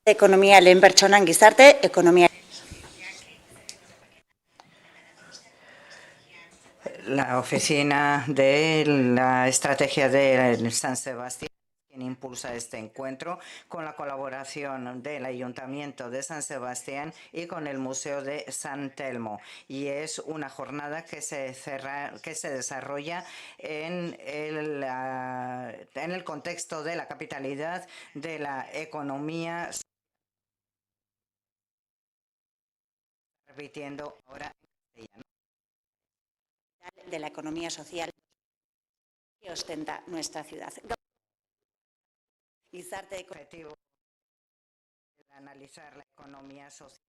Ekonomia lehen pertsonan gizarte, ekonomia. La oficina de la estrategia de San Sebastián quien impulsa este encuentro con la colaboración del Ayuntamiento de San Sebastián y con el Museo de San Telmo. Y es una jornada que se desarrolla en el contexto de la capitalidad de la economía. Repitiendo ahora en castellano. De la economía social que ostenta nuestra ciudad. Objetivo de analizar la economía social,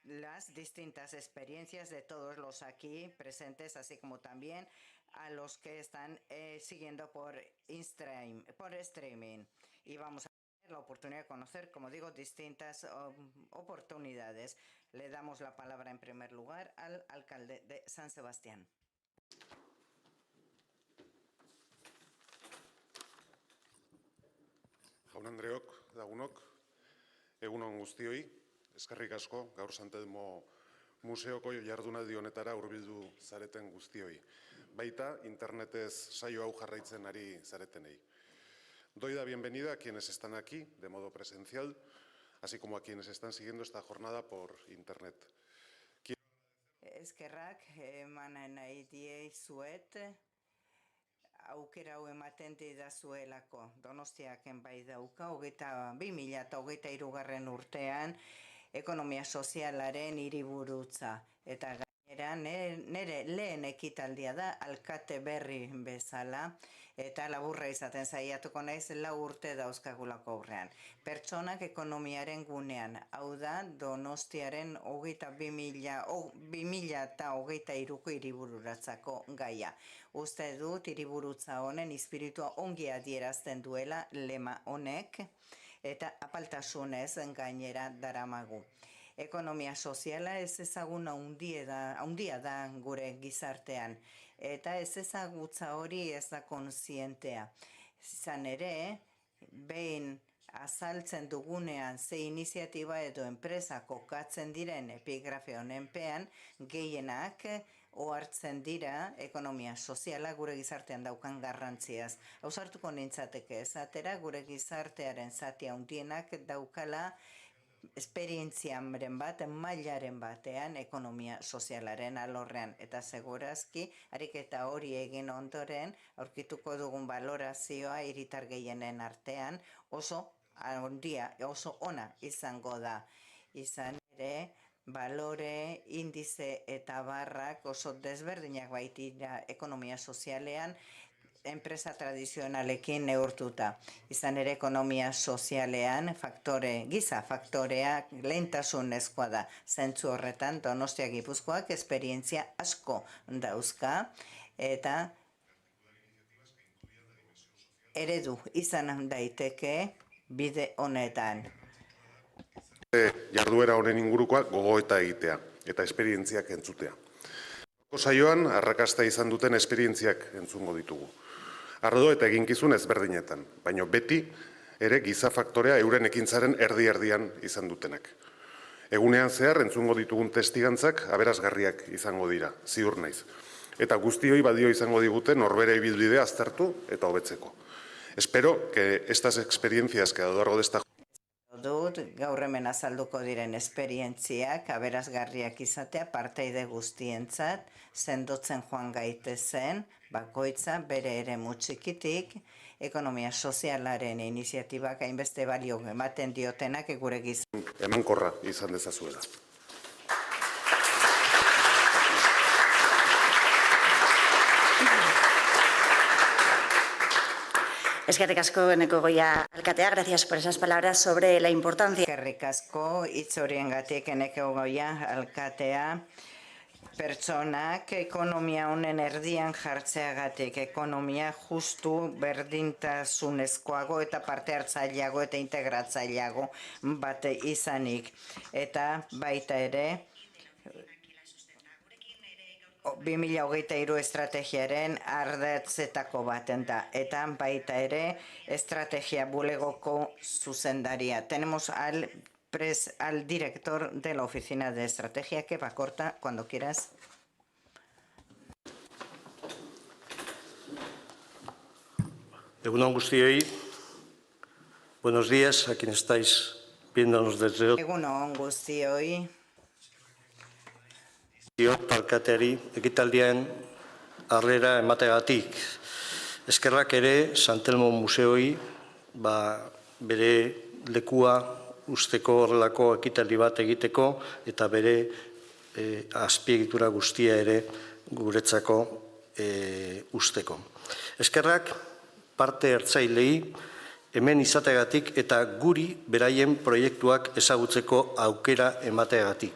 las distintas experiencias de todos los aquí presentes, así como también a los que están siguiendo por streaming. Y vamos a tener la oportunidad de conocer, como digo, distintas oportunidades. Le damos la palabra en primer lugar al alcalde de San Sebastián. Jaun-Andreok, lagunok, egun on guztioi, eskerrik asko gaur San Telmo museoko jardunaldi honetara hurbildu zareten guztioi. Baita internetez saio hau jarraitzen ari zaretenei. Doy la bienvenida a quienes están aquí de modo presencial, así como a quienes están siguiendo esta jornada por internet. Eskerrak eman nahi dizuet aukera hau ematen didazuelako. Donostiaken bai dauka 2023 urtean ekonomia sozialaren hiriburutza eta gainera nire lehen ekitaldia da alkate berri bezala eta laburra izaten saiatuko naiz 4 urte dauzkagulako aurrean. Pertsonak ekonomiaren gunean, hau da Donostiaren 2023ko hiribururatzako gaia. Uste dut hiriburutza honen espiritua ongi adierazten duela lema honek eta apaltasunez gainera daramagu. Ekonomia soziala ez ezaguna handia da gure gizartean eta ez ezagutza hori ez da kontzientea. Izan ere, behin azaltzen dugunean ze iniziatiba edo enpresa kokatzen diren epigrafe honenpean, gehienak ohartzen dira ekonomia soziala gure gizartean daukan garrantziaz. Ausartuko nintzateke esatera gure gizartearen zati handienak daukala esperientziaren bat, mailaren batean ekonomia sozialaren alorrean. Eta segurazki, ariketa hori egin ondoren, aurkituko dugun balorazioa hiritar gehienen artean oso handia, oso ona izango da. Izan ere, balore, indize eta barrak oso desberdinak baitira ekonomia sozialean, enpresa tradizionalekin neurtuta. Izan ere ekonomia sozialean giza faktorea lehentasunezkoa da. Zentzu horretan Donostia Gipuzkoak esperientzia asko dauzka eta eredu izan daiteke bide honetan. Jarduera honen ingurukoa gogoeta egitea eta esperientziak entzutea. Saioan arrakasta izan duten esperientziak entzungo ditugu. Ardo eta eginkizun ezberdinetan, baina beti ere giza faktorea euren ekintzaren erdi-erdian izan dutenak. Egunean zehar entzungo ditugun testigantzak aberasgarriak izango dira, ziur naiz. Eta guztioi badio izango digute norbere ibilbidea aztertu eta hobetzeko. Espero que estas experiencias que a lo largo de esta dut gaur hemen azalduko diren esperientziak aberasgarriak izatea parteide guztientzat sendotzen joan gaitezen bakoitza bere eremu txikitik ekonomia sozialaren iniziatibak hainbeste balio ematen diotenak gure gizartean emankorra izan dezazuela. Eskerrik asko Eneko Goia alkatea, gracias por esas palabras sobre la importancia. Eskerrik asko hitz horiengatik Eneko Goia alkatea. Pertsonak ekonomia honen erdian jartzeagatik, ekonomia justu berdintasunezkoago eta parte hartzaileago eta integratzaileago bat izanik. Eta baita ere, 2023 estrategiaren ardatzetako baten da, eta baita ere estrategia bulegoko zuzendaria. Tenemos al director de la Oficina de Estrategia, que va corta cuando quieras. Egunon guztioi, buenos días a quienes estáis viéndonos desde el Egunon guztioi. Talkateari ekitaldian harrera emateagatik. Eskerrak ere Santelmo Museoi bere lekua usteko horrelako ekitaldi bat egiteko eta bere azpiegitura guztia ere guretzako usteko. Eskerrak parte hartzailei hemen izateagatik eta guri beraien proiektuak ezagutzeko aukera emateagatik.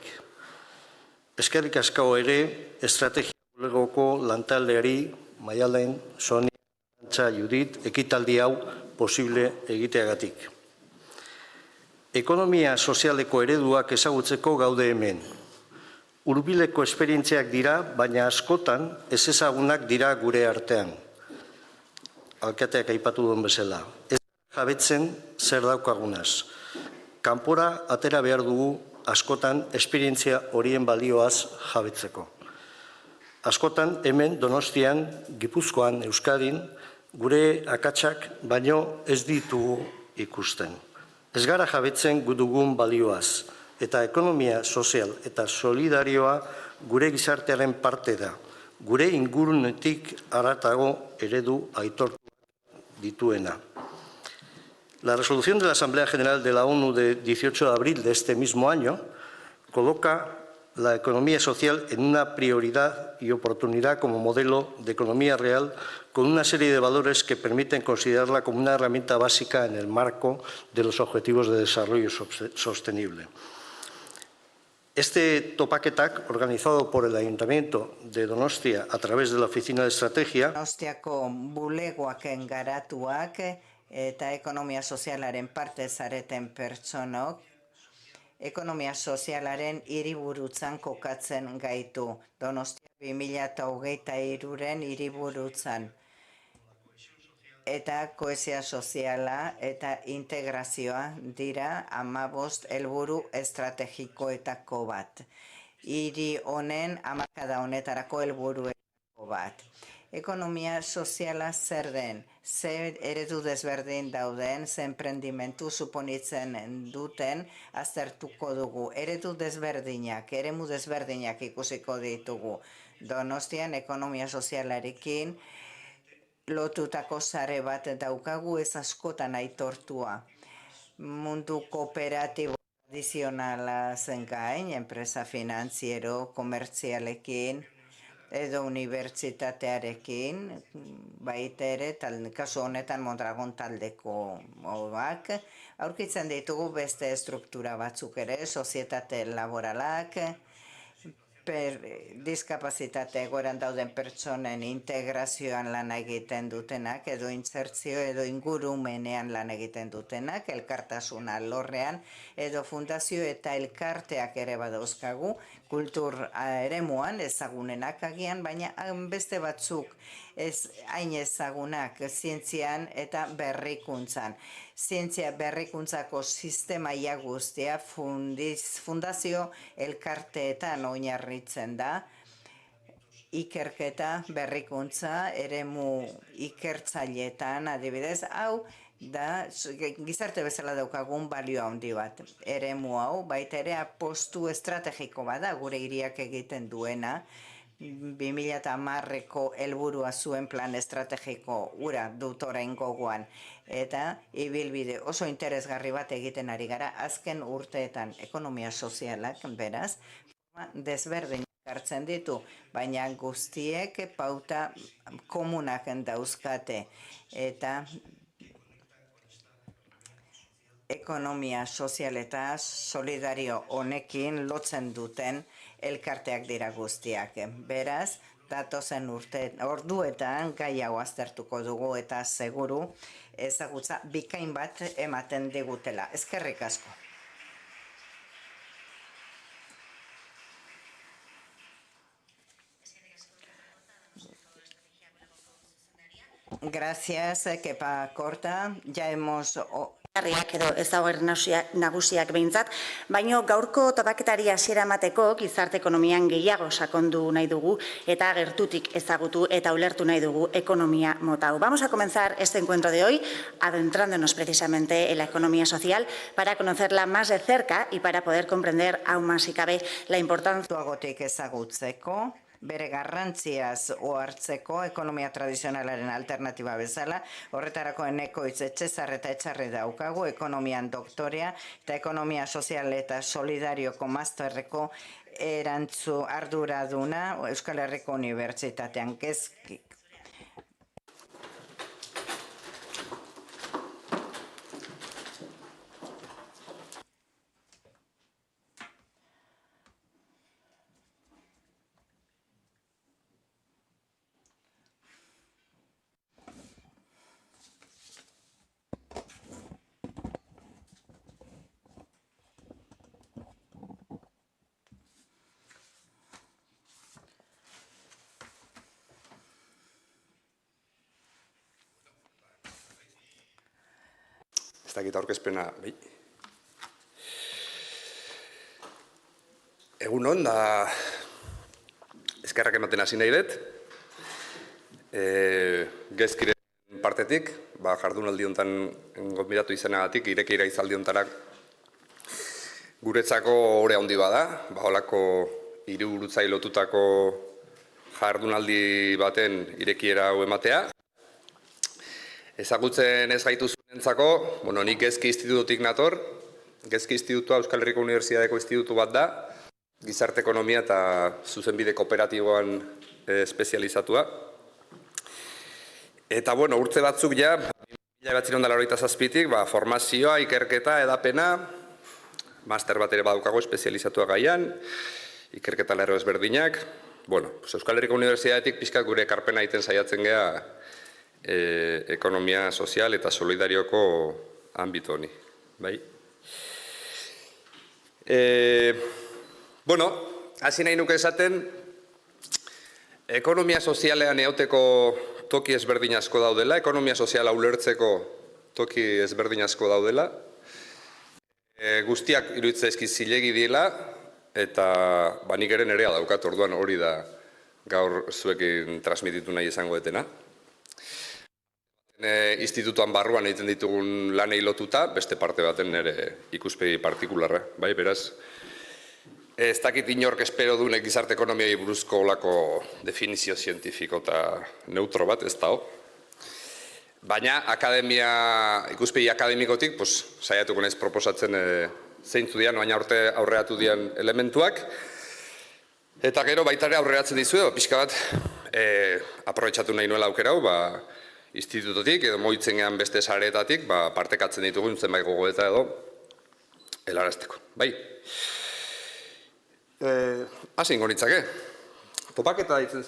Eskerrik asko ere estrategia bulegoko lantaldeari Maialen, Sonia, Antza, Judit, ekitaldi hau posible egiteagatik. Ekonomia sozialeko ereduak ezagutzeko gaude hemen. Hurbileko esperientziak dira, baina askotan ezezagunak dira gure artean. Alkateak aipatu duen bezala. Ez jabetzen zer daukagunaz. Kanpora atera behar dugu askotan esperientzia horien balioaz jabetzeko. Askotan hemen Donostian, Gipuzkoan, Euskadin, gure akatsak baino ez ditugu ikusten. Ez gara jabetzen dugun balioaz, eta ekonomia sozial eta solidarioa gure gizartearen parte da, gure ingurunetik haratago eredu aitortu dituena. La resolución de la Asamblea General de la ONU de 18 de abril de este mismo año coloca la economía social en una prioridad y oportunidad como modelo de economía real con una serie de valores que permiten considerarla como una herramienta básica en el marco de los Objetivos de Desarrollo Sostenible. Este topaketak, organizado por el Ayuntamiento de Donostia a través de la Oficina de Estrategia, Donostiako bulegoak garatuak eta ekonomia sozialaren parte zareten pertsonok, ekonomia sozialaren hiriburutzan kokatzen gaitu. Donostia 2023-ren hiriburutzan. Eta kohesio soziala eta integrazioa dira 15 helburu estrategikoetako bat. Hiri honen hamarkada honetarako helburuetako bat. Ekonomia soziala zer den, ze eredu desberdin dauden, ze enprendimentu suponitzen duten aztertuko dugu. Eredu desberdinak, eremu desberdinak ikusiko ditugu. Donostian ekonomia sozialarekin lotutako sare bat daukagu ez askotan aitortua. Mundu kooperatibo tradizionala zen gain, enpresa finantziero, komertzialekin, edo unibertsitatearekin, baita ere, kasu honetan Mondragon taldeko moduak, aurkitzen ditugu beste struktura batzuk ere, sozietate laboralak, diskapazitate egoeran dauden pertsonen integrazioan lan egiten dutenak, edo insertzio edo ingurumenean lan egiten dutenak, elkartasun alorrean, edo fundazio eta elkarteak ere badauzkagu, kultur eremuan ezagunenak agian, baina beste batzuk hain ezagunak zientzian eta berrikuntzan. Zientzia berrikuntzako sistema guztia fundazio elkarteetan oinarritzen da, ikerketa berrikuntza eremu ikertzaileetan adibidez, hau da gizarte bezala daukagun balio handi bat. Eremu hau baita ere apostu estrategiko bada gure hiriak egiten duena, 2010ko helburua zuen plan estrategiko ura dut orain gogoan, eta ibilbide oso interesgarri bat egiten ari gara azken urteetan ekonomia sozialak beraz, desberdin hartzen ditu, baina guztiek pauta komunak dauzkate eta ekonomia sozial eta solidario honekin lotzen duten elkarteak dira guztiak. Beraz, datozen orduetan gai hau aztertuko dugu eta seguru ezagutza bikain bat ematen digutela. Eskerrik asko. Gracias, Kepa Korta. Ya hemos... Garriak edo ezaugarri nagusiak behintzat, baino gaurko topaketari hasiera emateko gizarte ekonomian gehiago sakondu nahi dugu eta gertutik ezagutu eta ulertu nahi dugu ekonomia mota hau. Vamos a comenzar este encuentro de hoy adentrándonos precisamente en la economía social para conocerla más de cerca y para poder comprender aún más si cabe la importancia. Tuagotik ezagutzeko, bere garrantziaz ohartzeko ekonomia tradizionalaren alternatiba bezala, horretarako Enekoitz Etxezar eta Etxarre daukagu, ekonomian doktorea eta ekonomia sozial eta solidarioko masterreko erantzu arduraduna Euskal Herriko Unibertsitatean. Ez dakit aurkezpena, bai. Egunon, da eskerrak ematen hasi nahi dut. Gezkiren partetik, jardunaldi hontan gonbidatu izanagatik, irekiera izaldi hontarak guretzako ore handi bada, holako hiriburutzai lotutako jardunaldi baten irekiera hau ematea. Ezagutzen ez gaituzunentzako, nik Gezki Institututik nator. Gezki Institutua Euskal Herriko Unibertsitateko institutu bat da, gizarte ekonomia eta zuzenbide kooperatiboan espezializatua. Eta, urte batzuk ja, 1987tik, formazioa, ikerketa, edapena, master bat ere badaukago espezializatua gaian, ikerketa lerro ezberdinak. Euskal Herriko Unibertsitatetik pixka gure ekarpena egiten saiatzen gea ekonomia sozial eta solidarioko ambito honi. Hasi nahi nuke esaten, ekonomia sozialean eauteko toki ezberdin asko daudela, ekonomia soziala ulertzeko toki ezberdin asko daudela, guztiak iruditzen zaizkit zilegi diela, eta nik ere nerea daukat, orduan hori da gaur zuekin transmititu nahi izango etena. Institutuan barruan egiten ditugun lanei lotuta, beste parte baten nire ikuspegi partikularra. Beraz, ez dakit inork espero dunek gizarte ekonomiai buruzko olako definizio zientifiko eta neutro bat, ez da. Baina, ikuspegi akademikotik, saiatuko naiz proposatzen zeintzu dian, baina aurreatu dian elementuak. Eta gero baita ere aurreratzen dizu, pixka bat, aprobetxatu nahi nuela aukera hau, institutotik edo moitzen gehan beste sareetatik partekatzen ditugun zenbait gogoeta edo helarazteko. Hasi ingo nitzake. Topaketa deitzen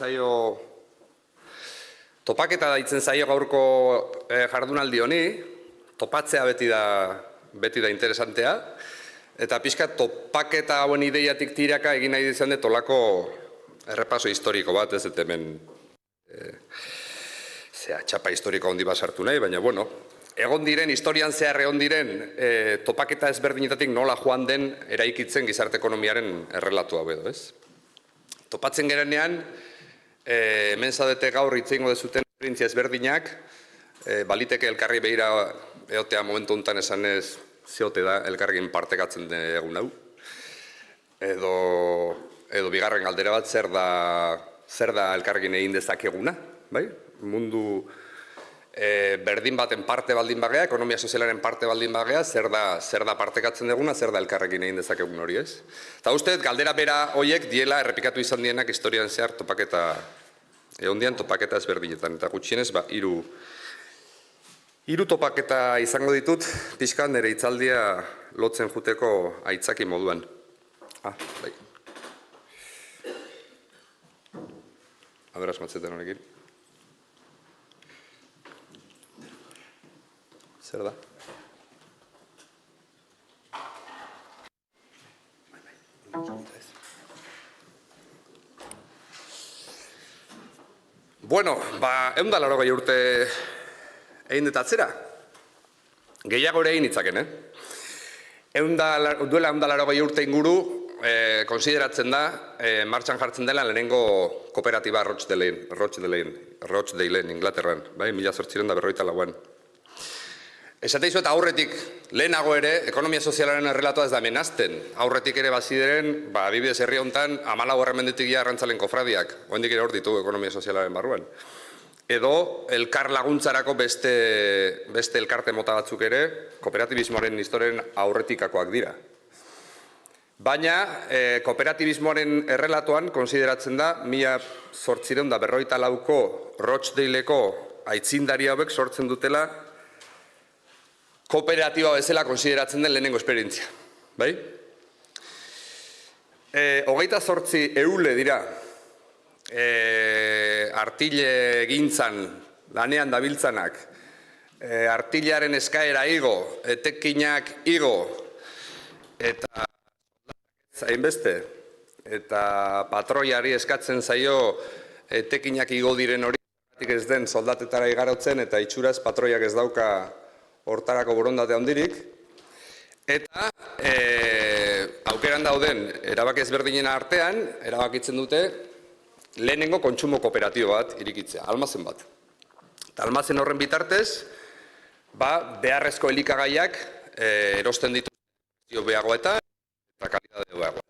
zaio gaurko jardunaldi honi, topatzea beti da interesantea, eta pixka topaketa hauen ideiatik tiraka egin nahi izan dut olako errepaso historiko bat, ez dut hemen txapa historiko handi bat sartu nahi, baina, egon diren, historian zehar egon diren topaketa ezberdinetatik nola joan den eraikitzen gizarte ekonomiaren errelatu hau edo, ez? Topatzen gerenean, hemen zaudete gaur hitz egingo dezuten esperientzia ezberdinak, baliteke elkarri behira eotea momentu honetan esanez zeote da elkarrekin partekatzen egun hau. Edo bigarren galdera bat, zer da elkarrekin egin dezakeguna, mundu berdin baten parte baldin bagea, ekonomia sozialaren parte baldin bagea, zer da partekatzen duguna, zer da elkarrekin egin dezakegun hori, ez? Eta uste, galdera bera horiek diela errepikatu izan dienak historian zehar topaketa, egon dian topaketa ezberdinetan, eta gutxienez, hiru topaketa izango ditut, pixka nire hitzaldia lotzen juteko aitzaki moduan. Aberaz matzeten honekin. Zer da? Bueno, 180 urte egin dut atzera. Gehiago ere egin itzaken, Duela 180 urte inguru, konsideratzen da, martxan jartzen dela lehenengo kooperatiba Rochdalen, Inglaterran, bai, 1854an. Esate dizuet aurretik lehenago ere, ekonomia sozialaren errelatoa ez da menazten. Aurretik ere bazideren, adibidez herri hontan, 14 hermendetik arrantzalen kofradiak, oraindik ere hor ditugu ekonomia sozialaren barruan. Edo elkar laguntzarako beste elkarte mota batzuk ere, kooperatibismoaren historiaren aurretikakoak dira. Baina, kooperatibismoaren errelatoan konsideratzen da, 1854ko Rochdaleko aitzindari hauek sortzen dutela kooperatiba bezala konsideratzen den lehenengo esperientzia. Bai? 28 eule dira artile gintzan lanean dabiltzanak, artilaren eskaera igo, etekinak igo, eta zainbeste, eta patroiari eskatzen zaio etekinak igo diren hori ez den soldatetara igarotzen, eta itxuraz patroiak ez dauka hortarako borondate handirik, eta aukeran dauden erabaki ezberdinen artean, erabakitzen dute lehenengo kontsumo kooperatibo bat irikitzea, almazen bat. Eta almazen horren bitartez, beharrezko elikagaiak erosten ditu beagoetan eta kalidade beagoa.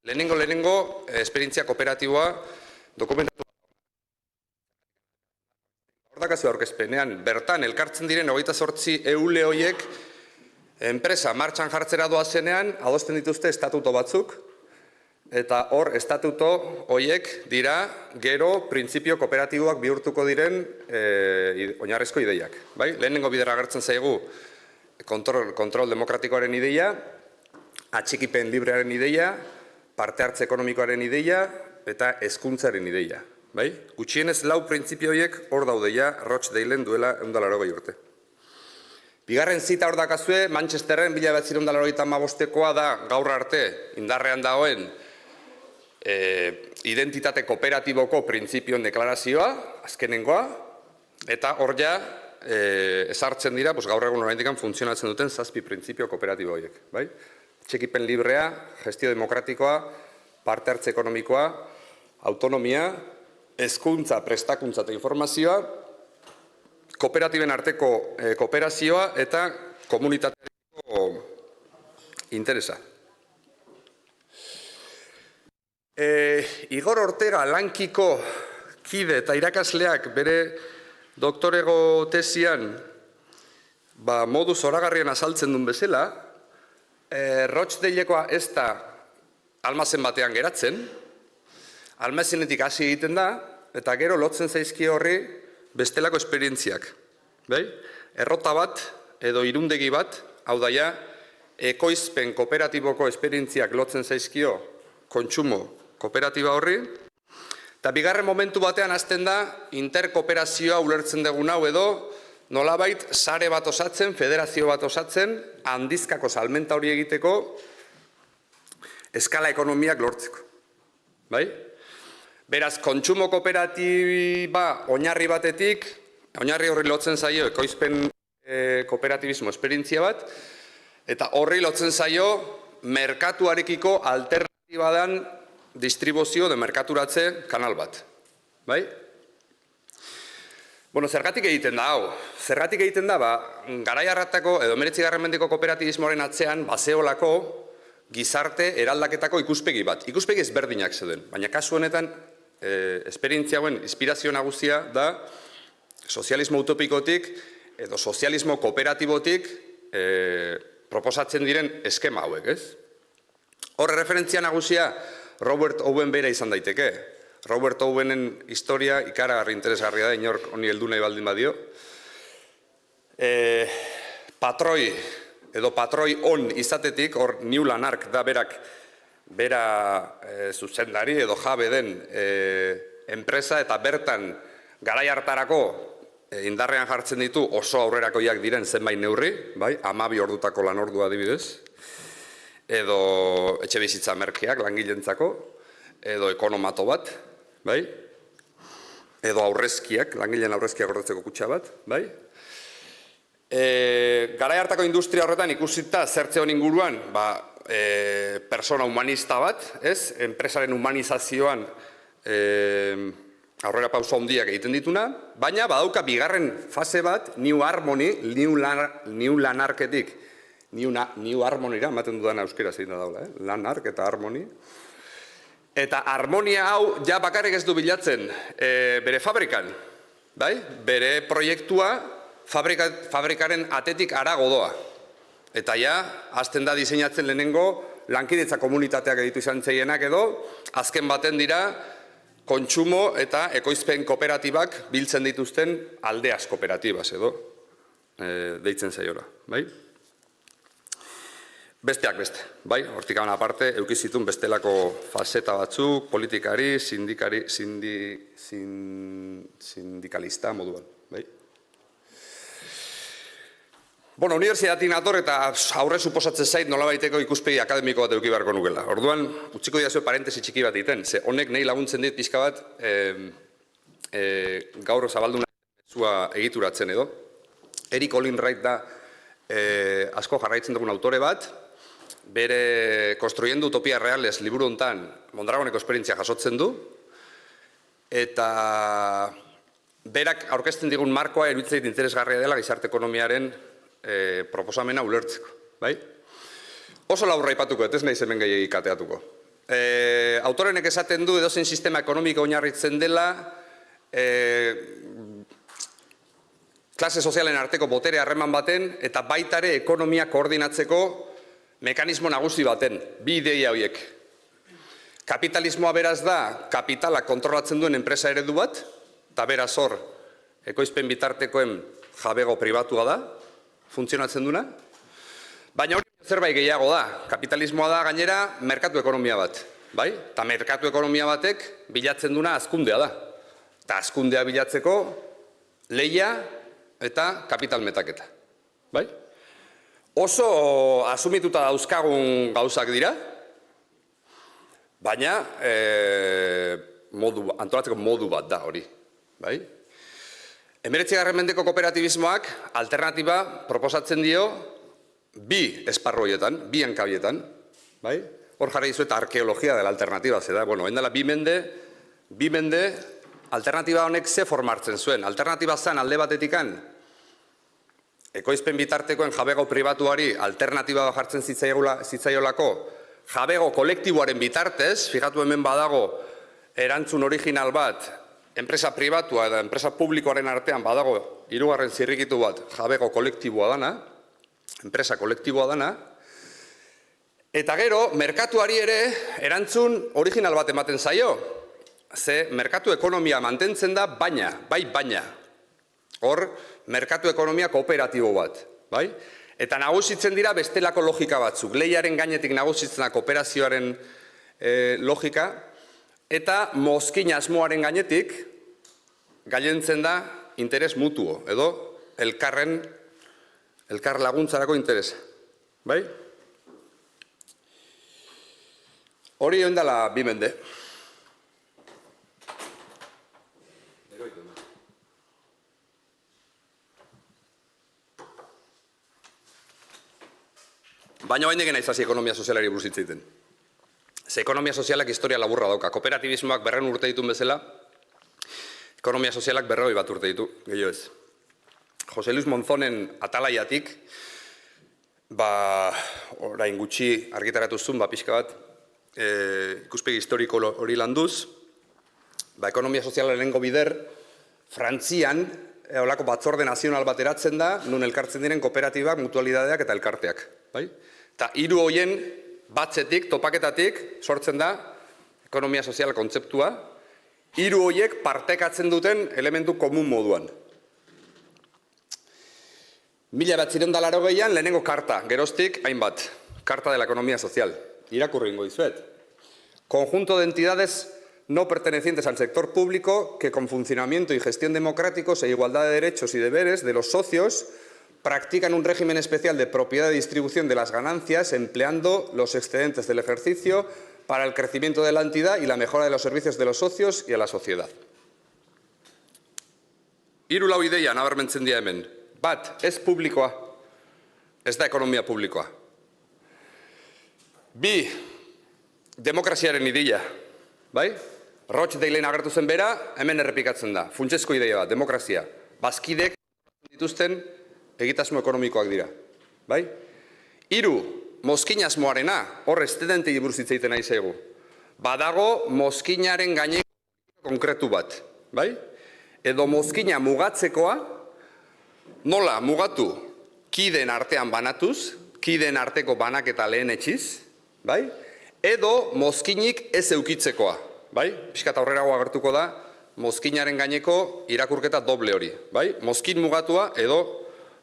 Lehenengo esperientzia kooperatiboa dokumentatu. Hordakazio aurkezpenean, bertan elkartzen diren 28 eule horiek enpresa martxan jartzera doazenean adosten dituzte estatuto batzuk, eta hor estatuto horiek dira gero printzipio kooperatiboak bihurtuko diren oinarrizko ideiak. Lehenengo bidera agertzen zaigu kontrol demokratikoaren ideia, atxikipen librearen ideia, parte hartze ekonomikoaren ideia eta hezkuntzaren ideia. Gutxienez lau printzipio horiek hor daudeia Rochdalen duela 180 urte. Bigarren zita hor dakazue, Manchesterren 1985koa da gaur arte indarrean dagoen identitate kooperatiboko printzipioen deklarazioa, azkenengoa, eta hor ja ezartzen dira, gaur egun oraindik funtzionatzen duten 7 printzipio kooperatibo horiek. Atxikipen librea, gestio demokratikoa, parte hartze ekonomikoa, autonomia, hezkuntza, prestakuntza eta informazioa, kooperatiben arteko kooperazioa eta komunitateako interesa. Igor Ortega Lankiko kide eta irakasleak bere doktorego tesian modu zoragarrian azaltzen duen bezala, Rochdalekoa ez da almazen batean geratzen, almazenetik hasi egiten da, eta gero lotzen zaizki horri bestelako esperientziak. Errota bat edo irundegi bat, hau daia, ekoizpen kooperatiboko esperientziak lotzen zaizkio kontsumo kooperatiba horri, eta bigarren momentu batean hasten da interkooperazioa ulertzen dugun hau edo nolabait sare bat osatzen, federazio bat osatzen, handizkako salmenta hori egiteko eskala ekonomiak lortzeko. Beraz, kontsumo kooperatiba oinarri batetik, oinarri horri lotzen zaio ekoizpen kooperatibismo esperientzia bat, eta horri lotzen zaio merkatuarekiko alternatiba dan distribuzio de merkaturatze kanal bat. Zergatik egiten da hau? Zergatik egiten da, garai hartako edo 19. mendeko kooperatibismoaren atzean bazeolako gizarte eraldaketako ikuspegi bat. Ikuspegi ezberdinak zeuden, baina kasu honetan esperientzia hauen inspirazio nagusia da sozialismo utopikotik edo sozialismo kooperatibotik proposatzen diren eskema hauek, ez? Horre referentzia nagusia Robert Owen bera izan daiteke. Robert Owenen historia ikaragarri interesgarria da, inork honi heldu nahi baldin badio. Patroi edo patroi on izatetik, hor Newland Ark da bera zuzendari edo jabe den enpresa eta bertan garai hartarako indarrean jartzen ditu oso aurrerakoiak diren zenbait neurri, 12 ordutako lan ordua adibidez, edo etxe bizitza merkeak langileentzako, edo ekonomato bat, bai? Edo aurrezkiak, langileen aurrezkiak gordetzeko kutxa bat, bai? Garai hartako industria horretan ikusita zertzeon inguruan, persona humanista bat, ez? Enpresaren humanizazioan aurrera pauso handiak egiten dituna, baina badauka bigarren fase bat, New Harmony, New Lanarketik, New Harmonira, ematen dudan euskera zein da daula, Lanark eta Harmony. Eta harmonia hau ja bakarrik ez du bilatzen bere fabrikan, bai? Bere proiektua fabrikaren atetik harago doa. Eta ja, hasten da diseinatzen lehenengo lankidetza komunitateak editu izan zeienak edo, azken baten dira kontsumo eta ekoizpen kooperatibak biltzen dituzten aldeaz kooperatibaz edo deitzen zaiola, bai? Besteak beste, bai? Hortik gana aparte, eukizitun bestelako faseta batzuk, politikari, sindikalista moduan, bai? Bueno, unibertsitatik nator eta aurre suposatzen zait nolabaiteko ikuspegi akademiko bat eduki beharko nukela. Orduan, utziko diazue parentesi txiki bat egiten, ze honek nahi laguntzen dit pixka bat gaur zabalduna zua egituratzen edo. Eric Olin Wright da asko jarraitzen dugun autore bat, bere Construyendo Utopia Reales liburu hontan Mondragoneko esperientzia jasotzen du, eta berak aurkezten digun markoa iruditzen interesgarria dela gizarte ekonomiaren proposamena ulertzeko, bai? Oso laburra aipatuko, ez nahiz hemen gehiagik kateatuko. Autorenek esaten du edozein sistema ekonomiko oinarritzen dela klase sozialen arteko botere harreman baten eta baitare ekonomia koordinatzeko mekanismo nagusi baten, bi ideia horiek. Kapitalismoa beraz da, kapitala kontrolatzen duen enpresa eredu bat, eta beraz hor, ekoizpen bitartekoen jabego pribatua da, funtzionatzen duna, baina hori zerbait gehiago da. Kapitalismoa da gainera merkatu ekonomia bat, bai? Eta merkatu ekonomia batek bilatzen duna hazkundea da. Eta hazkundea bilatzeko lehia eta kapital metaketa, bai? Oso asumituta dauzkagun gauzak dira, baina antolatzeko modu bat da hori, bai? 19. mendeko kooperatibismoak alternatiba proposatzen dio bi esparroietan, bi hankabietan, bai? Hor jarri dizuet arkeologia dela alternatiba, zeda, bueno, endala bi mende, alternatiba honek ze formartzen zuen. Alternatiba zen alde batetikan, ekoizpen bitartekoen jabego pribatuari alternatiba jartzen zitzaiolako, jabego kolektiboaren bitartez, fijatu hemen badago erantzun original bat, enpresa pribatua eta enpresa publikoaren artean badago hirugarren zirrikitu bat jabego kolektiboa dana, enpresa kolektiboa dana, eta gero, merkatuari ere erantzun original bat ematen zaio. Ze merkatu ekonomia mantentzen da, baina. Hor, merkatu ekonomia kooperatibo bat, bai? Eta nagusitzen dira bestelako logika batzuk. Lehiaren gainetik nagusitzen da kooperazioaren logika, eta mozkin asmoaren gainetik gailentzen da interes mutuo, edo elkar laguntzarako interesa, bai? Hori ondala bi mende. Baina bain degen aizazi ekonomia sozialari buruz hitz egiten. Ze ekonomia sozialak historia laburra dauka. Kooperatibismoak 100 urte ditun bezala, ekonomia sozialak 100 bat urte ditu, gehiago ez. Jose Luis Monzonen atalaiatik, orain gutxi argitaratu zuen, pixka bat, ikuspegi historiko hori landuz, ekonomia soziala lehenengo bider, Frantzian, holako batzorde nazional bat eratzen da, nun elkartzen diren kooperatibak, mutualidadeak eta elkarteak. Eta hiru horien batzetik, topaketatik, sortzen da ekonomia sozial kontzeptua, hiru horiek partekatzen duten elementu komun moduan. 1980an lehenengo karta, geroztik hainbat, Carta de la Economía Social. Irakurri ingo dizuet. Conjunto de entidades no pertenecientes al sector público que con funcionamiento y gestión democráticos e igualdad de derechos y deberes de los socios practican un régimen especial de propiedad y distribución de las ganancias empleando los excedentes del ejercicio para el crecimiento de la entidad y la mejora de los servicios de los socios y a la sociedad. Hiru lau ideia nabarmentzen dira hemen. Bat, ez publikoa, ez da ekonomia publikoa. Bi, demokraziaren ideia, bai? Roch deilen agertu zen bera, hemen errepikatzen da. Funtsezko ideia bat, demokrazia. Bazkidek dituzten egitasmo ekonomikoak dira, bai? Hiru, mozkin asmoarena, hor estudentei buruz hitz egiten ari zaigu. Badago mozkinaren gaineko konkretu bat, bai? Edo mozkina mugatzekoa, nola mugatu kideen artean banatuz, kideen arteko banaketa lehenetsiz, bai? Edo mozkinik ez eukitzekoa, bai? Pixkat aurrerago agertuko da, mozkinaren gaineko irakurketa doble hori, bai? Mozkin mugatua edo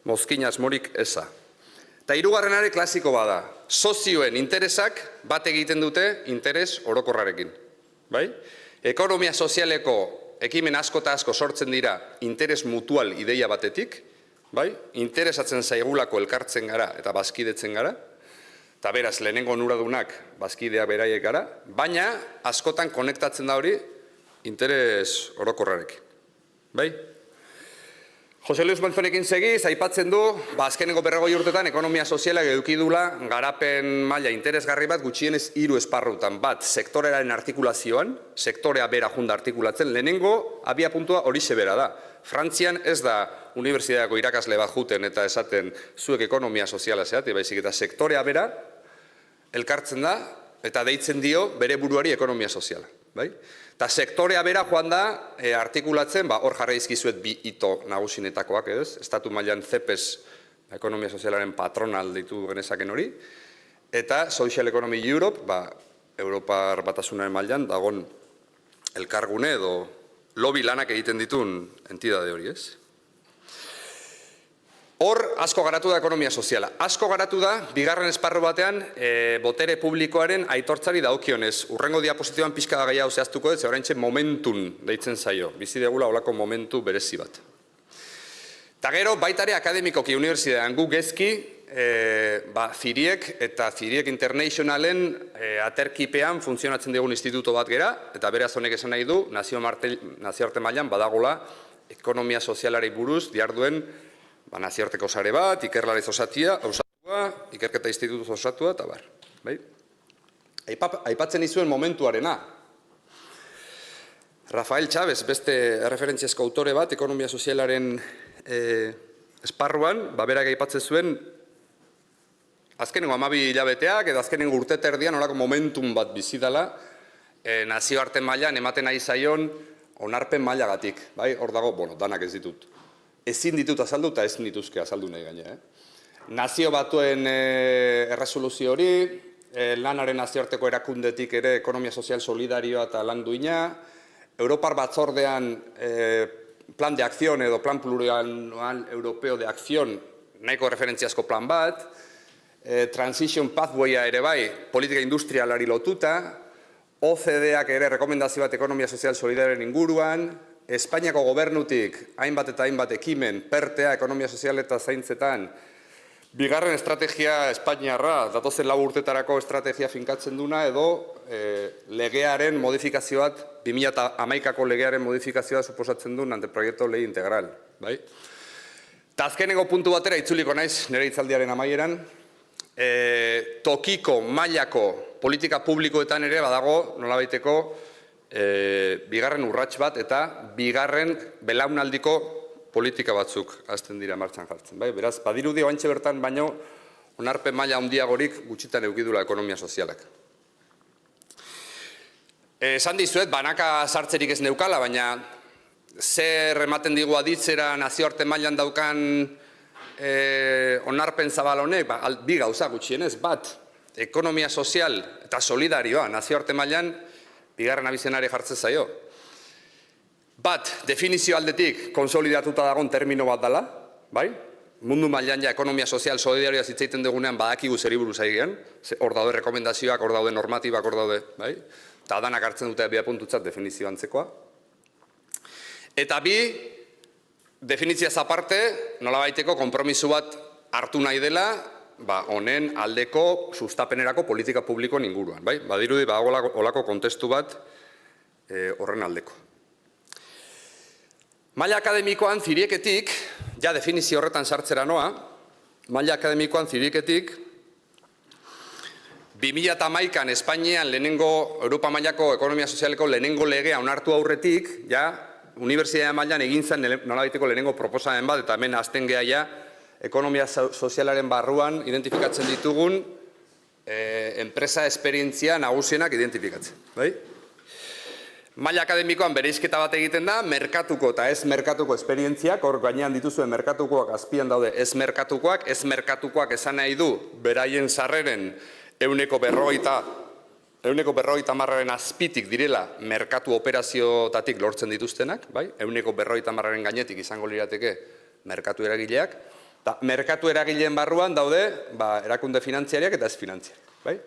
mozkin asmorik eza. Eta hirugarrenare klasiko bada, sozioen interesak bat egiten dute interes orokorrarekin, bai? Ekonomia sozialeko ekimen asko eta asko sortzen dira interes mutual ideia batetik, bai? Interesatzen zaigulako elkartzen gara eta bazkidetzen gara, eta beraz lehenengo onuradunak bazkidea beraiek gara, baina askotan konektatzen da hori interes orokorrarekin, bai? Jose Luis Monzonekin segiz, aipatzen du, azkeneko 40 urtetan ekonomia sozialak edukidula garapen maila interesgarri bat gutxienez 3 esparrutan. Bat, sektorearen artikulazioan, sektorea bera junda artikulatzen, lehenengo abia puntua horixe bera da. Frantzian ez da unibertsitateako irakasle bat juten eta esaten zuek ekonomia soziala zeate, baizik eta sektorea bera elkartzen da eta deitzen dio bere buruari ekonomia soziala, bai? Eta sektorea bera joan da artikulatzen, hor jarra izkizuet bi hito nagusinetakoak, estatu mailan CEPES, ekonomia sozialaren patronal ditu genezaken hori, eta Social Economy Europe, Europar Batasunaren mailan dagon elkargune edo lobby lanak egiten ditun entidade hori, ez? Hor, asko garatu da ekonomia soziala. Asko garatu da, bigarren esparru batean, botere publikoaren aitortzari daukionez. Urrengo diapositiban pixka gehiago zehaztuko dut, ze oraintxe momentun deitzen zaio. Bizi degula holako momentu berezi bat. Ta gero, baitare akademikoki unibertsitatean gu gezki, Ziriek eta Ziriek Internationalen aterkipean funtzionatzen dugun instituto bat gera, eta beraz honek esan nahi du, nazioarte mailan badagola ekonomia sozialari buruz diarduen nazioarteko sare bat, ikerlarez osatua, ikerketa institutuz osatua, eta bar. Aipatzen izuen momentuarena. Rafael Chávez, beste referentziazko autore bat, ekonomia sozialaren esparruan, berak aipatzen zuen, azkenengo 12 hilabeteak, edo azkenengo urteterdian, horako momentum bat bizidala, nazioarte mailan ematen ari zaion onarpen mailagatik. Hor dago, danak ez ditut. Ezin ditut azaldu eta ez nituzke azaldu nahi gaine. Nazio batuen erresoluzio hori, lanaren nazioarteko erakundetik ere ekonomia sozial solidarioa eta lan duina, Europar batzordean plan de acción edo plan plurianual europeo de acción nahiko referentziazko plan bat, transition pathwaya ere bai, politika industrialari lotuta, OCDeak ere rekomendazio bat ekonomia sozial solidarioaren inguruan, Espainiako gobernutik hainbat eta hainbat ekimen pertea ekonomia sozial eta zaintzetan, bigarren estrategia Espainiarra, datozen 4 urtetarako estrategia finkatzen duna, edo legearen modifikazioat, 2011ko legearen modifikazioa suposatzen duen anteproiektu lege integral. Eta azkeneko puntu batera itzuliko naiz, nire hitzaldiaren amaieran, tokiko mailako politika publikoetan ere badago nolabaiteko bigarren urrats bat eta bigarren belaunaldiko politika batzuk hasten dira martxan jartzen. Beraz, badirudi oantxe bertan baino onarpen maila handiagorik gutxitan eukidula ekonomia sozialak. Esan dizuet, banaka sartzerik ez neukala, baina zer ematen digu aditzera nazioarte mailan daukan onarpen zabal honek, bi gauza gutxienez, bat, ekonomia sozial eta solidarioa nazioarte mailan bigarren abizenari jartzen zaio. Bat, definizio aldetik konsolidatuta dagoen termino bat dela, mundu mailan ja ekonomia sozial solidarioa zitzaiten dugunean badakigu zeri buruz aigean, hor daude rekomendazioak, hor daude normatibak, hor daude, eta danak hartzen dute bia puntutzat definizio antzekoa. Eta bi, definitziaz aparte, nolabaiteko konpromiso bat hartu nahi dela, honen aldeko sustapenerako politika publikoen inguruan. Badirudi olako kontestu bat horren aldeko. Maila akademikoan zirieketik, ja definizio horretan sartzera noa, maila akademikoan zirieketik, 2011an Espainian lehenengo Europa mailako ekonomia sozialeko lehenengo legea onartu aurretik, ja, unibertsitatea mailan egin zen nolabaiteko lehenengo proposamen bat, eta hemen azten geha ja, ekonomia sozialaren barruan identifikatzen ditugun enpresa esperientzia nagusienak identifikatzen. Maila akademikoan bereizketa bat egiten da, merkatuko eta ez merkatuko esperientziak, hor gainean dituzuen merkatukoak, azpian daude ez merkatukoak esan nahi du, beraien sarreren 150% azpitik direla merkatu operaziotatik lortzen dituztenak, 150% gainetik izango lirateke merkatu eragileak, eta merkatu eragileen barruan daude erakunde finantziariak eta ez finantziariak.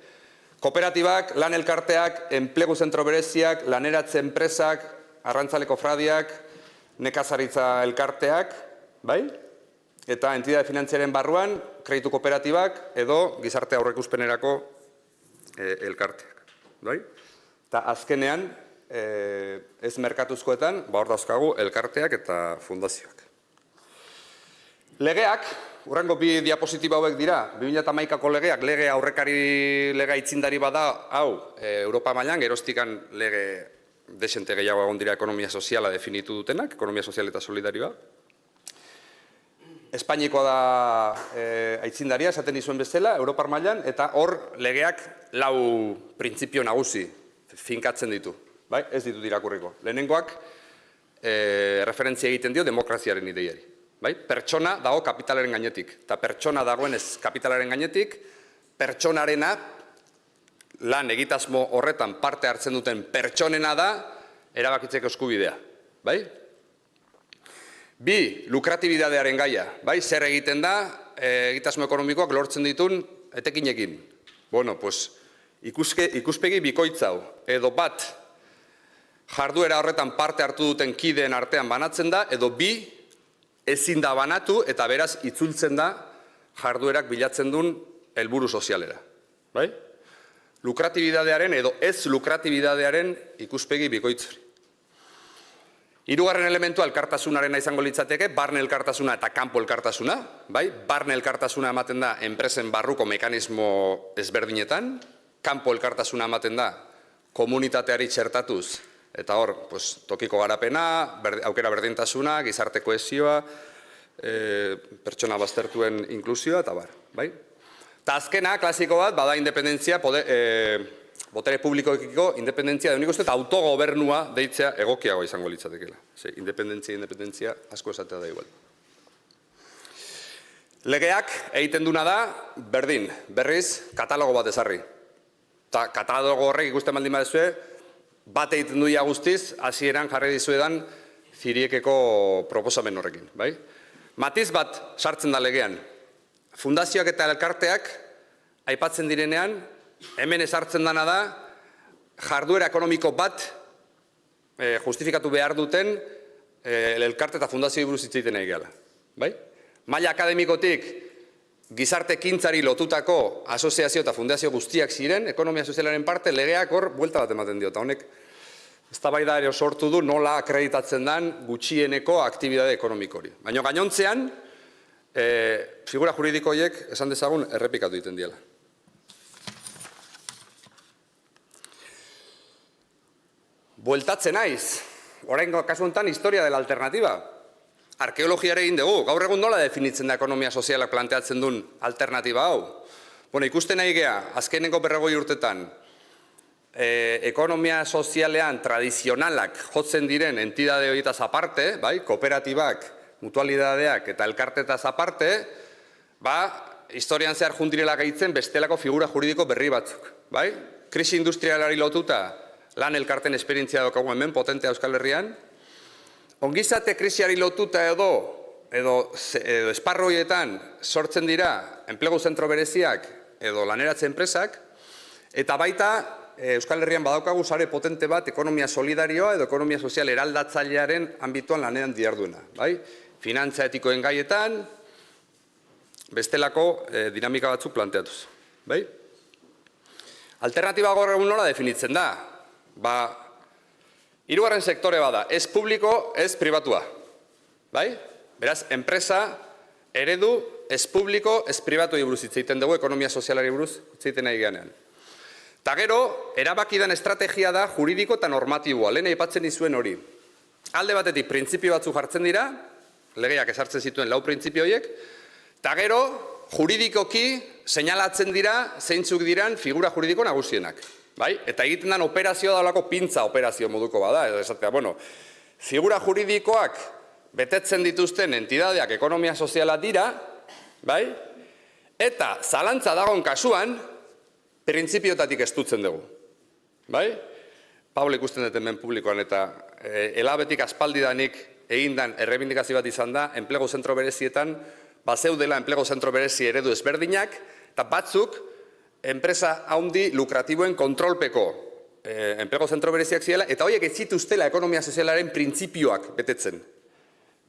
Kooperatibak, lan elkarteak, enplegu zentro bereziak, laneratze enpresak, arrantzaleko fradiak, nekazaritza elkarteak, eta entidade finantziaren barruan, kreditu kooperatibak edo gizarte aurreikuspenerako elkarteak. Eta azkenean, ez merkatuzkoetan, hor dauzkagu elkarteak eta fundazioak. Legeak, urrengo bi diapositiba hauek dira, 2011ko legeak, lege aurrekari lega itzindari bada, hau, Europa mailan, gerostikan lege desente gehiago egon dira ekonomia soziala definitu dutenak, ekonomia sozial eta solidarioa. Espainikoa da aitzindaria, esaten dizuen bezala, Europar mailan, eta hor legeak 4 printzipio nagusi finkatzen ditu, ez ditut irakurriko. Lehenengoak referentzia egiten dio demokraziaren ideiari. Pertsona dago kapitalaren gainetik, eta pertsona dagoen ez kapitalaren gainetik, pertsonarena, lan egitasmo horretan parte hartzen duten pertsonena da, erabakitzeko eskubidea. Bi, lukratibidadearen gaia, zer egiten da, egitasmo ekonomikoak lortzen ditun etekinekin. Bueno, pues, ikuspegi bikoitzau, edo bat, jarduera horretan parte hartu duten kideen artean banatzen da, edo bi, ezin da banatu eta beraz itzultzen da jarduerak bilatzen duen helburu sozialera. Lukratibidadearen edo ez lukratibidadearen ikuspegi bikoitzari. Hirugarren elementua elkartasunarena izango litzateke, barne elkartasuna eta kanpo elkartasuna. Barne elkartasuna ematen da enpresen barruko mekanismo ezberdinetan, kanpo elkartasuna ematen da komunitateari txertatuz, eta hor, tokiko garapena, aukera berdintasuna, gizarte kohesioa, pertsona baztertuen inklusioa, eta bar. Eta azkena, klasiko bat, bada independentzia, botere publikoekiko independentzia, nik uste, eta autogobernua deitzea egokiago izango litzatekela. Independentzia asko esatea da igual. Legeak egiten duna da, berdin, berriz, katalogo bat ezarri. Eta katalogo horrek ikusten baldin badezue, bat egiten duia guztiz, hasieran jarri dizuedan ziriekeko proposamen horrekin. Matiz bat sartzen da legean. Fundazioak eta elkarteak aipatzen direnean, hemen ezartzen dana da, jarduera ekonomiko bat justifikatu behar duten elkarte eta fundazioi buruz hitz egiten nahi gehala. Maila akademikotik gizarte ekintzari lotutako asoziazio eta fundazio guztiak ziren, ekonomia sozialaren parte, legeak hor buelta bat ematen dio. Eta honek, eztabaida ere sortu du nola akreditatzen den gutxieneko aktibidade ekonomiko hori. Baina gainontzean, figura juridiko horiek esan dezagun errepikatu egiten diela. Bueltatzen naiz, oraingo kasu honetan historia dela alternatiba. Arkeologiare egin dugu, gaur egun nola definitzen da ekonomia sozialak planteatzen duen alternatiba hau. Ikusten nahi geha, azkeneko 40 urtetan, ekonomia sozialean tradizionalak jotzen diren entidade horietaz aparte, kooperatibak, mutualidadeak eta elkartetaz aparte, historian zehar jundirela gaitzen bestelako figura juridiko berri batzuk. Krisi industrialari lotuta lan elkarten esperientzia daukagu hemen, potentea Euskal Herrian, ongizate krisiari lotuta edo esparru horietan sortzen dira enplegu zentro bereziak edo laneratze enpresak, eta baita Euskal Herrian badaukagu sare potente bat ekonomia solidarioa edo ekonomia sozial eraldatzailearen ambituan lanean diarduena. Finantza etikoen gaietan, bestelako dinamika batzuk planteatuz. Bai? Alternatiba gaur egun nola definitzen da? Hirugarren sektore bada, ez publiko, ez pribatua. Bai? Beraz, enpresa, eredu, ez publiko, ez pribatuei buruz hitz egiten dugu, ekonomia sozialari buruz hitz egiten nahi geanean. Ta gero, erabakidan estrategia da juridiko eta normatiboa, lehen aipatzen dizuen hori. Alde batetik, printzipio batzu jartzen dira, legeak ezartzen zituen 4 printzipio horiek, eta gero, juridikoki seinalatzen dira, zeintzuk diran figura juridiko nagusienak. Bai? Eta egiten den operazioa daulako pintza operazio moduko bada, edo esatea, figura juridikoak betetzen dituzten entidadeak ekonomia soziala dira, bai? Eta zalantza dagoen kasuan, printzipiotatik estutzen dugu. Bai? Paul ikusten dut hemen publikoan eta elabetik aspaldidanik egindan errebindikazio bat izan da, enplegu zentro berezietan, bazeudela enplegu zentro berezi eredu ezberdinak, eta batzuk, enpresa haundi lukratiboen kontrolpeko enplegu zentro bereziak ziela, eta horiek ez zituztela ekonomia sozialaren printzipioak betetzen.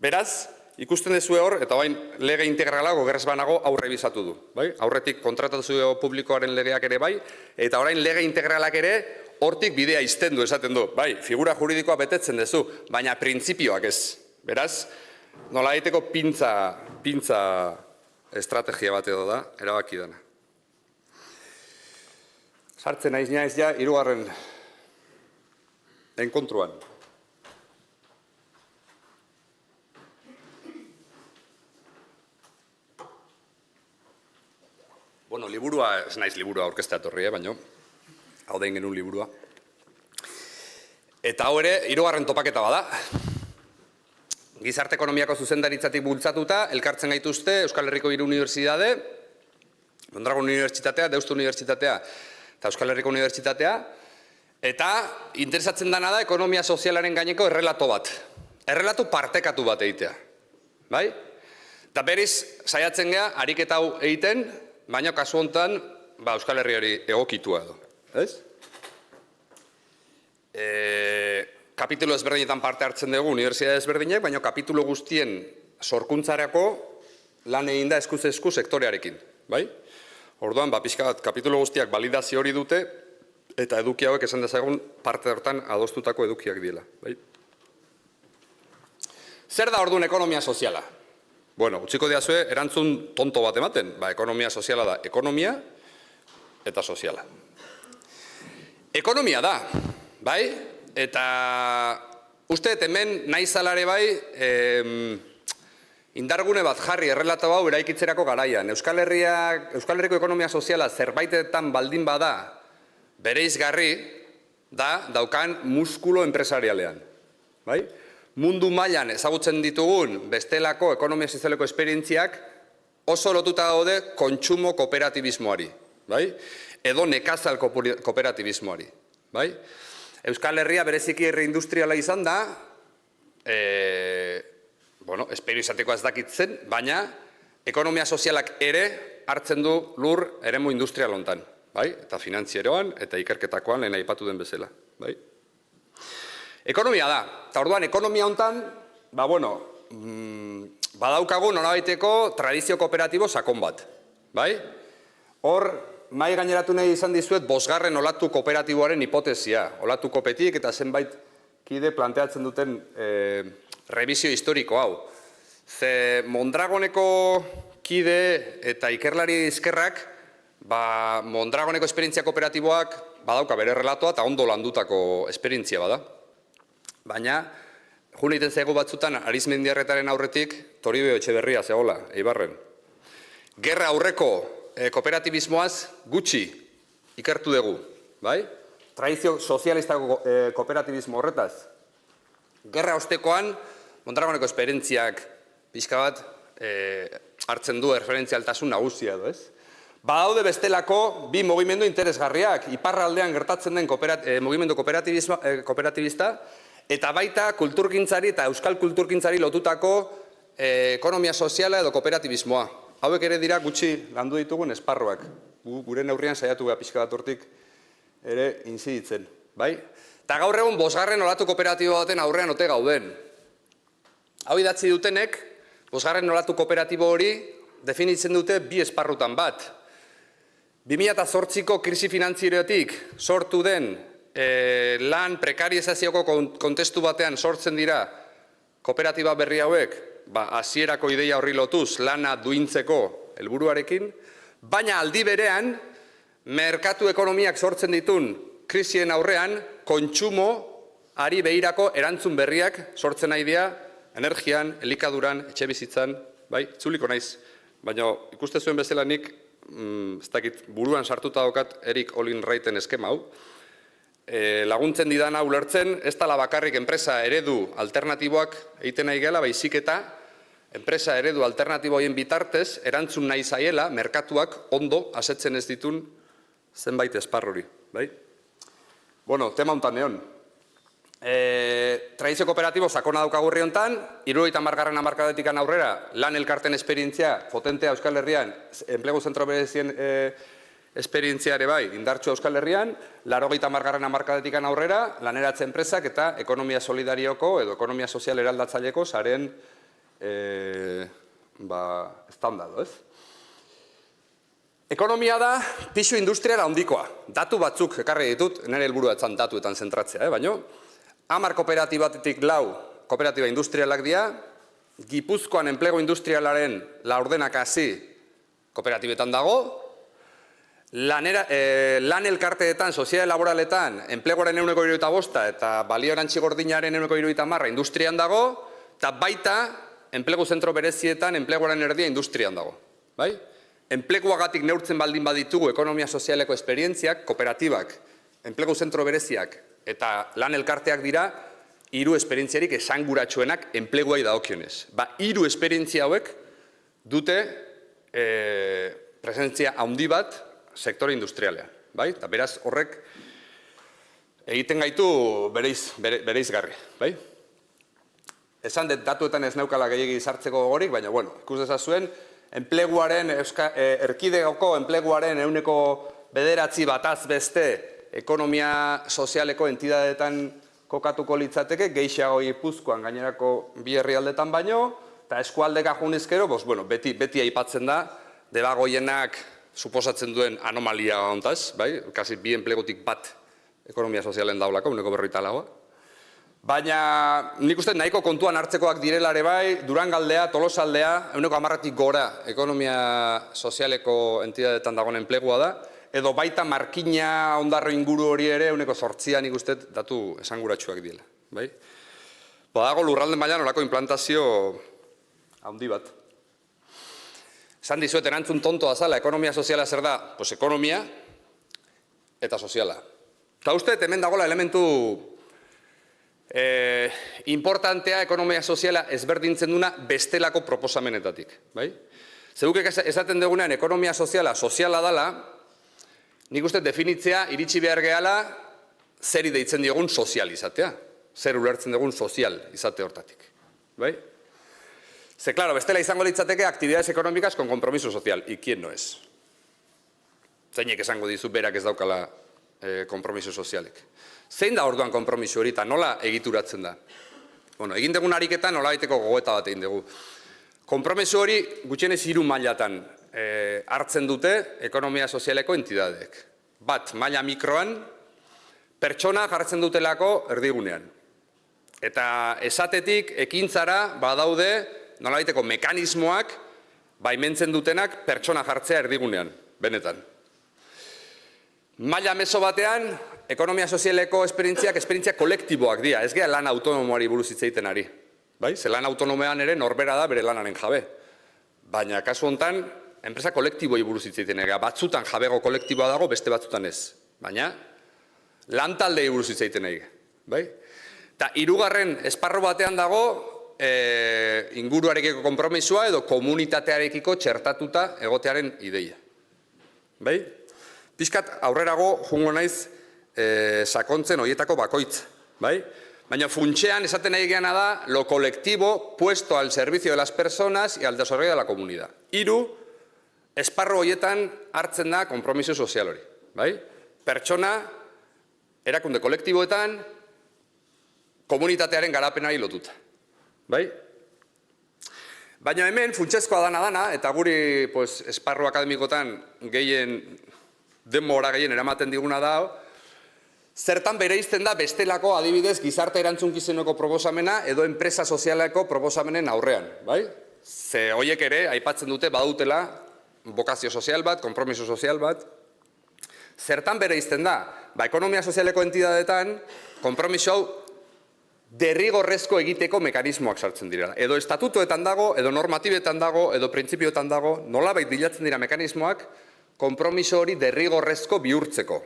Beraz, ikusten dezue hor, eta bain lege integralago gerrez banago aurre bizatu du. Aurretik kontratazio publikoaren legeak ere bai, eta orain lege integralak ere hortik bidea izten du, esaten du. Figura juridikoa betetzen duzu, baina printzipioak ez. Beraz, nola egiteko pintza estrategia bat edo da, erabaki dana. Sartzen naiz ja, hirugarren enkontruan. Liburua, ez naiz liburua aurkeztea torri, baina hau da genuen liburua. Eta hau ere, hirugarren topaketa bada. Gizarte ekonomiako zuzendaritzatik bultzatuta, elkartzen gaituzte Euskal Herriko 3 unibertsitate, Mondragon Unibertsitatea, Deustu Unibertsitatea eta Euskal Herriko Unibertsitatea, eta interesatzen dana da ekonomia sozialaren gaineko errelato bat. Errelato partekatu bat egitea. Bai? Eta beriz, saiatzen gea, ariketa hau egiten, baina kasu honetan, Euskal Herriari egokitua edo. Ez? Kapitulo ezberdinetan parte hartzen dugu unibertsitate ezberdinek, baina kapitulo guztien sorkuntzarako lan egin da eskuz esku sektorearekin. Bai? Orduan, pixka bat, kapitulo guztiak validazio hori dute, eta eduki hauek esan dezagun parte hortan adostutako edukiak diela. Bai? Zer da orduan ekonomia soziala? Utziko diazue, erantzun tonto bat ematen. Ekonomia soziala da ekonomia eta soziala. Ekonomia da, bai? Eta uste hemen nahi zalare bai, indargune bat jarri errelato hau eraikitzerako garaian. Euskal Herriko ekonomia soziala zerbaitetan baldin bada bereizgarri da daukan muskulo enpresarialean. Bai? Mundu mailan ezagutzen ditugun bestelako ekonomia sozialeko esperientziak oso lotuta daude kontsumo kooperatibismoari, bai? Edo nekazal kooperatibismoari, bai? Euskal Herria bereziki herri industriala izan da, esperio izateko ez dakitzen, baina ekonomia sozialak ere hartzen du lur eremu industrial hontan, bai? Eta finantzieroan eta ikerketakoan lehen aipatu den bezala, bai? Ekonomia da, eta orduan ekonomia hontan, badaukagu norabaiteko tradizio kooperatibo sakon bat, bai? Hor, mai gaineratu nahi izan dizuet 5. olatu kooperatiboaren hipotesia, olatu kopetik eta zenbait kide planteatzen duten revisio historiko hau. Ze Mondragoneko kide eta ikerlari izkerrak, Mondragoneko esperientzia kooperatiboak badauka bere relatoa eta ondo landutako esperientzia bada. Baina, jun egiten zaigu batzutan, Arizmendiarretaren aurretik, Toribio Etxeberria zegoela, Eibarren. Gerra aurreko kooperatibismoaz gutxi ikertu dugu, bai? Tradizio sozialistako kooperatibismo horretaz. Gerra ostekoan, Mondragoneko esperientziak pixka bat hartzen du erreferentzialtasun nagusia edo, ez? Badaude bestelako bi mugimendu interesgarriak, iparraldean gertatzen den mugimendu kooperatibista, eta baita kulturgintzari eta euskal kulturgintzari lotutako ekonomia soziala edo kooperatibismoa. Hauek ere dira gutxi landu ditugun esparruak. Gure neurrian saiatu gara pixka bat hortik ere inziditzen. Eta gaur egun 5. olatu kooperatibo baten aurrean ote gauden. Hau idatzi dutenek, 5. olatu kooperatibo hori definitzen dute bi esparrutan bat. 2008ko krisi finantzierotik sortu den lan prekarizazioako kontestu batean sortzen dira kooperatiba berri hauek, hasierako ideia horri lotuz lana duintzeko helburuarekin, baina aldi berean merkatu ekonomiak sortzen ditun krisien aurrean kontsumoari begirako erantzun berriak sortzen nahi dira energian, elikaduran, etxebizitzan, bai, itzuliko naiz, baina ikuste zuen bezala nik, ez dakit, buruan sartuta daukat Erik Olin Wrighten eskema hau, laguntzen didana ulertzen, ez dela bakarrik enpresa eredu alternatiboak egiten nahi gela, baizik eta enpresa eredu alternatiboien bitartez erantzun nahi zaiela merkatuak ondo asetzen ez ditun zenbait esparruri, bai? Bueno, tema hontan neon. Tradizio kooperatibo sakona daukagu herri hontan, 70. hamarkadetik aurrera lan elkarten esperientzia potentea Euskal Herrian, enplegu zentro berezien esperientzia ere bai, indartsua Euskal Herrian, 80. hamarkadetik aurrera, laneratze enpresak eta ekonomia solidarioko edo ekonomia sozial eraldatzaileko saren estandado, ez? Ekonomia da pisu industrial handikoa. Datu batzuk ekarri ditut, nire helburua etzan datuetan zentratzea, baina 10 kooperatibatetik 4 kooperatiba industrialak dira, Gipuzkoan enplegu industrialaren laurdenak hasi kooperatibetan dago, lan elkarteetan, sozial laboraletan, enpleguaren 75% eta balio erantzi gordinaren 70% industrian dago, eta baita enplegu zentro berezietan enpleguaren erdia industrian dago. Enpleguagatik neurtzen baldin baditugu ekonomia sozialeko esperientziak, kooperatibak, enplegu zentro bereziak eta lan elkarteak dira, 3 esperientziarik esanguratsuenak enpleguai dagokionez. 3 esperientzia hauek dute presentzia handi bat sektore industrialean. Eta beraz horrek egiten gaitu bereizgarri. Esan dut datuetan ez neukala gehiagi sartzeko gogorik, baina ikus dezazuen, enpleguaren, erkidegoko enpleguaren 9% bataz beste ekonomia sozialeko entidadeetan kokatuko litzateke, gehiago Gipuzkoan gainerako 2 herrialdetan baino, eta eskualdeka junezkero, beti aipatzen da, debagoienak suposatzen duen anomalia hontaz, kasi 2 enplegutik bat ekonomia sozialen daulako, 40%. Baina nik uste nahiko kontuan hartzekoak direlare bai, Durangaldea, Tolosaldea, 10%tik gora ekonomia sozialeko entidadetan dagoen enplegua da, edo baita Markina ondarro inguru hori ere 8% nik uste datu esanguratsuak diela. Badago lurralde mailan olako implantazio handi bat. Esan dizuet erantzun tontoa zala, ekonomia soziala zer da? Pues ekonomia eta soziala. Eta uste, hemen dagoela elementu importantea ekonomia soziala ezberdintzen duna bestelako proposamenetatik. Zeguk esaten dugunean ekonomia soziala dala, nik uste definitzea iritsi behar gehala zeri deitzen diogun sozial izatea. Zer ulertzen dugun sozial izate hortatik. Ze, claro, bestela izango litzateke actividades económicas con compromiso social. ¿Y quién no es? Zeinek esango dizu berak ez daukala kompromiso sozialek. Zein da orduan kompromiso hori eta nola egituratzen da? Egin dugun ariketan nola baiteko gogoeta bat egin dugu. Kompromiso hori gutxienez 3 mailatan hartzen dute ekonomia sozialeko entidadeek. Bat, maila mikroan, pertsona jartzen dutelako erdigunean. Eta esatetik ekintzara badaude nolabaiteko mekanismoak baimentzen dutenak pertsona jartzea erdigunean, benetan. Maila meso batean, ekonomia sozialeko esperientzia kolektiboak dira, ez gea lan autonomoari buruz hitz egiten ari. Ze lan autonomean ere norbera da bere lanaren jabe. Baina kasu hontan, enpresa kolektiboi buruz hitz egiten ari. Batzutan jabego kolektiboa dago, beste batzutan ez. Baina, lan taldei buruz hitz egiten ari. Eta 3. esparru batean dago, inguruarekiko konpromisua edo komunitatearekiko txertatuta egotearen ideia. Pixkat aurrerago jungo naiz sakontzen horietako bakoitza. Baina funtsean esaten nahi geana da lo colectivo puesto al servicio de las personas y al desarrollo de la comunidad. 3 esparru horietan hartzen da konpromiso sozial hori. Pertsona, erakunde kolektiboetan, komunitatearen garapenari lotuta. Baina hemen funtsezkoa dana, eta guri esparru akademikotan denbora gehien eramaten diguna da, zertan bereizten da bestelako adibidez gizarte erantzunkizuneko proposamena edo enpresa sozialeko proposamenen aurrean, bai? Ze horiek ere aipatzen dute badutela bokazio sozial bat, konpromiso sozial bat. Zertan bereizten da? Ekonomia sozialeko entidadetan konpromiso hau derrigorrezko egiteko mekanismoak sartzen dira. Edo estatutoetan dago, edo normatibetan dago, edo printzipioetan dago, nolabait bilatzen dira mekanismoak konpromiso hori derrigorrezko bihurtzeko.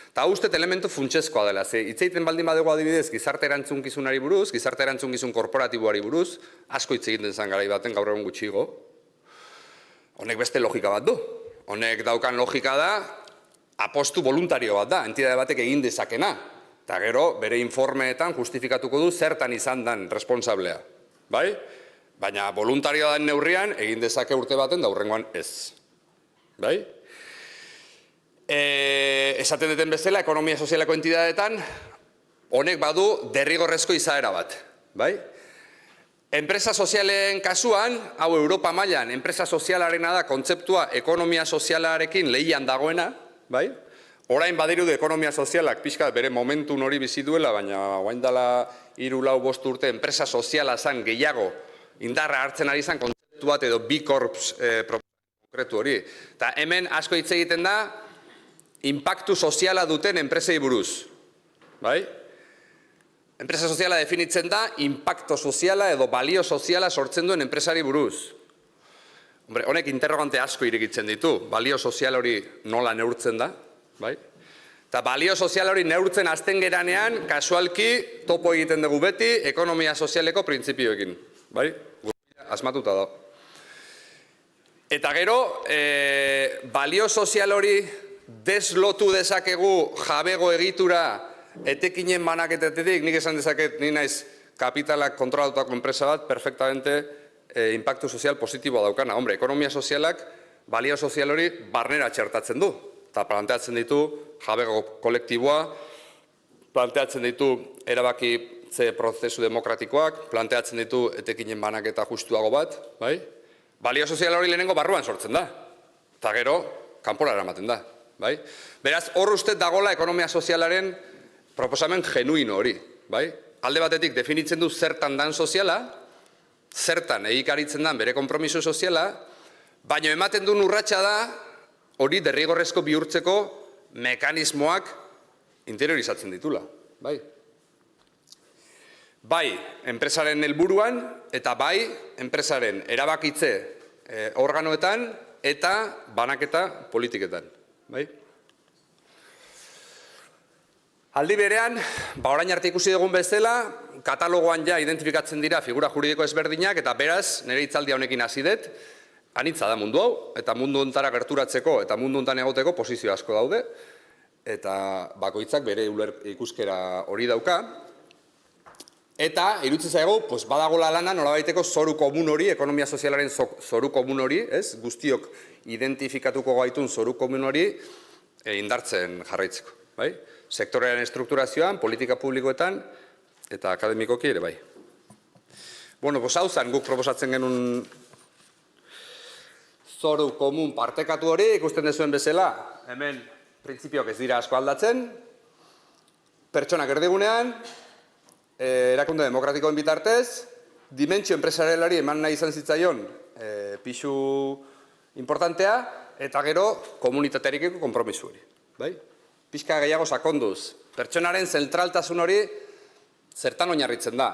Eta uste elementu funtsezkoa dela, ze hitzeiten baldin badego adibidez gizarte erantzunkizunari buruz, gizarte erantzunkizun korporatiboari buruz, asko hitz egiten zen garai baten gaur egun gutxigo. Honek beste logika bat du. Honek daukan logika da, apostu voluntario bat da, entidade batek egin dezakena. Eta gero, bere informeetan justifikatuko du zertan izan den responsablea. Bai? Baina voluntarioa den neurrian, egin dezake urte baten da hurrengoan ez. Bai? Esaten duten bezala, ekonomia sozialeko entidadetan, honek badu derrigorrezko izaera bat. Bai? Enpresa sozialen kasuan, hau Europa mailan, enpresa sozialarena da kontzeptua ekonomia sozialarekin lehian dagoena, bai? Orain badirudi ekonomia sozialak pixka bere momentun hori bizi duela, baina orain dela 3-4 urte enpresa soziala zan gehiago indarra hartzen ari zan kontzeptu bat edo B Corps konkretu hori. Eta hemen asko hitz egiten da, inpaktu soziala duten enpresei buruz. Bai? Enpresa soziala definitzen da, inpaktu soziala edo balio soziala sortzen duen enpresari buruz. Honek interrogante asko irekitzen ditu, balio sozial hori nola neurtzen da. Bai? Eta balio sozial hori neurtzen hasten geranean, kasualki topo egiten dugu beti ekonomia sozialeko printzipioekin. Bai? Asmatuta da. Eta gero, balio sozial hori deslotu dezakegu jabego egitura etekinen banaketetik, nik esan dezaket, ni naiz kapitalak kontrolatutako enpresa bat, perfectamente impactu sozial positiboa daukana. Hombre, ekonomia sozialak balio sozial hori barnera txertatzen du. Eta planteatzen ditu jabego kolektiboa, planteatzen ditu erabakitze prozesu demokratikoak, planteatzen ditu etekinen banaketa justuago bat, bai? Balio sozial hori lehenengo barruan sortzen da, eta gero kanpora eramaten da, bai? Beraz, hor uste dagola ekonomia sozialaren proposamen genuino hori, bai? Alde batetik definitzen du zertan dan soziala, zertan egikaritzen dan bere konpromiso soziala, baina ematen duen urratsa da, hori derrigorrezko bihurtzeko mekanismoak interiorizatzen ditula. Bai? Bai, enpresaren helburuan eta bai, enpresaren erabakitze organoetan eta banaketa politiketan. Bai? Aldi berean, orain arte ikusi dugun bezala, katalogoan ja identifikatzen dira figura juridiko ezberdinak eta beraz, nire hitzaldia honekin hasi dut, anitza da mundu hau, eta mundu hontara gerturatzeko eta mundu hontan egoteko posizio asko daude, eta bakoitzak bere ikuskera hori dauka. Eta, iruditzen zaigu, badagola lana nolabaiteko zoru komun hori, ekonomia sozialaren zoru komun hori, guztiok identifikatuko gaitun zoru komun hori indartzen jarraitzeko. Sektorearen strukturazioan, politika publikoetan, eta akademikoki ere bai. Bueno, hau zen guk proposatzen genuen zoru komun partekatu hori, ikusten dezuen bezala, hemen printzipioak ez dira asko aldatzen, pertsonak erdigunean, erakunde demokratikoen bitartez, dimentsio enpresarialari eman nahi izan zitzaion pixu importantea, eta gero komunitatearekiko konpromisu hori. Pixka gehiago sakonduz, pertsonaren zentraltasun hori zertan oinarritzen da.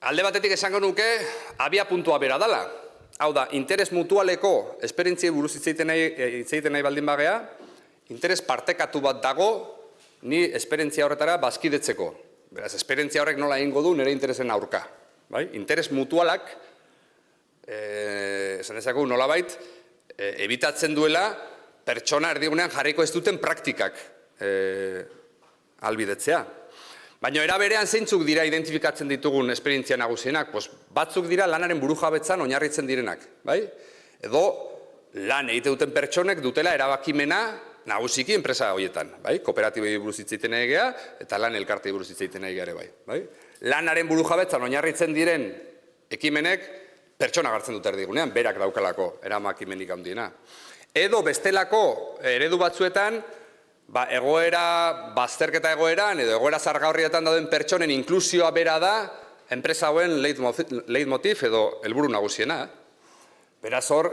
Alde batetik esango nuke, abia puntua bera dela. Hau da, interes mutualeko esperientziei buruz hitzeiten nahi baldin bagea, interes partekatu bat dago, ni esperientzia horretara bazkidetzeko. Beraz, esperientzia horrek nola egingo du nire interesen aurka. Interes mutualak, esan ezagu nolabait, ebitatzen duela pertsona erdigunean jarriko ez duten praktikak albidetzea. Baina era berean zeintzuk dira identifikatzen ditugun esperientzia nagusienak? Batzuk dira lanaren burujabetzan oinarritzen direnak. Edo lan egite duten pertsonek dutela erabakimena nagusiki enpresa horietan. Kooperatibei buruz hitz egiten nahi gea eta lan elkartei buruz hitz egiten nahi gea ere bai. Lanaren burujabetzan oinarritzen diren Ekimenek pertsona gartzen dute erdigunean, berak daukalako eramakimenik handiena. Edo bestelako eredu batzuetan, egoera, bazterketa egoeran, edo egoera zargaurrietan dauden pertsonen inklusioa bera da, enpresa hauen leitmotiv edo helburu nagusiena. Beraz hor,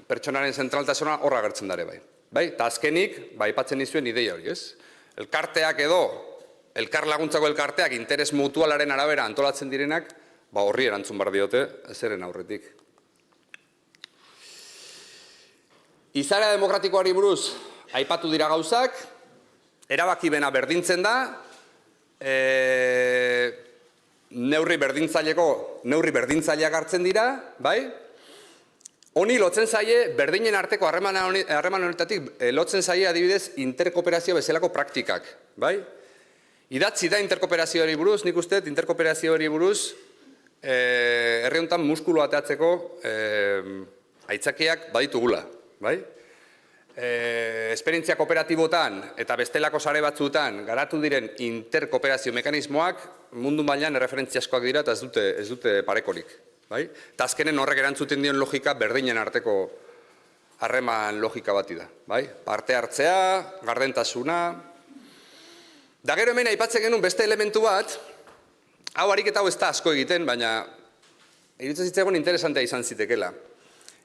pertsonaren zentraltasuna horra agertzen dare bai. Eta azkenik, aipatzen nizuen ideia hori, ez? Elkarteak edo, elkar laguntzako elkarteak interes mutualaren arabera antolatzen direnak, horri erantzun bar diote, ezeren aurretik. Izaera demokratikoari buruz, aipatu dira gauzak, erabakibena berdintzen da, neurri berdintzaileak hartzen dira, bai? Honi lotzen zaie, berdinen arteko harreman honetatik, lotzen zaie adibidez interkooperazio bezalako praktikak, bai? Idatzi da interkooperazioari buruz, nik uste interkooperazioari buruz, herri honetan muskulu ateatzeko aitzakiak baditugula, bai? Esperientzia kooperatibotan eta bestelako sare batzuetan garatu diren interkooperazio mekanismoak mundu mailan erreferentziaskoak dira eta ez dute parekorik, bai? Eta azkenen horrek erantzuten dion logika berdinen arteko harreman logika bati da, bai? Parte hartzea, gardentasuna. Da gero hemen aipatzen genuen beste elementu bat, hau ariketa hau ez da asko egiten, baina iruditzen zitzaigun interesantea izan zitekela.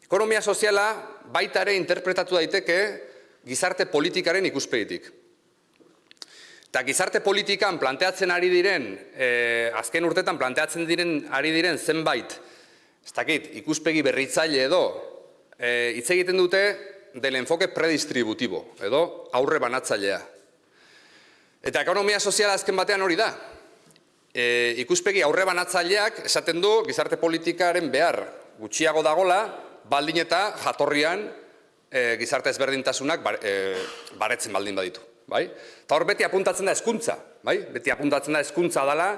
Ekonomia soziala baita ere interpretatu daiteke gizarte politikaren ikuspegitik. Eta gizarte politikan planteatzen ari diren, azken urtetan planteatzen ari diren zenbait, ez dakit, ikuspegi berritzaile edo, hitz egiten dute del enfoque predistributibo, edo aurre banatzailea. Eta ekonomia soziala azken batean hori da. Ikuspegi aurre banatzaileak esaten du gizarte politikaren behar gutxiago dagola, baldin eta jatorrian gizarte ezberdintasunak baretzen baldin baditu. Eta hor beti apuntatzen da hezkuntza. Beti apuntatzen da hezkuntza dela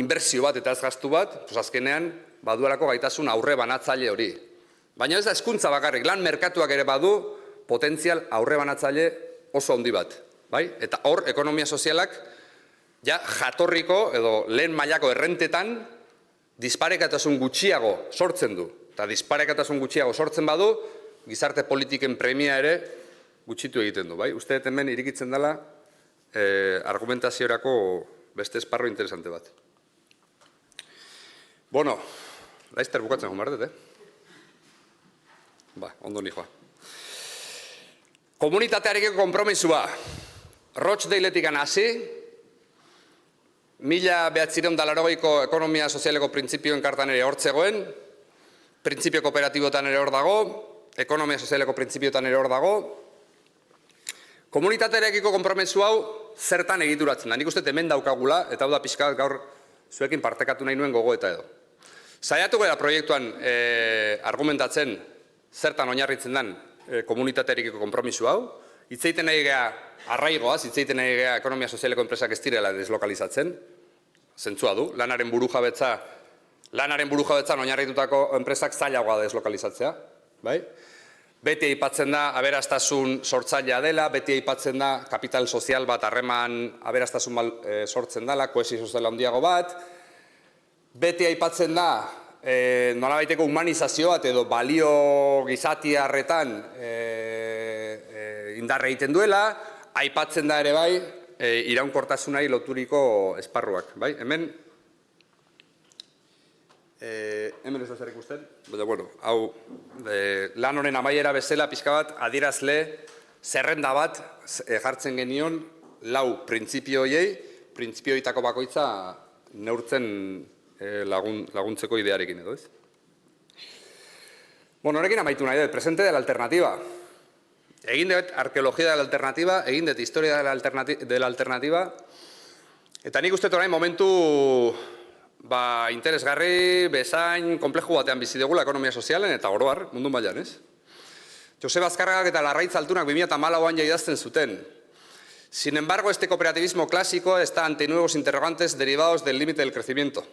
inbertsio bat eta ez gastu bat, azkenean baduelako gaitasun aurre banatzaile hori. Baina ez da hezkuntza bakarrik, lan merkatuak ere badu potentzial aurre banatzaile oso handi bat. Eta hor ekonomia sozialak jatorriko edo lehen mailako errentetan disparekatasun gutxiago sortzen du. Eta disparekatasun gutxiago sortzen badu, gizarte politiken premia ere gutxitu egiten du. Uste dut hemen irikitzen dela argumentaziorako beste esparro interesante bat. Bueno, laizter bukatzen hon bardet, ondo nijoa. Komunitatearekiko konpromisua. Rochdaleetikan hasi, 1980ko ekonomia sozialeko printzipioen kartan ere hortzegoen, printzipio kooperatibotan ere hor dago, ekonomia sozialeko printzipiotan ere hor dago. Komunitatearekiko konpromisu hau zertan egituratzen da. Nik uste hemen daukagula, eta hau da pixka gaur zuekin partekatu nahi nuen gogoeta edo. Saiatu gara proiektuan argumentatzen zertan oinarritzen den komunitatearekiko konpromisu hau, hitzeiten nahi gea arraigoaz, hitzeiten nahi gea ekonomia sozialeko enpresak ez direla deslokalizatzen, zentzua du, lanaren burujabetzan oinarritutako enpresak zailagoa deslokalizatzea, Beti aipatzen da aberastasun sortzailea dela, beti aipatzen da kapital sozial bat harreman aberastasun sortzen dela, kohesio sozial handiago bat, beti aipatzen da nolabaiteko humanizazio bat edo balio gizatiarretan indarre egiten duela, aipatzen da ere bai iraunkortasunari loturiko esparruak. Hemen ez da zer ikusten, baina, bueno, hau lan honen amaiera bezala pixka bat adierazle zerrenda bat jartzen genion lau printzipioiei, printzipioitako bakoitza neurtzen laguntzeko idearekin edo ez. Bueno, horrekin amaitu nahi dut, presente de la alternativa. Egin dut arkeologia de la alternativa, egin dut historia de la alternativa, eta nik uste orain momentu interesgarri, bezain, kompleju batean bizi dugula ekonomia sozialen eta oroar, mundu mailan, ez? Joseba Azkarragak eta Larraitz Altunak 2014an idazten zuten. Sin embargo, este cooperativismo clásico está ante nuevos interrogantes derivados del límite del crecimiento,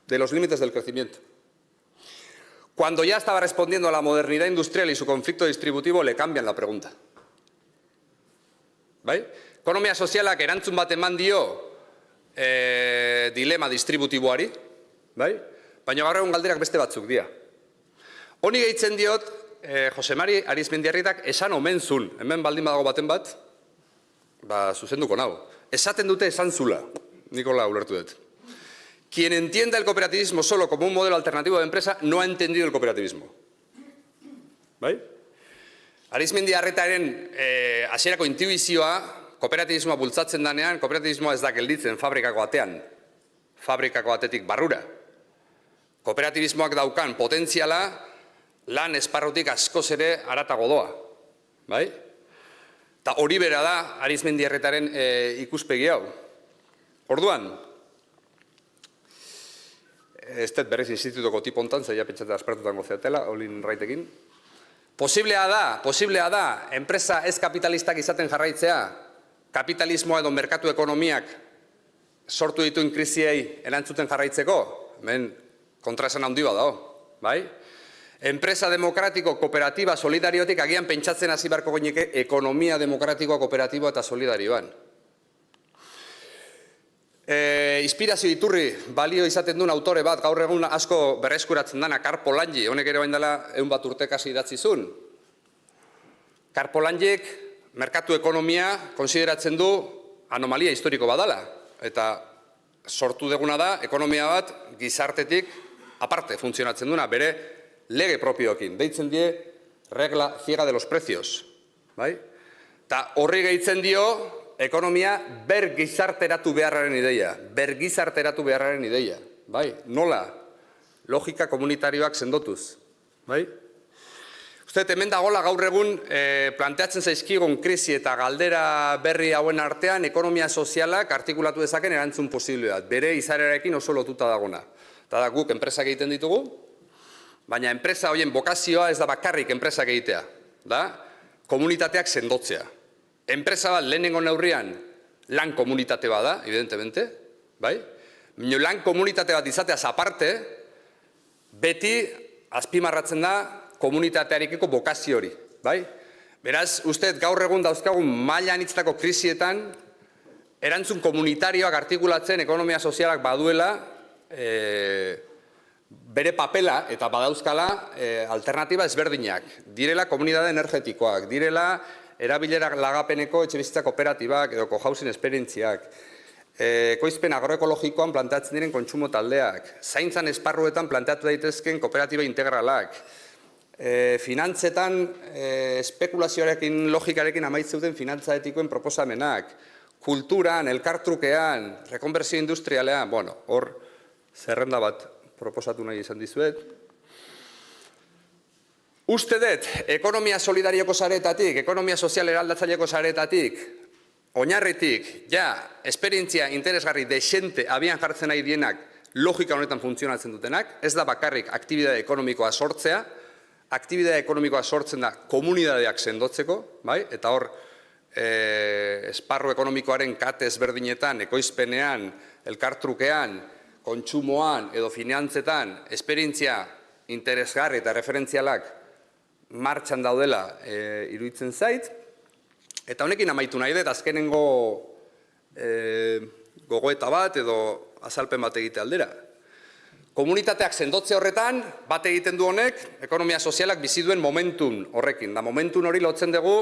de los límites del crecimiento. Cuando ya estaba respondiendo a la modernidad industrial y su conflicto distributivo, le cambian la pregunta. Ekonomia sozialak erantzun bat eman dio dilema distributiboari, baina gaur egun galderak beste batzuk dira. Honi gehitzen diot, Jose Mari Arizmendiarritak esan omen zun, hemen baldin badago baten bat, zuzenduko nau. Esaten dute esan zula, Nikola ulertu dut. Quien entienda el cooperativismo solo como un modelo alternativo de empresa no ha entendido el cooperativismo. Bai? Arizmendiarritaren hasierako intuizioa, kooperatibismoa bultzatzen danean, kooperatibismoa ez da gelditzen fabrikako atean, fabrikako atetik barrura. Kooperatibismoak daukan potentziala lan esparrutik askoz ere haratago doa. Bai? Eta hori bera da Arizmendiarritaren ikuspegi hau. Orduan, ez dut berriz institutoko tipo hontan, zaila pentsatzen aspertutan gozeatela, olin raitekin. Posiblea da, enpresa ez kapitalistak izaten jarraitzea, kapitalismoa edo merkatu ekonomiak sortu dituen krisiei erantzuten jarraitzeko, hemen kontraesan handi bat dago, bai? Enpresa demokratiko, kooperatiba, solidariotik agian pentsatzen hasi beharko gineke ekonomia demokratikoa, kooperatiboa eta solidarioan. Inspirazio iturri balio izaten duen autore bat gaur egun asko berreskuratzen dana Karpo Langi, honek ere bain dela 100 urtek hasi idatzi zuen. Karpo Langik merkatu ekonomia konsideratzen du anomalia historiko badala, eta sortu deguna da ekonomia bat gizartetik aparte funtzionatzen duna, bere lege propioekin, deitzen die regla ciega de los precios. Eta horri gehitzen dio ekonomia bergizarteratu beharraren ideia, nola? Logika komunitarioak sendotuz. Uste, hemen dagoela gaur egun planteatzen zaizkigun krisi eta galdera berri hauen artean ekonomia sozialak artikulatu dezaken erantzun posible bat, bere izaerarekin oso lotuta dagona. Eta da guk enpresak egiten ditugu, baina enpresa horien bokazioa ez da bakarrik enpresak egitea, da komunitateak sendotzea. Enpresa bat lehenengo neurrian lan komunitate bat da, evidentemente, bai? Lan komunitate bat izateaz aparte, beti azpimarratzen da komunitatearekiko bokazio hori, bai? Beraz, uste gaur egun dauzkagun maila anitztako krisietan, erantzun komunitarioak artikulatzen ekonomia sozialak baduela, bere papela eta badauzkala alternatiba ezberdinak. Direla komunitate energetikoak, direla erabilera lagapeneko etxebizitza kooperatibak edo cohousing esperientziak, ekoizpen agroekologikoan planteatzen diren kontsumo taldeak, zaintzan esparruetan planteatu daitezken kooperatiba integralak, finantzetan espekulazioarekin, logikarekin amaitzeuten finantza etikoen proposamenak, kulturan, elkartrukean, rekonversio industrialean, hor zerrenda bat proposatu nahi izan dizuet. Uste dut, ekonomia solidarioko saretatik, ekonomia sozial eraldatzaileko saretatik, oinarritik, esperientzia interesgarri desente abian jartzen nahi dienak logika honetan funtzionatzen dutenak, ez da bakarrik aktibidade ekonomikoa sortzea, aktibidade ekonomikoa sortzen da komunidadeak sendotzeko, eta hor esparru ekonomikoaren kate ezberdinetan, ekoizpenean, elkartrukean, kontsumoan edo finantzetan, esperientzia interesgarri eta referentzialak martxan daudela iruditzen zait, eta honekin amaitu nahi dut, azkenengo gogoeta bat edo azalpen bat egite aldera. Komunitateak sendotze horretan, bat egiten du honek, ekonomia sozialak bizi duen momentun horrekin. Da momentun hori lotzen dugu,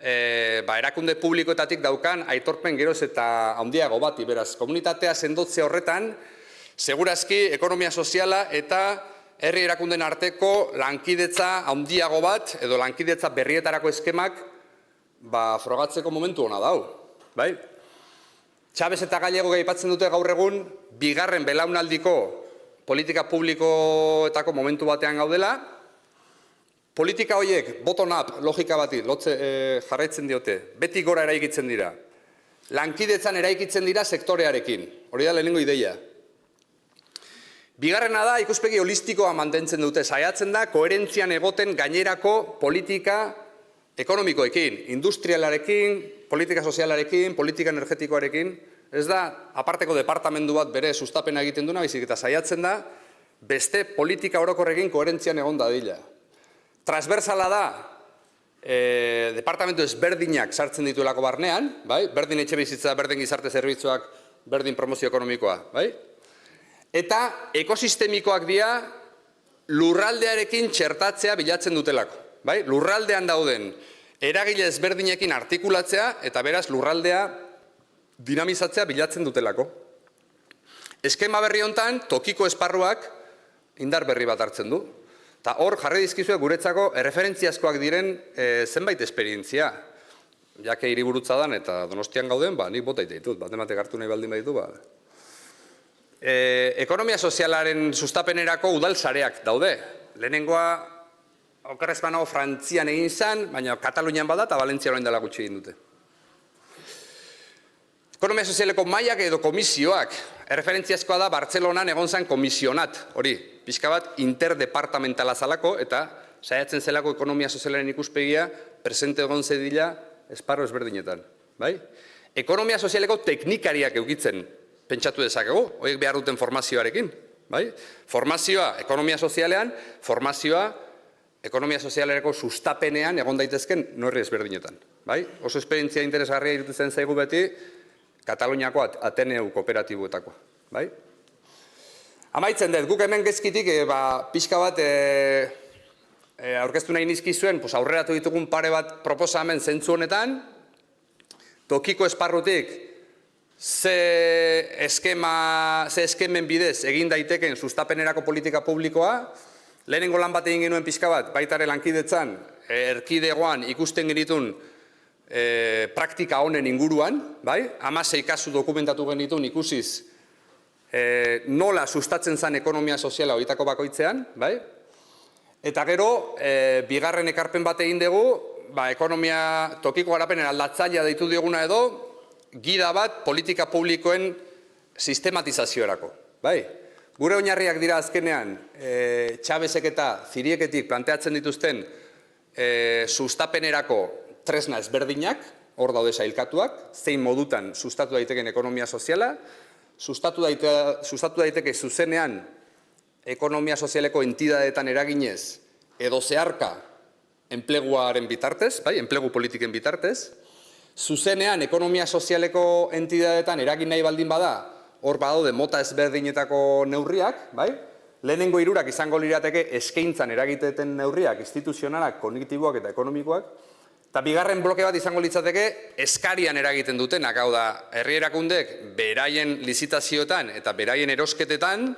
erakunde publikoetatik daukan aitorpen geroz eta handiago bat, beraz, komunitatea sendotze horretan, segurazki ekonomia soziala eta herri erakunden arteko lankidetza handiago bat, edo lankidetza berrietarako eskemak frogatzeko momentu hona dau. Txabez eta Gallego aipatzen dute gaur egun, bigarren belaunaldiko politika publikoetako momentu batean gaudela, politika horiek, bottom-up, logika bati, jarraitzen diote, beti gora eraikitzen dira. Lankidetzan eraikitzen dira sektorearekin, hori da lehenengo ideia. Bigarrena da, ikuspegi holistikoa mantentzen dute, saiatzen da, koherentzian egoten gainerako politika ekonomikoekin, industrialarekin, politika sozialarekin, politika energetikoarekin, ez da, aparteko departamendu bat bere sustapena egiten duna, baizik eta saiatzen da, beste politika orokorrekin koherentzian egon dadila. Transversala da, departamentu ezberdinak sartzen dituelako barnean, berdin etxe bizitza, berdin gizarte zerbitzuak, berdin promozio ekonomikoa, eta ekosistemikoak dira lurraldearekin txertatzea bilatzen dutelako. Bai? Lurraldean dauden eragile ezberdinekin artikulatzea eta beraz lurraldea dinamizatzea bilatzen dutelako. Eskema berri hontan tokiko esparruak indar berri bat hartzen du. Eta hor jarri dizkizue guretzako erreferentziazkoak diren zenbait esperientzia. Jake hiriburutza dan eta Donostian gauden, nik bota ditut, batematek hartu nahi baldin baditu. Ekonomia sozialaren sustapenerako udal sareak daude. Lehenengoa, okerrez banago Frantzian egin zen, baina Katalunian bada eta Valentzia orain dela gutxi egin dute. Ekonomia sozialeko mailak edo komisioak, erreferentziazkoa da Bartzelonan egon zen komisionat, hori, pixka bat interdepartamentala zalako eta saiatzen zelako ekonomia sozialaren ikuspegia presente egon zedila esparro ezberdinetan. Ekonomia sozialeko teknikariak eukitzen pentsatu dezakegu, horiek behar duten formazioarekin. Formazioa ekonomia sozialean, formazioa ekonomia sozialerako sustapenean egon daitezken norri ezberdinetan. Oso esperientzia interesgarria iruditzen zaigu beti, Kataluniako Ateneu kooperatiboetakoa. Amaitzen dut, guk hemen gezkitik pixka bat aurkeztu nahi nizkizuen, aurreratu ditugun pare bat proposamen zentzu honetan, tokiko esparrutik ze eskemen bidez egin daiteken sustapenerako politika publikoa, lehenengo lan bat egin genuen pixka bat, baitare lankidetzan, erkidegoan ikusten genitun praktika honen inguruan, 16 kasu dokumentatu genitun ikusiz nola sustatzen zen ekonomia soziala horietako bakoitzean, eta gero, bigarren ekarpen bat egin dugu, ekonomia tokiko garapenen aldatzailea deitu dioguna edo, gida bat politika publikoen sistematizaziorako. Gure oinarriak dira azkenean, Txabezek eta Zirieketik planteatzen dituzten sustapenerako tresna ezberdinak, hor daude sailkatuak, zein modutan sustatu daiteken ekonomia soziala, sustatu daiteke zuzenean ekonomia sozialeko entidadeetan eraginez edo zeharka enpleguaren bitartez, enplegu politiken bitartez, zuzenean ekonomia sozialeko entidadeetan eragin nahi baldin bada, hor badaude mota ezberdinetako neurriak, lehenengo hirurak izango lirateke eskaintzan eragiteten neurriak, instituzionalak, kognitiboak eta ekonomikoak, eta bigarren bloke bat izango litzateke eskarian eragiten dutenak, hau da, herri erakundek beraien lizitazioetan eta beraien erosketetan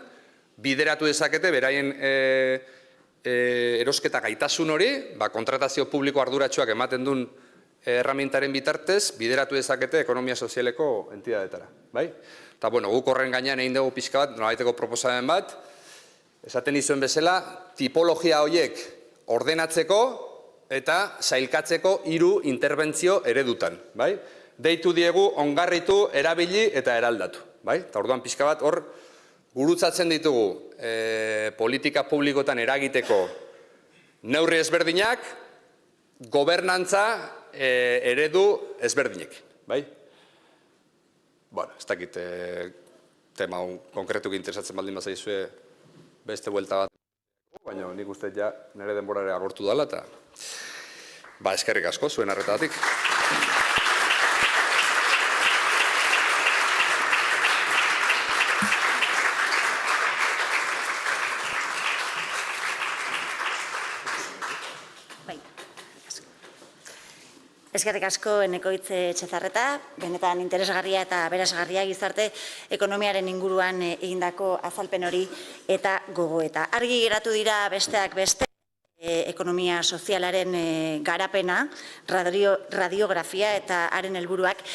bideratu dezakete beraien erosketa gaitasun hori, kontratazio publiko arduratsuak ematen duen erramintaren bitartez, bideratu dezakete ekonomia sozialeko entidadetara. Eta, guk horren gainean egin dugu pixka bat, nolabaiteko proposamen bat, esaten izuen bezala, tipologia horiek ordenatzeko eta sailkatzeko 3 interbentzio eredutan. Deitu diegu ongarritu, erabili eta eraldatu. Eta orduan pixka bat hor gurutzatzen ditugu politika publikotan eragiteko neurri ezberdinak, gobernantza eredu ezberdinek. Ez dakit tema konkretuk interesatzen baldin bazaizue beste buelta bat, baina nik uste ja nire denborare agortu dela eta eskerrik asko zuen arretagatik. Eskerrik asko Enekoitz Etxezarreta, benetan interesgarria eta aberasgarria gizarte ekonomiaren inguruan egindako azalpen hori eta gogoeta. Argi geratu dira besteak beste ekonomia sozialaren garapena, radiografia eta haren helburuak.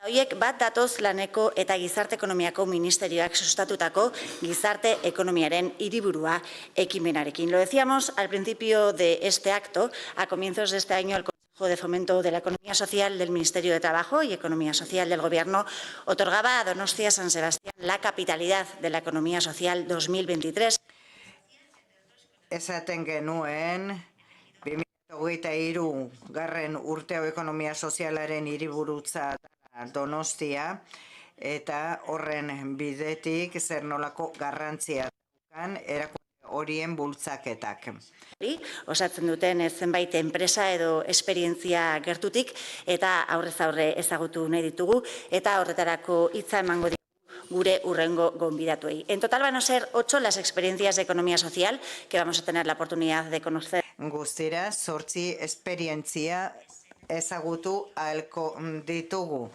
Horiek bat datoz laneko eta gizarte ekonomiako ministerioak sustatutako gizarte ekonomiaren hiriburua ekimenarekin. Lo decíamos al principio de este acto, a comienzos de este año, el de Fomento de la Economía Social del Ministerio de Trabajo y Economía Social del Gobierno otorgaba a Donostia San Sebastián la capitalidad de la Economía Social 2023. Esaten genuen, 2023 garren urteo ekonomia sozialaren hiriburutza Donostia eta horren bidetik zer nolako garrantzia dukan erakunde horien bultzaketak. Osatzen duten zenbait enpresa edo esperientzia gertutik eta aurrez aurre ezagutu nahi ditugu eta horretarako hitza emango ditugu gure urrengo gonbidatuei. En total van a ser 8 las experiencias de economía social que vamos a tener la oportunidad de conocer. Guztira, 8 esperientzia ezagutu ahalko ditugu.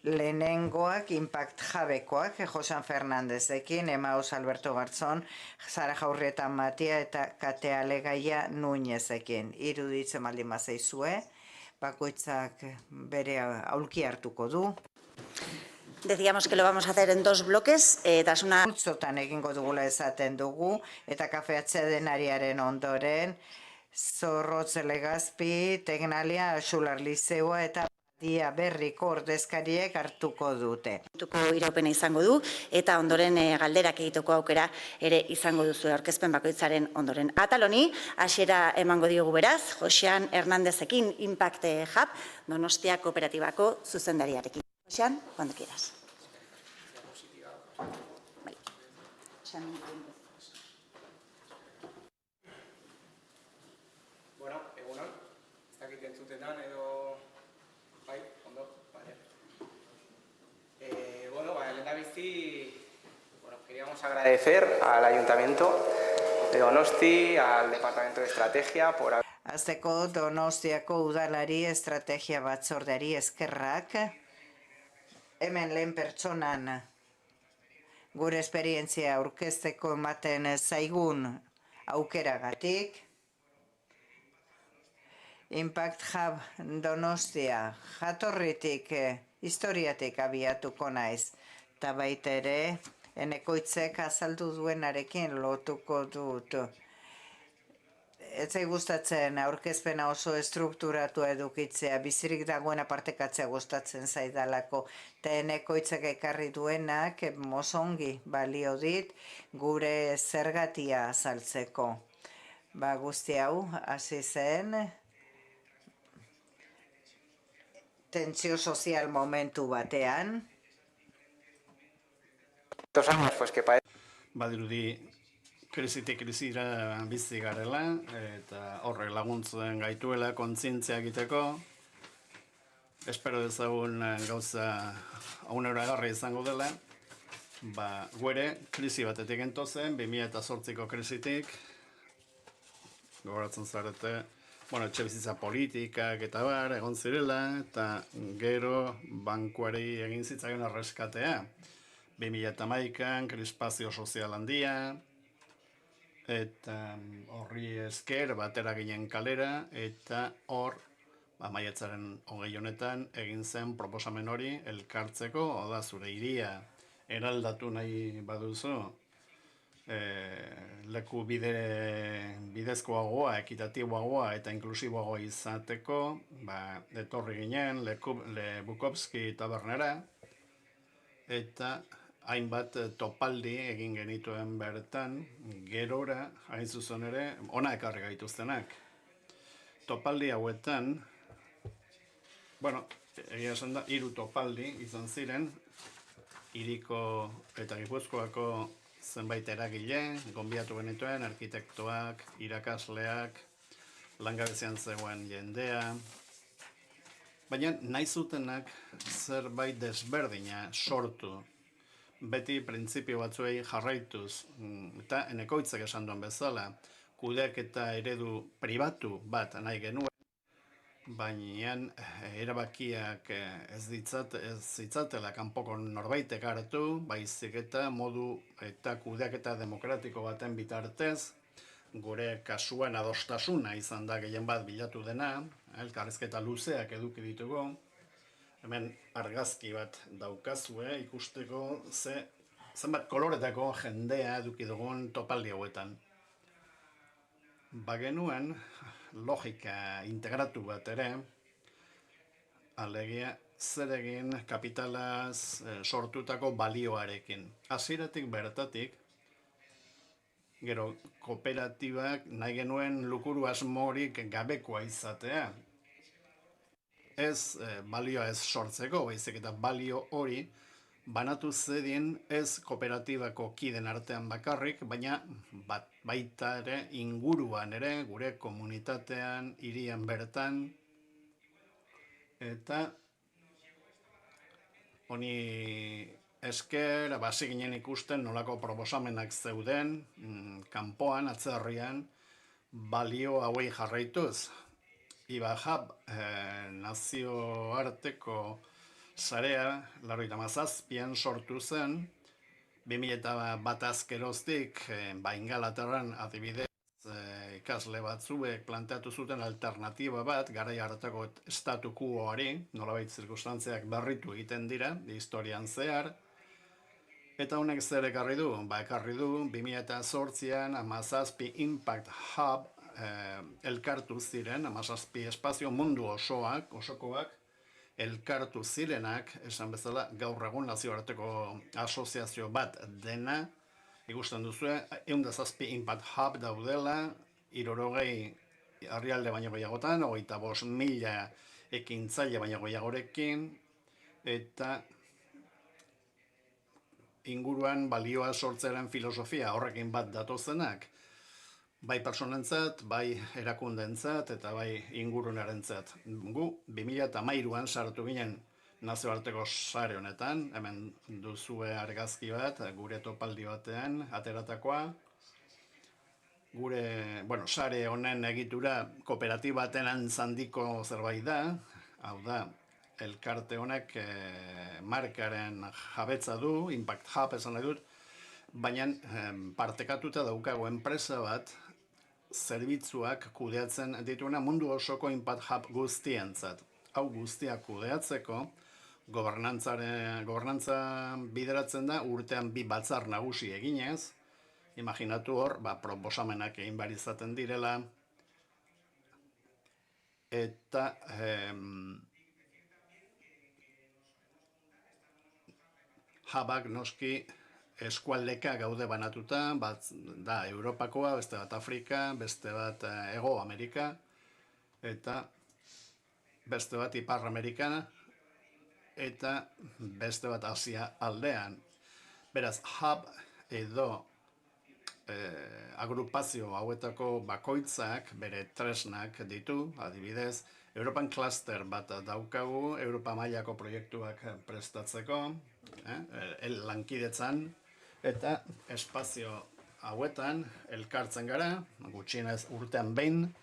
Lehenengoak, Impact jabekoak, Josan Fernandezekin, Emaus Alberto Garzón, Zara Jaurrieta Matia eta Kate Alegaia Nuñezekin. Iruditzen baldin bazaizue, bakoitzak bere aulki hartuko du. Decíamos que lo vamos a hacer en 2 bloques, tras una... Multzotan egingo dugula esaten dugu, eta kafeatzea denariaren ondoren, Zorrotz Legazpi, Tegnalia, Xular Lizeoa eta Dia Berriko ordezkariek hartuko dute. Iraupena izango du, eta ondoren galderak egiteko aukera ere izango duzu aurkezpen bakoitzaren ondoren. Ataloni, hasiera emango diogu beraz, Josean Hernandezekin Impact Hub, Donostia Kooperatibako zuzendariarekin. Josean, cuando quieras. Bai. Bueno, egunon, ez dakit entzutetan edo... Bai, ondo, vale. Bueno, lehendabizi, queríamos agradecer al Ayuntamiento de Donosti, al Departamento de Estrategia, por haber... Azteko Donostiako udalari estrategia batzordeari eskerrak, hemen lehen pertsonan gure esperientzia aurkezteko ematen zaigun aukeragatik. Impact Hub Donostia jatorritik, historiatik abiatuko naiz, eta baita ere, Enekoitzek azaldu duenarekin lotuko dut. Ez zait gustatzen aurkezpena oso estrukturatu edukitzea, bizirik dagoena partekatzea gustatzen zaidalako, eta Enekoitzek ekarri duenak mozongi balio dit gure zergatia azaltzeko. Guzti hau, hasi zen, tentsio sozial momentu batean. Badirudi krisitik krisira bizi garela eta horrek laguntzen gaituela kontzientzia egiteko. Espero dezagun gauza auneragarria izango dela. Guere krisi batetik entozen, 2008ko krisitik, gogoratzen zarete, etxebizitza politikak eta bar, egon zirela, eta gero bankuari egin zitzaion erreskatea. 2011an krispazio sozial handia, eta horri esker batera ginen kalera, eta hor, maiatzaren 20 honetan, egin zen proposamen hori elkartzeko, oda zure hiria eraldatu nahi baduzu, leku bidezkoagoa, ekitatiboagoa eta inklusiboagoa izateko, etorri ginen Bukowski tabernera, eta hainbat topaldi egin genituen bertan, gerora, hain zuzen ere, ona ekarri gaituztenak. Topaldi hauetan, egia esan da, 3 topaldi izan ziren, Hiriko eta Gipuzkoako zenbait eragile, gonbidatu genituen, arkitektoak, irakasleak, langabezian zegoen jendea, baina nahi zutenak zerbait desberdina sortu, beti printzipio batzuei jarraituz, eta Enekoitzek esan duen bezala, kudeaketa eredu pribatu bat nahi genuen, baina erabakiak ez zitzatela kanpoko norbaitek hartu, baizik eta modu eta kudeaketa demokratiko baten bitartez, gure kasuan adostasuna izan da gehien bat bilatu dena, elkarrizketa luzeak eduki ditugu, hemen argazki bat daukazue ikusteko zenbat koloretako jendea eduki dugun topaldi hauetan. Bagenuen logika integratu bat ere, alegia zer egin kapitalaz sortutako balioarekin. Hasieratik bertatik, gero kooperatibak nahi genuen lukuru asmorik gabekoa izatea. Ez balioa ez sortzeko, baizik eta balio hori banatu zedin ez kooperatibako kiden artean bakarrik, baina baita ere inguruan ere, gure komunitatean, hirian bertan, eta honi esker, hasi ginen ikusten nolako proposamenak zeuden, kanpoan, atzerrian, balio hauei jarraituz. IBAHAB nazioarteko sarea, 97an sortu zen, 2001 azkeroztik, Ingalaterran adibidez, ikasle batzuek planteatu zuten alternatiba bat, garai hartako statu quoari, nolabait zirkunstantziak berritu egiten dira, historian zehar, eta honek zer ekarri du? Ekarri du 2008an 17 Impact Hub elkartu ziren, 17 espazio mundu osokoak, elkartu zirenak, esan bezala, gaur egun nazioarteko asoziazio bat dena, ikusten duzue, 107 Impact Hub daudela, 60 herrialde baino gehiagotan, 25.000 ekintzaile baino gehiagorekin, eta inguruan balioa sortzearen filosofia horrekin bat datozenak, bai personentzat, bai erakundentzat eta bai ingurunarentzat. Gu 2013an sartu ginen nazioarteko sare honetan, hemen duzue argazki bat, gure topaldi batean, ateratakoa. Gure, sare honen egitura kooperatibaten antzandiko zerbait da, hau da, elkarte honek markaren jabetza du, Impact Hub esan nahi dut, baina partekatuta daukago enpresa bat, zerbitzuak kudeatzen dituena mundu osoko Impact Hub guztientzat. Hau guztiak kudeatzeko, gobernantza bideratzen da urtean 2 batzar nagusi eginez, imaginatu hor, proposamenak egin behar izaten direla, eta hubak noski eskualdeka gaude banatuta, bat da Europakoa, beste bat Afrika, beste bat Hego Amerika, eta beste bat Ipar Amerika, eta beste bat Asia aldean. Beraz, hub edo agrupazio hauetako bakoitzak bere tresnak ditu, adibidez, Europan cluster bat daukagu, Europa mailako proiektuak prestatzeko, lankidetzan, eta espazio hauetan elkartzen gara, gutxienez urtean behin,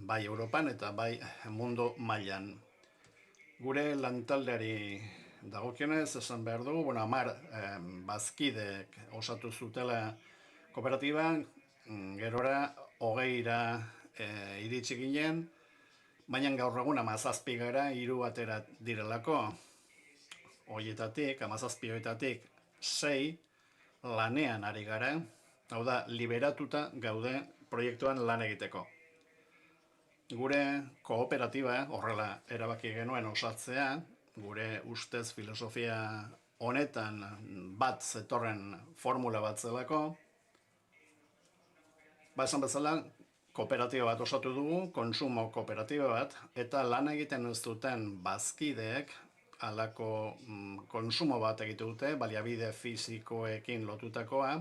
bai Europan eta bai mundu mailan. Gure lantaldeari dagokionez, esan behar dugu, 10 bazkideek osatu zutela kooperatiban, gerora 20ra iritsi ginen, baina gaur egun 17 gara, 3 atera direlako, horietatik, 17 horietatik 6 lanean ari gara, hau da, liberatuta gaude proiektuan lan egiteko. Gure kooperatiba, horrela erabaki genuen osatzea, gure ustez filosofia honetan bat zetorren formula bat zelako, esan bezala, kooperatiba bat osatu dugu, konsumo kooperatiba bat, eta lan egiten ez duten bazkideek, halako konsumo bat egite dute, baliabide fisikoekin lotutakoa,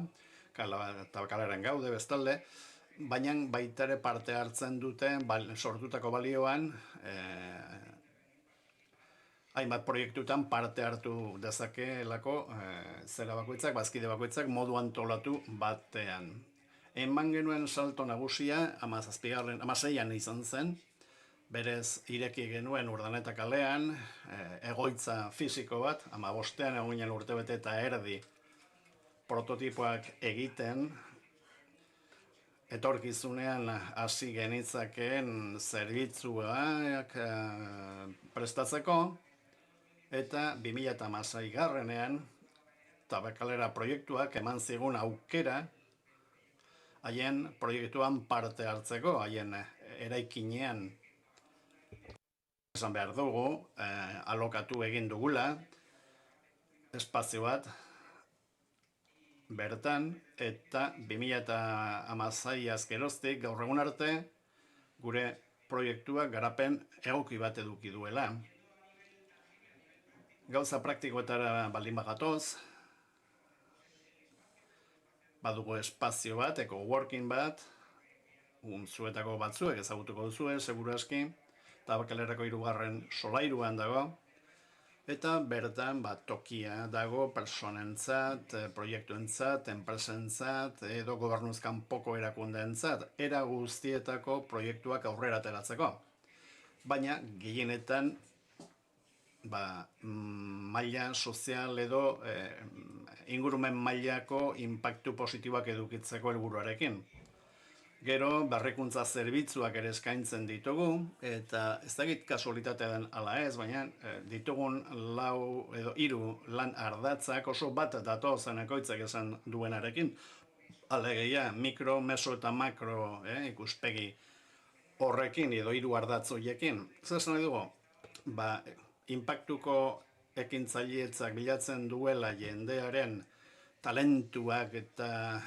tabakalaren gaude bestalde, baina baita ere parte hartzen dute sortutako balioan, hainbat proiektutan parte hartu dezakeelako zera bakoitzak, bazkide bakoitzak modu antolatu batean. Eman genuen salto nagusia 16an izan zen, berez ireki genuen Urdaneta kalean, egoitza fisiko bat, 15ean egunen urtebete eta erdi prototipoak egiten, etorkizunean hasi genitzakeen zerbitzuak prestatzeko, eta 2016ean tabakalera proiektuak eman zigun aukera haien proiektuan parte hartzeko, haien eraikinean esan behar dugu, alokatu egin dugula, espazio bat bertan, eta 2016 azkeroztik gaur egun arte, gure proiektuak garapen egoki bat eduki duela. Gauza praktikoetara baldin bagatoz, badugu espazio bat, eco-working bat, zuetako batzuek ezagutuko duzue, seguru aski, Tabakalerako 3. solairuan dago, Eta bertan tokia dago personentzat, proiektuentzat, enpresentzat edo gobernuz kanpoko erakundeentzat, era guztietako proiektuak aurrera ateratzeko. Baina gehienetan maila sozial edo ingurumen mailako inpaktu positiboak edukitzeko helburuarekin. Gero, berrikuntza zerbitzuak ere eskaintzen ditugu, eta ez dakit kasualitatea den ala ez, baina ditugun 4 edo 3 lan ardatzak oso bat datozen ekoitzak esan duenarekin. Alegia, mikro, meso eta makro ikuspegi horrekin edo 3 ardatz horiekin. Zer esan nahi dugu? Inpaktuko ekintzailetzak bilatzen duela jendearen talentuak eta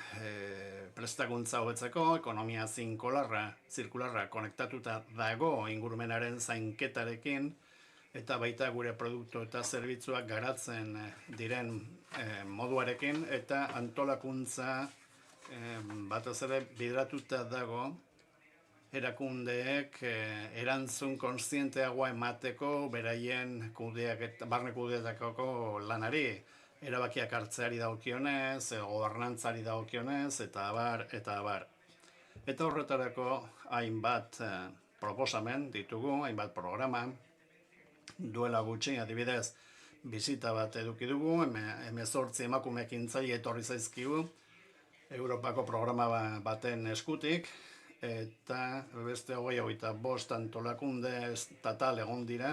prestakuntza hobetzeko, ekonomia zirkularra konektatuta dago ingurumenaren zainketarekin, eta baita gure produktu eta zerbitzuak garatzen diren moduarekin, eta antolakuntza batez ere bideratuta dago erakundeek erantzun kontzienteagoa emateko beraien barne kudeaketako lanari, erabakiak hartzeari dagokionez, gobernantzari dagokionez, eta abar, eta abar. Eta horretarako hainbat proposamen ditugu, hainbat programa, duela gutxi, adibidez, bizita bat eduki dugu, 18 emakume ekintzaile etorri zaizkigu, Europako programa baten eskutik, eta beste 25 antolakunde estatal egon dira,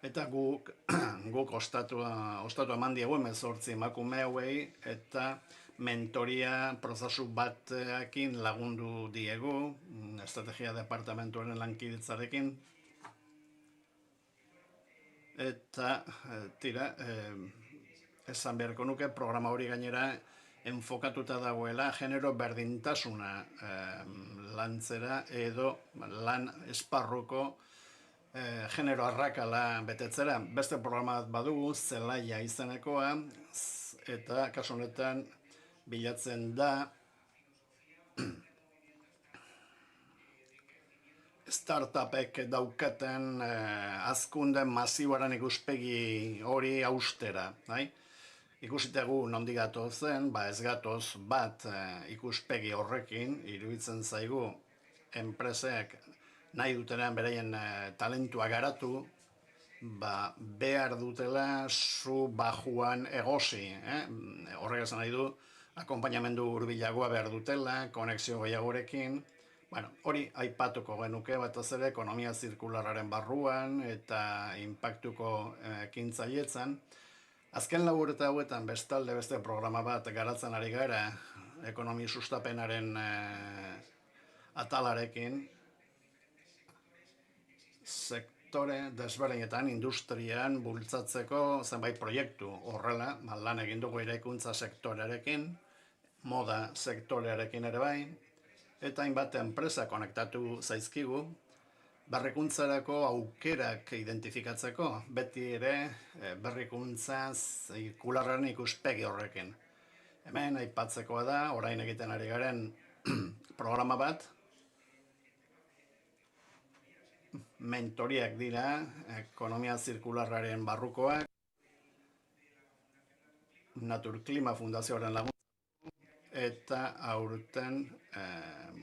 eta guk ostatua eman diegu 18 emakume hauei, eta mentoria prozesu batekin lagundu diegu, estrategia departamentuaren lankidetzarekin. Eta, esan beharko nuke, programa hori gainera enfokatuta dagoela genero berdintasuna lantzera edo lan esparruko genero arrakala betetzera. Beste programa bat badugu, Zelaia izenekoa, eta kasu honetan bilatzen da startupek daukaten hazkunde masiboaren ikuspegi hori austera. Ikusitegu nondik gatozen, ez gatoz bat ikuspegi horrekin, iruditzen zaigu enpresek nahi dutenean beraien talentua garatu, behar dutela zu bajuan egosi. Horrek esan nahi du, akonpainamendu hurbilagoa behar dutela, konexio gehiagorekin. Hori aipatuko genuke batez ere ekonomia zirkularraren barruan eta inpaktuko ekintzailetzan. Azken 4 urte hauetan bestalde beste programa bat garatzen ari gara ekonomia sustapenaren atalarekin, sektore desberdinetan, industrian bultzatzeko zenbait proiektu horrela, lan egin dugu eraikuntza sektorearekin, moda sektorearekin ere bai, eta hainbat enpresa konektatu zaizkigu, berrikuntzarako aukerak identifikatzeko, beti ere berrikuntza zirkularraren ikuspegi horrekin. Hemen aipatzekoa da, orain egiten ari garen programa bat, mentoriak dira, ekonomia zirkularraren barrukoak, Naturklima Fundazioaren laguntza, eta aurten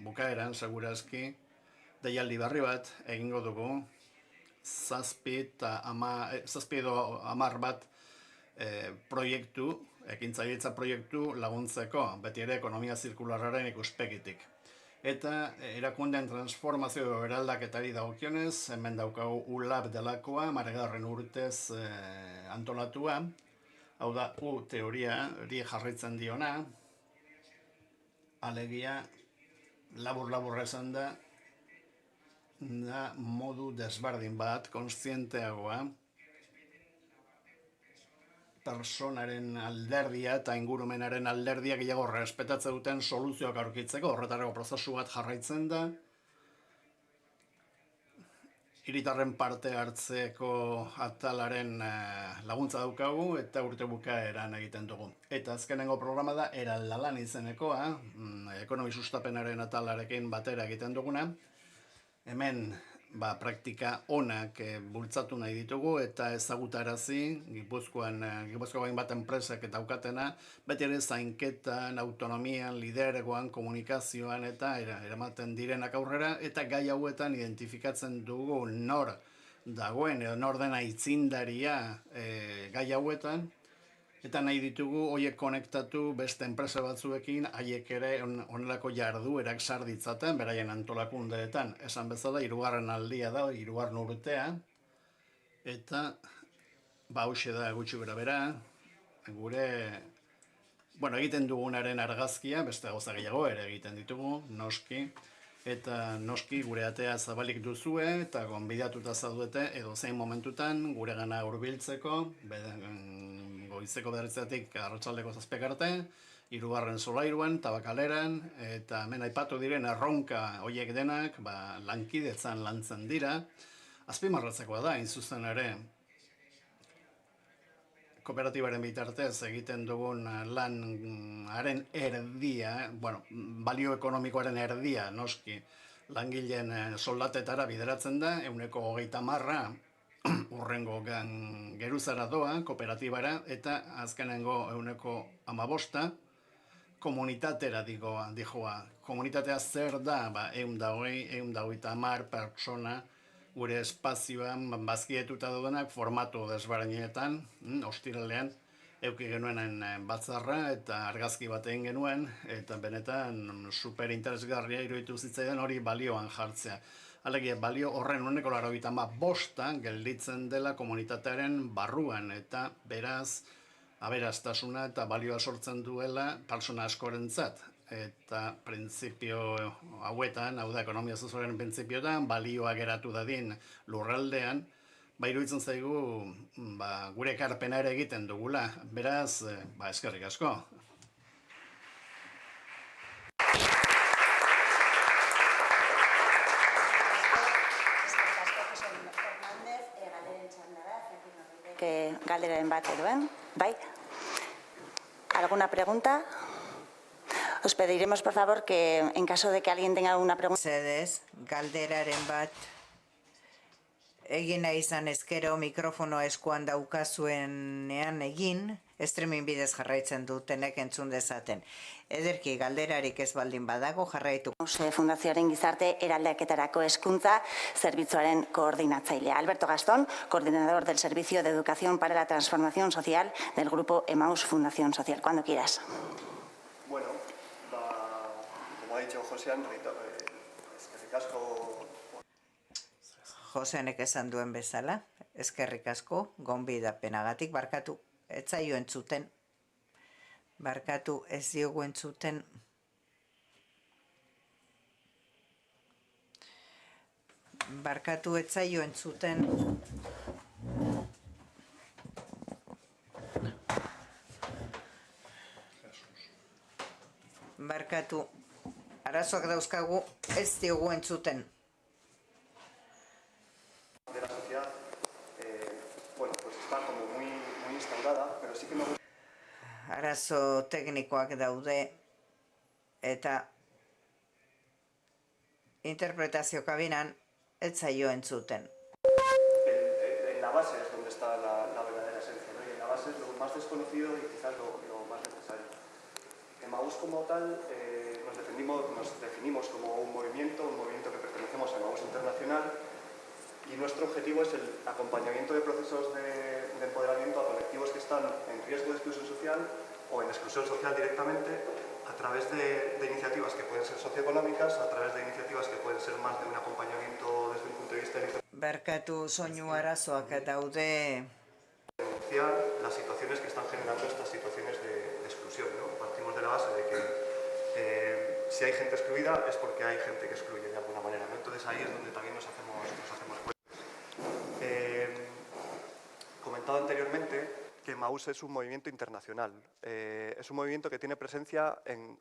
bukaeran segurazki deialdi berri bat egingo dugu, 7 edo 10 bat proiektu, ekintzailetza proiektu laguntzeko, beti ere ekonomia zirkularraren ikuspegitik. Eta erakundeen transformazio eraldaketari dagokionez, hemen daukagu ULAB delakoa, margarren urtez antolatua, hau da teoriari jarraitzen diona, alegia labur esan da modu desberdin bat, kontzienteagoa, personaren alderdia eta ingurumenaren alderdia gehiago respetatzen duten soluzioak aurkitzeko, horretarako prozesu bat jarraitzen da, hiritarren parte hartzeko atalaren laguntza daukagu eta urte bukaeran egiten dugu. Eta azkenengo programa da Eraldalan izenekoa, ekonomi sustapenaren atalarekin batera egiten duguna. Hemen praktika onak bultzatu nahi ditugu eta ezagutarazi Gipuzkoan bat enpresak eta daukatena, beti ere zainketan, autonomian, lidergoan, komunikazioan eta eramaten direnak aurrera, eta gai hauetan identifikatzen dugu nor dagoen edo nor dena aitzindaria gai hauetan, eta nahi ditugu horiek konektatu beste enpresa batzuekin, haiek ere onelako jarduerak sar ditzaten, beraien antolakundeetan. Esan bezala, 3. aldia da, 3. urtea, eta hauxe da gutxi bera, gure egiten dugunaren argazkia, beste gauza gehiago ere egiten ditugu, noski, eta noski gure atea zabalik duzue eta gonbidatuta zaudete edo zein momentutan gure gana hurbiltzeko, goizeko 9:00 arratsaldeko 7:00 arte, 3. solairuan, Tabakaleran, eta hemen aipatu diren erronka horiek denak lankidetzan lantzen dira. Azpimarratzekoa da, zuzen ere, kooperatibaren bitartez egiten dugun lanaren erdia, balio ekonomikoaren erdia, noski, langileen soldatetara bideratzen da, 30% urrengo geruzara doa, kooperatibara, eta azkenengo 15% komunitatera dijoa. Komunitatea zer da? 120 pertsona gure espazioan bazkietuta daudenak formatu desberdinetan, ostiralean eduki genuen batzarra eta argazki bat egin genuen, eta benetan super interesgarria iruditu zitzaidan hori balioan jartzea. Alegia, balio horren 95% gelditzen dela komunitatearen barruan, eta beraz, aberastasuna eta balioa sortzen duela pertsona askorentzat. Eta printzipio hauetan, hau da ekonomia sozialaren printzipioetan, balioa geratu dadin lurraldean, iruditzen zaigu gure ekarpena ere egiten dugula. Beraz, eskerrik asko. Galderaren bat eduen, bai? ¿Alguna pregunta? Os pediremos, por favor, que en caso de que alguien tenga alguna pregunta... Zedes, galderaren bat, egin nahi izan ezkero mikrofono eskuan daukazuenean egin, streaming bidez jarraitzen dutenek entzun dezaten. Ederki galderarik ez baldin badago jarraitu. Fundazioaren gizarte eraldaketarako hezkuntza zerbitzuaren koordinatzailea. Alberto Gastón, coordinador del Servicio de Educación para la Transformación Social del Grupo Emaús Fundación Social. Cuando quieras. Bueno, como ha dicho Josean, eskerrik asko. Joseanek esan duen bezala, eskerrik asko, gonbidapenagatik, barkatu, ez zaio entzuten. Barkatu, ez diogu entzuten. Barkatu, ez zaio entzuten. Barkatu, arazoak dauzkagu, ez diogu entzuten. De la sociedad, pues está como muy instaurada, pero sí que me gusta. Arazo teknikoak daude eta interpretazio kabinan ez zaio entzuten. En la base es donde está la verdadera esencia, ¿no? Y en la base es lo más desconocido y quizás lo más necesario. Emaús como tal nos definimos como un movimiento que pertenecemos a Emaús Internacional, y nuestro objetivo es el acompañamiento de procesos de empoderamiento a colectivos que están en riesgo de exclusión social o en exclusión social directamente, a través de iniciativas que pueden ser socioeconómicas, a través de iniciativas que pueden ser más de un acompañamiento desde un punto de vista de Barkatu, soinu arazoak daude. denunciar las situaciones que están generando estas situaciones de exclusión, ¿no? Partimos de la base de que si hay gente excluida es porque hay gente que excluye de alguna manera, ¿no? Entonces ahí es donde también nos hacemos fuertes. Comentado anteriormente que Emaús es un movimiento internacional, es un movimiento que tiene presencia en...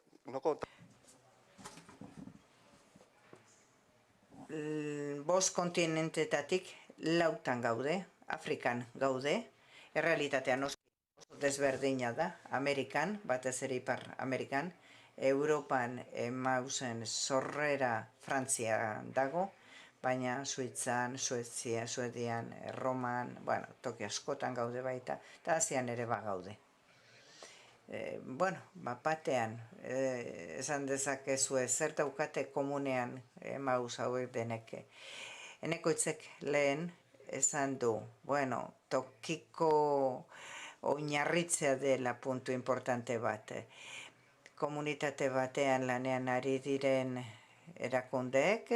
Bost kontinentetatik 4 gaude, Afrikan gaude, errealitatean oso desberdina da, Amerikan, batez ere Ipar Amerikan, Europan Emausen sorrera Frantzia dago, baina Suitzan, Suedian, Roman, bueno, toki askotan gaude baita, eta Asian ere bagaude. Bueno, batean, esan dezakezue, zer daukate komunean Emaus hauek deneke. Enekoitzek lehen esan du, bueno, tokiko oinarritzea dela puntu importante bat. Komunitate batean lanean ari diren erakundeek,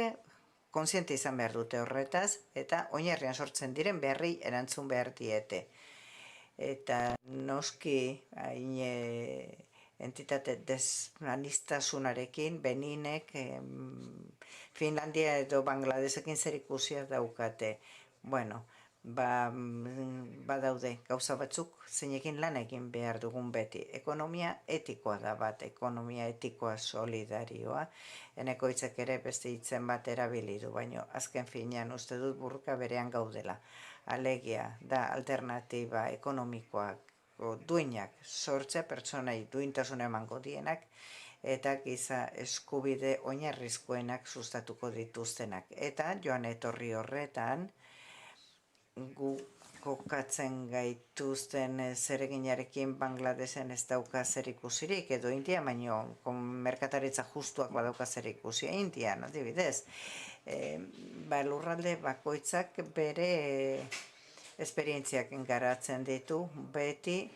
kontziente izan behar dute horretaz, eta oinarrian sortzen diren beharri erantzun behar diete. Eta noski hain entitate desmanistasunarekin Beninek Finlandia edo Bangladesekin zer ikusia daukate. Bueno, badaude gauza batzuk zeinekin lan egin behar dugun beti. Ekonomia etikoa da bat, ekonomia etikoa solidarioa. Enekoitzek ere beste hitzen bat erabili du, baina azken finean uste dut burruka berean gaudela. Alegia da alternatiba ekonomikoak duinak sortzea pertsonai duintasuna emango dienak eta giza eskubide oinarrizkoenak sustatuko dituztenak. Eta joan etorri horretan gu kokatzen gaituzten zereginarekin Bangladesen ez dauka zer ikusirik edo India, baino merkataritza justuak badauka zer ikusia Indian, adibidez. Lurralde bakoitzak bere esperientziak garatzen ditu, beti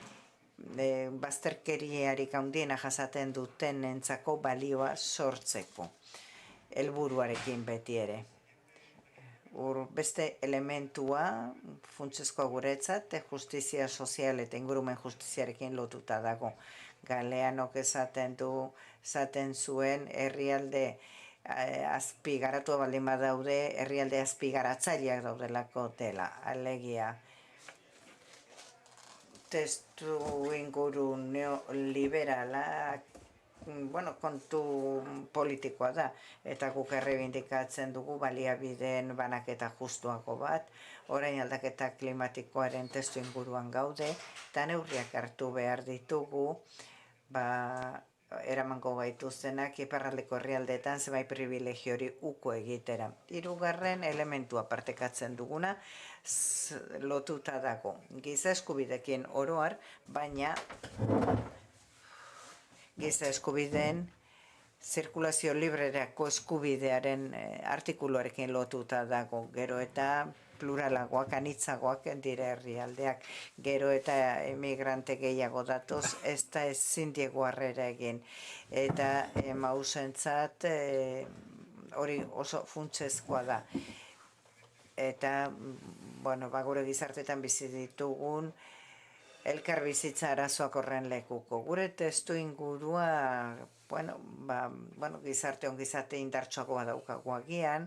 bazterkeriarik handiena jasaten duten entzako balioa sortzeko, helburuarekin beti ere. Beste elementua funtsezkoa guretzat, justizia sozial eta ingurumen justiziarekin lotuta dago. Galeanok esaten zuen herrialde azpigaratua baldin badaude, herrialde azpigaratzaileak daudelako dela. Alegia, testu inguru neoliberala, kontu politikoa da, eta guk errebindikatzen dugu baliabideen banaketa justuago bat, orain aldaketa klimatikoaren testu inguruan gaude, eta neurriak hartu behar ditugu, eramango gaituztenak iparraldeko herrialdeetan zenbait privilegio hori uko egitera. Hirugarren elementua partekatzen duguna lotuta dago. Giza eskubideekin oroar, baina giza eskubideen zirkulazio librerako eskubidearen artikuluarekin lotuta dago. Gero eta pluralagoak, anitzagoak dire herrialdeak. Gero eta emigrante gehiago datoz, ez da ezin diegu harrera egin. Eta Emausentzat hori oso funtsezkoa da. Eta, gure gizartetan bizi ditugun elkar bizitza arazoak horren lekuko. Gure testu ingurua, gizarte ongizate indartsuagoa daukagu agian,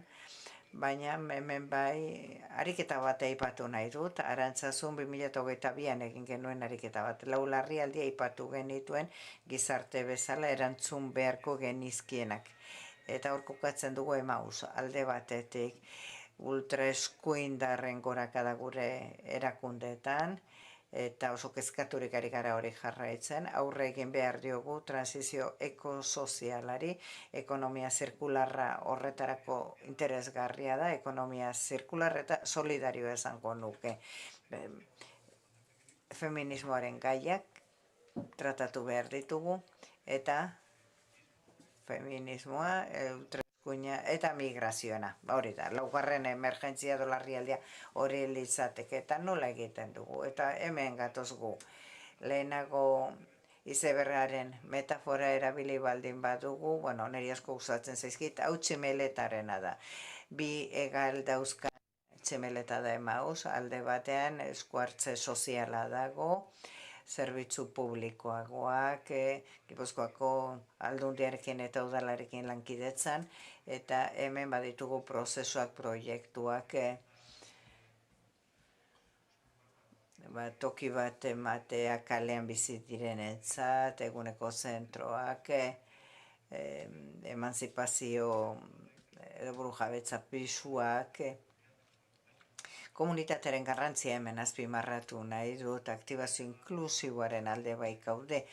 baina hemen bai ariketa bat aipatu nahi dut, Arantzazun 2022an egin genuen ariketa bat. Lau larrialdi aipatu genituen gizarte bezala erantzun beharko genizkienak. Eta hor kokatzen dugu Emaus, alde batetik ultraeskuindarren gorakada gure erakundeetan, eta oso kezkaturik ari gara hori jarraitzen, aurre egin behar diogu transizio ekosozialari, ekonomia zirkularra horretarako interesgarria da, ekonomia zirkular eta solidarioa esango nuke. Feminismoaren gaiak tratatu behar ditugu, eta feminismoa, eta migrazioena, hori da, laugarren emergentzia dolarrialdia hori litzateke, eta nola egiten dugu, eta hemen gatoz gu. Lehenago izebergaren metafora erabili baldin badugu, niri asko gustatzen zaizkit, hau tximeletarena da. Bi egal dauzka tximeleta da Emaus, alde batean eskuartze soziala dago, zerbitzu publikoagoak, Gipuzkoako aldundiarekin eta udalarekin lankidetzan, eta hemen baditugu prozesuak, proiektuak, toki bat ematea kalean bizi direnentzat, eguneko zentroak, emantzipazio edo burujabetza pisuak, komunitatearen garrantzia hemen azpimarratu nahi dut, aktibazio inklusiboaren alde bai gaude,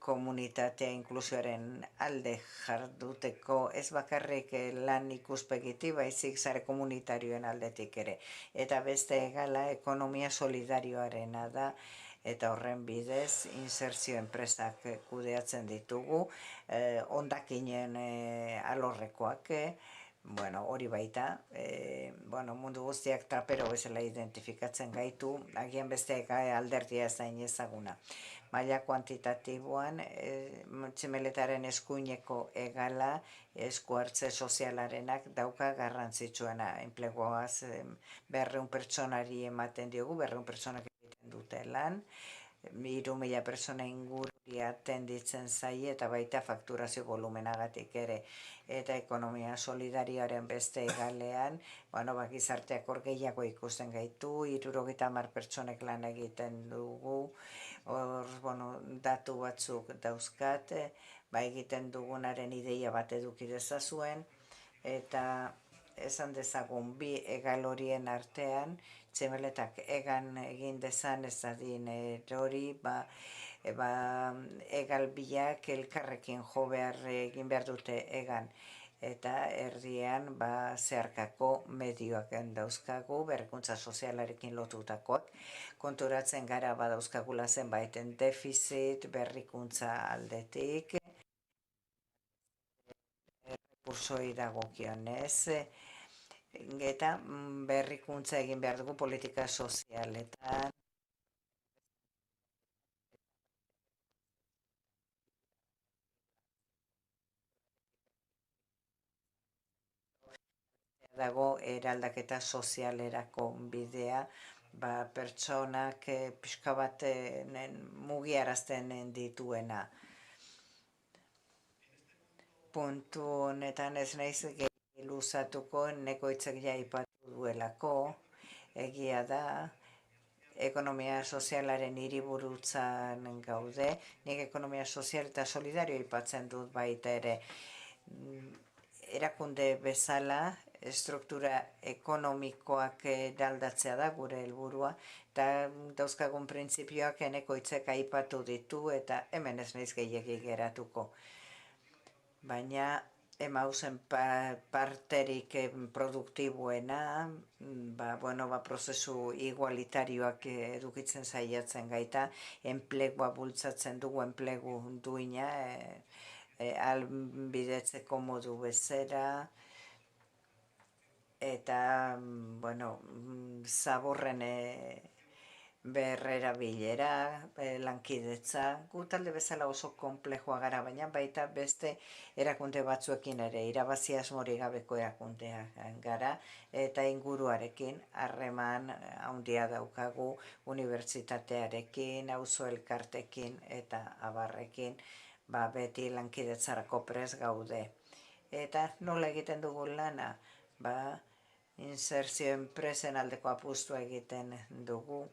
komunitatea inklusioaren alde jarduteko ez bakarrik lan ikuspegiti, baizik sare komunitarioen aldetik ere. Eta beste egala ekonomia solidarioarena da, eta horren bidez insertzio enpresak kudeatzen ditugu, hondakinen alorrekoak, hori baita, mundu guztiak trapero bezala identifikatzen gaitu, agian beste alderdia ez da inezaguna. Maila kuantitatiboan, tximeletaren eskuineko egala, esku hartze sozialarenak dauka garrantzitsuena. Enpleguaz 200 pertsonari ematen diogu, 200 pertsonak egiten dute lan, 3.000 pertsona ingururi atenditzen zaie eta baita fakturazio volumenagatik ere. Eta ekonomia solidarioaren beste egalean, gizarteak hor gehiago ikusten gaitu, 70 pertsonek lan egiten dugu, hor, datu batzuk dauzkat, egiten dugunaren ideia bat eduki dezazuen, eta esan dezagun bi egal horien artean, tximeletak egan egin dezan ez dadin hori, egal biak elkarrekin jo behar egin behar dute egan. Eta herrian zeharkako medioak dauzkagu, berrikuntza sozialarekin lotutakoak. Konturatzen gara badauzkagula zenbaiten defizit, berrikuntza aldetik, rekursoi dagokionez, eta berrikuntza egin behar dugu politika sozialetan. Dago eraldaketa sozialerako bidea, pertsonak pixka bat mugiarazten dituena. Puntu honetan ez naiz gehi luzatuko, nekoitzak ja aipatu duelako, egia da, ekonomia sozialaren hiriburutzan gaude, nik ekonomia sozial eta solidario aipatzen dut baita ere. Erakunde bezala, struktura ekonomikoak aldatzea da gure helburua, eta dauzkagun printzipioak nekoitzek aipatu ditu, eta hemen ez naiz gehiegi geratuko. Baina, emauzen parterik produktiboena, prozesu igualitarioak edukitzen saiatzen gaita, enplegua bultzatzen dugu, enplegu duina, albidetzeko modu bezera, eta, zaborren berrerabilera, lankidetza, gu talde bezala oso konplexua gara, baina baita beste erakunde batzuekin ere, irabazi asmorik gabeko erakundeak gara, eta inguruarekin harreman handia daukagu, unibertsitatearekin, auzo elkartekin eta abarrekin, beti lankidetzarako prest gaude. Eta nola egiten dugu lana? Insertzio enpresen aldeko apustua egiten dugu,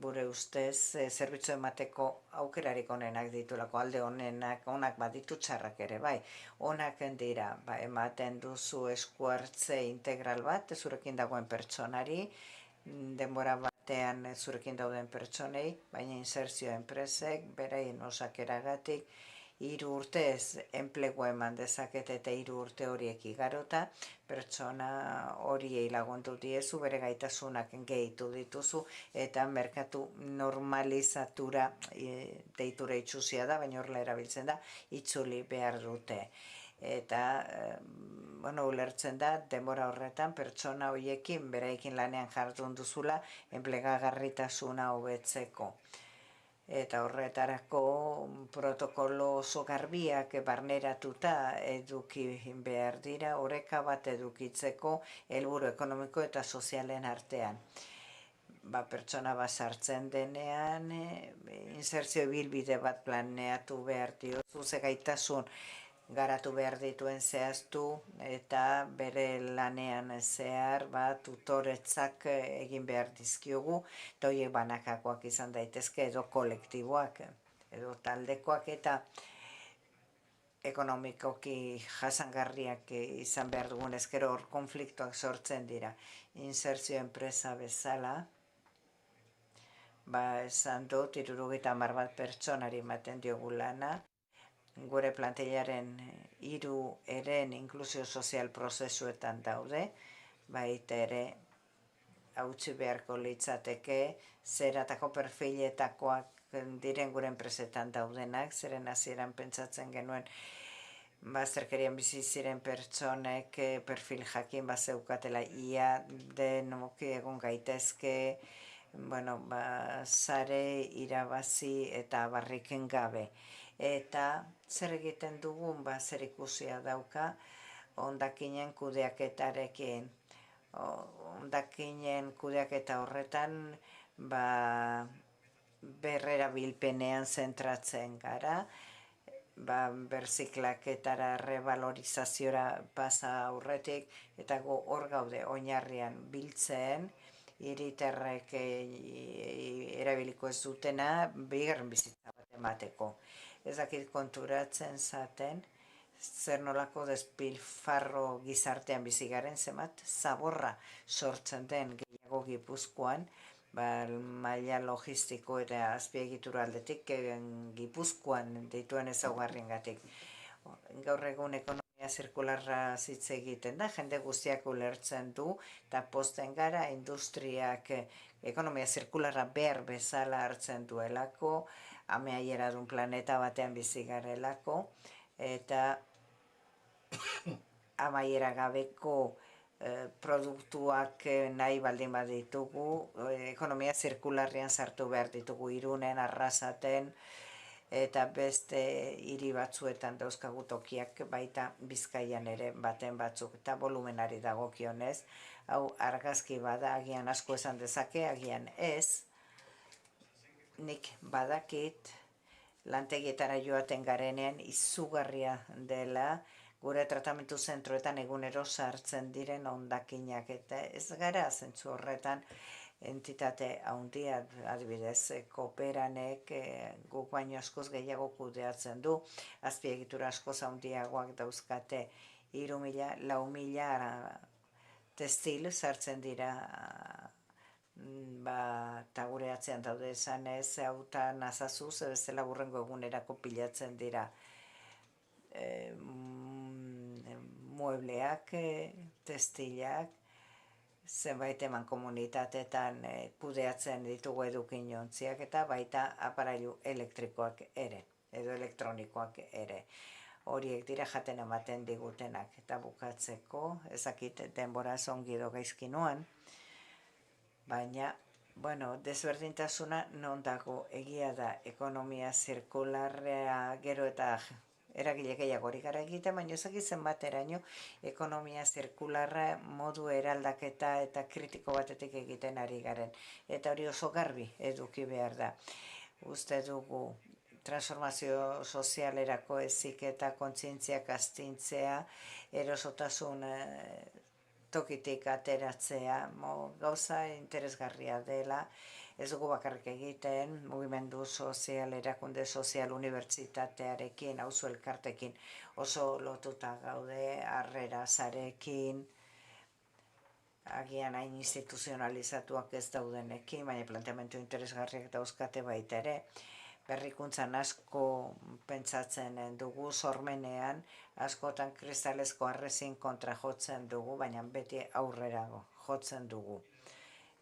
gure ustez, zerbitzu emateko aukerarik onenak ditulako, alde onak baditu txarrak ere, bai. Onak dira, ematen duzu esku hartze integral bat, zurekin dagoen pertsonari, denbora batean zurekin dauden pertsonei, baina insertzio enpresek, beraien osakeragatik, 3 urtez enplegua eman dezakete eta 3 urte horiek igarota, pertsona horiei lagundu diezu, bere gaitasunak gehitu dituzu, eta merkatu normalizatura deitura itxusia da, baina horrela erabiltzen da, itzuli behar dute. Eta, ulertzen da, denbora horretan, pertsona horiekin, beraiekin lanean jardun duzula, enplegagarritasuna hobetzeko. Eta horretarako protokolo oso garbiak barneratuta eduki behar dira, oreka bat edukitzeko helburu ekonomiko eta sozialen artean. Pertsona bat sartzen denean, insertzio bilbide bat planeatu behar diozu, ze gaitasun garatu behar dituen zehaztu, eta bere lanean zehar tutoretzak egin behar dizkiogu, eta horiek banakakoak izan daitezke edo kolektiboak, edo taldekoak eta ekonomikoki jasangarriak izan behar dugun ezkero hor konfliktoak sortzen dira. Insertzio enpresa bezala, esan dut, 70 bat pertsonari ematen diogu lana, gure plantilaren 3 eren inklusio sozial prozesuetan daude, baita ere hautsi beharko litzateke, zeratako perfiletakoak diren gure enpresetan daudenak, zeren hasieran pentsatzen genuen bazterkerian bizi ziren pertsonek perfil jakin bazeukatela ia denok egon gaitezke, sare irabazi eta barriken gabe. Eta zer egiten dugun, zer ikusia dauka, hondakinen kudeaketarekin. Hondakinen kudeaketa horretan, berrerabilpenean zentratzen gara, berziklaketara revalorizaziora pasa aurretik, eta hor gaude oinarrian biltzen, hiritarrek erabiliko ez dutena, bigarren bizitza bat emateko. Ez dakit konturatzen zaten, zer nolako despilfarro gizartean bizigaren zemat, zaborra sortzen den gehiago Gipuzkoan, maila logistiko eta azpiegitura aldetik Gipuzkoan dituen ezaugarriengatik. Gaur egun ekonomia zirkularra hitz egiten da, jende guztiak ulertzen du, eta pozten gara industriak ekonomia zirkularra behar bezala hartzen duelako, amaiera dun planeta batean bizi garelako, eta amaiera gabeko produktuak nahi baldin baditugu, ekonomia zirkularrean sartu behar ditugu Irunen, Arrasaten, eta beste hiri batzuetan dauzkagu tokiak baita Bizkaian ere baten batzuk, eta volumenari dagokionez, hau argazki bada, agian asko esan dezake, agian ez, nik badakit lantegietara joaten garenean izugarria dela, gure tratamentu zentroetan egunero sartzen diren hondakinak, eta ez gara zentzu horretan entitate handia, adibidez, Kooperanek guk baino askoz gehiago kudeatzen du, azpiegitura askoz handiagoak dauzkate 3.000, 4.000 testil sartzen dira, eta gure atzean daude esan ez, hauta nazazu, zebezela burrengo egunerako pilatzen dira muebleak, testilak, zenbait eman komunitatetan kudeatzen ditugu edukinontziak eta baita aparailu elektrikoak ere, edo elektronikoak ere. Horiek dira jaten ematen digutenak eta bukatzeko, ezakit denbora ongi edo gaizki noan, baina, desberdintasuna non dago egia da ekonomia zirkularrea gero eta eragile gehiagorik gara egiten, baina ezakit zenbateraino ekonomia zirkularra modu eraldaketa eta kritiko batetik egiten ari garen. Eta hori oso garbi eduki behar da. Uste dugu transformazio sozialerako heziketa, kontzientziak astintzea, erosotasun tokitik ateratzea, gauza interesgarria dela, ez dugu bakarrik egiten, mugimendu sozial, erakunde sozial, unibertsitatearekin, auzo elkartekin oso lotuta gaude, harrera sarekin, agian hain instituzionalizatuak ez daudenekin, baina planteamendu interesgarriak dauzkate baita ere, berrikuntzan asko pentsatzen dugu, sormenean, askotan kristalezko harrezin kontra jotzen dugu, baina beti aurrera jotzen dugu.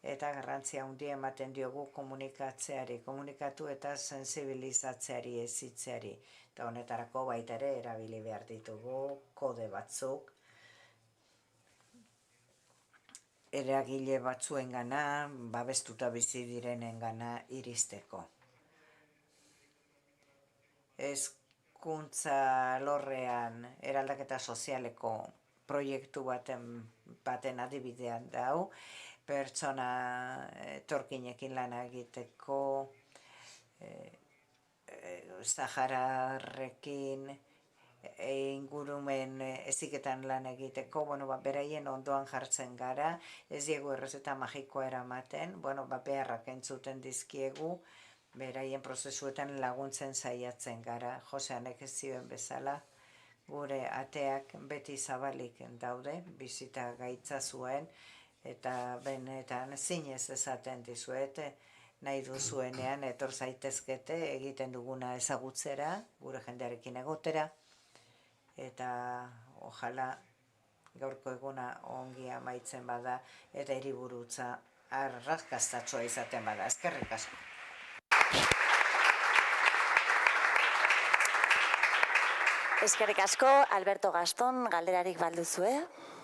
Eta garrantzia handia ematen diogu komunikatzeari, komunikatu eta sensibilizatzeari, ezitzeari. Eta honetarako baita ere erabili behar ditugu, kode batzuk, eragile batzuengana, babestuta bizi direnengana iristeko. Hezkuntza lorrean eraldaketa sozialeko proiektu baten adibidean dau, pertsona etorkinekin lana egiteko, Sahararrekin, ingurumen heziketan lan egiteko, beraien ondoan jartzen gara, ez diegu errezeta magikoa eramaten, beharrak entzuten dizkiegu, beraien prozesuetan laguntzen saiatzen gara. Joseanek ez zioen bezala, gure ateak beti zabalik daude, bizita gaitza zuen, eta benetan zinez esaten dizuet, nahi duzuenean etor zaitezkete egiten duguna ezagutzera, gure jendearekin egotera, eta ojala gaurko eguna ongi amaitzen bada eta hiriburutza arrakastatxoa izaten bada. Eskerrik asko. Eskerrik asko, Alberto Gaston, galderarik balduzue?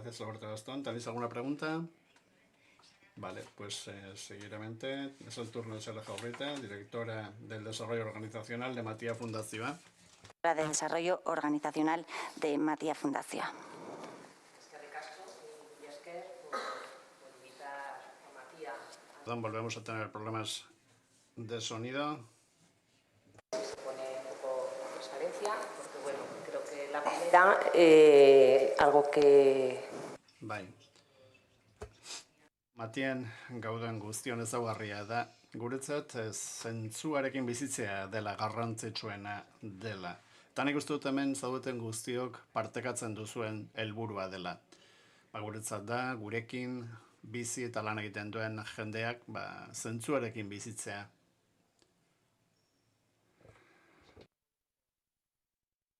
Gracias, Alberto Gastón. ¿Tenéis alguna pregunta? Vale, pues seguidamente es el turno de Sara Jaurrita, directora del Desarrollo Organizacional de Matia Fundazioa. De Desarrollo Organizacional de Matia Fundazioa. Eskerrik asko, y esker por invitar a Matia. Perdón, volvemos a tener problemas de sonido. Se pone un poco transparencia, porque bueno, creo que la primera, algo que... Bai. Matien gauden guztion ezaugarria da, guretzat zentzuarekin bizitzea dela garrantzitsuena dela. Eta nik uste dut hemen zaudeten guztiok partekatzen duzuen helburua dela. Guretzat da, gurekin bizi eta lan egiten duen jendeak zentzuarekin bizitzea.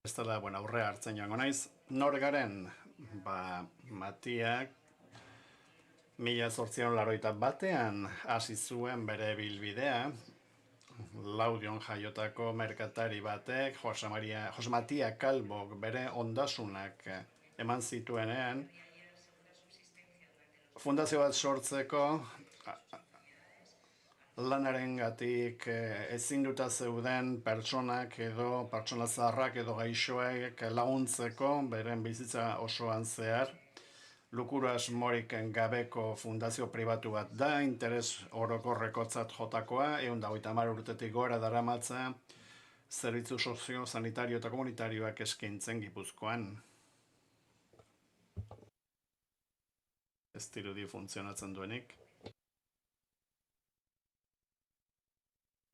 Ez dela, aurrea hartzen joango naiz. Nor garen, Matiak 1881 hasi zuen bere bilbidea, Laudion jaiotako merkatari batek, Jose Matia Calvok bere ondasunak eman zituenean, fundazio bat sortzeko lanarengatik ezinduta zeuden pertsonak edo pertsona zaharrak edo gaixoek laguntzeko beren bizitza osoan zehar. Lukura asmorik gabeko fundazio pribatu bat da, interes orokorrekotzat jotakoa, 150 urtetik gora daramatza zerbitzu sozio, sanitario eta komunitarioak eskaintzen Gipuzkoan. Ez dirudi funtzionatzen duenik.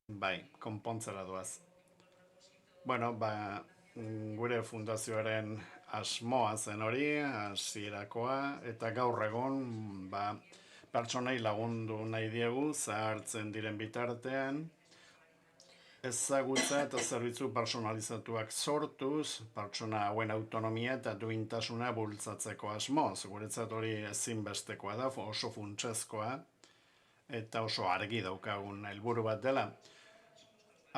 Bai, konpontzera doaz. Gure fundazioaren asmoa zen hori, hasierakoa, eta gaur egon pertsonei lagundu nahi diegu, zahartzen diren bitartean, ezagutza eta zerbitzu personalizatuak sortuz, pertsona hauen autonomia eta duintasuna bultzatzeko asmoz. Guretzat hori ezinbestekoa da, oso funtsezkoa, eta oso argi daukagun helburu bat dela.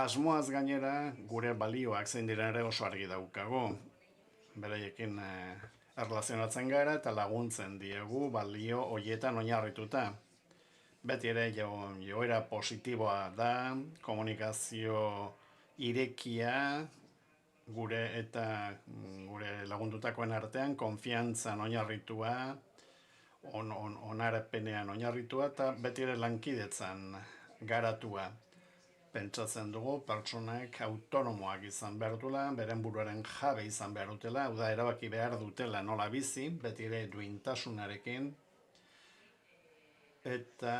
Asmoaz gainera, gure balioak zein diren ere oso argi daukagu. Beraiekin erlazionatzen gara eta laguntzen diegu balio horietan oinarrituta. Beti ere joera positiboa da, komunikazio irekia gure eta gure lagundutakoen artean, konfiantzan oinarritua, onarpenean oinarritua eta beti ere lankidetzan garatua. Pentsatzen dugu pertsonak autonomoak izan behar dutela, beren buruaren jabe izan behar dutela, hau da erabaki behar dutela nola bizi, beti ere duintasunarekin, eta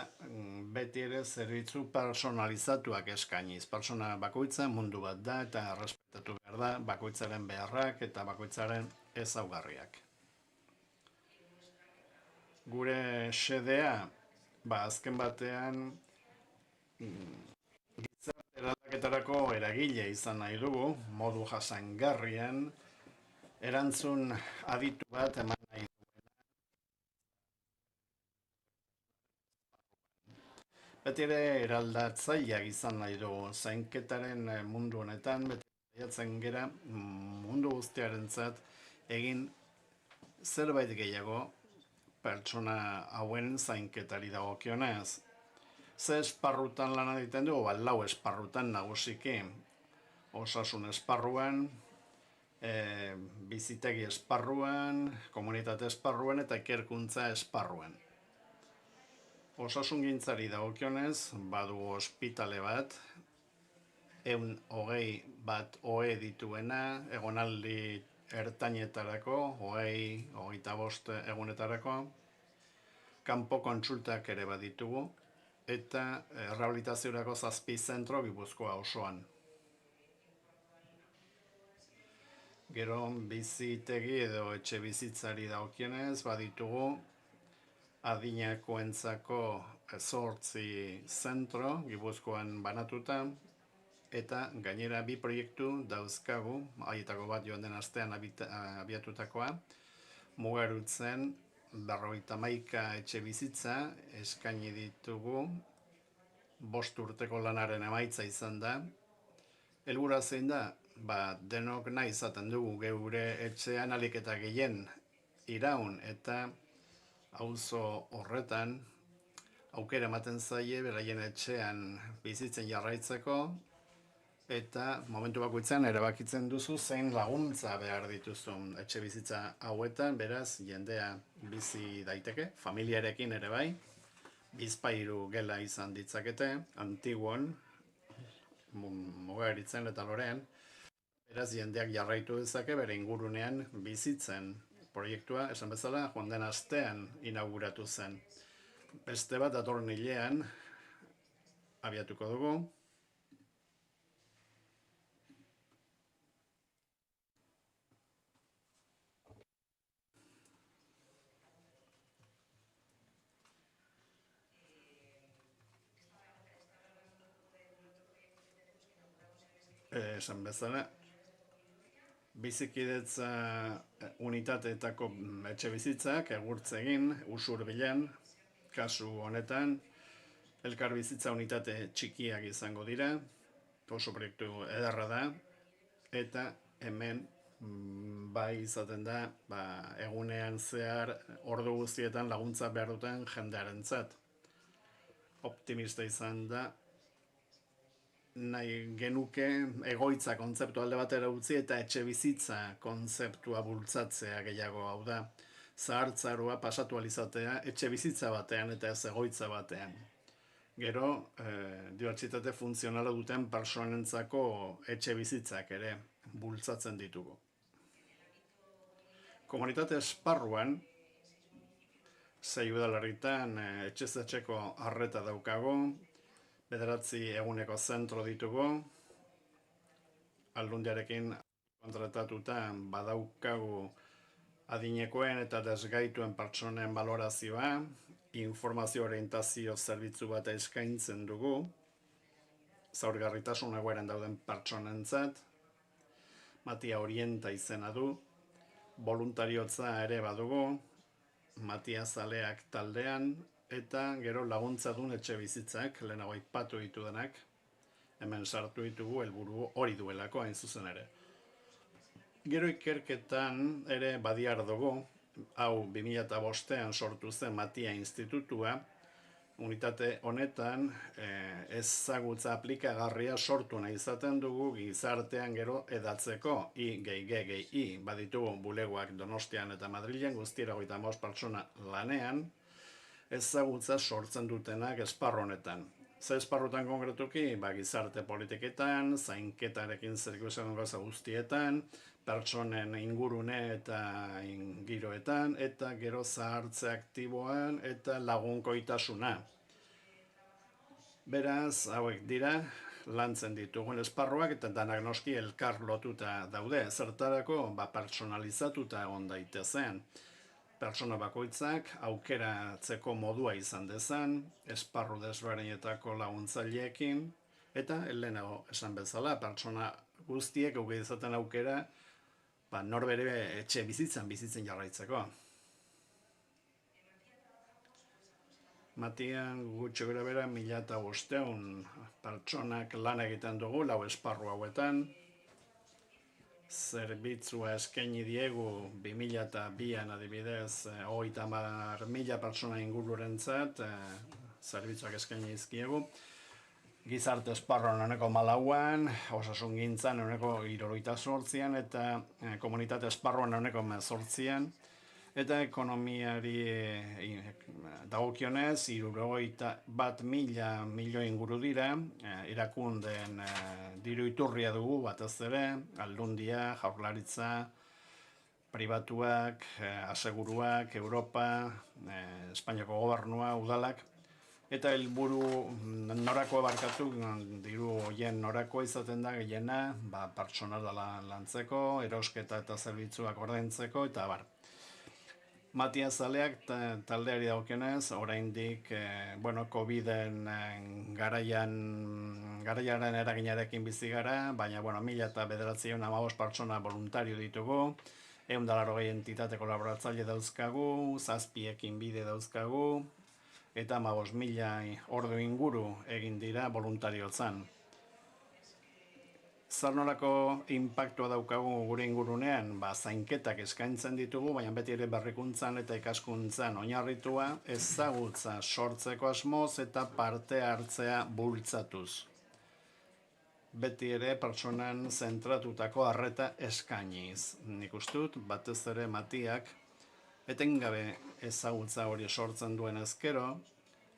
beti ere zerbitzu personalizatuak eskainiz. Pertsona bakoitza mundu bat da eta errespetatu behar da bakoitzaren beharrak eta bakoitzaren ezaugarriak. Gure xedea, azken batean, eraldaketarako eragile izan nahi dugu, modu jasangarrian, erantzun aditu bat eman nahi dugu. Beti ere eraldatzaileak izan nahi dugu, zainketaren mundu honetan, beti saiatzen gera mundu guztiarentzat egin zerbait gehiago pertsona hauen zainketari dagokionez. Ze esparrutan lan egiten dugu, 4 esparrutan nagusiki. Osasun esparruan, bizitegi esparruan, komunitate esparruan eta ikerkuntza esparruan. Osasungintzari dagokionez, badugu ospitale bat, 120 OE dituena, egonaldi ertainetarako, 25 egunetarako, kanpo kontsultak ere baditugu, eta rehabilitaziorako 7 zentro Gipuzkoa osoan. Gero bizitegi edo etxe bizitzari dagokienez baditugu adinakoentzako zortzi zentro, Gipuzkoan banatuta, eta gainera 2 proiektu dauzkagu, haietako bat joan den astean abiatutakoa, Mugarutzen 51 etxe bizitza eskaini ditugu, 5 urteko lanaren emaitza izan da. Helburua zein da? Denok nahi izaten dugu geure etxean ahalik eta gehien iraun, eta auzo horretan aukera ematen zaie beraien etxean bizitzen jarraitzeko, eta momentu bakoitzean erabakitzen duzu zein laguntza behar dituzun etxe bizitza hauetan, beraz jendea bizi daiteke, familiarekin ere bai, 2 gela izan ditzakete, Antiguon, Mugaritzen eta Lorean, beraz jendeak jarraitu dezake bere ingurunean bizitzen. Proiektua, esan bezala, joan den astean inauguratu zen. Beste bat datorren hilean abiatuko dugu. Esan bezala, bizikidetza unitateetako etxe bizitzak egurtzegin, Usurbilen, kasu honetan, elkar bizitza unitate txikiak izango dira, oso proiektu ederra da, eta hemen bai izaten da egunean zehar ordu guztietan laguntza behar duten jendearentzat. Optimista izan da, nahi genuke egoitza kontzeptu alde batera utzi eta etxe bizitza kontzeptua bultzatzea gehiago, hau da, zahartzaroa pasatu alizatea etxe bizitza batean eta ez egoitza batean. Gero, dibertsitate funtzionala duten personentzako etxe bizitzak ere bultzatzen ditugu. Komunitate esparruan, 6 udalerritan etxez etxeko arreta daukago, 9 eguneko zentro ditugu, Aldundiarekin kontratatuta badaukagu adinekoen eta desgaituen pertsonen balorazioa, informazio orientazio zerbitzu bat eskaintzen dugu, zaurgarritasun egoeran dauden pertsonentzat, Matia Orienta izena du, voluntariotza ere badugu, Matia Zaleak taldean, eta gero laguntza duen etxe bizitzak, lehenago aipatu ditudanak, hemen sartu ditugu helburu hori duelako hain zuzen ere. Gero ikerketan ere badiar dugu, hau 2005an sortu zen Matia Institutua, unitate honetan ezagutza aplikagarria sortu nahi izaten dugu gizartean gero edatzeko I baditugu bulegoak Donostian eta Madrilen, guztiera 35 pertsona lanean, ezagutza sortzen dutenak esparru honetan. Ze esparrutan konkretuki, gizarte politiketan, zainketarekin zerikusiaren gauza guztietan, pertsonen ingurune eta giroetan, eta gero zahartze aktiboan eta lagunkoitasuna. Beraz, hauek dira, lantzen ditugun esparruak eta danak noski elkar lotuta daude. Zertarako, pertsonalizatuta egon daitezen. Pertsona bakoitzak aukeratzeko modua izan dezan, esparru desberdinetako laguntzaileekin, eta lehenago esan bezala, pertsona guztiek auke izaten aukera norbere etxe bizitzen jarraitzeko. Matian gutxi gora bera 1500 pertsonak lan egiten dugu, 4 esparru hauetan, zerbitzua eskaini diegu 2002an adibidez 30.000 pertsona ingururentzat zerbitzuak eskaini dizkiegu. Gizarte esparruan ehuneko 4an, osasungintzan ehuneko 78an eta komunitate esparruan ehuneko 18an. Eta ekonomiari dagokionez 61.000 milioi inguru dira, erakundeen diru iturria dugu batez ere, Aldundia, Jaurlaritza, pribatuak, aseguruak, Europa, Espainiako gobernua, udalak, eta helburu norako barkatu, diru horien norako izaten da gehiena, pertsonala lantzeko, erosketa eta zerbitzuak ordaintzeko, eta bar. Matias Zaleak taldeari daukionez, oraindik COVID-en garaiaren eraginarekin bizi gara, baina 1915 pertsona voluntario ditugu, 180 entitate kolaboratzaile dauzkagu, 7 bide dauzkagu, eta 15.000 ordu inguru egin dira voluntariotzan. Zer nolako inpaktua daukagu gure ingurunean, zainketak eskaintzen ditugu, baina beti ere berrikuntzan eta ikaskuntzan oinarritua ezagutza sortzeko asmoz eta parte hartzea bultzatuz. Beti ere pertsonan zentratutako arreta eskainiz. Nik ustut, batez ere Matiak, etengabe ezagutza hori sortzen duen ezkero,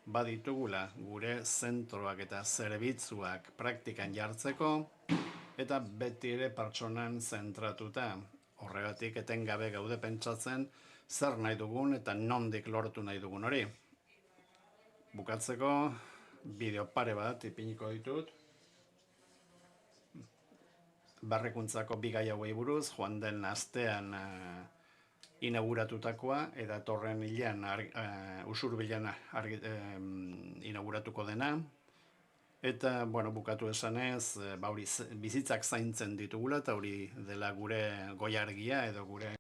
baditugula gure zentroak eta zerbitzuak praktikan jartzeko, eta beti ere pertsonan zentratuta. Horregatik etengabe gaude pentsatzen zer nahi dugun eta nondik lortu nahi dugun hori. Bukatzeko, bideo pare bat ipiniko ditut. Berrikuntzako 2 gai hauei buruz, joan den astean inauguratutakoa, eta torren hilean, usurbilan inauguratuko dena. Eta, bukatu esanez, bizitzak zaintzen ditugula, eta hori dela gure goiargia, edo gure,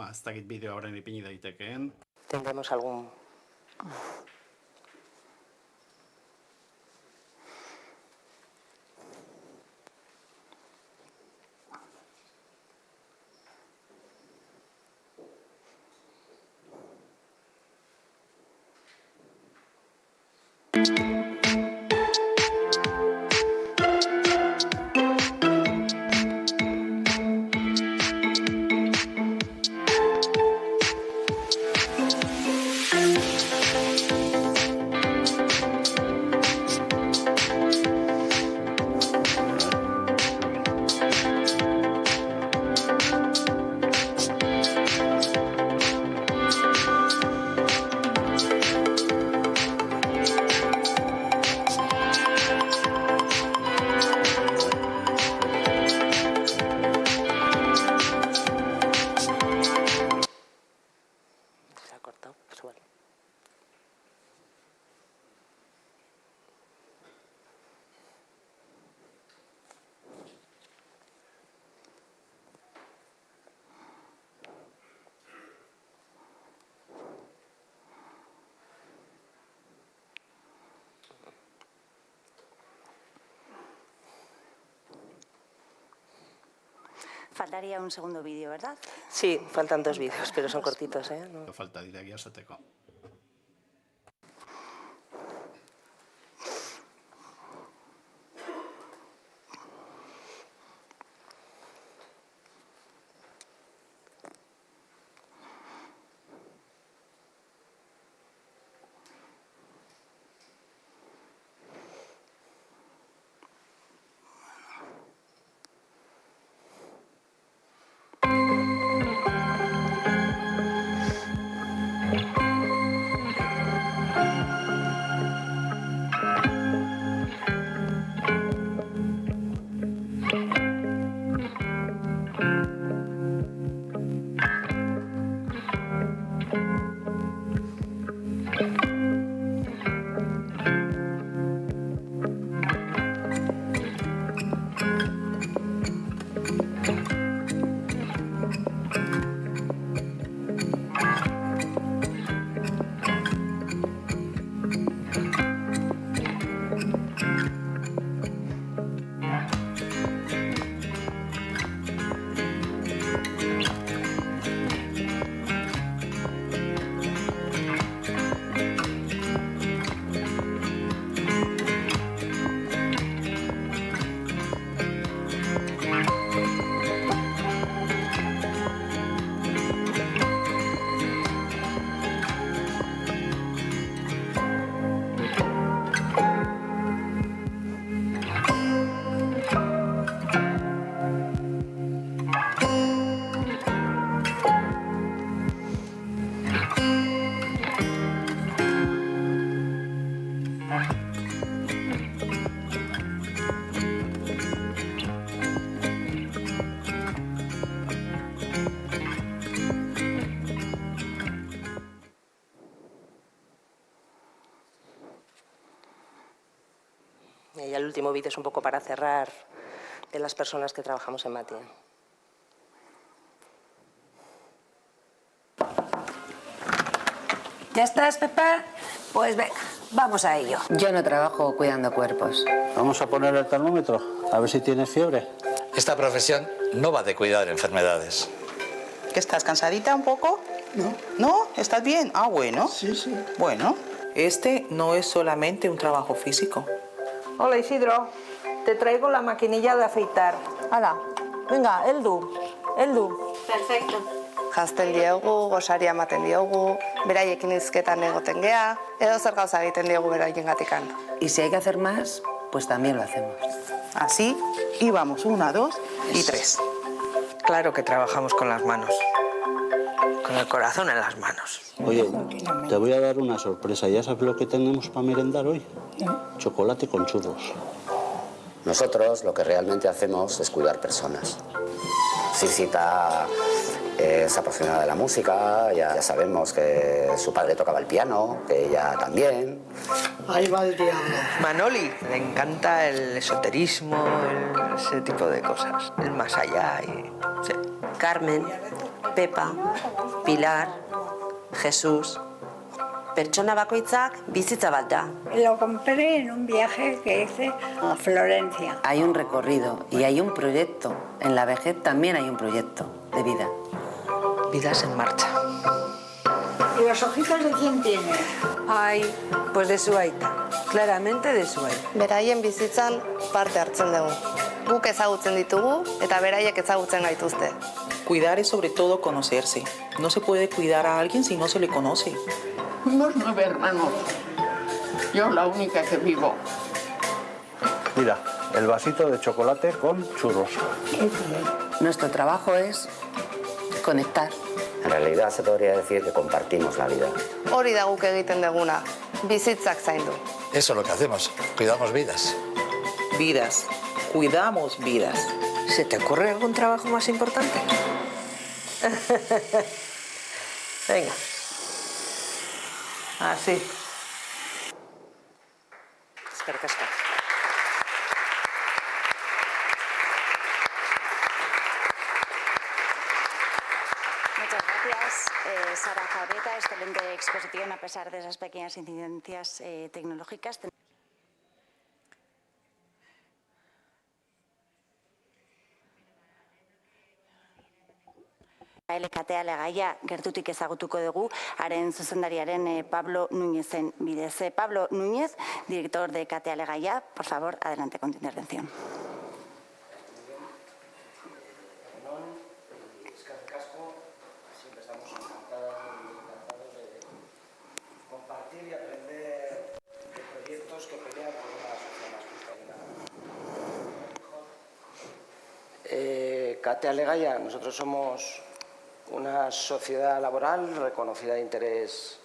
ez dakit bideo horren ipini daitekeen. Tendremos algún... Faltaría un segundo vídeo, ¿verdad? Sí, faltan 2 vídeos, pero son cortitos, ¿eh? No. Falta dira egia esateko. el último vídeo es un poco para cerrar de las personas que trabajamos en Matia. ¿Ya estás, Pepa? Pues venga, vamos a ello. Yo no trabajo cuidando cuerpos. Vamos a poner el termómetro, a ver si tienes fiebre. Esta profesión no va de cuidar enfermedades. ¿Que estás cansadita un poco? No. ¿No? ¿Estás bien? Ah, bueno. Sí, sí. Bueno, este no es solamente un trabajo físico. Hola, Isidro. Te traigo la maquinilla de afeitar. Hala, venga, heldu. Perfecto. Jazten diegu, gosaria ematen diogu, beraiekin hizketan egoten gea, edo zer gauza egiten diegu beraiengatikan. Y si hay que hacer más, pues también lo hacemos. Así, y vamos, 1, 2 y 3. Claro que trabajamos con las manos. Con el corazón en las manos. Oye, te voy a dar una sorpresa. ¿Ya sabes lo que tenemos para merendar hoy? Chocolate con churros. Nosotros lo que realmente hacemos es cuidar personas. Sisita es apasionada de la música, ya sabemos que su padre tocaba el piano, que ella también. Ahí va el diablo. Manoli, le encanta el esoterismo, ese tipo de cosas. El más allá y... Sí. Carmen, Pepa, Pilar, Jesús. Pertsona bakoitzak bizitza bat da. Lo compré en un viaje que hice a Florencia. Hay un recorrido y hay un proyecto. En la vejez también hay un proyecto de vida. Vidas en marcha. ¿Y los ojitos de quién tiene? Ay, pues de su aita. Claramente de su aita. Beraien bizitzan parte hartzen dugu. Guk ezagutzen ditugu eta beraiek ezagutzen gaituzte. Cuidar es sobre todo conocerse. No se puede cuidar a alguien si no se le conoce. Fuimos 9 hermanos. Yo la única que vivo. Mira, el vasito de chocolate con churros. Nuestro trabajo es conectar. En realidad se podría decir que compartimos la vida. Hori da guk egiten deguna, bizitzak zaindu. Eso es lo que hacemos, cuidamos vidas. Vidas. Cuidamos vidas. ¿Se te ocurre algún trabajo más importante? Venga. Así. Eskerrik asko. Muchas gracias, Sara Zaureta. Excelente exposición a pesar de esas pequeñas incidencias tecnológicas. Katea legaia gertutik ezagutuko dugu, haren zuzendariaren Pablo Núñezen bidez. Pablo Núñez, director de Katea legaia, por favor, adelante con tu intervención. Eskerrik asko, siempre estamos encantados de compartir y aprender de proyectos que pelean por una sociedad más justa y mejor. Katea legaia, nosotros somos una sociedad laboral reconocida de interés.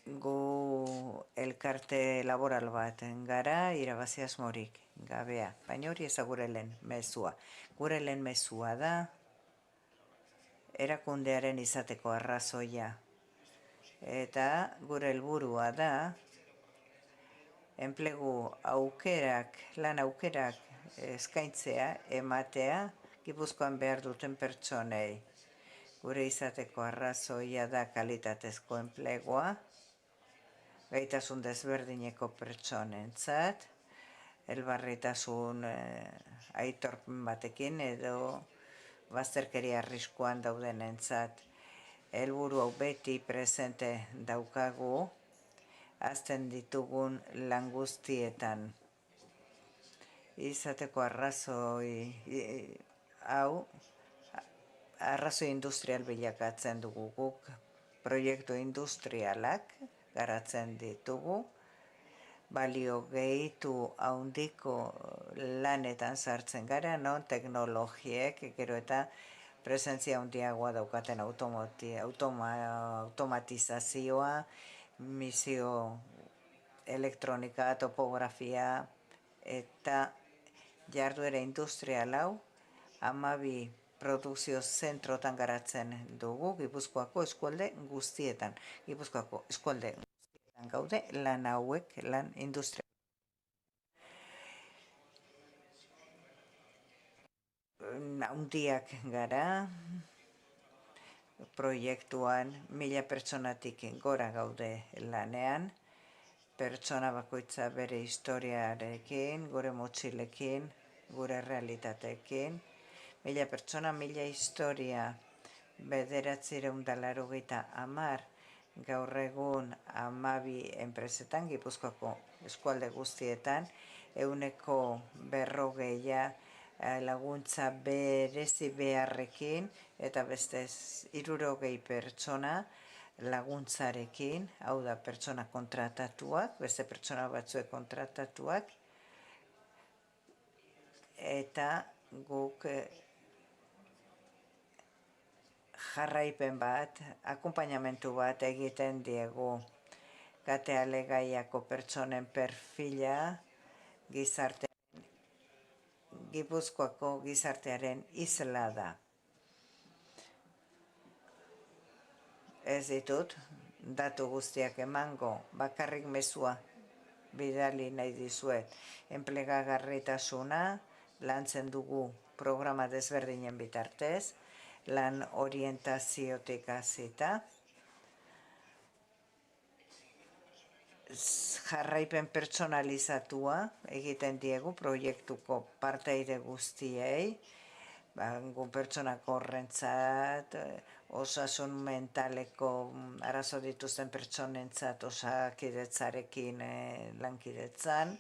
Gu elkarte laboral bat gara irabazi asmorik gabea, baina hori ez da gure lehen mezua. Gure lehen mezua da erakundearen izateko arrazoia. Eta gure helburua da enplegu aukerak, lan aukerak eskaintzea, ematea, Gipuzkoan behar duten pertsonei. Gure izateko arrazoia da kalitatezko enplegua, gaitasun desberdineko pertsonentzat, elbarritasun aitorpen batekin edo bazterkeria arriskuan daudenentzat. Helburu hau beti presente daukagu, hazten ditugun lan guztietan. Izateko arrazoi hau, arrazoi industrial bilakatzen dugu guk, proiektu industrialak garatzen ditugu, balio gehitu handiko lanetan sartzen gara, non teknologiek, gero eta presentzia handiagoa daukaten automatizazioa, misio elektronika, topografia, eta jarduera industrial hau, 12 produkzio zentrotan garatzen dugu, Gipuzkoako eskualde guztietan. Gipuzkoako eskualde guztietan gaude lan hauek, lan industrial. handiak gara, proiektuan 1000 pertsonatik gora gaude lanean, pertsona bakoitza bere historiarekin, gure motxilekin, gure realitateekin, 1000 pertsona, 1000 historia, 980 gaur egun 12 enpresetan, Gipuzkoako eskualde guztietan, 140 laguntza berezi beharrekin, eta beste 60 pertsona laguntzarekin, hau da pertsona kontratatuak, beste pertsona batzuek kontratatuak, eta guk jarraipen bat, akompainamentu bat egiten diegu Kate Alegaiako pertsonen perfila Gipuzkoako gizartearen isla da. Ez ditut datu guztiak emango, bakarrik mezua bidali nahi dizuet. Enplegagarritasuna lantzen dugu programa desberdinen bitartez, lan orientaziotik hasita, jarraipen pertsonalizatua egiten diegu proiektuko parteide guztiei, pertsonako horrentzat, osasun mentaleko arazo dituzten pertsonentzat osakidetzarekin lankidetzan,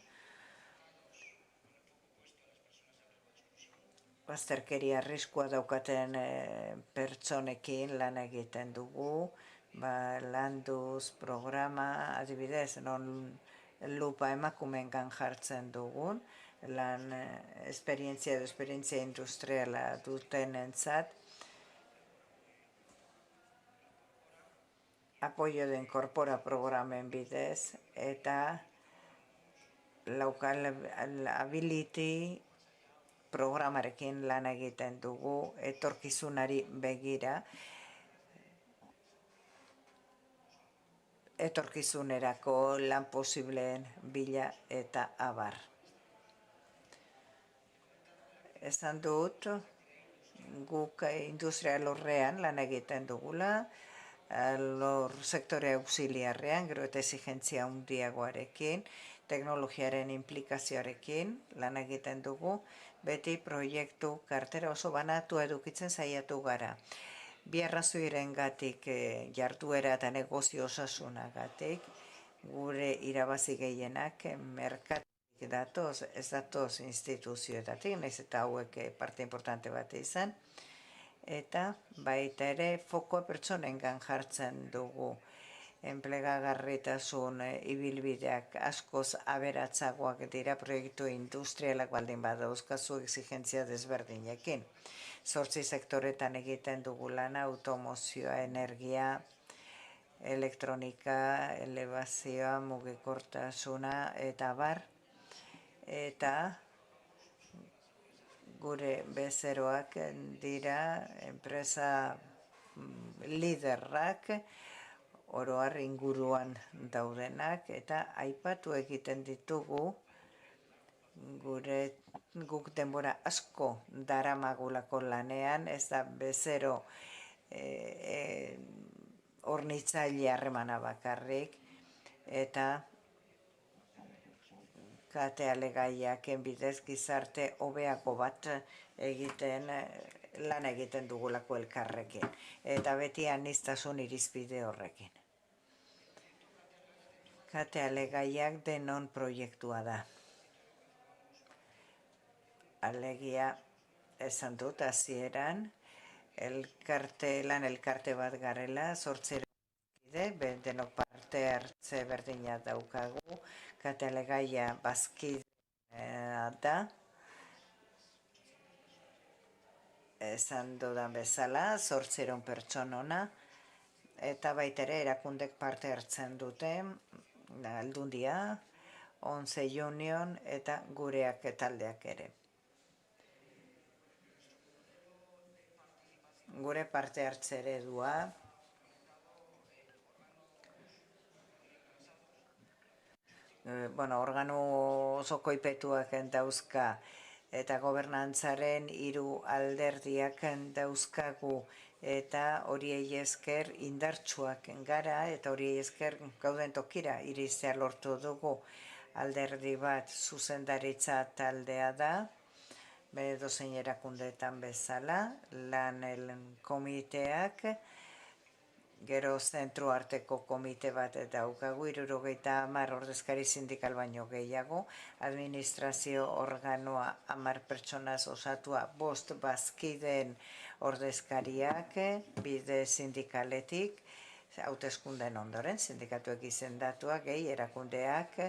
bazterkeria arriskua daukaten pertsonekin lan egiten dugu, landuz programa, adibidez, non lupa emakumeengan jartzen dugun, lan esperientzia industriala dutenentzat, apoio de incorpora programen bidez, eta local ability programarekin lan egiten dugu, etorkizunari begira, etorkizunerako lan posibleen bila eta abar. Esan dut, guk industria lorrean lan egiten dugula, lor sektore auxiliarrean, gero eta exigentzia handiagoarekin, teknologiaren implikazioarekin lan egiten dugu, beti proiektu kartera oso banatu edukitzen saiatu gara. Bi arrazoirengatik jarduera eta negozio osasunagatik, gure irabazi gehienak merkatutik datoz, ez datoz instituzioetatik, nahiz eta hauek parte importante bat izan, eta baita ere fokoa pertsonengan jartzen dugu. Enplegagarritasun ibilbideak askoz aberatsagoak dira proiektu industrialak baldin badauzkazu exigentzia desberdinekin. 8 sektoretan egiten dugu lana, automozioa, energia, elektronika, elebazioa, mugikortasuna eta bar. Eta gure bezeroak dira enpresa liderrak, oroar inguruan daudenak, eta aipatu egiten ditugu guk denbora asko daramagulako lanean, ez da bezero hornitzaile harremana bakarrik, eta Kate Alegaiaken bidez gizarte hobeago bat lan egiten dugulako elkarrekin, eta beti aniztasun irizpide horrekin. Kate Alegaiak denon proiektua da. Alegia esan dut hasieran, elkarte bat garela, 8 denok parte hartze berdina daukagu, Kate Alegaia bazkide da, esan dudan bezala, 8 pertsonona, eta baitere erakundek parte hartzen dute, Aldundia, 11 Union eta gureak taldeak ere. Gure parte hartze eredua, organo oso koipetuak dauzka eta gobernantzaren 3 alderdiak dauzkagu, eta horiei esker indartsuak gara, eta horiei esker gauden tokira iristea lortu dugu. Alderdi bat zuzendaritza taldea da, dozein erakundeetan bezala, lan komiteak, gero zentru arteko komite bat daukagu, 70 ordezkari sindikal baino gehiago, administrazio organoa 10 pertsonaz osatua, 5 bazkideen ordezkariak, bide sindikaletik, hauteskunden ondoren, sindikatuek izendatuak, gehi erakundeak,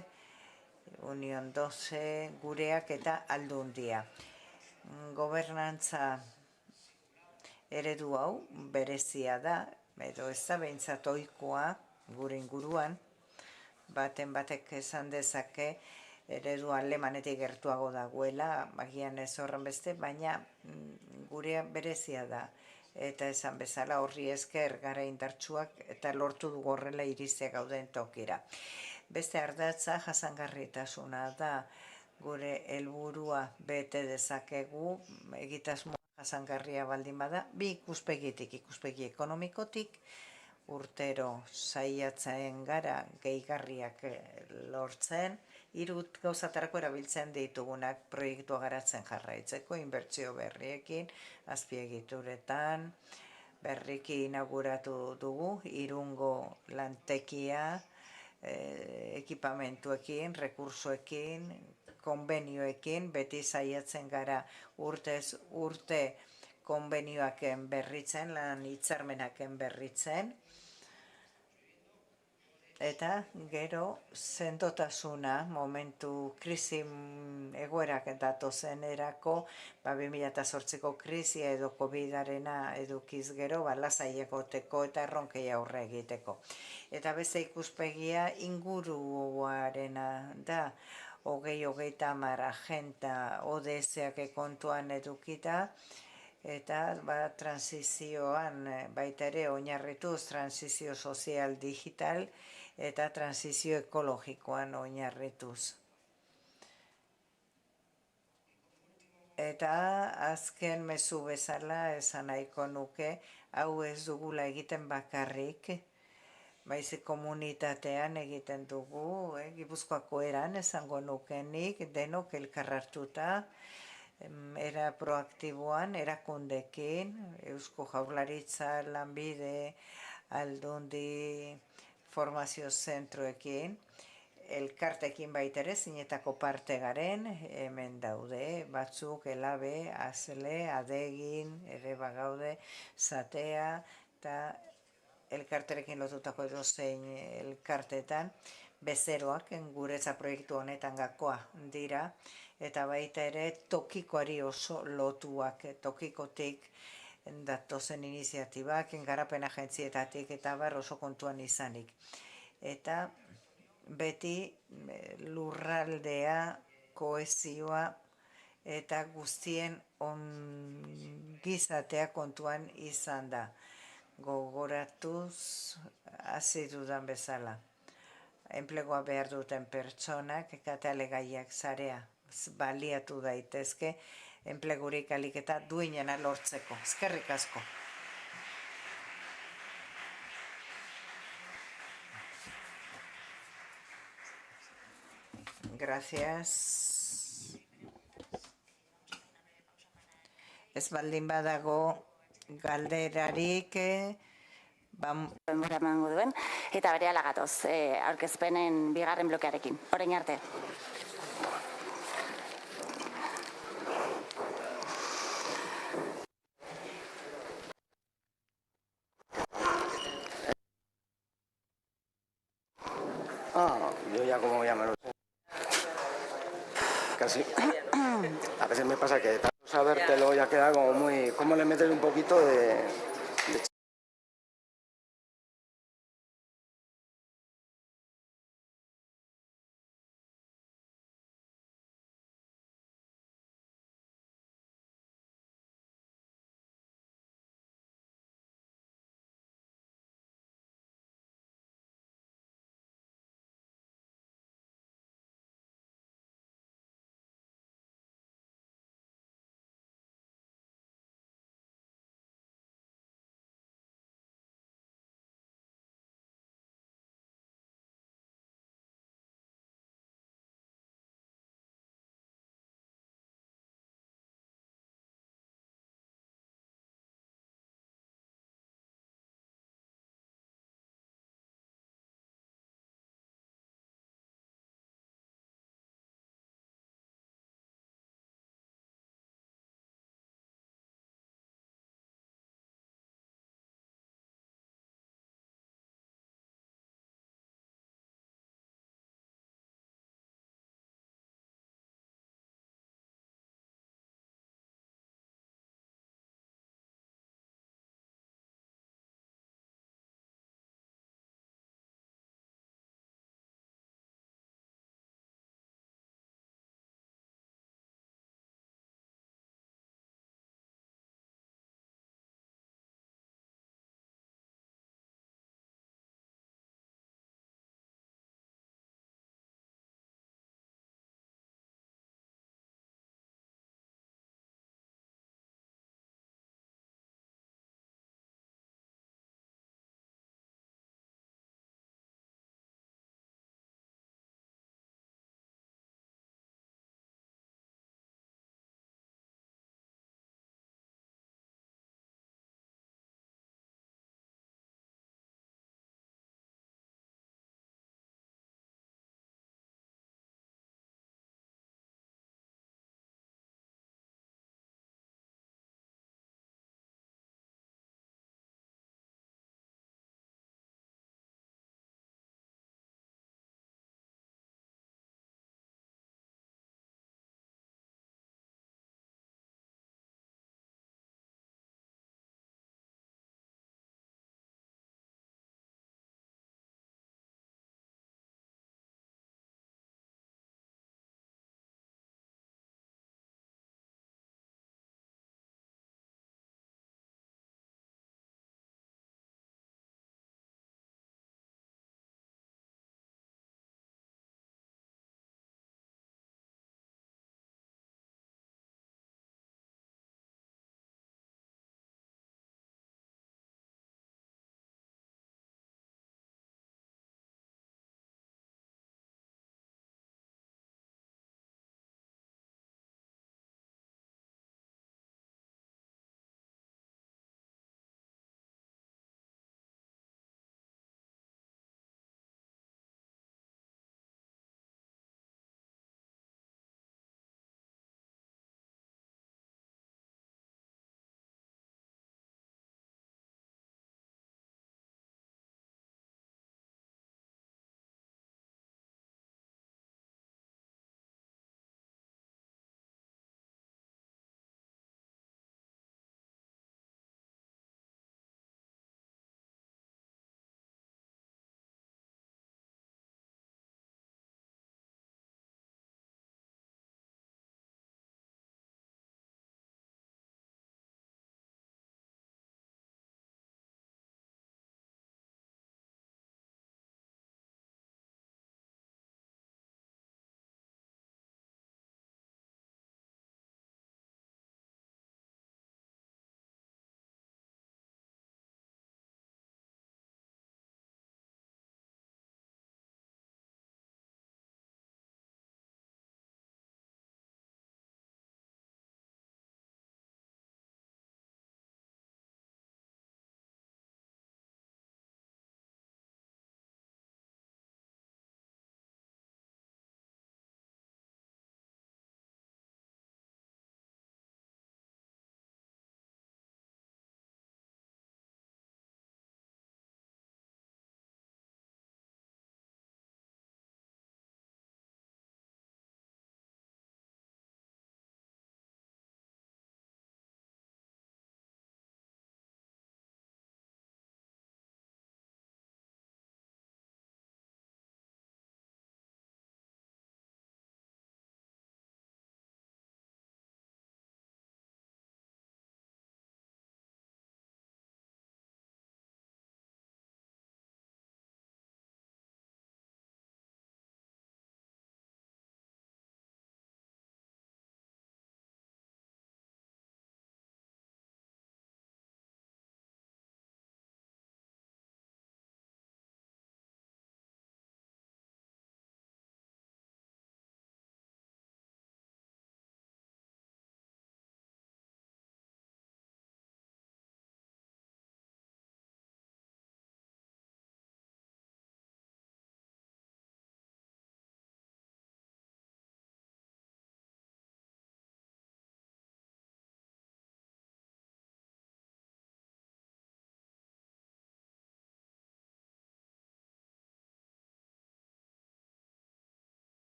Union 12, gureak eta Aldundia. Gobernantza eredu hau berezia da, edo ez da behintzat ohikoa gure inguruan, batek esan dezake eredu alemanetik gertuago dagoela, agian ez horren beste, baina gure berezia da. Eta esan bezala horri esker gara indartsuak eta lortu dugu horrela iristea gauden tokira. Beste ardatza jasangarritasuna da, gure helburua bete dezakegu, egitasmoa jasangarria baldin bada, bi ikuspegitik, ikuspegi ekonomikotik, urtero saiatzen gara gehigarriak lortzen, 3 gauzatarako erabiltzen ditugunak proiektua garatzen jarraitzeko, inbertsio berriekin, azpiegituretan, berriki inauguratu dugu, Irungo lantekia, ekipamentuekin, rekursoekin, konbenioekin, beti saiatzen gara urtez urte konbenioak berritzen, lan hitzarmenak berritzen, eta gero sendotasuna momentu krisi egoerak datozen erako, 2008ko krisia edo COVID-arena edukiz gero, lasai egoteko eta erronkei aurre egiteko. Eta beste ikuspegia inguruarena da, 2030 agenda ODS-ak kontuan edukita, eta transizioan baita ere oinarrituz, transizio sozial digital eta transizio ekologikoan oinarrituz. Eta azken mezu bezala esan nahiko nuke, hau ez dugula egiten bakarrik, baizik komunitatean egiten dugu, Gipuzkoako eran esango nukenik, denok elkarrartuta, era proaktiboan, erakundekin, Eusko Jaurlaritza, Lanbide, Aldundi, formazio zentroekin, elkartekin baitere, zinetako parte garen, hemen daude, batzuk, Elabe, Azle, Adegin, ere bagaude, Zatea, eta elkarterekin lotutako edozein elkartetan, bezeroak, guretza proiektu honetan gakoa dira, eta baita ere tokikoari oso lotuak, tokikotik datozen iniziatibak, garapen agentzietatik eta oso kontuan izanik. Eta beti lurraldea, kohesioa eta guztien ongizatea kontuan izan da. Gogoratuz hasi dudan bezala. Enplegua behar duten pertsonak, katalegaiak zarea baliatu daitezke, enplegurik alik eta duinena lortzeko. Eskerrik asko. Gracias. Ez baldin badago galderarik, denbora emango duen, eta berehala gatoz, aurkezpenen bigarren blokearekin. Orain arte. Yo ya como ya me lo sé. Casi. A veces me pasa que tanto sabértelo ya queda como muy... ¿Cómo le metes un poquito de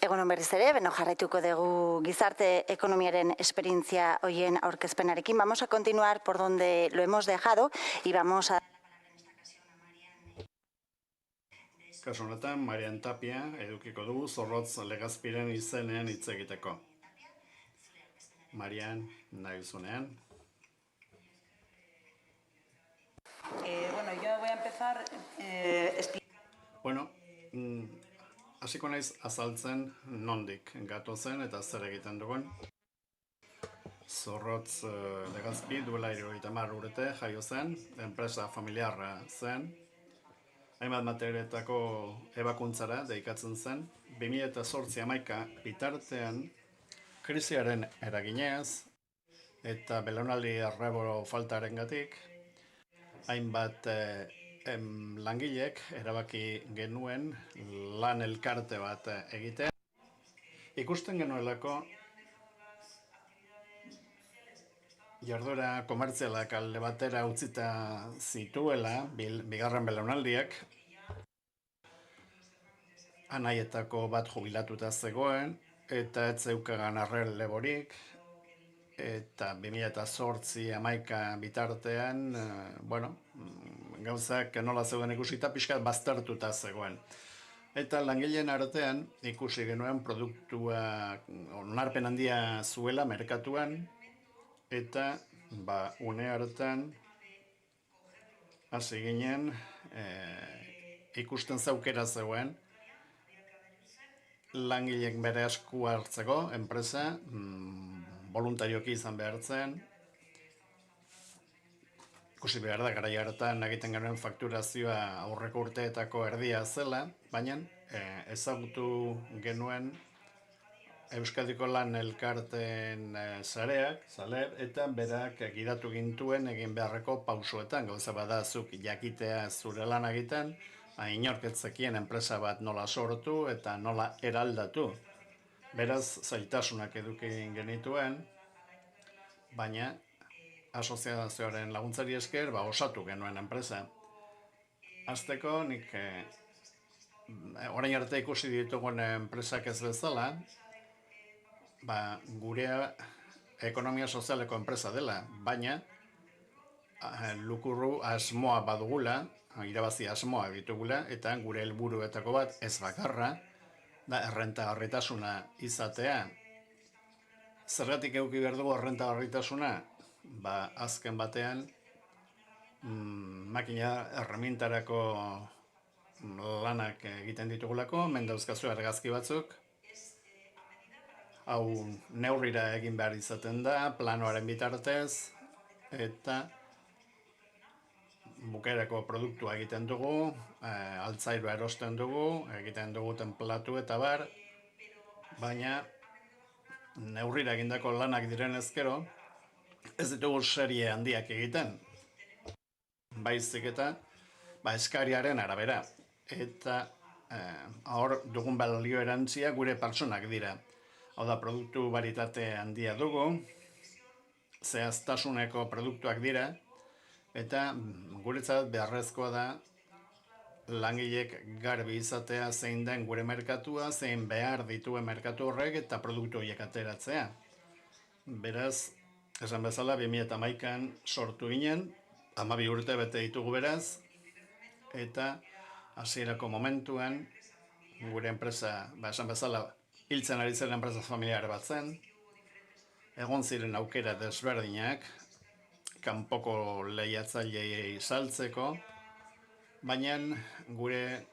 Egunon berriz ere, beno jarraituko dugu gizarte ekonomiaren esperientzia hoien aurkezpenarekin. Vamos a continuar por donde lo hemos dejado y vamos a... Kasu honetan, Marian Tapia edukiko dugu Zorrotz Legazpiren izenean hitz egiteko. Marian, nahi zunean. Bueno, yo voy a empezar Bueno, hasiko naiz azaltzen nondik gatozen eta zer egiten dugun. Zorrotz Legazpi duela 70 urte jaio zen, enpresa familiarra zen. Hainbat materialetako ebakuntzara dedikatzen zen. 2008-2011 bitartean krisiaren eraginez eta belaunaldi arrebo faltarengatik hainbat langilek erabaki genuen lan elkarte bat egitea. Ikusten genuelako jarduera komertzialak alde batera utzita zituela, bigarren belaunaldiak, anaietako bat jubilatuta zegoen, eta ez zeukagan arreleborik, eta 2008-2011 bitartean, gauzak nola zegoen ikusita, pixkat baztertuta zegoen. Eta langileen artean ikusi genuen produktua onarpen handia zuela merkatuan, eta une hartan hasi ginen ikusten zaukera zegoen langileek bere esku hartzeko enpresa, voluntarioki izan behar zen. Ikusi behar da, garai hartan egiten genuen fakturazioa aurreko urteetako erdia zela, baina ezagutu genuen Euskadiko lan elkarteen sareak, eta berak gidatu gintuen egin beharreko pausoetan. Gauza bada zuk jakitea zure lan egiten, inork ez zekien enpresa bat nola sortu eta nola eraldatu. Beraz, zailtasunak eduki genituen, baina asoziazioaren laguntzari esker osatu genuen enpresa. Hasteko, nik orain arte ikusi ditugun enpresak ez bezala, gurea ekonomia sozialeko enpresa dela, baina lukurru asmoa badugula, irabazi asmoa ditugula, eta gure helburuetako bat ez bakarra, da errentagarritasuna izatea. Zergatik eduki behar dugu errentagarritasuna? Azken batean, makina erremintarako lanak egiten ditugulako, mendauzkazu argazki batzuk, hau neurrira egin behar izaten da, planoaren bitartez, eta bukaerako produktua egiten dugu, altzairoa erosten dugu, egiten dugu tenplatu eta bar, baina neurrira egindako lanak diren ezkero, ez ditugu serie handiak egiten. Baizik eta eskariaren arabera. Eta hor dugun balio erantzia gure pertsonak dira. Hau da, produktu baritate handia dugu, zehaztasuneko produktuak dira, eta guretzat beharrezkoa da langilek garbi izatea zein den gure merkatua, zein behar dituen merkatu horrek eta produktu horiek ateratzea. Beraz, esan bezala, 2011an sortu ginen, 12 urte bete ditugu beraz, eta hasierako momentuan gure enpresa, esan bezala, hiltzen ari zen enpresa familiar bat zen, egon ziren aukera desberdinak, kanpoko lehiatzailei saltzeko, baina gure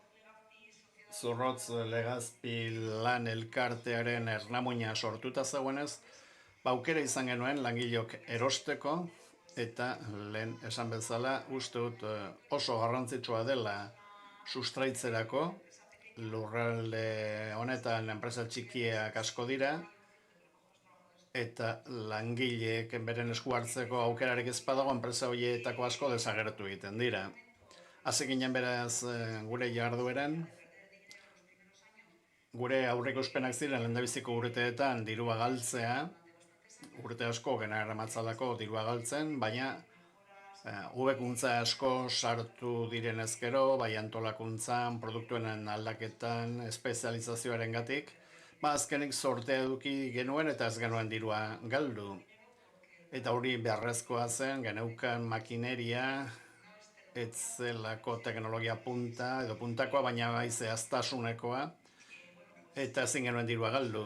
Zurrotz Legazpi lan elkartearen ernamuina sortuta zegoenez, aukera izan genuen langileok erosteko, eta lehen esan bezala uste dut oso garrantzitsua dela sustraitzerako, lurralde honetan enpresa txikiak asko dira, eta langileek beren esku hartzeko aukerarik ez badago enpresa horietako asko desagertu egiten dira. Hasi ginen beraz gure jardueran, gure aurreikuspenak ziren lehendabiziko urteetan dirua galtzea, urte asko genaramatzalako dirua galtzen, baina hobekuntza asko sartu diren ezkero, bai antolakuntzan, produktuen aldaketan, espezializazioaren gatik, azkenik sortea eduki genuen eta ez genuen dirua galdu. Eta hori beharrezkoa zen, geneukan makineria, ez zelako teknologia punta edo puntakoa, baina bai zehaztasunekoa, eta ezin genuen dirua galdu.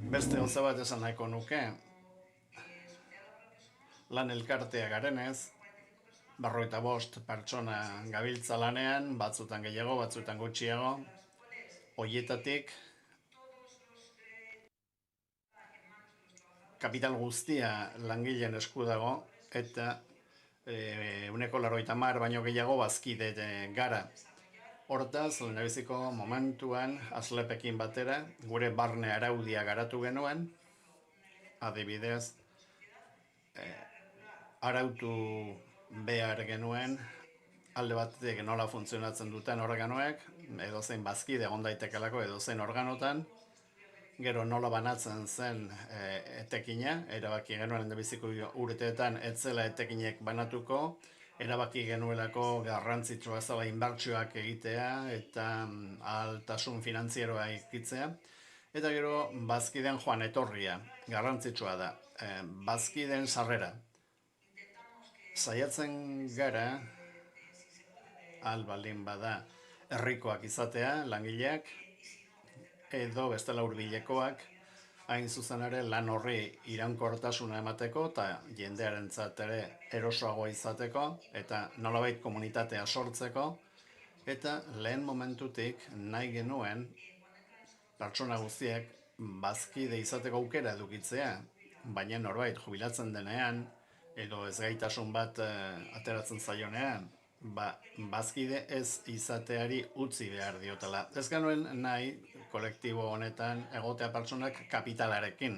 Beste gauza bat esan nahiko nuke, lan elkartea garenez, 45 pertsona gabiltza lanean, batzutan gehiago, batzutan gutxiago, horietatik kapital guztia langileen esku dago, eta 180 baino gehiago bazkide gara. Hortaz, lehendabiziko momentuan, Aslepekin batera, gure barne araudia garatu genuen, adibidez, arautu behar genuen, alde batetik nola funtzionatzen duten organoek, edozein bazkide egon daitekelako edozein organotan, gero nola banatzen zen etekina, erabaki genuen lehendabiziko urteetan ez zela etekinek banatuko, erabaki genuelako garrantzitsua zela inbertsioak egitea eta altasun finantzieroa ikitzea, eta gero bazkideen joan etorria, garrantzitsua da, bazkideen sarrera. Saiatzen gara, baldin bada, herrikoak izatea, langileak, edo bestela hurbilekoak, hain zuzen ere lan horri iraunkortasuna emateko eta jendearentzat ere erosoagoa izateko eta nolabait komunitatea sortzeko, eta lehen momentutik nahi genuen pertsona guztiek bazkide izateko aukera edukitzea, baina norbait jubilatzen denean edo ezgaitasun bat ateratzen zaionean, bazkide ez izateari utzi behar diotela. Ez genuen nahi kolektibo honetan egotea pertsonak kapitalarekin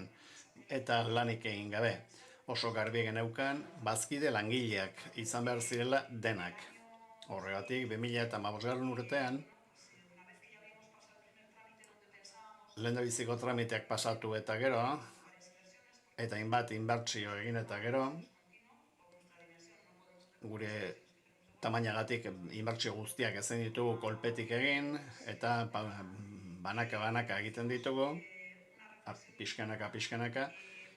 eta lanik egin gabe. Oso garbi geneukan bazkide langileak izan behar zirela denak. Horregatik, 2015 urtean, lehendabiziko tramiteak pasatu eta gero, eta hainbat inbertsio egin eta gero, gure tamainagatik inbertsio guztiak ezin ditugu kolpetik egin, eta banaka egiten ditugu, pixkanaka,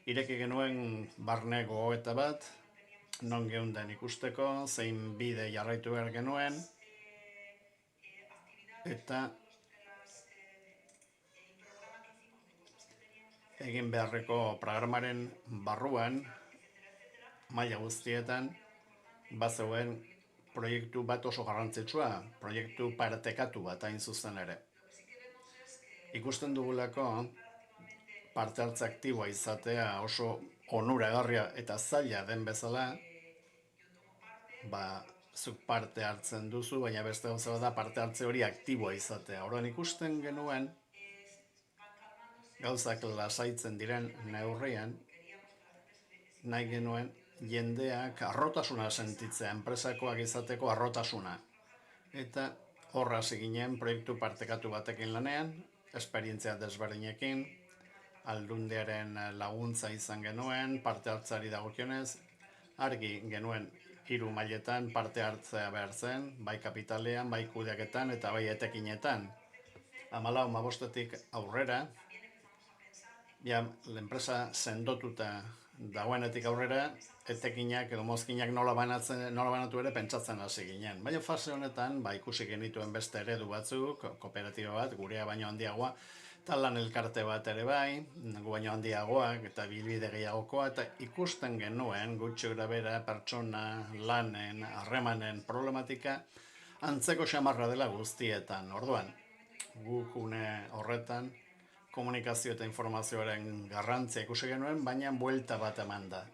ireki genuen barne gogoeta bat, non geunden ikusteko, zein bide jarraitu behar genuen, eta egin beharreko programaren barruan, maila guztietan, bazegoen proiektu bat oso garrantzitsua, proiektu partekatu bat hain zuzen ere. Ikusten dugulako parte hartze aktiboa izatea oso onuragarria eta zaila den bezala, zuk parte hartzen duzu, baina beste gauza da parte hartze hori aktiboa izatea. Orduan ikusten genuen gauzak lasaitzen diren neurrian, nahi genuen jendeak arrotasuna sentitzea, enpresakoak izateko arrotasuna. Eta horra ginen proiektu partekatu batekin lanean, esperientzia desberdinekin, aldundiaren laguntza izan genuen, parte hartzari dagokionez, argi genuen 3 mailetan parte hartzea behar zen, bai kapitalean, bai kudeaketan eta bai etekinetan. 14-15 aurrera, enpresa sendotuta dagoenetik aurrera, etekinak edo mozkinak nola banatu ere pentsatzen hasi ginen. Baina fase honetan, ikusi genituen beste eredu batzuk, kooperatiba bat, gurea baino handiagoa, eta lan elkarte bat ere bai, gu baino handiagoak eta bilbide gehiagokoa, eta ikusten genuen gutxi grabera pertsona, lanen, harremanen problematika, antzeko xamarra dela guztietan. Orduan, guk une horretan komunikazio eta informazioaren garrantzia ikusi genuen, baina buelta bat eman da.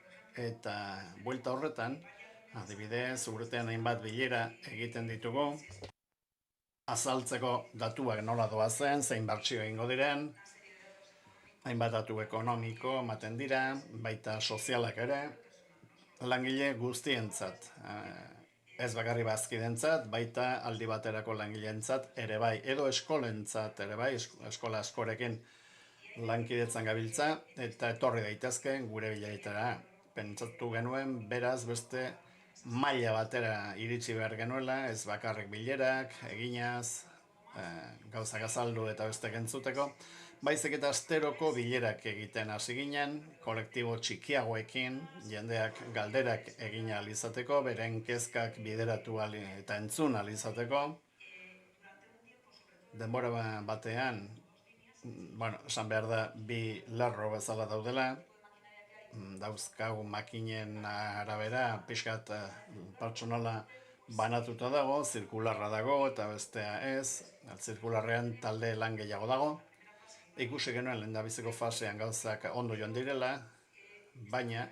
Eta buelta horretan, adibidez, urtean hainbat bilera egiten ditugu, azaltzeko datuak nola doazen, zein inbertsio egingo diren, hainbat datu ekonomiko ematen dira, baita sozialak ere, langile guztientzat. Ez bakarri bazkidentzat, baita aldi baterako langileentzat ere bai, edo eskolentzat ere bai, eskola askorekin lankidetzan gabiltza, eta etorri daitezke gure bilaitera. Pentsatu genuen, beraz beste maila batera iritsi behar genuela, ez bakarrik bilerak, eginaz, gauzak azaldu eta beste entzuteko, baizik eta asteroko bilerak egiten hasi ginen, kolektibo txikiagoekin, jendeak galderak egin ahal izateko, beren kezkak bideratu eta entzun ahal izateko. Denbora batean, esan behar da, bi lerro bezala daudela, dauzkagu makinen arabera, pixkat pertsonala banatuta dago, zirkularra dago eta bestea ez, zirkularrean talde lan gehiago dago. Ikusi genuen lehendabiziko fasean gauzak ondo joan direla, baina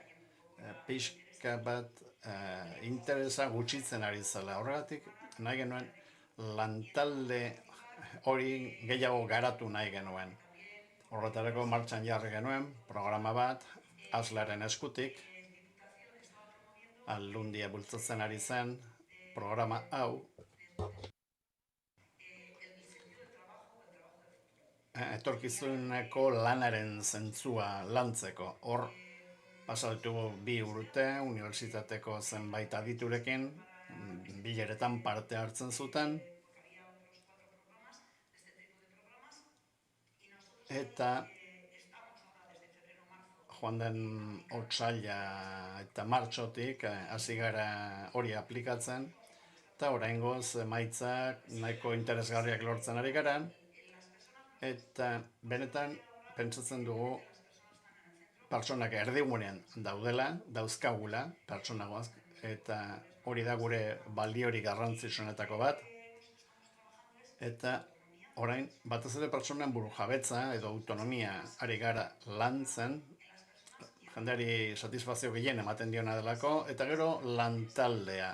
pixka bat interesa gutxitzen ari zela. Horregatik nahi genuen lantalde hori gehiago garatu nahi genuen. Horretarako martxan jarri genuen programa bat, Aslaren eskutik, Aldundia bultzatzen ari zen programa hau, etorkizuneko lanaren zentzua lantzeko. Hor pasatu 2 urte, unibertsitateko zenbait aditurekin, bileretan parte hartzen zuten, eta joan den otsaila eta martxotik hasi gara hori aplikatzen, eta oraingoz emaitzak nahiko interesgarriak lortzen ari gara, eta benetan pentsatzen dugu pertsonak erdigunean dauzkagula pertsonagoaz, eta hori da gure baliorik garrantzitsuenetako bat, eta orain batez ere pertsonan burujabetza edo autonomia ari gara lantzen, jendeari satisfazio gehien ematen diona delako, eta gero lantaldea.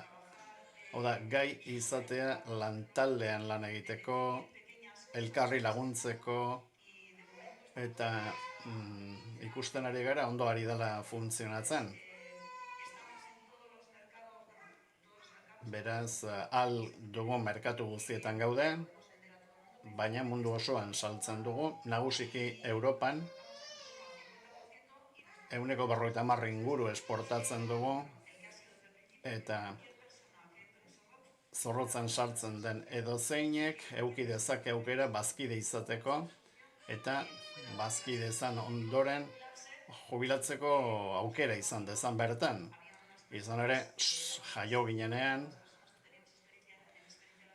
Oda, gai izatea lantaldean lan egiteko, elkarri laguntzeko, eta ikusten ari gara ondo ari dela funtzionatzen. Beraz, al dugu merkatu guztietan gaude, baina mundu osoan saltzen dugu, nagusiki Europan, 150 inguru esportatzen dugu, eta zorrotzan sartzen den edozeinek eduki dezake aukera bazkide izateko, eta bazkide izan ondoren jubilatzeko aukera izan dezan bertan. Izan ere, jaio ginenean,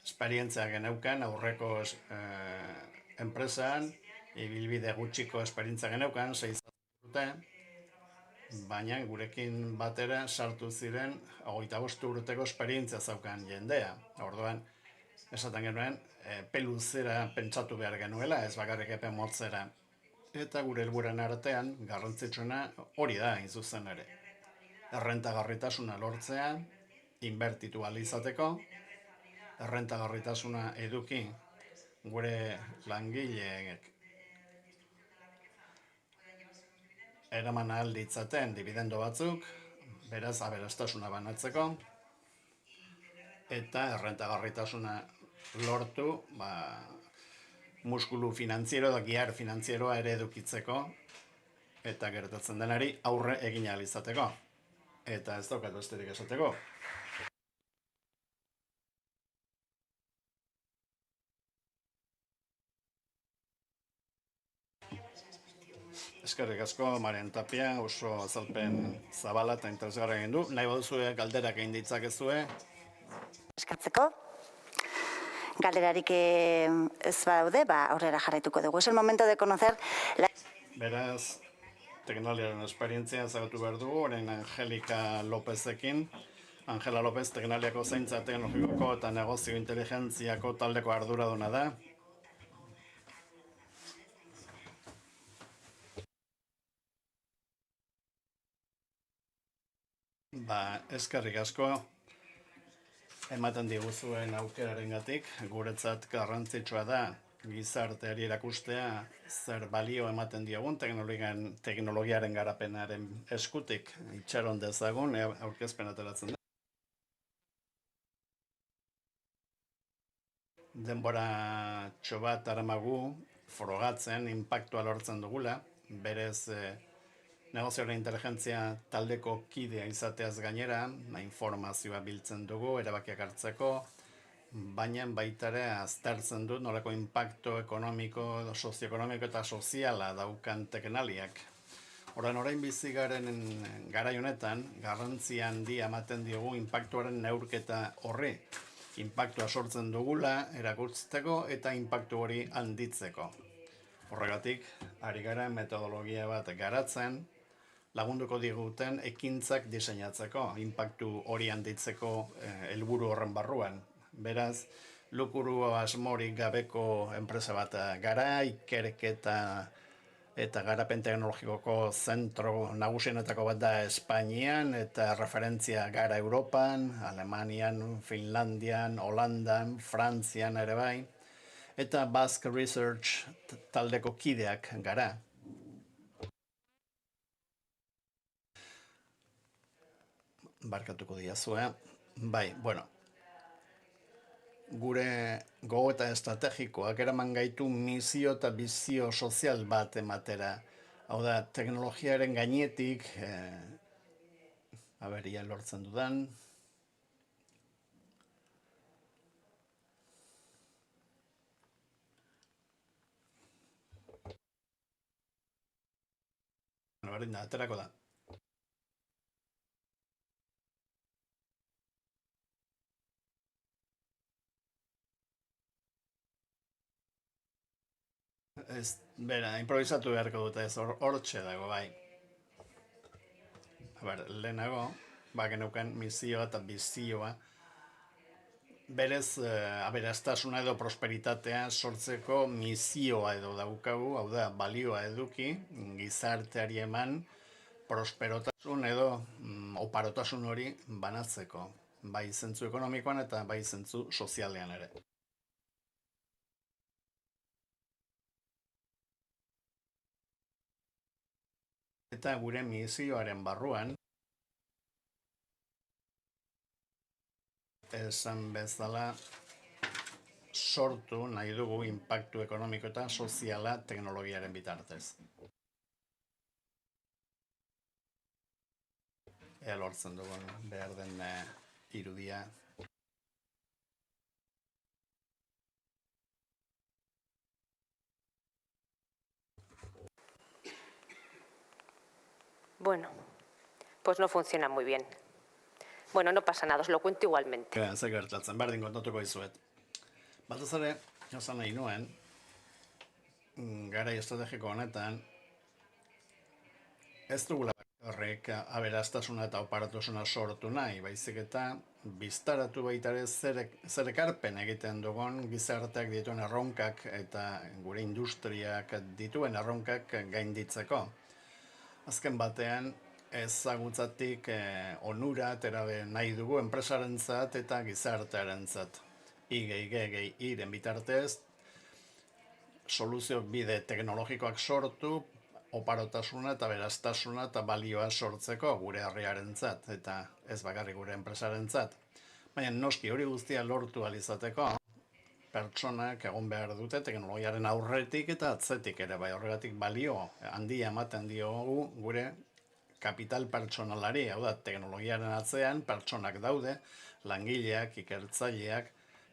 esperientzia geneukan aurreko enpresan, ibilbide gutxiko esperientzia geneukan, 6 urte, baina gurekin batera sartu ziren 25 urteko esperientzia zaukan jendea. Orduan, esaten genuen, peluzera pentsatu behar genuela, ez bakarrik epe motzera. Eta gure helburuaren artean, garrantzitsuena hori da, hain zuzen ere. Errentagarritasuna lortzea, inbertitu ahal izateko, errentagarritasuna eduki gure langileek eraman ahal ditzaten dividendo batzuk, beraz aberastasuna banatzeko, eta errentagarritasuna lortu, muskulu finantziero da giar finantzieroa ere edukitzeko, eta gertatzen denari aurre egin ahal izateko. Eta ez daukat besterik esateko. Eskerrik asko, Marian Tapia, oso azalpen zabala eta interesgarra egin du. Nahi baduzue galderak egin ditzakezue. Eskatzeko, galderarik ez badaude, aurrera jarraituko dugu. Es el momento de conocer Beraz, teknologiaren esperientzia ezagutu behar dugu, orain Angelika Lopezekin, Angela López Teknaliako zaintza teknologikoko eta negozio inteligentziako taldeko arduraduna da. Eskerrik asko ematen diguzuen aukerarengatik. Guretzat garrantzitsua da gizarteari erakustea zer balio ematen diogun teknologiaren garapenaren eskutik itxaron dezagun, aurkezpen ateratzen da. Denbora txobat aramagu frogatzen inpaktua lortzen dugula, berez negozioaren inteligentzia taldeko kidea izateaz gainera, informazioa biltzen dugu, erabakiak hartzeko, baina baita ere aztertzen dut nolako inpaktu ekonomiko, sozioekonomiko eta soziala daukan teknaliak. Orain bizi garen garai honetan, garrantzia handia ematen diogu inpaktuaren neurketa horri. Inpaktua sortzen dugula erakutzeko eta inpaktu hori handitzeko. Horregatik, ari gara metodologia bat garatzen, lagunduko diguten ekintzak diseinatzeko, inpaktu hori handitzeko helburu horren barruan. Beraz, lukuru asmorik gabeko enpresa bat gara, ikerketa eta garapen teknologikoko zentro nagusienetako bat da Espainian, eta referentzia gara Europan, Alemanian, Finlandian, Holandan, Frantzian ere bai, eta Basque Research taldeko kideak gara. Barkatuko diazue. Bai, bueno. Gure gogoeta estrategikoak eraman gaitu misio eta bizio sozial bat ematera. Hau da, teknologiaren gainetik, ia lortzen dudan. Berdin da, aterako da. Improvisatu beharko dute ez, hortxe dago, bai. Lehenago, geneukan misioa eta bizioa, berez aberastasuna edo prosperitatea sortzeko misioa edo daukagu, hau da, balioa eduki, gizarteari eman, prosperotasun edo oparotasun hori banatzeko, bai zentzu ekonomikoan eta bai zentzu sozialean ere. Eta gure misioaren barruan, esan bezala sortu nahi dugu inpaktu ekonomiko eta soziala teknologiaren bitartez. Ea lortzen dugun behar den irudia. Bueno, pues no funciona muy bien. Bueno, no pasa nada, os lo cuento igualmente. Zer gertatzen, berdin kontatuko dizuet. Batez ere, esan nahi nuen, garai estrategiko honetan, ez dugula horrek aberastasuna eta oparatasuna sortu nahi, baizik eta biztaratu baita ere zer ekarpen egiten dugun gizarteak dituen erronkak eta gure industriak dituen erronkak gainditzeko. Azken batean, ezagutzatik onura aterabe nahi dugu enpresarentzat eta gizartearentzat. I-iren bitartez, soluzio bide teknologikoak sortu, oparotasuna eta beraztasuna eta balioa sortzeko gure herriarentzat eta ez bakarrik gure enpresarentzat. Baina noski hori guztia lortu alizateko, pertsonak egon behar dute teknologiaren aurretik eta atzetik ere, bai horregatik balio handia ematen diogu gure kapital pertsonalari, hau da, teknologiaren atzean pertsonak daude, langileak, ikertzaileak,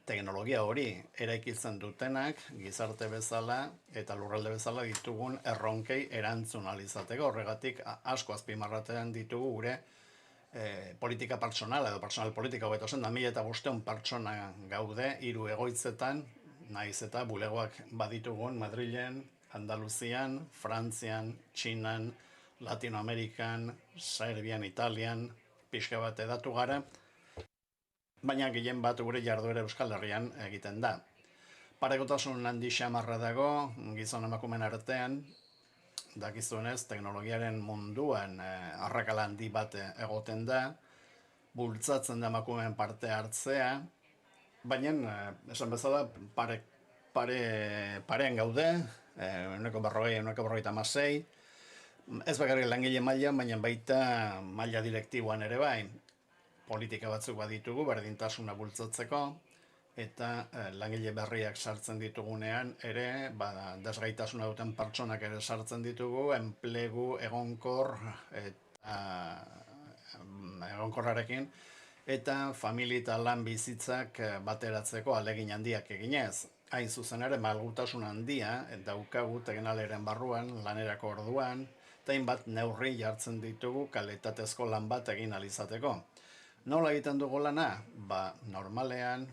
teknologia hori eraikitzen dutenak, gizarte bezala eta lurralde bezala ditugun erronkei erantzun alizateko, horregatik asko azpimarratzen ditugu gure politika pertsonala edo pertsonal politika hobeto zen, 1500 pertsona gaude 3 egoitzetan, naiz eta bulegoak baditugun Madrilen, Andaluzian, Frantzian, Txinan, Latinoamerikan, Serbian, Italian, pixka bat edatu gara, baina gehien bat gure jarduera Euskal Herrian egiten da. Parekotasun handi xamarra dago gizon emakumeen artean, dakizunez teknologiaren munduan arrakala handi bat egoten da, bultzatzen da emakumeen parte hartzea, baina esan bezala parean gaude, 40-46, ez bakarrik langile mailan, baina baita maila direktiboan ere bai, politika batzuk baditugu berdintasuna bultzatzeko, eta langile berriak sartzen ditugunean ere, desgaitasuna duten pertsonak ere sartzen ditugu, enplegu egonkorrarekin, eta familia eta lan bizitzak bateratzeko ahalegin handiak eginez. Hain zuzen ere, malgutasun handia daukagu teknaleren barruan, lanerako orduan, eta hainbat neurri jartzen ditugu kalitatezko lan bat egin alizateko. Nola egiten dugu lana? Normalean,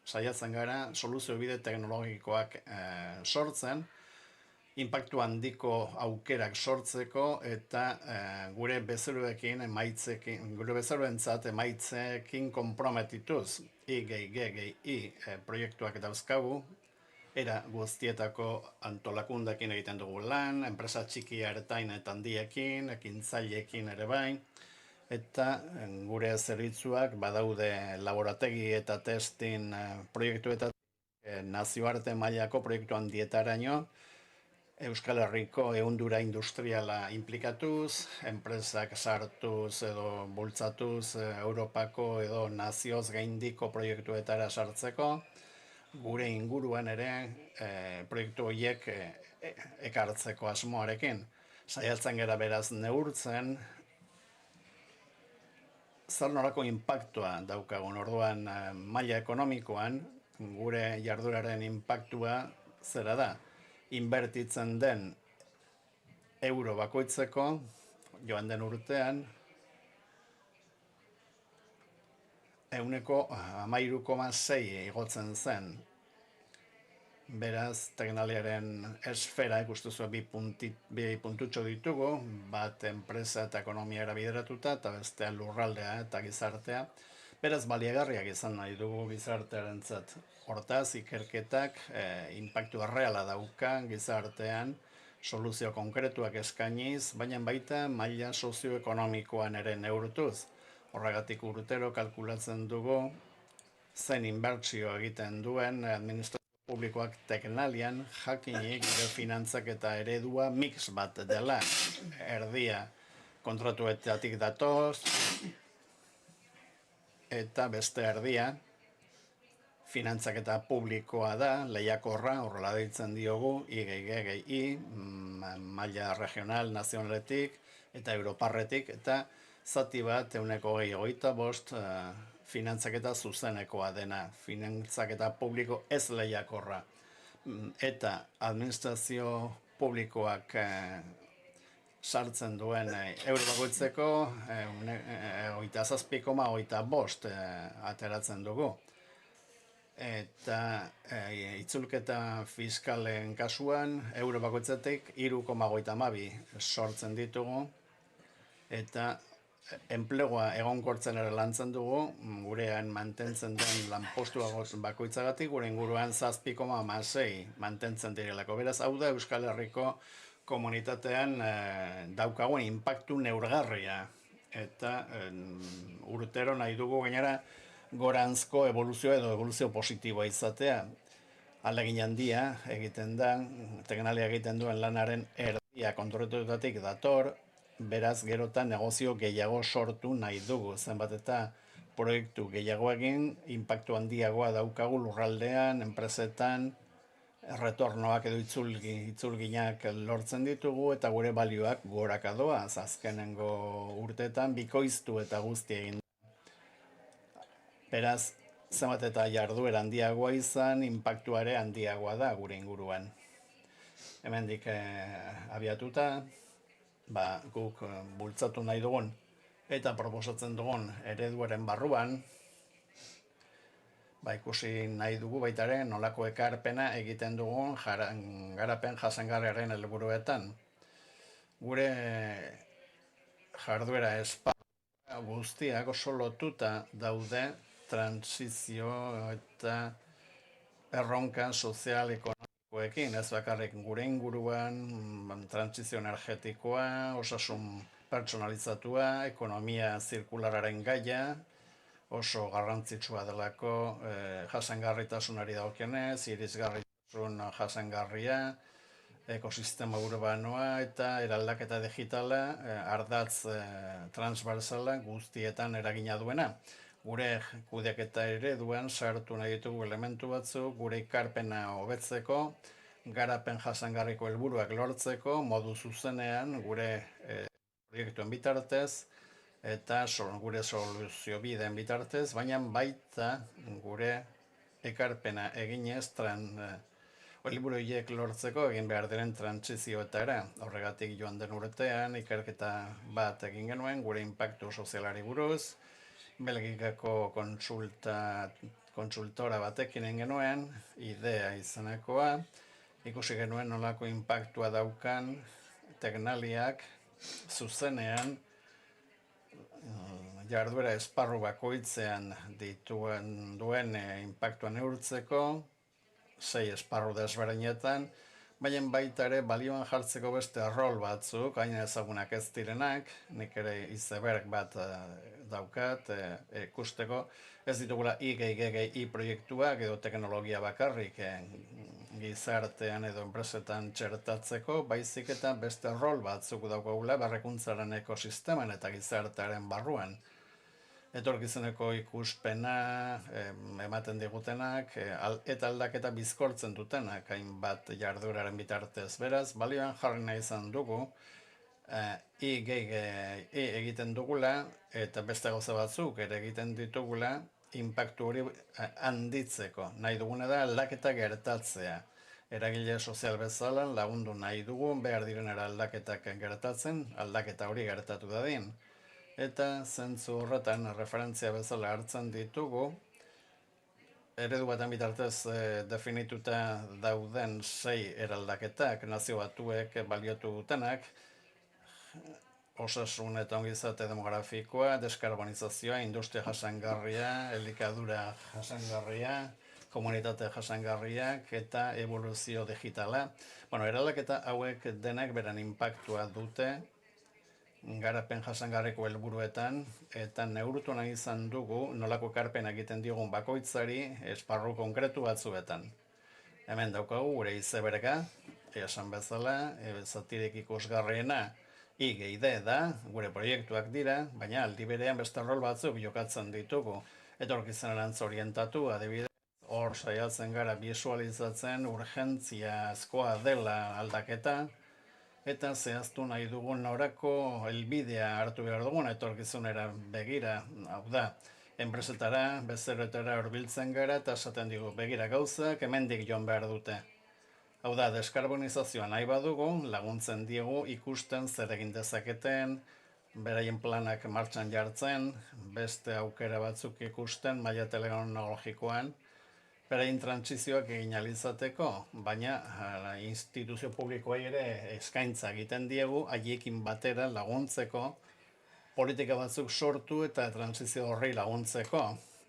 saiatzen gara soluzio bide teknologikoak sortzen, inpaktu handiko aukerak sortzeko eta gure bezeroekin emaitzekin konprometituz I+G+I proiektuak dauzkagu, era guztietako antolakundekin egiten dugu lan, enpresa txiki ertain eta handiekin, ekintzaileekin ere bai, eta gure zerbitzuak badaude laborategi eta testin proiektuetatik nazioarte mailako proiektu handietaraino, Euskal Herriko ehundura industriala implikatuz, enpresak sartuz edo bultzatuz Europako edo nazioz gaindiko proiektuetara sartzeko, gure inguruan ere proiektu horiek ekartzeko asmoarekin. Saiatzen gara beraz neurtzen, zer nolako inpaktua daukagun orduan maila ekonomikoan, gure jarduraren inpaktua zera da. Inbertitzen den euro bakoitzeko, joan den urtean, 13,6 igotzen zen. Beraz, teknaliaren esfera ikustuzu bi puntutxo ditugu, bat enpresa eta ekonomiara bideratuta, eta bestean lurraldea eta gizartea. Beraz, baliagarriak izan nahi dugu gizartearentzat. Hortaz, ikerketak inpaktu erreala dauka gizartean, soluzio konkretuak eskainiz, baina baita maila sozioekonomikoan ere neurtuz. Horregatik urtero kalkulatzen dugu zen inbertsio egiten duen administrazio publikoak teknalian jakinik gure finantzak eta eredua mix bat dela. Erdia kontratuetatik datoz, eta beste erdia finantzaketa publikoa da, lehiakorra, horrela deitzen diogu, I+G+I, maila regional, nazionaletik eta europarretik, eta zati bat 25% finantzaketa zuzenekoa dena, finantzaketa publiko ez lehiakorra. Eta administrazio publikoak sartzen duen euro bakoitzeko 27,25 ateratzen dugu. Eta itzulketa fiskalen kasuan euro bakoitzetik 3,32 sortzen ditugu. Eta enplegua egonkortzen ere lantzen dugu, gurean mantentzen den lanpostua bakoitzagatik, gure inguruan 7,6 mantentzen direlako. Beraz, hau da Euskal Herriko komunitatean daukagun inpaktu neurgarria. Eta urtero nahi dugu gainera goranzko evoluzio edo evoluzio positiboa izatea. Ahalegin handia egiten da, teknalia egiten duen lanaren erdia kontratuetatik dator, beraz gerotan negozio gehiago sortu nahi dugu. Zenbat eta proiektu gehiago egin, inpaktu handiagoa daukagu lurraldean, enpresetan, retornoak edo itzulginak lortzen ditugu eta gure balioak goraka doa. Azkenengo urteetan bikoiztu eta guzti egin. Beraz, zenbat eta jarduera handiagoa izan, inpaktuare handiagoa da gure inguruan. Hemendik abiatuta, guk bultzatu nahi dugun eta proposatzen dugun ereduaren barruan, ikusi nahi dugu baitaren nolako ekarpena egiten dugun garapen jasangarriaren helburuetan. Gure jarduera esparru guztiak oso lotuta daude transizio eta erronka sozial ekonomikoekin, ez bakarrik gure inguruan, transizio energetikoa, osasun pertsonalizatua, ekonomia zirkulararen gaia, oso garrantzitsua delako jasangarritasunari dagokionez, irisgarritasun jasangarria, ekosistema urbanoa eta eraldaketa digitala ardatz transversala guztietan eragina duena. Gure kudeaketa ereduan sartu nahi ditugu elementu batzuk, gure ikarpena hobetzeko, garapen jasangarriko helburuak lortzeko, modu zuzenean gure proiektuen bitartez, eta gure soluzio bideen bitartez, baina baita gure ekarpena eginez helburu horiek lortzeko egin behar diren trantsizioetara. Horregatik joan den urtean ikerketa bat egin genuen gure inpaktu sozialari buruz, Belgikako kontsultora batekin egin genuen, IDEA izenekoa, ikusi genuen nolako inpaktua daukan teknaliak zuzenean jarduera esparru bakoitzean duen inpaktua neurtzeko, 6 esparru desberdinetan, baina baita ere balioan jartzeko beste rol batzuk, hain ezagunak ez direnak, nik ere iceberg bat daukat, ikusteko, ez ditugula IGGI proiektuak edo teknologia bakarrik gizartean edo enpresetan txertatzeko, baizik eta beste rol batzuk daukagula berrekuntzaren ekosisteman eta gizartearen barruan. Etorkizuneko ikuspena ematen digutenak eta aldaketa bizkortzen dutenak hainbat jarduraren bitartez. Beraz, balioan jarri nahi izan dugu, egiten dugula eta beste gauza batzuk ere egiten ditugula inpaktu hori handitzeko. Nahi duguna da aldaketa gertatzea. Eragile sozial bezala lagundu nahi dugu behar direnera aldaketak gertatzen, aldaketa hori gertatu dadin. Eta zentzu horretan referentzia bezala hartzen ditugu, eredu baten bitartez definituta dauden 6 eraldaketak, nazio batuek baliotu dutenak, osasun eta ongizate demografikoa, deskarbonizazioa, industria jasangarria, elikadura jasangarria, komunitate jasangarriak eta evoluzio digitala. Eraldaketa hauek denak beran inpaktua dute, garapen jasangarriko helburuetan eta neurtu nahi izan dugu nolako ekarpen egiten diogun bakoitzari esparru konkretu batzuetan. Hemen daukagu gure izeberga, esan bezala, zatirik ikusgarriena IGID da, gure proiektuak dira, baina aldi berean beste rol batzuk jokatzen ditugu. Etorkizunerantz orientatu, adibidez, hor saiatzen gara bisualizatzen urgentziazkoa dela aldaketa, eta zehaztu nahi dugun norako helbidea hartu behar dugun etorkizunera begira, hau da, enpresetara, bezeroetara hurbiltzen gara eta esaten digu begira gauzak hemendik joan behar dute. Hau da, deskarbonizazioa nahi badugu, laguntzen diegu ikusten zer egin dezaketen, beraien planak martxan jartzen, beste aukera batzuk ikusten maila teknologikoan, beraien trantsizioak egin alizateko, baina instituzio publikoei ere eskaintza egiten diegu, haiekin batera laguntzeko, politika batzuk sortu eta trantsizio horri laguntzeko.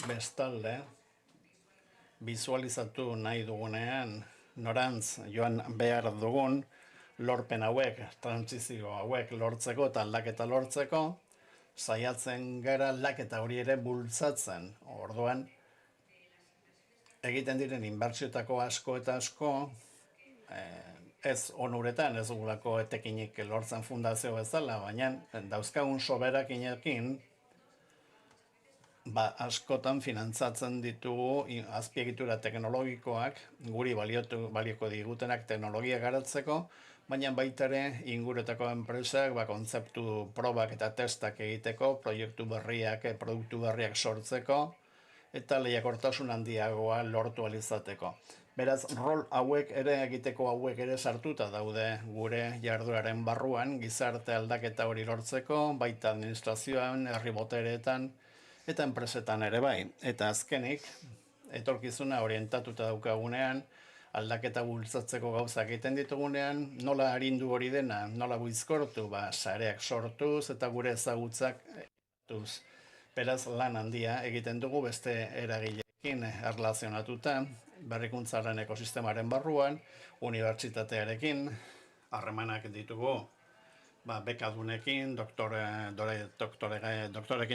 Bestalde, bizualizatu nahi dugunean, norantz joan behar dugun, lorpen hauek, trantsizio hauek lortzeko eta aldaketa lortzeko, saiatzen gara aldaketa hori ere bultzatzen. Orduan, egiten diren inbertsioetako asko eta asko, ez onuretan, ez dugulako etekinik lortzen fundazio bezala, baina dauzkagun soberakinekin askotan finantzatzen ditugu azpiegitura teknologikoak, guri balioko digutenak teknologia garatzeko, baina baita ere inguruetako enpresak kontzeptu probak eta testak egiteko, proiektu berriak, produktu berriak sortzeko, eta lehiakortasun handiagoa lortu alizateko. Beraz, rol hauek ere egiteko hauek ere sartuta daude gure jardueraren barruan, gizarte aldaketa hori lortzeko, baita administrazioan, herri botereetan, eta enpresetan ere bai. Eta azkenik, etorkizuna orientatuta daukagunean, aldaketa bultzatzeko gauzak egiten ditugunean, nola arindu hori dena, nola buizkortu, sareak sortuz eta gure ezagutzak Beraz, lan handia egiten dugu beste eragileekin erlazionatuta, berrikuntzaren ekosistemaren barruan, unibertsitatearekin, harremanak ditugu, bekadunekin,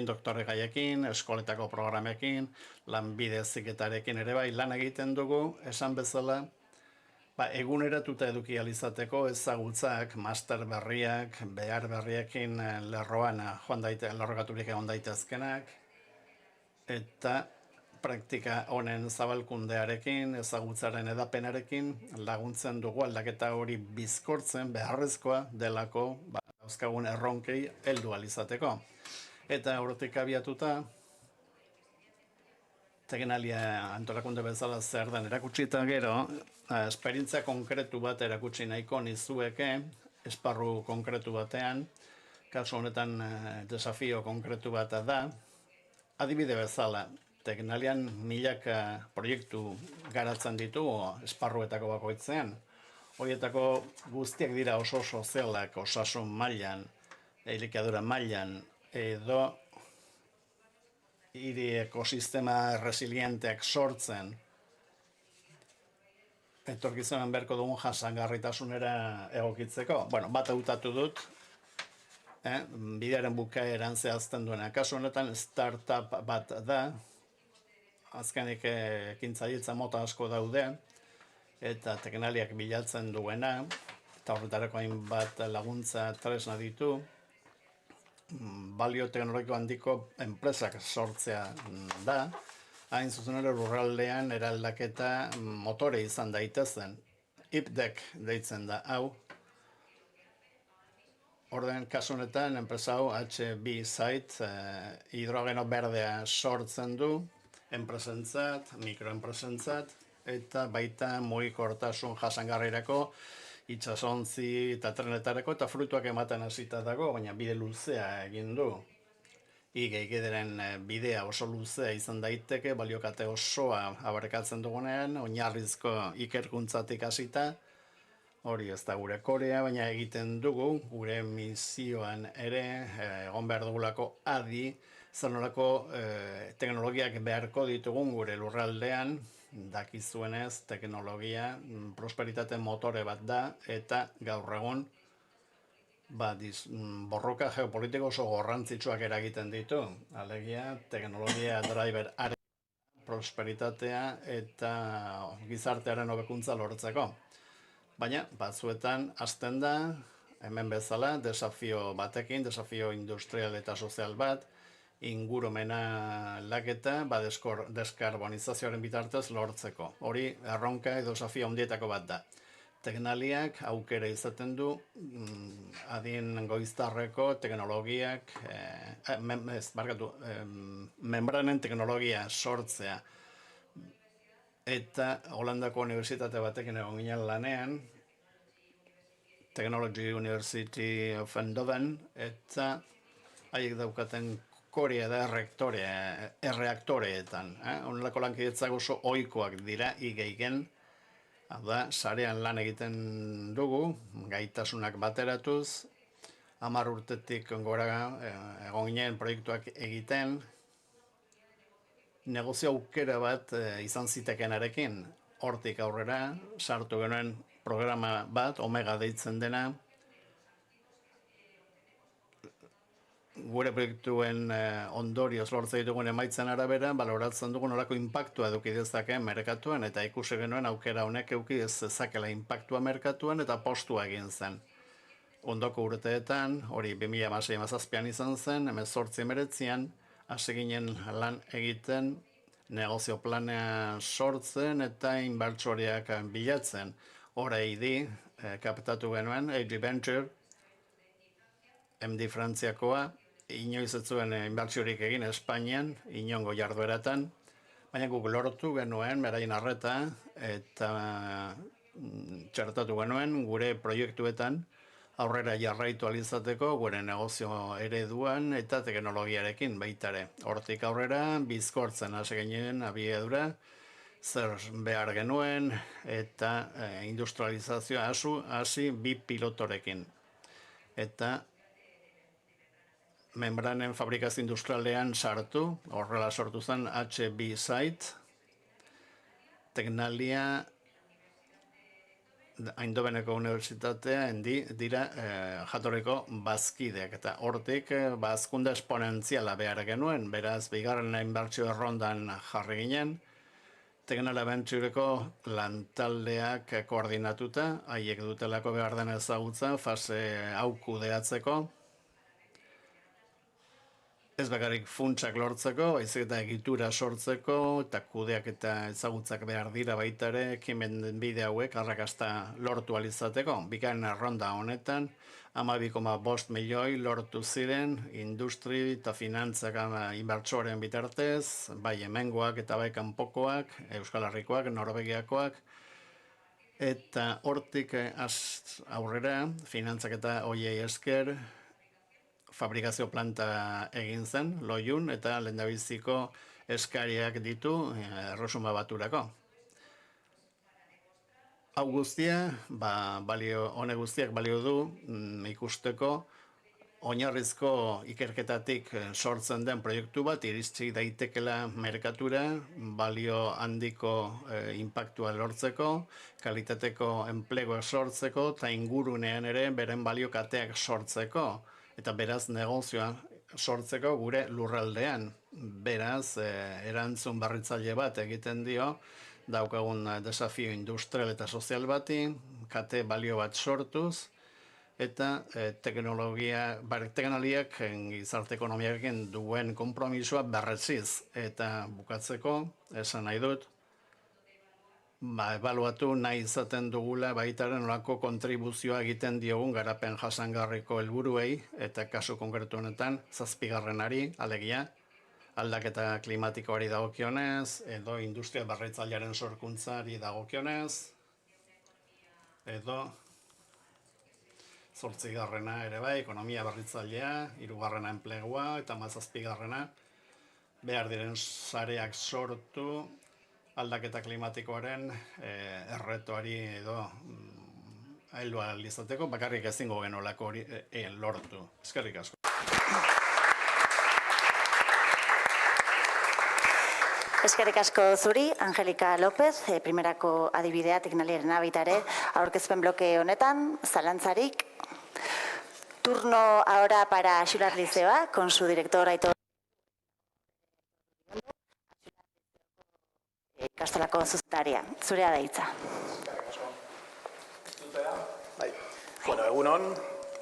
doktoregaiekin, eskoletako programekin, lanbide heziketarekin ere bai lan egiten dugu, esan bezala, eguneratuta eduki ahal izateko ezagutzak, master berriak, behar berriekin lerroan lerrokaturik egon daitezkenak, eta praktika honen zabalkundearekin, ezagutzaren edapenarekin laguntzen dugu aldaketa hori bizkortzen beharrezkoa delako dauzkagun erronkei heldu ahal izateko. Eta hortik abiatuta, Teknalia antolakunde bezala zer den erakutsi eta gero, esperientzia konkretu bat erakutsi nahiko nizueke, esparru konkretu batean, kasu honetan desafio konkretu bat da, adibide bezala, Teknalian milaka proiektu garatzen ditu esparruetako bakoitzean. Horietako guztiak dira oso sozialak, osasun mailan, elikadura mailan, edo hiri ekosistema resilienteak sortzen, etorkizunan beharko dugun jasangarritasunera egokitzeko. Bat hautatu dut, bidearen bukaeran zehazten duena. Kasu honetan startup bat da, azkenik ekintzailetza mota asko daude, eta Teknaliak bilatzen duena, eta horretarako hainbat laguntza tresna ditu, balio teknologiko handiko enpresak sortzea da, hain zuzen ere lurraldean eraldaketa motore izan daitezen. IPDEC deitzen da hau. Orden kasu honetan enpresa hau HB Site hidrogeno berdea sortzen du, enpresentzat, mikroenpresentzat, eta baita mugikortasun jasangarrirako, itsasontzi eta trenetarako eta fruituak ematen hasita dago, baina bide luzea egin du. Igeikideren bidea oso luzea izan daiteke, baliokate osoa abarkatzen dugunean, oinarrizko ikerkuntzatik hasita, hori ez da gure korea, baina egiten dugu, gure misioan ere, egon behar dugulako adi, zer nolako teknologiak beharko ditugun gure lurraldean, dakizuenez teknologia prosperitate motore bat da, eta gaur egun borroka geopolitiko oso gorrantzitsuak eragiten ditu. Alegia, teknologia driver are prosperitatea eta gizartearen hobekuntza lortzeko. Baina, batzuetan hasten da, hemen bezala, desafio batekin, desafio industrial eta sozial bat, ingurumena laketa, deskarbonizazioaren bitartez lortzeko. Hori, erronka edo desafio handietako bat da. Teknaliak aukera izaten du, adin goiztarreko teknologiak, membranen teknologia sortzea. Eta Holandako unibertsitate batekin egon ginen lanean, Technology University of Eindhoven, eta haiek daukaten korea da erreaktoreetan. Honelako lankidetzak oso ohikoak dira igeigen, hau da, sarean lan egiten dugu, gaitasunak bateratuz, 10 urtetik gora egon ginen proiektuak egiten, negozio aukera bat izan zitekenarekin, hortik aurrera, sartu genuen programa bat, Omega deitzen dena, gure proiektuen ondorioz lortzen ditugun emaitzen arabera, baloratzen dugun nolako inpaktua eduki dezakeen merkatuan, eta ikusi genuen aukera honek eduki dezakela inpaktua merkatuan, eta postua egin zen. Ondoko urteetan, hori 2016-17 izan zen, 18-19, hasi ginen lan egiten, negozio planea sortzen eta inbertsoriak bilatzen. Horeidi, kaptatu genuen, AG Venture, MD Frantziakoa, inoiz ez zuen inbertsiorik egin Espainian, inongo jardueratan, baina guk lortu genuen, beraien arreta, eta txertatu genuen gure proiektuetan, aurrera jarraitu alizateko, gure negozio ereduan eta teknologiarekin baitare. Hortik aurrera, bizkortzen hasi ginen abiadura, zer behar genuen, eta industrializazioa hasi 2 pilotorekin. Eta membranen fabrikazio industrialean sartu, horrela sortu zen HB Site, Tecnalia, Eindhoveneko Unibertsitatea dira jatorriko bazkideak, eta hortik hazkunde esponentziala behar genuen, beraz, bigarren inbertsio errondan jarri ginen, Tecnalia Ventureko lantaldeak koordinatuta, haiek dutelako behar den ezagutza, fase hau kudeatzeko, ez bakarrik funtsak lortzeko, baizik eta egitura sortzeko, eta kudeak eta ezagutzak behar dira baita ere, ekimen bide hauek arrakasta lortu alizateko. Bigarren erronda honetan, 12,5 milioi lortu ziren, industri eta finantzak inbertsoren bitartez, bai hemengoak eta bai kanpokoak, Euskal Herrikoak, Norvegiakoak, eta hortik aurrera, finantzak eta hoiei esker, fabrikazio planta egin zen, Loiun, eta lehendabiziko eskariak ditu Erresuma Baturako. Hau guztia, honek guztiak balio du ikusteko oinarrizko ikerketatik sortzen den proiektu bat iritsi daitekela merkatura, balio handiko inpaktua lortzeko, kalitateko enplegua sortzeko, eta ingurunean ere beren balio kateak sortzeko, eta beraz negozioa sortzeko gure lurraldean. Beraz, erantzun berritzaile bat egiten dio, daukagun desafio industrial eta sozial bati, kate balio bat sortuz, eta teknologiak gizarte ekonomiarekin duen konpromisoa berretziz. Eta bukatzeko, esan nahi dut, ebaluatu nahi izaten dugula baitaren nolako kontribuzioa egiten diogun garapen jasangarriko helburuei, eta kasu konkretu honetan, 7. alegia, aldaketa klimatikoari dagokionez, edo industria berritzailearen sorkuntzari dagokionez, edo 8. ere bai, ekonomia berritzailea, 3. enplegua, eta 7. behar diren sareak sortu, aldaketa klimatikoaren erretoari edo heldu ahal izateko, bakarrik ezingo genolako hori lortu. Eskerrik asko. Eskerrik asko zuri, Angelika López, primerako adibidea Tecnaliaren abitare, aurkezpen bloke honetan, zalantzarik. Turno ahora para Xular Liceba, con su director Aitor Ikastolako zuzentaria. Zurea da hitza. Egunon,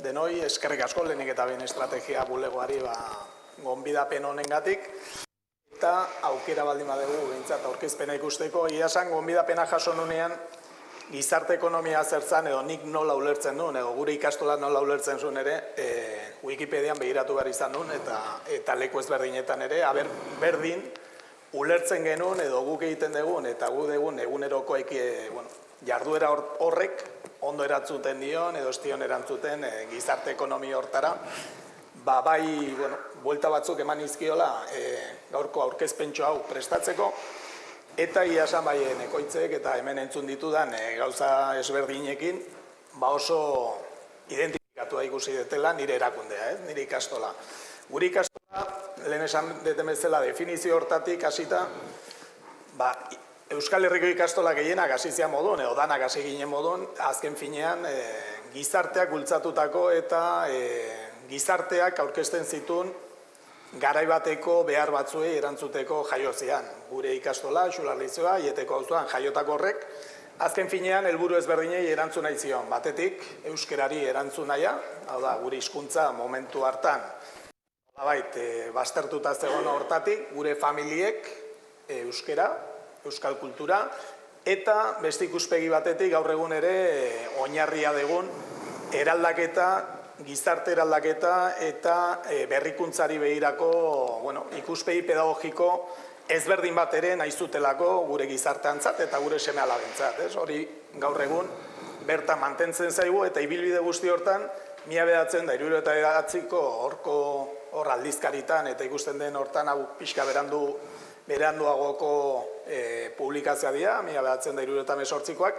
denoi, eskerrik asko lehenik eta behin estrategia bulegoari gonbidapen honengatik. Eta aukera baldin badugu behintzat aurkezpena ikusteko, ia esan gonbidapena jaso nunean gizarte ekonomia zertzan edo nik nola ulertzen duen, edo gure ikastola nola ulertzen zuen ere, Wikipedian begiratu behar izan duen, eta leku ezberdinetan ere, berdin, ulertzen genuen edo guk egiten dugun eta gu dugun eguneroko jarduera horrek ondo erantzuten dion edo estion erantzuten gizarte ekonomia hortara. Bai, buelta batzuk eman izkiola gaurko aurkezpentxo hau prestatzeko, eta ia esan bai nekoitzek eta hemen entzun ditudan gauza ezberdinekin oso identifikatua ikusi detela nire erakundea, nire ikastola. Gure ikastola, lehen esan deten bezala definizio hortatik hasita, Euskal Herriko ikastola gehienak hasizia modun, edo danak hasi ginen modun, azken finean gizarteak bultzatutako eta gizarteak aurkezten zituen garai bateko behar batzuei erantzuteko jaiozian. Gure ikastola, Xular Liceba, Aieteko auzoan jaiotako horrek, azken finean helburu ezberdinei erantzun nahi zion. Batetik, euskerari erantzun nahia, hau da, gure hizkuntza momentu hartan, baztertuta zegoen hortatik, gure familiek euskera, euskal kultura, eta beste ikuspegi batetik gaur egun ere oinarria dugun eraldaketa, gizarte eraldaketa eta berrikuntzari behirako ikuspegi pedagogiko ezberdin bat ere nahi zutelako gure gizarteantzat eta gure seme alabentzat. Hori gaur egun bertan mantentzen zaigu eta ibilbide guzti hortan 1979ko hor aldizkaritan eta ikusten den hortan hau pixka beranduagoko publikazioa dira, 1978koak,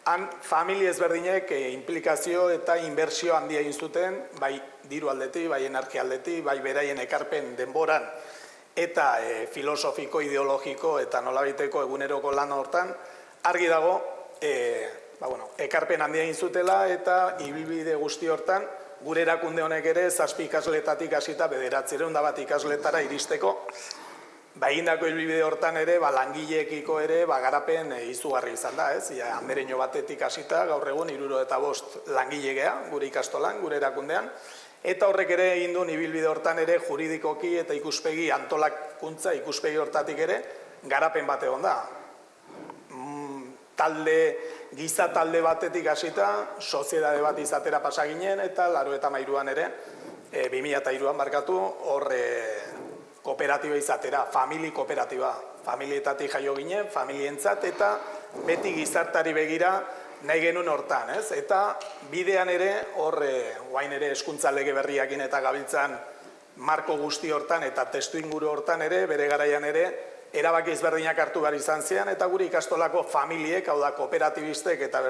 han familia ezberdinek implikazio eta inbertsio handia egin zuten, bai diru aldetik, bai energia aldetik, bai beraien ekarpen denboran eta filosofiko, ideologiko eta nolabaiteko eguneroko lan hortan, argi dago, ekarpen handia egin zutela eta ibilbide guzti hortan, gure erakunde honek ere 7 ikasletatik hasita 901 ikasletara iristeko, egindako ibilbide hortan ere, langileekiko ere, garapen izugarri izan da, ez? Andereño batetik hasita, gaur egun 75 langile gea, gure ikastolan, gure erakundean, eta horrek ere egin duen ibilbide hortan ere juridikoki eta ikuspegi antolakuntza, ikuspegi hortatik ere, garapen bate egon da. Giza talde batetik hasita, soziedade bat izatera pasa ginen, eta 93an ere, 2003an markatu, hor kooperatiba izatera, famili kooperatiba. Familietatik jaio ginen, familientzat, eta beti gizartari begira nahi genuen hortan, ez? Eta bidean ere, hor, guain ere hezkuntza lege berriakin eta gabiltzan marko guzti hortan eta testu inguru hortan ere, bere garaian ere, erabaki ezberdinak hartu behar izan zian, eta gure ikastolako familiek, hau da kooperatibistek eta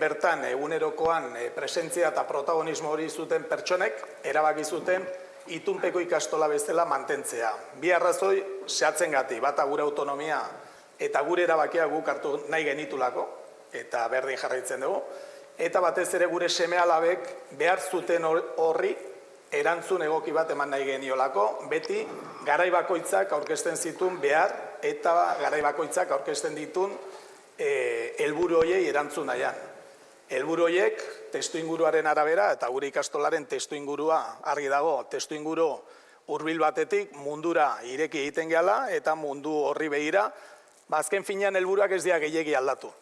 bertan egunerokoan presentzia eta protagonismo hori zuten pertsonek, erabaki zuten itunpeko ikastola bezala mantentzea. Bi arrazoi zehatzengatik, bata gure autonomia eta gure erabakia guk hartu nahi genitulako, eta berdin jarraitzen dugu, eta batez ere gure seme-alabek behar zuten horri erantzun egoki bat eman nahi geniolako, beti garai bakoitzak aurkezten zituen behar eta garai bakoitzak aurkezten ditun helburu horiei erantzun nahian. Helburu horiek testu inguruaren arabera eta gure ikastolaren testu ingurua argi dago, testu inguru hurbil batetik mundura ireki egiten gehala eta mundu horri begira, azken finean helburuak ez dira gehiegi aldatu.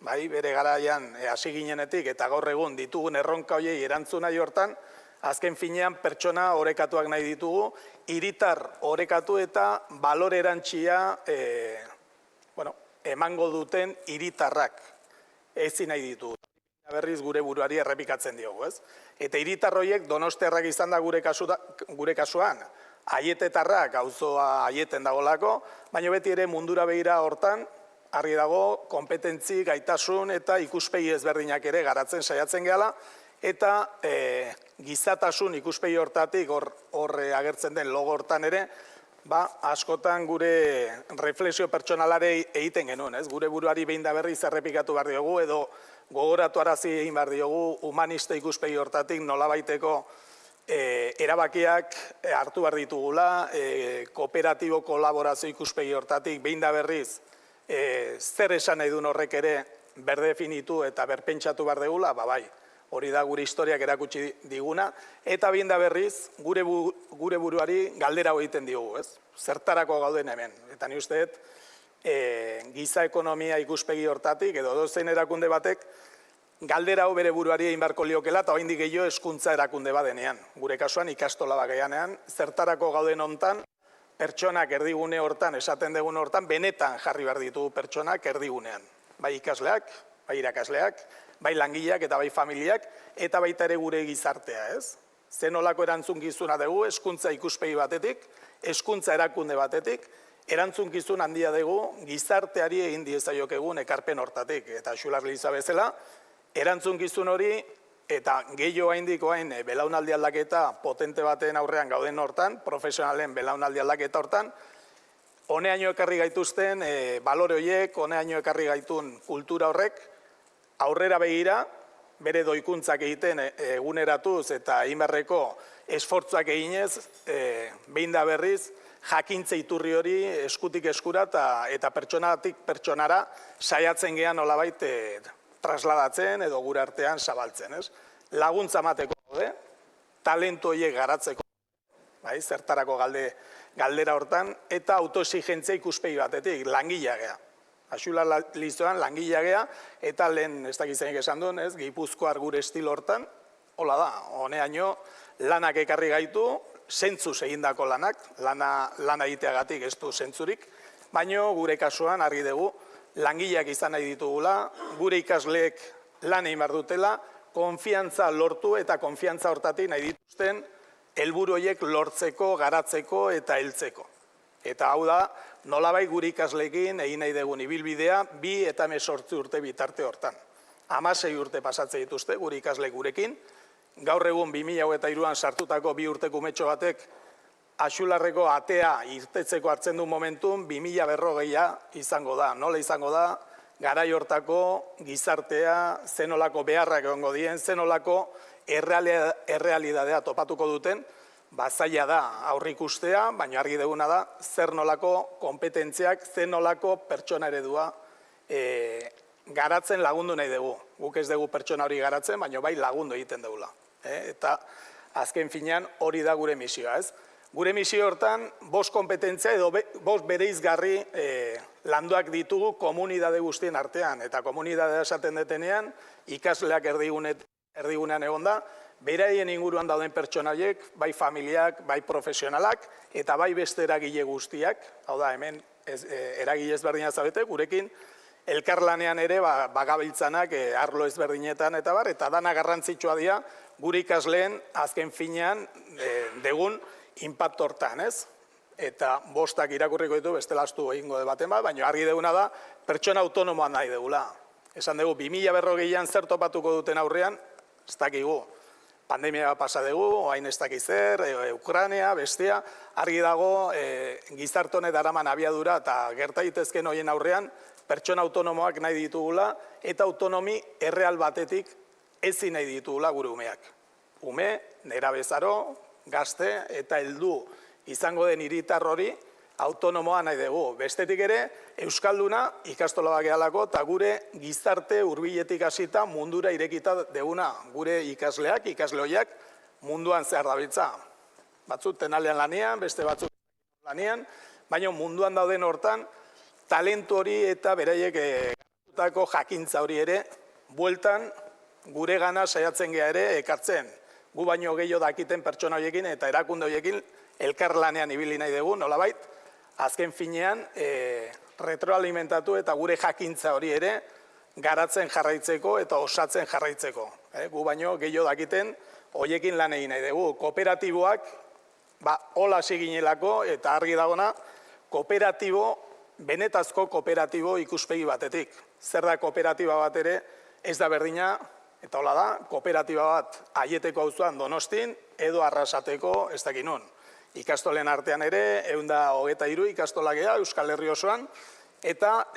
Bere garaian hasi ginenetik eta gaur egun ditugun erronka horiei erantzun nahi hortan, azken finean pertsona orekatuak nahi ditugu, hiritar orekatu eta balore erantzia emango duten hiritarrak ezin nahi ditugu. Berriz gure buruari errepikatzen diogu, ez? Eta hiritar horiek donostiarrak izan da gure kasuan, aietetarrak, auzoa aieten dagolako, baina beti ere mundura begira hortan, argi dago, kompetentzi, gaitasun eta ikuspegi ezberdinak ere garatzen saiatzen gehala, eta gizatasun ikuspegi hortatik, hor agertzen den logo hortan ere, askotan gure reflexio pertsonalare egiten genuen, ez? Gure buruari behin da berriz errepikatu behar diogu, edo gogoratu arazi egin behar diogu humanista ikuspegi hortatik nolabaiteko erabakiak hartu behar ditugula, kooperatibo kolaborazio ikuspegi hortatik behin da berriz zer esan nahi duen horrek ere berdefinitu eta berpentsatu behar dugula, bai, hori da gure historiak erakutsi diguna, eta behin da berriz gure buruari galdera egiten diogu, ez? Zertarako gauden hemen, eta ni uste dut, giza ekonomia ikuspegi hortatik, edo dozein erakunde batek, galdera hau bere buruari egin beharko liokela, eta oraindik gehiago hezkuntza erakunde badenean. Gure kasuan ikastola bagaianean, zertarako gauden hontan, pertsonak erdigune hortan, esaten dugun hortan, benetan jarri behar ditugu pertsonak erdigunean. Bai ikasleak, bai irakasleak, bai langileak eta bai familiak, eta baita ere gure gizartea, ez? Zen olako erantzukizuna dugu, hezkuntza ikuspegi batetik, hezkuntza erakunde batetik, erantzukizun handia dugu gizarteari egin diezaiokegun ekarpen hortatik. Eta Xular Liza bezala, erantzukizun hori eta gehiago haindik oain belaunaldi aldaketa potente baten aurrean gauden hortan, profesionalen belaunaldi aldaketa hortan, honeaino ekarri gaituzten balore horiek, honeaino ekarri gaitun kultura horrek, aurrera begira, bere doikuntzak egiten eguneratuz eta inberreko esfortzuak eginez, behin da berriz, jakintza iturri hori eskutik eskura eta pertsonatik pertsonara saiatzen gehan nolabait trasladatzen edo gure artean zabaltzen, ez? Laguntza emateko daude, talentu horiek garatzeko, zertarako galdera hortan, eta autoexigentzia ikuspegi batetik, langilea gea. Xular Lizoan langilea gea, eta lehen, ez dakizainik esan duen, Gipuzkoar gure estilo hortan, hola da, honeaino lanak ekarri gaitu, zentzuz egindako lanak, lana egiteagatik ez du zentzurik, baino gure kasuan argi dugu, langileak izan nahi ditugula, gure ikasleek lan egin behar dutela, konfiantza lortu eta konfiantza hortatik nahi dituzten helburu horiek lortzeko, garatzeko eta heltzeko. Eta hau da, nolabait gure ikasleekin egin nahi dugun ibilbidea 2 eta 18 urte bitarte hortan. 16 urte pasatze dituzte gure ikasle gurekin. Gaur egun 2003an sartutako 2 urteko umetxo batek Axularreko atea irtetzeko hartzen du momentun 2040 izango da. Nola izango da, garai hortako gizartea, zenolako beharrak egongo dien, zenolako errealidadea topatuko duten, zaila da aurrikustea, baina argi duguna da, zer nolako kompetentziak, zer nolako pertsona eredua garatzen lagundu nahi dugu. Guk ez dugu pertsona hori garatzen, baina bai lagundu egiten dugula. Eta azken finean hori da gure misioa, ez? Gure misio hortan, 5 kompetentzia edo 5 bereizgarri landuak ditugu komunidade guztien artean. Eta komunidadea esaten detenean, ikasleak erdigunean egon da, beraien inguruan dauden pertsonaiek, bai familiak, bai profesionalak, eta bai beste eragile guztiak, hau da, hemen eragile ezberdina zabete, gurekin, elkarlanean ere bagabiltzanak arlo ezberdinetan eta bar, eta dana garrantzitsua dira, gure ikasleen azken finean degun inpaktu hortan, ez? Eta 5 irakurriko ditu, bestela astu egingo debaten bat, baina argi duguna da, pertsona autonomoa nahi dugula. Esan dugu, 2040an zer topatuko duten aurrean, ez dakigu. Pandemia pasa dugu, oain ez dakiz zer, Ukraina, bestea, argi dago gizartone daraman abiadura eta gerta daitezkeen horien aurrean, pertsona autonomoak nahi ditugula, eta autonomi erreal batetik ezin nahi ditugula gure umeak. Ume, nerabezaro, gazte eta heldu izango den hiritar hori autonomoa nahi dugu. Bestetik ere, Euskalduna ikastola bat gehalako eta gure gizarte hurbiletik hasita mundura irekita deguna. Gure ikasleak, ikasleoiak munduan zehar dabiltza. Batzuk tenalean lanean, beste batzuk lanean, baina munduan dauden hortan talentu hori eta beraiek garatutako jakintza hori ere bueltan gure gana saiatzen gea ere ekartzen. Gu baino gehiago dakiten pertsona horiekin eta erakunde horiekin elkarlanean ibili nahi dugu, nolabait, azken finean retroalimentatu eta gure jakintza hori ere garatzen jarraitzeko eta osatzen jarraitzeko. Gu baino gehiago dakiten horiekin lan egin nahi dugu. Kooperatiboak, hola ginelako eta argi dagona, benetazko kooperatibo ikuspegi batetik. Zer da kooperatiba bat ere, ez da berdina, eta hola da, kooperatiba bat Aieteko auzoan Donostin, edo Arrasateko ez dakit non. Ikastolen artean ere, 123 ikastola gea Euskal Herri osoan, eta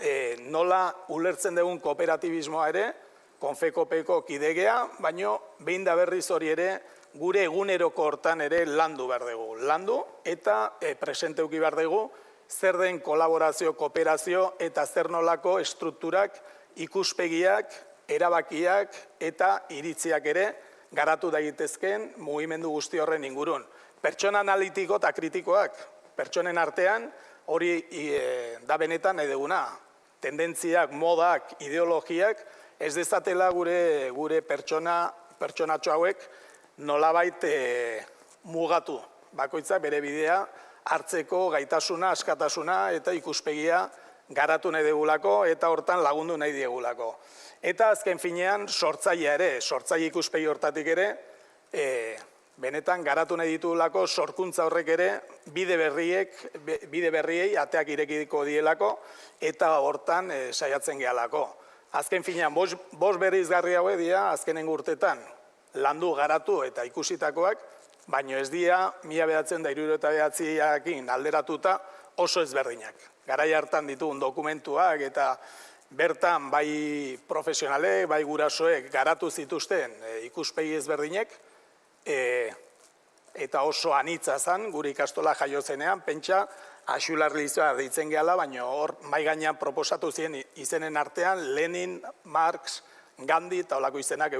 nola ulertzen dugun kooperatibismoa ere, Konfekopeko kidegea, baino behin da berriz hori ere, gure eguneroko hortan ere landu behar dugu. Landu eta presente uki behar dugu, zer den kolaborazio, kooperazio eta zer nolako estrukturak, ikuspegiak, erabakiak eta iritziak ere garatu daitezken mugimendu guzti horren ingurun. Pertsona analitiko eta kritikoak, pertsonen artean hori da benetan nahi duguna. Tendentziak, modak, ideologiak ez dezatela gure pertsonatxo hauek nolabait mugatu. Bakoitzak bere bidea hartzeko gaitasuna, askatasuna eta ikuspegia garatu nahi dugulako eta hortan lagundu nahi diegulako. Eta azken finean sortzailea ere, sortzaile ikuspegi hortatik ere, benetan garatu nahi ditugulako sorkuntza horrek ere bide berriei ateak irekiko dielako eta hortan saiatzen gehalako. Azken finean, 5 bereizgarri hauek dira azkenengo urtetan landu, garatu eta ikusitakoak, baino ez dira 1979ekin alderatuta oso ezberdinak. Garai hartan ditugun dokumentuak eta bertan bai profesionalek, bai gurasoek garatu zituzten ikuspegi ezberdinek, eta oso anitza zen gure ikastola jaiozenean, pentsa Axularlizoa deitzen gehala, baina hor mai gainean proposatu ziren izenen artean Lenin, Marx, Gandhi eta olako izenak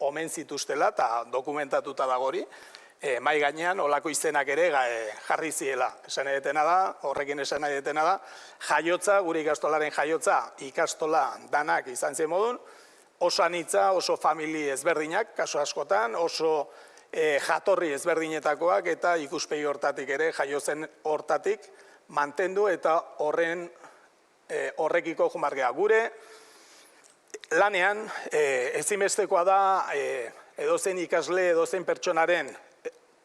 omen zituztela eta dokumentatuta dagori, mai gainean olako izenak ere jarri ziela. Esan edetena da, horrekin esan edetena da, jaiotza, gure ikastolaren jaiotza, ikastola danak izan zen modun, oso anitza, oso famili ezberdinak, kaso askotan, oso jatorri ezberdinetakoak eta ikuspegi hortatik ere, jaiotzen hortatik, mantendu eta horrekiko jumargea. Gure lanean ezinbestekoa da edozein ikasle, edozein pertsonaren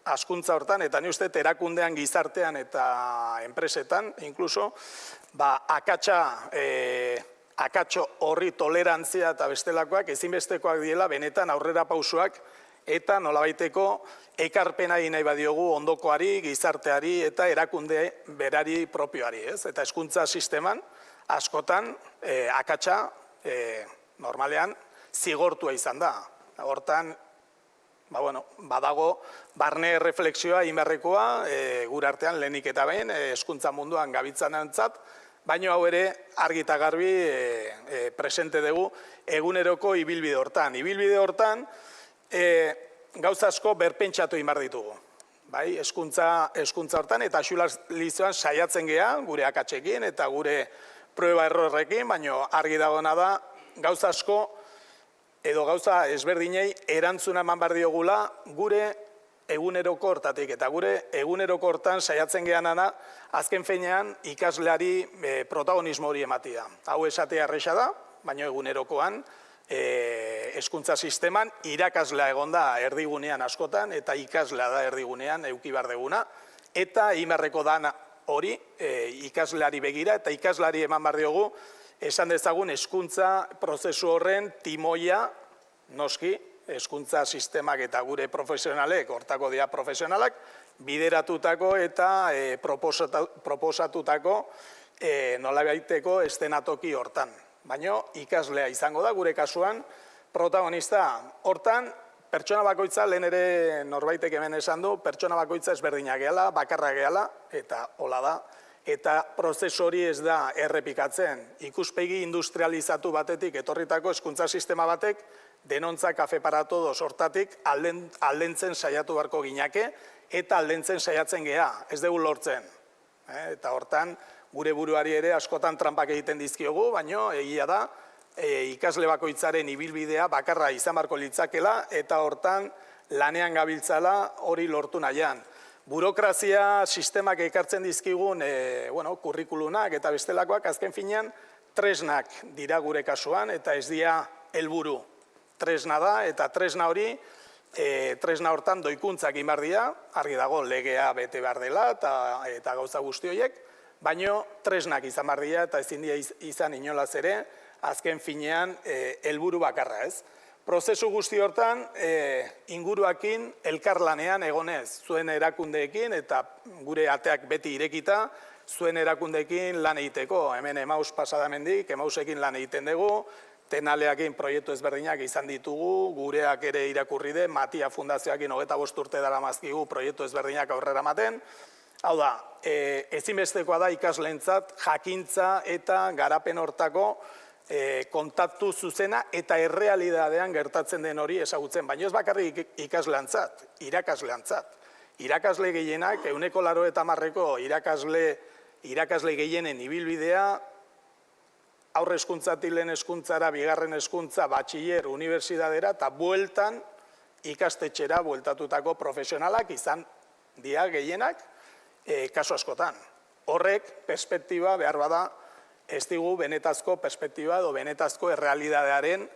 askuntza hortan, eta ni uste erakundean, gizartean eta enpresetan, inkluso, akatxo horri tolerantzia eta bestelakoak ezinbestekoak diela benetan aurrera pausuak eta nolabaiteko ekarpena egin nahi badiogu ondokoari, gizarteari eta erakunde berari propioari, ez? Eta hezkuntza sisteman askotan akatsa normalean zigortua izan da. Hortan, badago barne refleksioa inberrekoa gure artean lehenik eta behin hezkuntza munduan gabitzanentzat, baina hau ere argi eta garbi presente dugu eguneroko ibilbide hortan. Ibilbide hortan gauza asko berpentsatu egin behar ditugu. Hezkuntza hortan eta axulalizioan saiatzen gea gure akatsekin eta gure prueba errorrekin, baina argi dagoena da gauza asko edo gauza ezberdinei erantzuna eman behar diogula gure eguneroko hortatik. Eta gure eguneroko hortan saiatzen geanana azken finean ikasleari protagonismo hori ematia. Hau esatea erresa da, baina egunerokoan hezkuntza sisteman irakaslea egon da erdigunean askotan eta ikaslea da erdigunean eduki behar deguna. Eta imarreko dana hori ikasleari begira eta ikasleari eman behar diogu esan dezagun hezkuntza prozesu horren timoia noski hezkuntza sistemak eta gure profesionalek, hortako dira profesionalak, bideratutako eta proposatutako nolabaiteko eszenatoki hortan. Baina ikaslea izango da gure kasuan protagonista. Hortan, pertsona bakoitza, lehen ere norbaitek hemen esan du, pertsona bakoitza ezberdinak gehala, bakarra gehala, eta hola da. Eta prozesu hori ez da errepikatzen. Ikuspegi industrializatu batetik etorritako hezkuntza sistema batek denontza kafe para todos hortatik aldentzen saiatu beharko ginake eta aldentzen saiatzen gea, ez dugu lortzen. Eta hortan gure buruari ere askotan trampak egiten dizkiogu, baina egia da ikasle bakoitzaren ibilbidea bakarra izan beharko litzakela eta hortan lanean gabiltzala hori lortu nahian. Burokrazia sistemak ekartzen dizkigun kurrikulunak eta bestelakoak azken finean tresnak dira gure kasuan eta ez dira helburu. Tresna da eta tresna hori, tresna hortan doikuntzak egin behar dira, argi dago legea bete behar dela eta gauza guzti horiek, baina tresnak izan behar dira eta ezin dira izan inolaz ere azken finean helburu bakarra, ez? Prozesu guzti hortan inguruakin elkarlanean egonez, zuen erakundeekin eta gure ateak beti irekita, zuen erakundeekin lan egiteko. Hemen Emaus pasadamendik, Emausekin lan egiten dugu, Tenaleakin proiektu ezberdinak izan ditugu, gureak ere irakurri den, Matia Fundazioakin 25 urte daramazkigu proiektu ezberdinak aurrera ematen. Hau da, ezinbestekoa da ikasleentzat jakintza eta garapen hortako kontaktu zuzena eta errealidadean gertatzen den hori ezagutzen, baina ez bakarrik ikasleantzat, irakasleantzat. Irakasle gehienak, 90%ko irakasle gehienen ibilbidea, aurre hezkuntzatik lehen hezkuntzara, bigarren hezkuntza, batxiller, unibertsitatera eta bueltan ikastetxera bueltatutako profesionalak izan dira gehienak kasu askotan. Horrek perspektiba behar bada ez digu benetazko perspektiba edo benetazko errealidadearen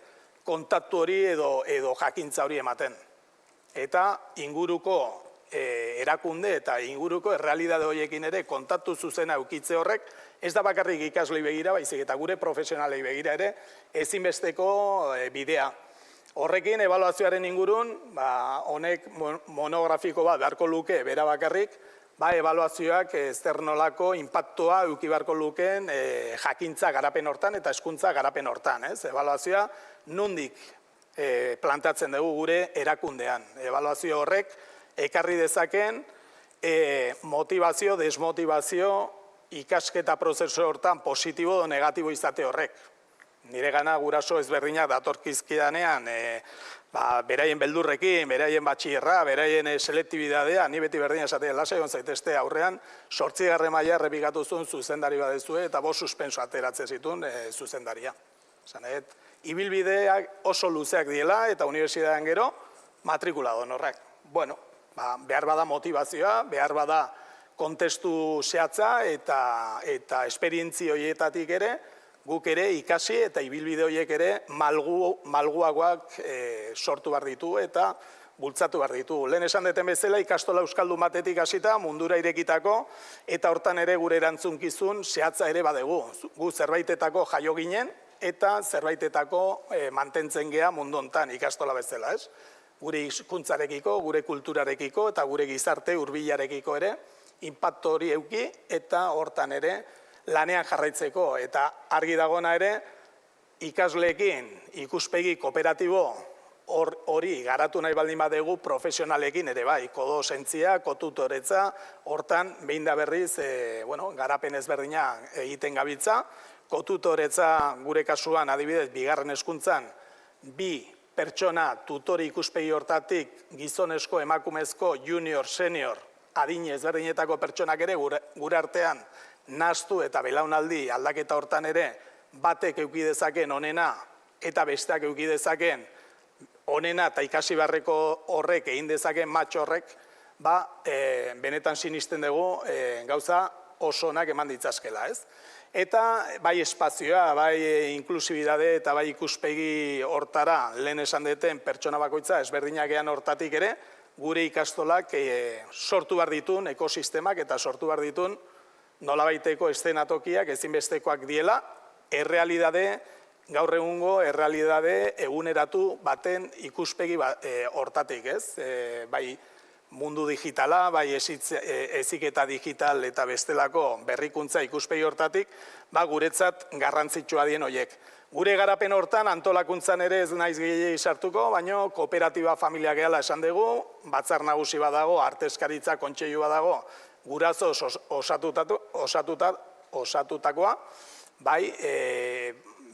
kontaktu hori edo jakintza hori ematen. Eta inguruko erakunde eta inguruko errealidade horiekin ere kontaktu zuzena eukitze horrek ez da bakarrik ikaslei begira, baizik eta gure profesionalei begira ere ezinbesteko bidea. Horrekin ebaluazioaren ingurun, honek monografiko bat beharko luke bera bakarrik, ebaluazioak zer nolako inpaktua eduki beharko lukeen jakintza garapen hortan eta hezkuntza garapen hortan. Ebaluazioa nondik plantatzen dugu gure erakundean. Ebaluazio horrek ekarri dezaken motivazio, desmotivazio, ikasketa prozesu hortan positibo edo negatibo izate horrek. Nire gana guraso ezberdinak datorkizkidanean, beraien beldurrekin, beraien batxierra, beraien selektibidadea, ni beti berdina esatea lasa egon zaitezte aurrean, 8. maila errepikatu zuen zuzendari badezue eta 5 suspenso ateratzen zituen zuzendaria. Ibilbideak oso luzeak diela eta unibertsitatean gero matrikula donorrak. Bueno, behar bada motivazioa, behar bada kontestu zehatza eta esperientzia horietatik ere, guk ere ikasi eta ibilbide horiek ere malguagoak sortu behar ditu eta bultzatu behar ditugu. Lehen esan deten bezala ikastola euskaldun batetik hasita mundura irekitako eta hortan ere gure erantzunkizun zehatza ere badegu. Gu zerbaitetako jaio ginen eta zerbaitetako mantentzen gea mundu hontan ikastola bezala, ez? Gure hizkuntzarekiko, gure kulturarekiko eta gure gizarte hurbilarekiko ere inpaktu hori eduki eta hortan ere lanean jarraitzeko eta argi dagona ere ikasleekin ikuspegi kooperatibo hori garatu nahi baldin badegu profesionalekin ere bai, kodozentzia, kotutoretza, hortan behin da berriz garapen ezberdina egiten gabiltza, kotutoretza gure kasuan adibidez bigarren hezkuntzan bi pertsona tutori ikuspegi hortatik gizonezko, emakumezko, junior, senior, adin ezberdinetako pertsonak ere gure artean nahastu eta belaunaldi aldaketa hortan ere batek eduki dezaken onena eta besteak eduki dezaken onena eta ikasi beharreko horrek egin dezaken matx horrek, benetan sinisten dugu gauza oso onak eman ditzazkela, ez? Eta bai espazioa, bai inklusibidade eta bai ikuspegi hortara lehen esan deten pertsona bakoitza ezberdinak ean hortatik ere, gure ikastolak sortu behar ditun ekosistemak eta sortu behar ditun nolabaiteko eszenatokiak ezinbestekoak diela, gaur egungo errealidade eguneratu baten ikuspegi hortatik, ez? Bai mundu digitala, bai heziketa digital eta bestelako berrikuntza ikuspegi hortatik, guretzat garrantzitsua dien horiek. Gure garapen hortan antolakuntzan ere ez naiz gehiago sartuko, baina kooperatiba familia gehala esan dugu, batzar nagusi badago, artezkaritza kontseilu badago, guraso osatutakoa, bai,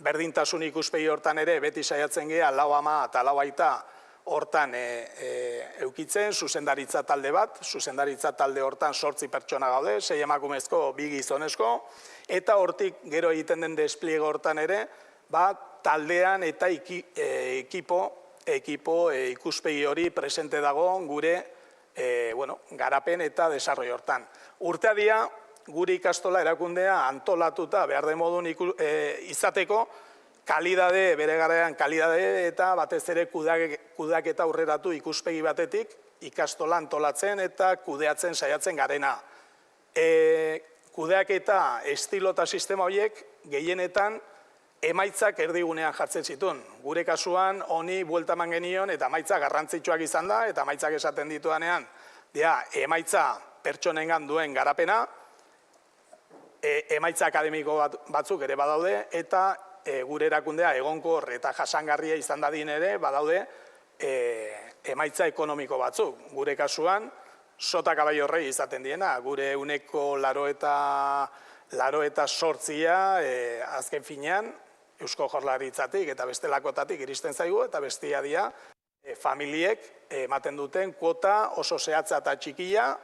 berdintasun ikuspegi hortan ere beti saiatzen gea lau ama eta lau aita hortan eukitzen, zuzendaritza talde bat, zuzendaritza talde hortan 8 pertsona gaude, 6 emakumezko, 2 gizonezko, eta hortik gero egiten den despliego hortan ere, taldean eta ekipo ikuspegi hori presente dago gure garapen eta desarroi hortan. Urteadia, gure ikastola erakundea antolatuta behar den modun izateko, kalidade, bere garaian kalidade eta batez ere kudeaketa aurreratu ikuspegi batetik ikastola antolatzen eta kudeatzen saiatzen garena. Kudeaketa estilo eta sistema horiek gehienetan emaitzak erdigunean jartzen zituen. Gure kasuan honi buelta eman genion eta emaitza garrantzitsuak izan da eta emaitzak esaten ditudanean emaitza pertsonengan duen garapena, emaitza akademiko batzuk ere badaude eta gure erakundea egonkor eta jasangarria izan dadin ere badaude emaitza ekonomiko batzuk. Gure kasuan, sota kabaiorrei izaten diena, gure uneko 88 azken finean, Eusko Jaurlaritzatik eta bestelakotatik iristen zaigu eta bestia dira familiek ematen duten kuota oso zehatza eta txikia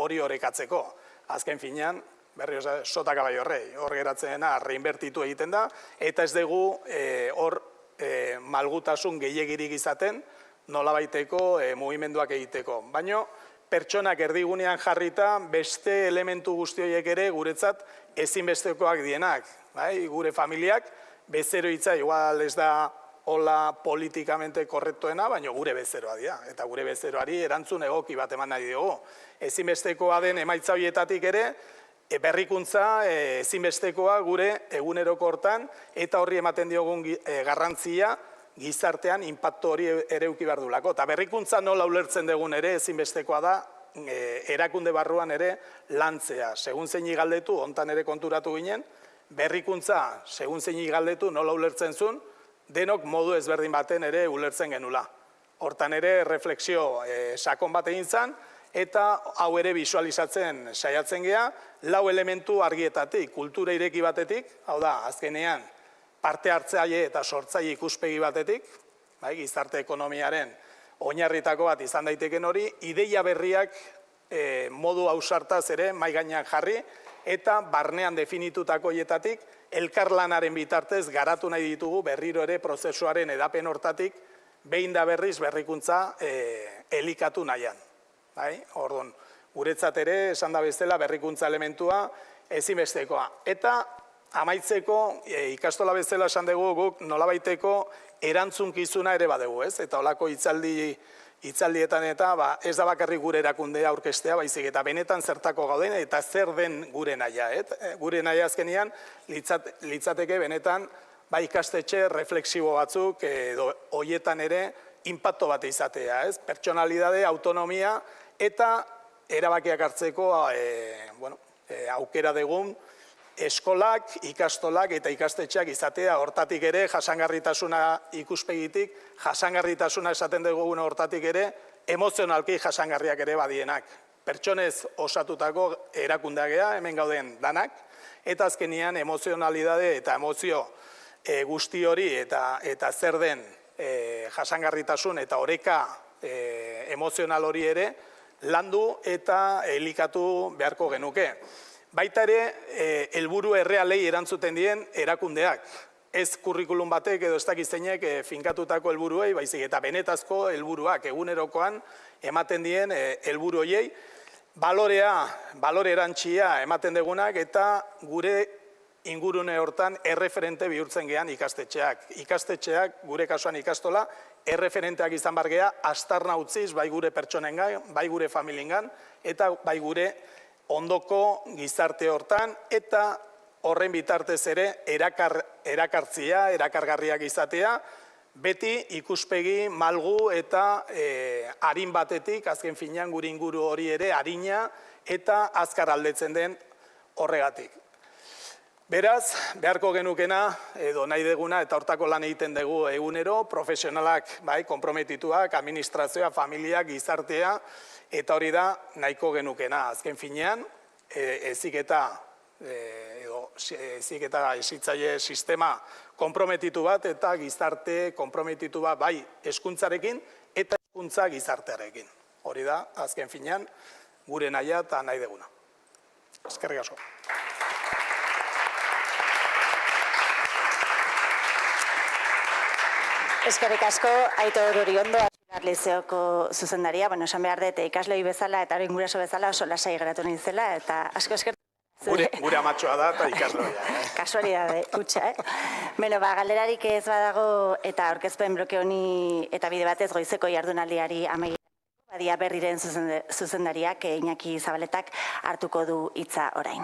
hori orekatzeko. Azken finean, berri sota kabaiorrei, hor geratzen dena reinbertitu egiten da, eta ez dugu hor malgutasun gehiegirik izaten nolabaiteko mugimenduak egiteko. Baina pertsonak erdigunean jarrita beste elementu guzti horiek ere guretzat ezinbestekoak dienak. Gure familiak bezero hitza, igual ez da hola politikamente korrektoena, baina gure bezeroa dira. Eta gure bezeroari erantzun egoki bat eman nahi dugu. Ezinbestekoa den emaitza horietatik ere, berrikuntza ezinbestekoa gure eguneroko hortan eta horri ematen diogun garrantzia gizartean inpaktu hori ere eduki behar duelako. Eta berrikuntza nola ulertzen dugun ere ezinbestekoa da erakunde barruan ere lantzea. Segun zein galdetu, hontan ere konturatu ginen, berrikuntza segun zein galdetu nola ulertzen zuen, denok modu ezberdin baten ere ulertzen genula. Hortan ere refleksio sakon bat egin zen, eta hau ere visualizatzen saiatzen gea, 4 elementu argietatik, kultura ireki batetik, hau da, azkenean, parte hartzaile eta sortzaile ikuspegi batetik, gizarte ekonomiaren oinarritako bat izan daiteken hori, ideia berriak modu ausartaz ere mahai gainean jarri, eta barnean definitutako hietatik, elkarlanaren bitartez garatu nahi ditugu berriro ere prozesuaren edapen hortatik, behin da berriz berrikuntza elikatu nahian. Orduan, guretzat ere, esan da bezala, berrikuntza elementua ezinbestekoa. Eta amaitzeko, ikastola bezala esan dugu guk nolabaiteko erantzunkizuna ere badegu, ez? Eta holako hitzaldi hitzaldietan eta ez da bakarrik gure erakundea aurkestea, baizik eta benetan zertako gauden eta zer den gure nahia. Gure nahia azkenean litzateke benetan ikastetxe refleksibo batzuk edo hoietan ere inpakto bat izatea. Pertsonalidade, autonomia eta erabakiak hartzeko aukera dugun eskolak, ikastolak eta ikastetxeak izatea, hortatik ere, jasangarritasuna ikuspegitik, jasangarritasuna esaten dugun hortatik ere, emozionalki jasangarriak ere badienak. Pertsonez osatutako erakundeak gea, hemen gauden danak, eta azkenian emozionalidade eta emozio guzti hori eta zer den jasangarritasun eta oreka emozional hori ere landu eta elikatu beharko genuke. Baita ere, helburu errealei erantzuten dien erakundeak. Ez kurrikulum batek edo ez dakizteinek finkatutako helburuei, baizik eta benetazko helburuak egunerokoan ematen dien helburu hoiei, balore erantsia ematen degunak eta gure ingurune hortan erreferente bihurtzen gean ikastetxeak. Ikastetxeak, gure kasuan ikastola, erreferenteak izan bar gea, astarna utziz, bai gure pertsonengan, bai gure familiengan, eta bai gure ondoko gizarte hortan, eta horren bitartez ere erakartzia, erakargarriak izatea, beti ikuspegi malgu eta harin batetik, azken finean gure inguru hori ere harina eta azkar aldetzen den horregatik. Beraz, beharko genukena, edo nahi deguna, eta hortako lan egiten dugu egunero, profesionalak, konprometituak, administrazioa, familiak, gizartea, eta hori da nahiko genukena. Azken finean, heziketa hezitzaile sistema konprometitu bat eta gizarte konprometitu bat bai hezkuntzarekin eta hezkuntza gizartearekin. Hori da, azken finean, gure nahia eta nahi deguna. Eskerrik asko. Eskerrik asko, Aitor Uriondo, Lizeoko zuzendaria, esan behar dut ikaslei bezala eta hori guraso bezala oso lasai geratu nintzela, eta asko eskertu. Gure amatxoa da eta ikasloia. Kasualidade, kutsa, galderarik ez badago eta aurkezpen bloke honi eta bide batez goizeko jardunaldiari amaiera. Badia Berriren zuzendariak, Iñaki Zabaletak, hartuko du hitza orain.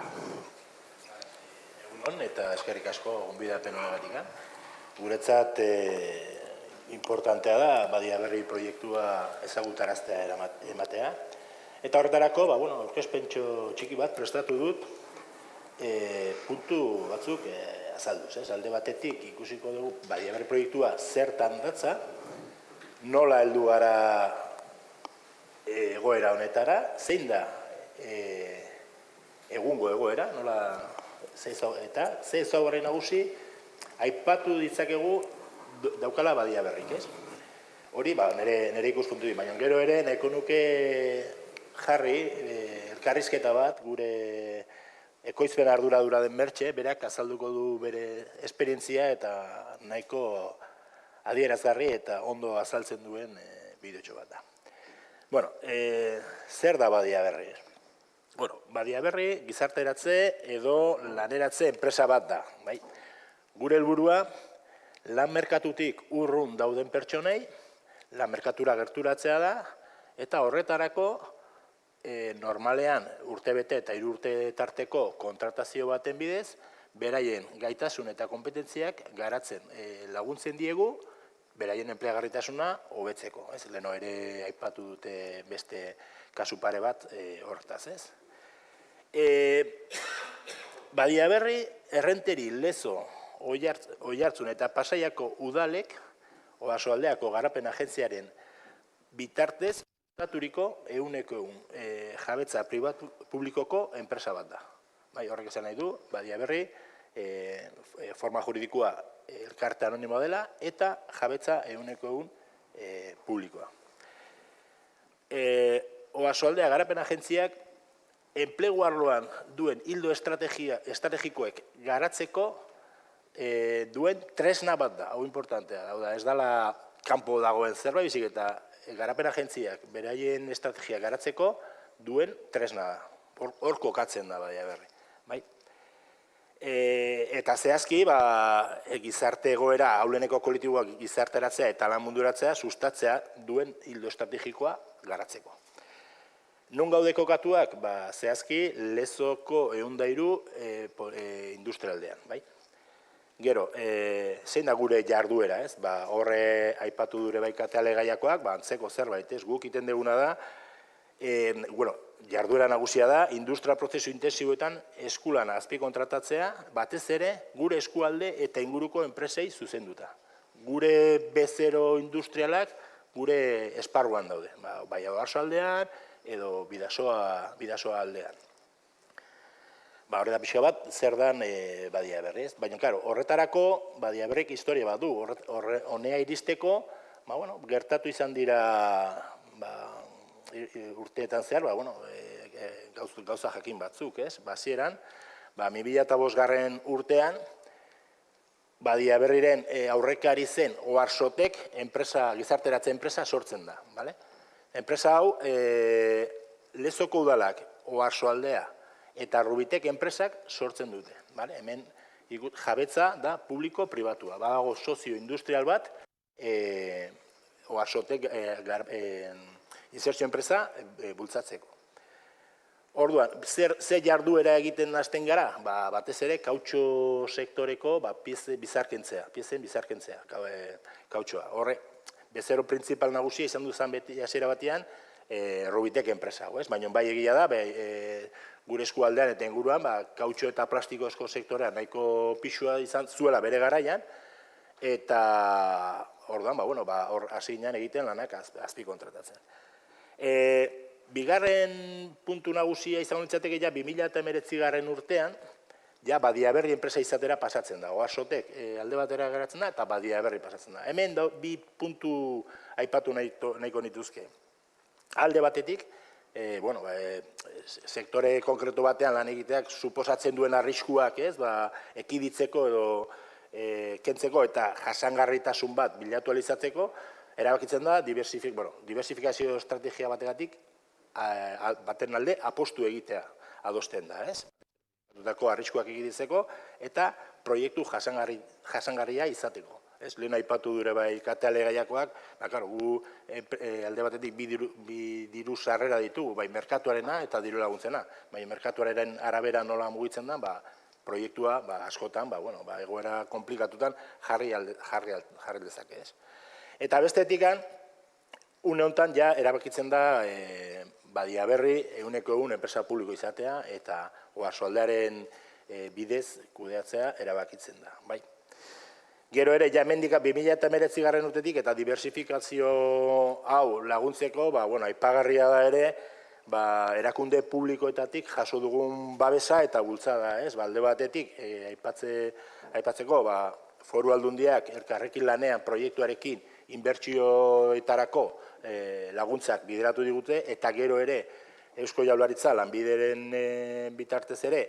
Egunon, eta eskerrik asko gonbidapen honegatik. Guretzat importantea da, Badia Berri proiektua ezagutaraztea ematea. Eta horretarako, aurkezpentxo txiki bat prestatu dut, puntu batzuk azalduz. Alde batetik ikusiko dugu Badia Berri proiektua zertan datza, nola heldu gara egoera honetara, zein da egungo egoera, eta ze ezaugarri nagusi aipatu ditzakegu daukala Badia Berrik, ez? Hori, nire ikuspuntu di, baina gero ere nahiko nuke jarri elkarrizketa bat gure ekoizpen arduradura den Mertxe, berak azalduko du bere esperientzia eta nahiko adierazgarri eta ondo azaltzen duen bideotxo bat da. Zer da Badia Berri? Badia Berri gizarteratze edo laneratze enpresa bat da. Gure helburua lan merkatutik urrun dauden pertsonei, lan merkatura gerturatzea da, eta horretarako normalean urtebete eta 3 urte tarteko kontratazio baten bidez, beraien gaitasun eta kompetentziak garatzen laguntzen diegu, beraien enpleagarritasuna hobetzeko. Leno ere aipatu dute beste kasu pare bat hortaz, ez? Badia Berri, Errenteri, Lezo, Oiartzun eta Pasaiako udalek, Oasoaldeako garapen agentziaren bitartez, estaturiko 100% jabetza publikoko enpresa bat da. Horrek esan nahi du, Badia Berri, forma juridikoa elkarte anonimo dela eta jabetza 100% publikoa. Oasoaldea garapen agentziak enplegu arloan duen hildo estrategikoek garatzeko duen tresna bat da, hau importantea. Ez dela kanpo dagoen zerbait, bizik eta garapen agentziak beraien estrategia garatzeko duen tresna da. Hor kokatzen da Badia Berri. Eta zehazki, gizarte egoera, hauleneko kolektiboak gizarteratzea eta lan munduratzea sustatzea duen hildo estrategikoa garatzeko. Non gaude kokatuak? Zehazki, Lezoko 103 industrialdean, bai? Gero, zein da gure jarduera, ez? Horre aipatu dure bai kateale gaiakoak, antzeko zerbait, ez? Guk iten deguna da, jarduera nagusia da, industria prozesu intensiboetan eskulana azpikontratatzea, batez ere, gure eskualde eta inguruko enpresei zuzenduta. Gure bezero industrialak, gure esparruan daude, bai Oarsoaldean edo Bidasoa aldean. Horre da pixka bat, zer dan Badia Berri, ez? Baina, horretarako Badia Berrik historia bat du, honea iristeko, gertatu izan dira urteetan zehar, gauza jakin batzuk, ez? Bazieran, 2005 urtean, Badia Berriren aurrekari zen Oarsotek gizarteratze enpresa sortzen da. Enpresa hau, Lezoko udalak, Oarsoaldea eta Rubitek enpresak sortzen dute. Hemen jabetza da publiko-pribatua. Badago sozio industrial bat, Oarsotek insertzio enpresa bultzatzeko. Orduan, ze jarduera egiten hasten gara? Batez ere, kautxo sektoreko piezen bizarkentzea, kautxoa. Horre, bezero printzipal nagusia izan duzan hasiera batean, Rubitek enpresa, baina bai egia da, gure eskualdean eta inguruan, kautxo eta plastikozko sektorea nahiko pixua izan zuela bere garaian, eta orduan, hor hasi ginen egiten lanak azpikontratatzen. Bigarren puntu nagusia izan litzateke 2019 urtean, Badia Berri enpresa izatera pasatzen da. Oarsotek alde batera geratzen da eta Badia Berri pasatzen da. Hemen bi puntu aipatu nahiko nituzke. Alde batetik, sektore konkretu batean lan egiteak suposatzen duen arriskuak, ekiditzeko edo kentzeko eta jasangarritasun bat bilatu alizatzeko, erabakitzen da diversifikazio estrategia bategatik baten alde apostu egitea adosten da, ez? Arriskuak egiditzeko eta proiektu jasangarria izateko. Lehen aipatu dure bai kateale gaiakoak, gu alde batetik bi diru sarrera ditugu, bai merkatuarena eta diru laguntzena. Bai merkatuaren arabera nola mugitzen da, proiektua askotan, egoera komplikatutan jarri dezake, ez? Eta bestetikan, une honetan erabakitzen da Badia Berri 100% enpresa publiko izatea eta Oarsoaldearen bidez kudeatzea erabakitzen da. Gero ere, hemendik 2019 urtetik eta diversifikazio hau laguntzeko, aipagarria da ere, erakunde publikoetatik jaso dugun babesa eta bultzada, ez? Alde batetik, aipatzeko, Foru Aldundiak elkarrekin lanean proiektuarekin inbertsioetarako laguntzak bideratu digute, eta gero ere Eusko Jaurlaritza lanbideren bitartez ere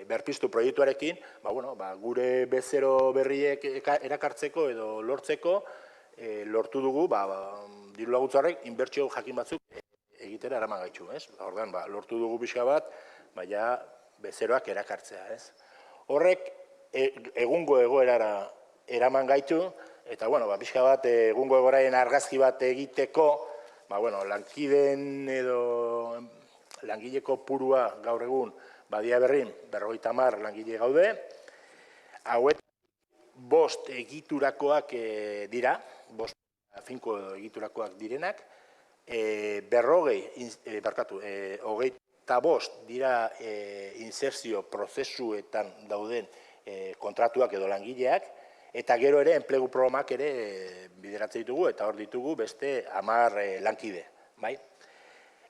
berpiztu proiektuarekin, gure bezero berriek erakartzeko edo lortzeko lortu dugu diru laguntza horrek inbertsio jakin batzuk egitera eraman gaitu, ez? Orduan, lortu dugu pixka bat, bezeroak erakartzea, ez? Horrek egungo egoerara eraman gaitu, eta, pixka bat egungo egoeraren argazki bat egiteko, lankideen edo langileko purua gaur egun Badia Berrin 50 langile gaude, hauet 5 egiturakoak dira, 5 egiturakoak direnak, 25 dira insertzio prozesuetan dauden kontratuak edo langileak, eta gero ere enplegu programak ere bideratzen ditugu, eta hor ditugu beste 10 lankide.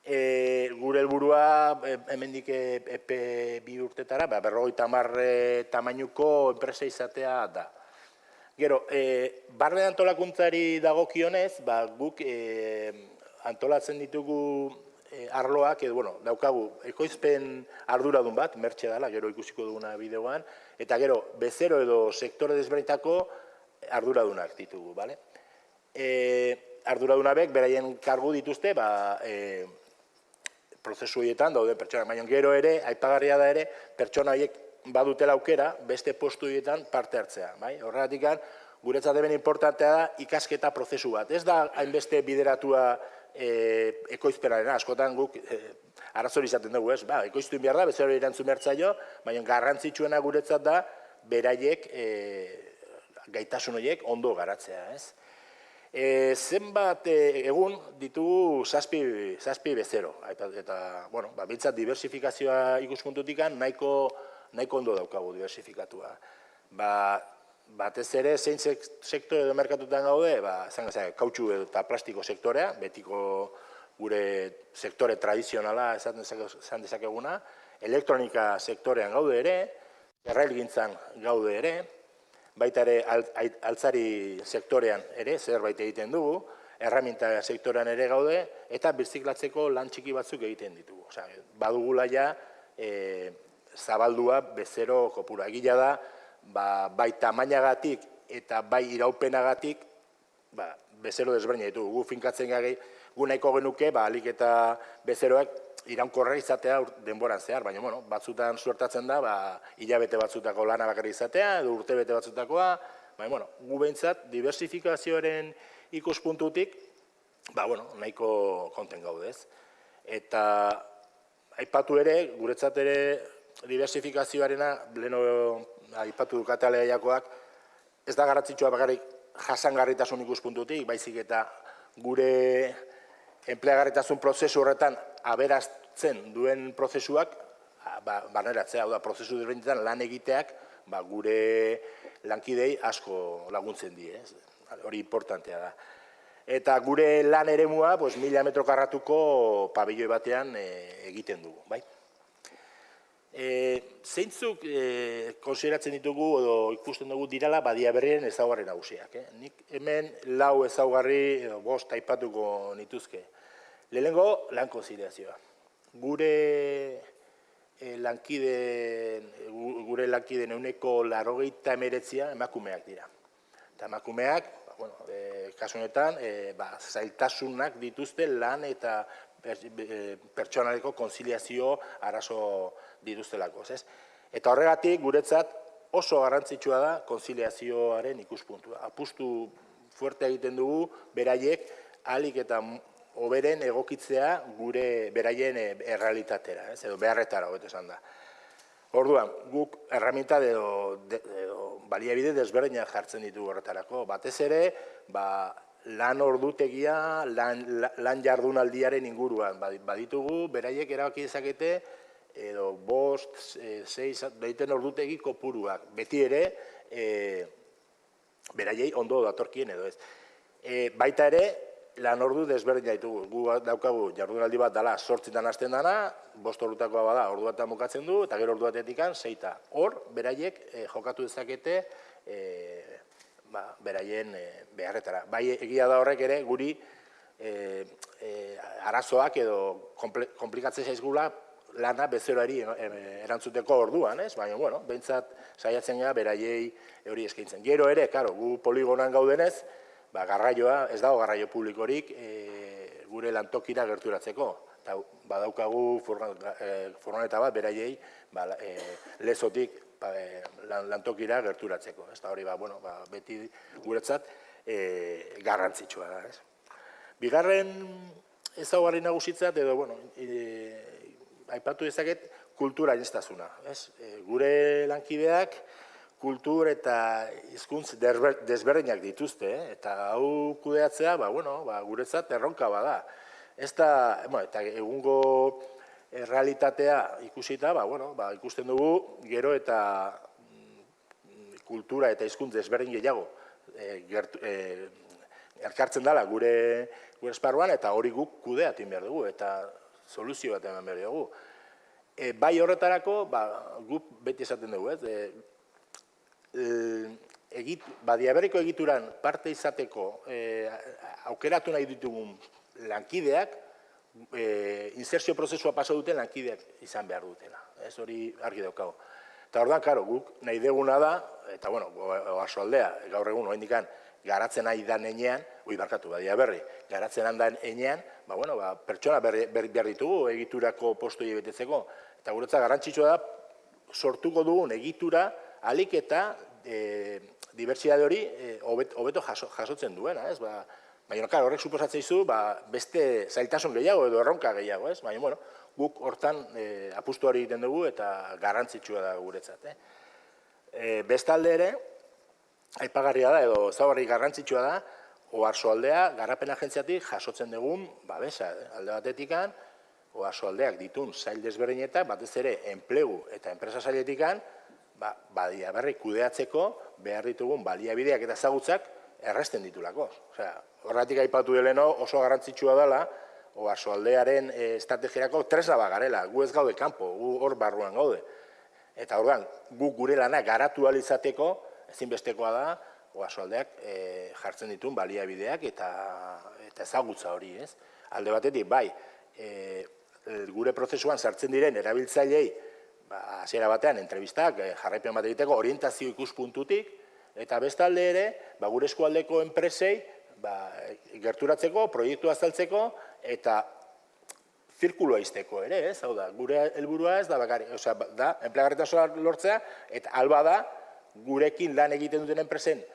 Gure helburua hemendik epe 2 urtetara, 50 tamainuko enpresa izatea da. Gero, barne antolakuntzari dagokionez, guk antolatzen ditugu arloak, daukagu ekoizpen arduradun bat, mertxe dela, gero ikusiko duguna bideoan, eta gero, bezero edo sektore desberdintako arduradunak ditugu, bale? Arduradunabek, beraien kargu dituzte, prozesu horietan dauden pertsonak, baina gero ere, aipagarria da ere, pertsona horiek badutela aukera beste postuetan parte hartzea. Horregatik, guretzat hemen importantea da ikasketa prozesu bat. Ez da hainbeste bideratua ekoizpenaren, askotan guk arazori izaten dugu, ez? Ekoiztu behar da, bezero erantzun bertzaio, baina garrantzitsuena guretzat da beraiek gaitasun horiek ondo garatzea, ez? Zenbat egun ditugu 7 bezero, eta, bintzat diversifikazioa ikuspuntutik nahiko ondo daukagu diversifikatua. Batez ere, zein sektore edo merkatutan gaude, kautxu eta plastiko sektorea, betiko gure sektore tradizionala esan dezakeguna, elektronika sektorean gaude ere, errailgintzan gaude ere, baita ere altzari sektorean ere zerbait egiten dugu, erraminta sektorean ere gaude, eta birziklatzeko lan txiki batzuk egiten ditugu. Badugula ja zabaldua bezero kopura. Egila da, bai tamainagatik eta bai iraupenagatik bezero desberdina ditugu. Gu finkatzen gari, gu nahiko genuke, alik eta bezeroak iraunkorra izatea denboran zehar, baina batzutan suertatzen da, hilabete batzutako lana bakarrik izatea, edo urtebete batzutakoa, baina gu behintzat diversifikazioaren ikuspuntutik, nahiko konten gaudez. Eta aipatu ere, guretzat ere diversifikazioarena, leheno aipatu dukatalea jakoak, ez da garrantzitsua bakarrik jasangarritasun ikuspuntutik, baizik eta gure enpleagarritasun prozesu horretan aberazten duen prozesuak barneratzea, prozesu desberdinetan lan egiteak gure lankidei asko laguntzen die, hori importantea da. Eta gure lan eremua 1000 metro karratuko pabelloi batean egiten dugu, bai? Zeintzuk konsideratzen ditugu edo ikusten dugu dirala Badiaberriren ezaugarri nagusiak. Nik hemen 4 ezaugarri, 5 aipatuko nituzke. Lehenengo, lan konziliazioa. Gure lankideen ehuneko 89 emakumeak dira. Eta emakumeak, kasu honetan, zailtasunak dituzte lan eta pertsonaleko konziliazio arazo dituztelako. Eta horregatik, guretzat, oso garrantzitsua da konziliazioaren ikuspuntua. Apustu fuerte egiten dugu, beraiek, ahalik eta hoberen egokitzea gure beraien errealitatera, edo beharretara, hobeto esan da. Orduan, guk erraminta edo baliabide desberdinak jartzen ditugu horretarako. Batez ere, lan ordutegia, lan jardunaldiaren inguruan baditugu, beraiek erabaki dezakete, edo 5, 6, behiten ordutegi kopuruak. Beti ere, beraiei ondo datorkien edo ez. Baita ere, lan ordu desberdina ditugu. Gu daukagu jardunaldi bat dala 8 hasten dana, 5 ordutakoa bada ordu batean bukatzen du, eta gero ordu batetik 6. Hor, beraiek jokatu dezakete beraien beharretara. Bai, egia da horrek ere, guri arazoak edo komplikatzen zaizgula lana bezeroari erantzuteko orduan, ez? Baina, behintzat saiatzen gara beraiei hori eskaintzen. Gero ere, gu poligonan gaudenez, garraioa, ez dago garraio publikorik gure lantokira gerturatzeko. Badaukagu furgoneta bat beraiei lezotik lantokira gerturatzeko. Eta hori beti guretzat garrantzitsua da. Bigarren ezaugarri nagusitzat edo aipatu dezaket kultura aniztasuna. Gure lankideak kultur eta hizkuntz desberdinak dituzte, eta hau kudeatzea, guretzat erronka bada. Eta egungo realitatea ikusita, ikusten dugu gero eta kultura eta hizkuntz desberdin gehiago elkartzen dela gure esparruan, eta hori guk kudeatin behar dugu, eta soluzio bat eman behar dugu. Bai horretarako, guk beti esaten dugu, Badiaberriko egituran parte izateko aukeratu nahi ditugun lankideak, insertzio prozesua pasa duten lankideak izan behar dutela. Ez hori argi daukago. Eta orduan, guk nahi deguna da, eta oasoaldea, gaur egun, oindikan, garatzen nahi dan enean, Badiaberri, garatzen handan enean, pertsona behar ditugu egiturako postu betetzeko. Eta guretzat garrantzitsua da, sortuko dugun egitura alik eta dibertsitate hori hobeto jasotzen duena, ez? Baina, horrek suposatzen dizu, beste zailtasun gehiago edo erronka gehiago, ez? Baina, bueno, guk hortan apustu hori egiten dugu eta garrantzitsua da guretzat. Bestalde ere, aipagarria da edo ezaugarri garrantzitsua da, Oarsoaldea garapen agentziatik jasotzen dugun babesa. Alde batetikan, Oarsoaldeak ditun zail desberdinetan, batez ere enplegu eta enpresa zailetikan, Badia Berri kudeatzeko behar ditugun baliabideak eta ezagutzak erresten ditulako. Horregatik aipatu deleno oso garrantzitsua dela, Oarsoaldearen estrategiarako tresna bat garela, gu ez gaude kanpo, gu hor barruan gaude. Eta orduan, gu gure lanak garatu ahal izateko, ezinbestekoa da, Oarsoaldeak jartzen dituen baliabideak eta ezagutza hori, ez? Alde batetik, bai, gure prozesuan sartzen diren erabiltzailei hasiera batean entrevistak jarraipen bat egiteko orientazio ikuspuntutik, eta bestalde ere, gure eskualdeko enpresei gerturatzeko, proiektua azaltzeko, eta zirkuloa izteko ere, ez? Hau da, gure helburua ez da bakari, da, enpleagarritasuna lortzea, eta alba da, gurekin lan egiten duten enpresetan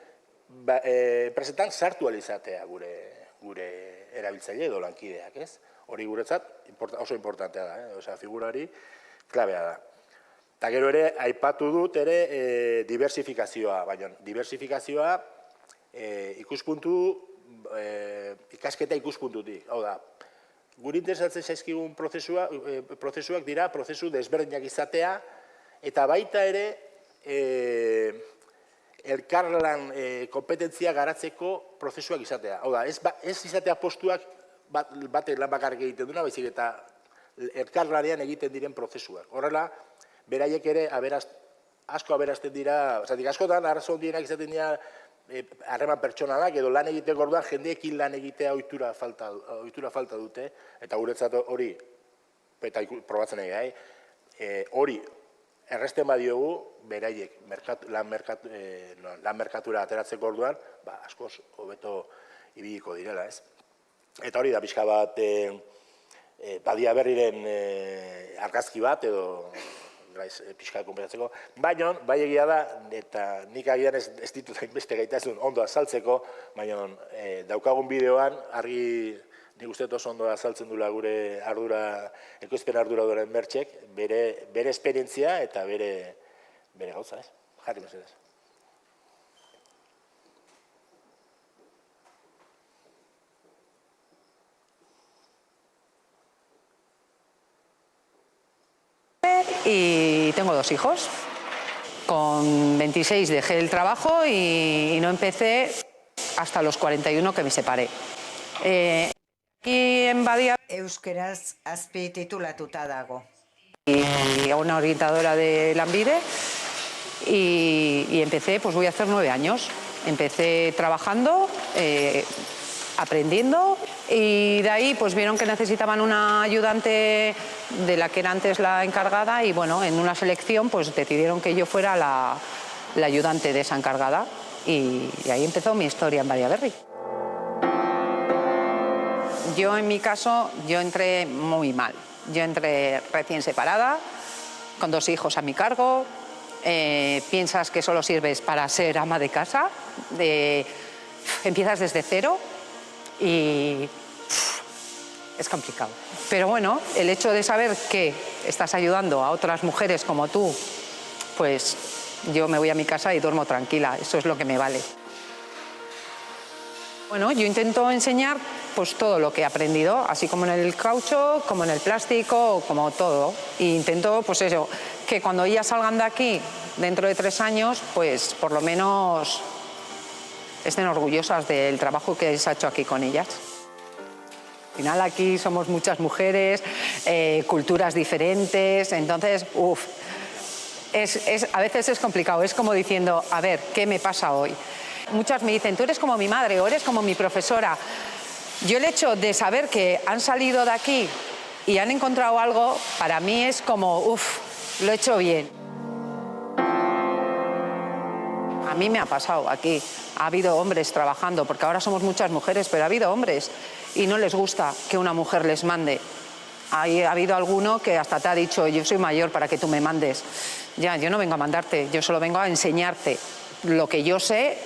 sartu ahal izatea gure erabiltzaile edo lankideak, ez? Hori guretzat oso importantea da, figura hori klabea da. Eta gero ere, aipatu dut ere diversifikazioa, baina diversifikazioa ikasketa ikuspuntutik. Hau da, guri interesatzen zaizkigun prozesuak dira, prozesu desberdinak izatea, eta baita ere, elkarlan kompetentzia garatzeko prozesuak izatea. Hau da, ez izatea postuak batek lan bakarrik egiten duna, baizik eta elkarlanean egiten diren prozesuak. Horrela, beraiek ere asko aberazten dira, askotan arazo handienak izaten dira harreman pertsonalak edo lan egiteko orduan jendeekin lan egitea ohitura falta dute, eta guretzat hori, eta probatzen nahi, hori erresten badiogu, beraiek lan merkatura ateratzeko orduan, askoz hobeto ibiliko direla, ez? Eta hori da pixka bat Badia Berriren argazki bat edo pixka konpetatzeko, baina, bai egia da, eta nik agian ez ditut hainbeste gaitasun ondo azaltzeko, baina daukagun bideoan, argi nik uste oso ondo azaltzen dula gure ekoizpen ardura duren bertxek, bere esperientzia eta bere gauza, ez? Jarri mesedez. Y tengo 2 hijos. Con 26 dejé el trabajo y no empecé hasta los 41 que me separé. Aquí en Badia... Euskeraz azpi titulatuta dago. Y una orientadora de Lanbide y empecé, pues voy a hacer 9 años. Empecé trabajando, aprendiendo, y de ahí pues vieron que necesitaban una ayudante de la que era antes la encargada, y bueno, en una selección pues decidieron que yo fuera la ayudante de esa encargada, y ahí empezó mi historia en Badia Berri. Yo en mi caso, yo entré muy mal. Yo entré recién separada, con 2 hijos a mi cargo. Piensas que solo sirves para ser ama de casa, empiezas desde cero. Y es complicado. Pero bueno, el hecho de saber que estás ayudando a otras mujeres como tú, pues yo me voy a mi casa y duermo tranquila, eso es lo que me vale. Bueno, yo intento enseñar pues todo lo que he aprendido, así como en el caucho, como en el plástico, como todo. E intento, pues eso, que cuando ellas salgan de aquí, dentro de 3 años, pues por lo menos estén orgullosas del trabajo que se ha hecho aquí con ellas. Al final aquí somos muchas mujeres, culturas diferentes, entonces, a veces es complicado, es como diciendo, a ver, ¿qué me pasa hoy? Muchas me dicen, tú eres como mi madre o eres como mi profesora. Yo el hecho de saber que han salido de aquí y han encontrado algo, para mí es como, lo he hecho bien. A mí me ha pasado aquí, ha habido hombres trabajando, porque ahora somos muchas mujeres, pero ha habido hombres y no les gusta que una mujer les mande. Ha habido alguno que hasta te ha dicho, yo soy mayor para que tú me mandes. Ya, yo no vengo a mandarte, yo solo vengo a enseñarte lo que yo sé,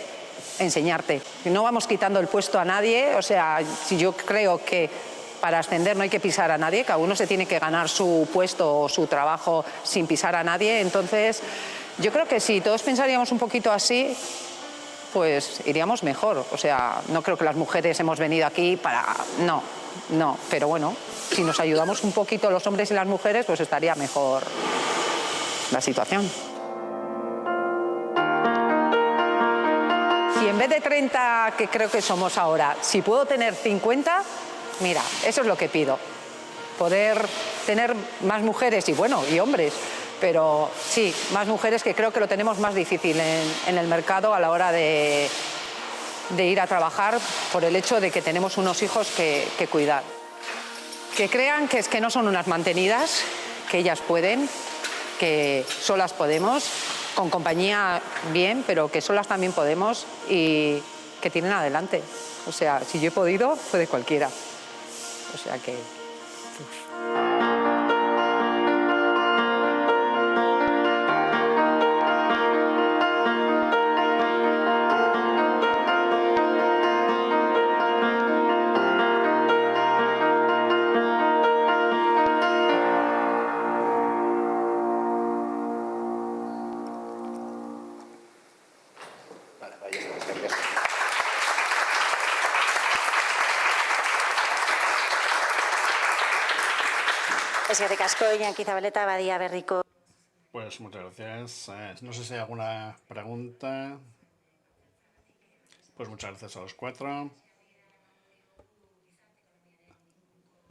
enseñarte. No vamos quitando el puesto a nadie, o sea, si yo creo que para ascender no hay que pisar a nadie, cada uno se tiene que ganar su puesto o su trabajo sin pisar a nadie, entonces yo creo que si todos pensaríamos un poquito así, pues iríamos mejor. O sea, no creo que las mujeres hemos venido aquí para... No, pero bueno, si nos ayudamos un poquito los hombres y las mujeres, pues estaría mejor la situación. Si en vez de 30, que creo que somos ahora, si puedo tener 50, mira, eso es lo que pido. Poder tener más mujeres y bueno, y hombres, pero sí, más mujeres, que creo que lo tenemos más difícil en el mercado a la hora de ir a trabajar por el hecho de que tenemos unos hijos que cuidar. Que crean que es que no son unas mantenidas, que ellas pueden, que solas podemos, con compañía bien, pero que solas también podemos y que tienen adelante. O sea, si yo he podido, puede cualquiera. O sea que... Eskerrik asko, Iñaki Zabaleta, Badia Berriko. Pues muchas gracias. No sé si hay alguna pregunta. Pues muchas gracias a los cuatro.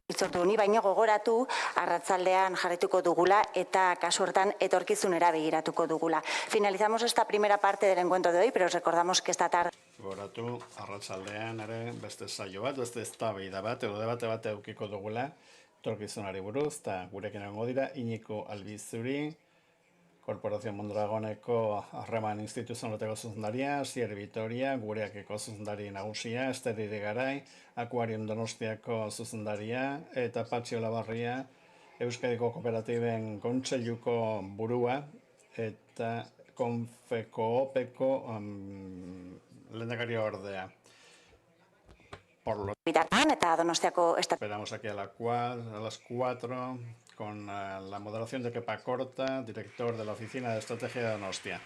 Itzortu ni baino gogoratu, arratzaldean jarrituko dugula eta kasu hortan etorkizunera begiratuko dugula. Finalizamos esta primera parte del encuentro de hoy, pero os recordamos que esta tarde... Gogoratu, arratsaldean ere beste saio bat, beste eztabaida bat, edo debate bat edukiko dugula, etorkizunari buruz, eta gurekin egongo dira Iñigo Albizuri, Korporazio Mondragoneko harreman instituzionaleko zuzendaria, Asier Vitoria, gureakeko zuzendari nagusia, Ester Irigaray, Akuarium Donostiako zuzendaria, eta Patxi Olabarria, Euskadiko Kooperatiben Kontseiluko burua, eta Konfekoopeko lehendakari ordea. Esperamos aquí a las 4 con la moderación de Kepa Corta, director de la Oficina de Estrategia de Donostia.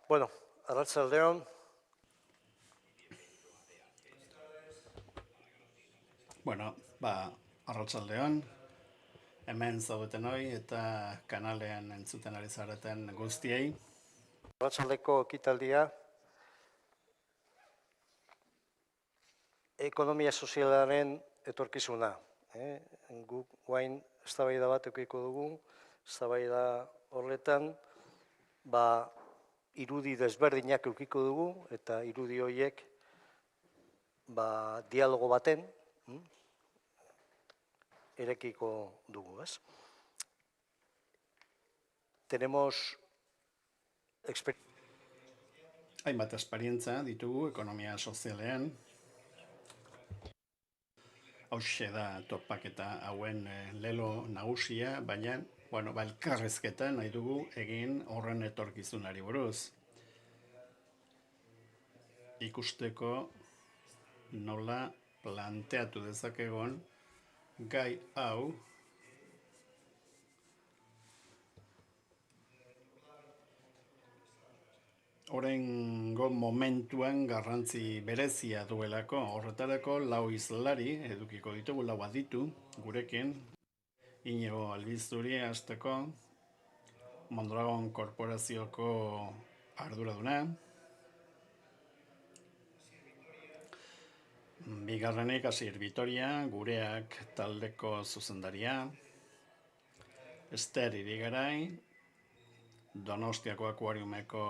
Bueno, arratsaldeon. Bueno, arratsaldeon, hemen zaudeten hoi eta kanalean entzuten ari zareten guztiei. Arratsaldeko ekitaldia ekonomia sozialaren etorkizuna. Guk guain eztabaida bat edukiko dugu, eztabaida horretan irudi desberdinak edukiko dugu eta irudi horiek dialogo baten erekiko dugu, ez? Tenemos hainbat esperientza ditugu ekonomia sozialean. Hauxe da topaketa hauen lelo nagusia, baina elkarrizketa nahi dugu egin horren etorkizunari buruz. Ikusteko nola planteatu dezakegon gai hau oraingo momentuan garrantzi berezia duelako. Horretarako 4 hizlari edukiko ditugu, 4 aditu gurekin. Iñigo Albizuri hasteko, Mondragon Korporazioko arduraduna. Bigarrenik Asier Vitoria, gureak taldeko zuzendaria. Ester Irigarai, Donostiako Akuariumeko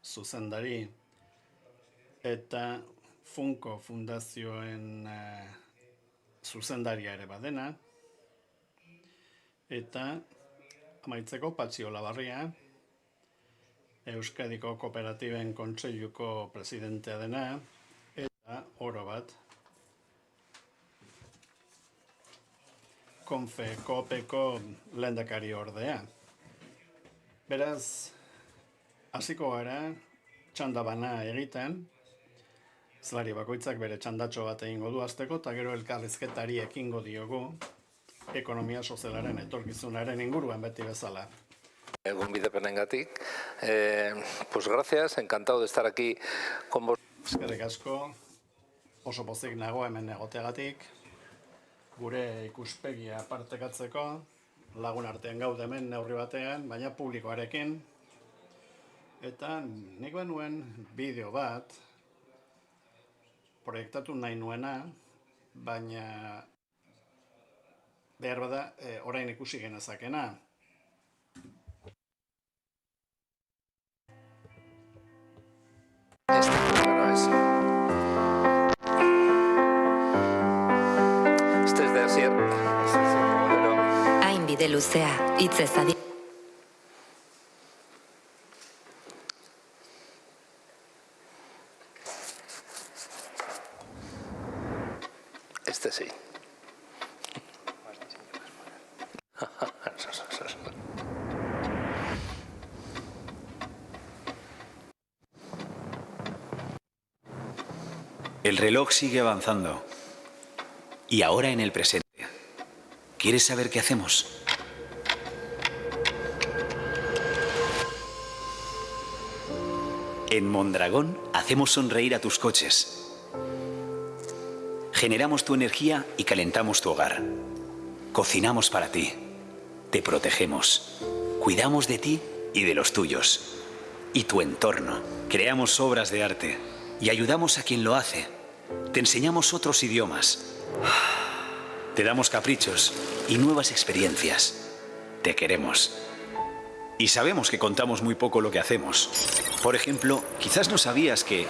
zuzendari eta Funko Fundazioen zuzendaria ere badena. Eta amaitzeko Patxi Olabarria, Euskadiko Kooperatiben Kontseiluko presidentea dena, eta oro bat Koopeko lehendakari ordea. Beraz, hasiko gara txanda bana egiten, zelari bakoitzak bere txandatxo bat egingo du hasteko, eta gero elkarrizketari ekingo diogu ekonomia sozialaren etorkizunaren inguruan beti bezala. Gonbidapenengatik. Pues gracias, encantado de estar aquí con vos. Eskerrik asko, oso pozik nago hemen egoteagatik, gure ikuspegia partekatzeko, lagun artean gaude hemen neurri batean, baina publikoarekin. Eta nik benuen bideo bat proiektatu nahi nuena, baina behar bada orain ikusi genezakena. Este es de Asier. Hain bide luzea, hitzez adi. Este sí. El reloj sigue avanzando. Y ahora en el presente. ¿Quieres saber qué hacemos? En Mondragón hacemos sonreír a tus coches. Generamos tu energía y calentamos tu hogar. Cocinamos para ti. Te protegemos. Cuidamos de ti y de los tuyos. Y tu entorno. Creamos obras de arte. Y ayudamos a quien lo hace. Te enseñamos otros idiomas. Te damos caprichos y nuevas experiencias. Te queremos. Y sabemos que contamos muy poco lo que hacemos. Por ejemplo, quizás no sabías que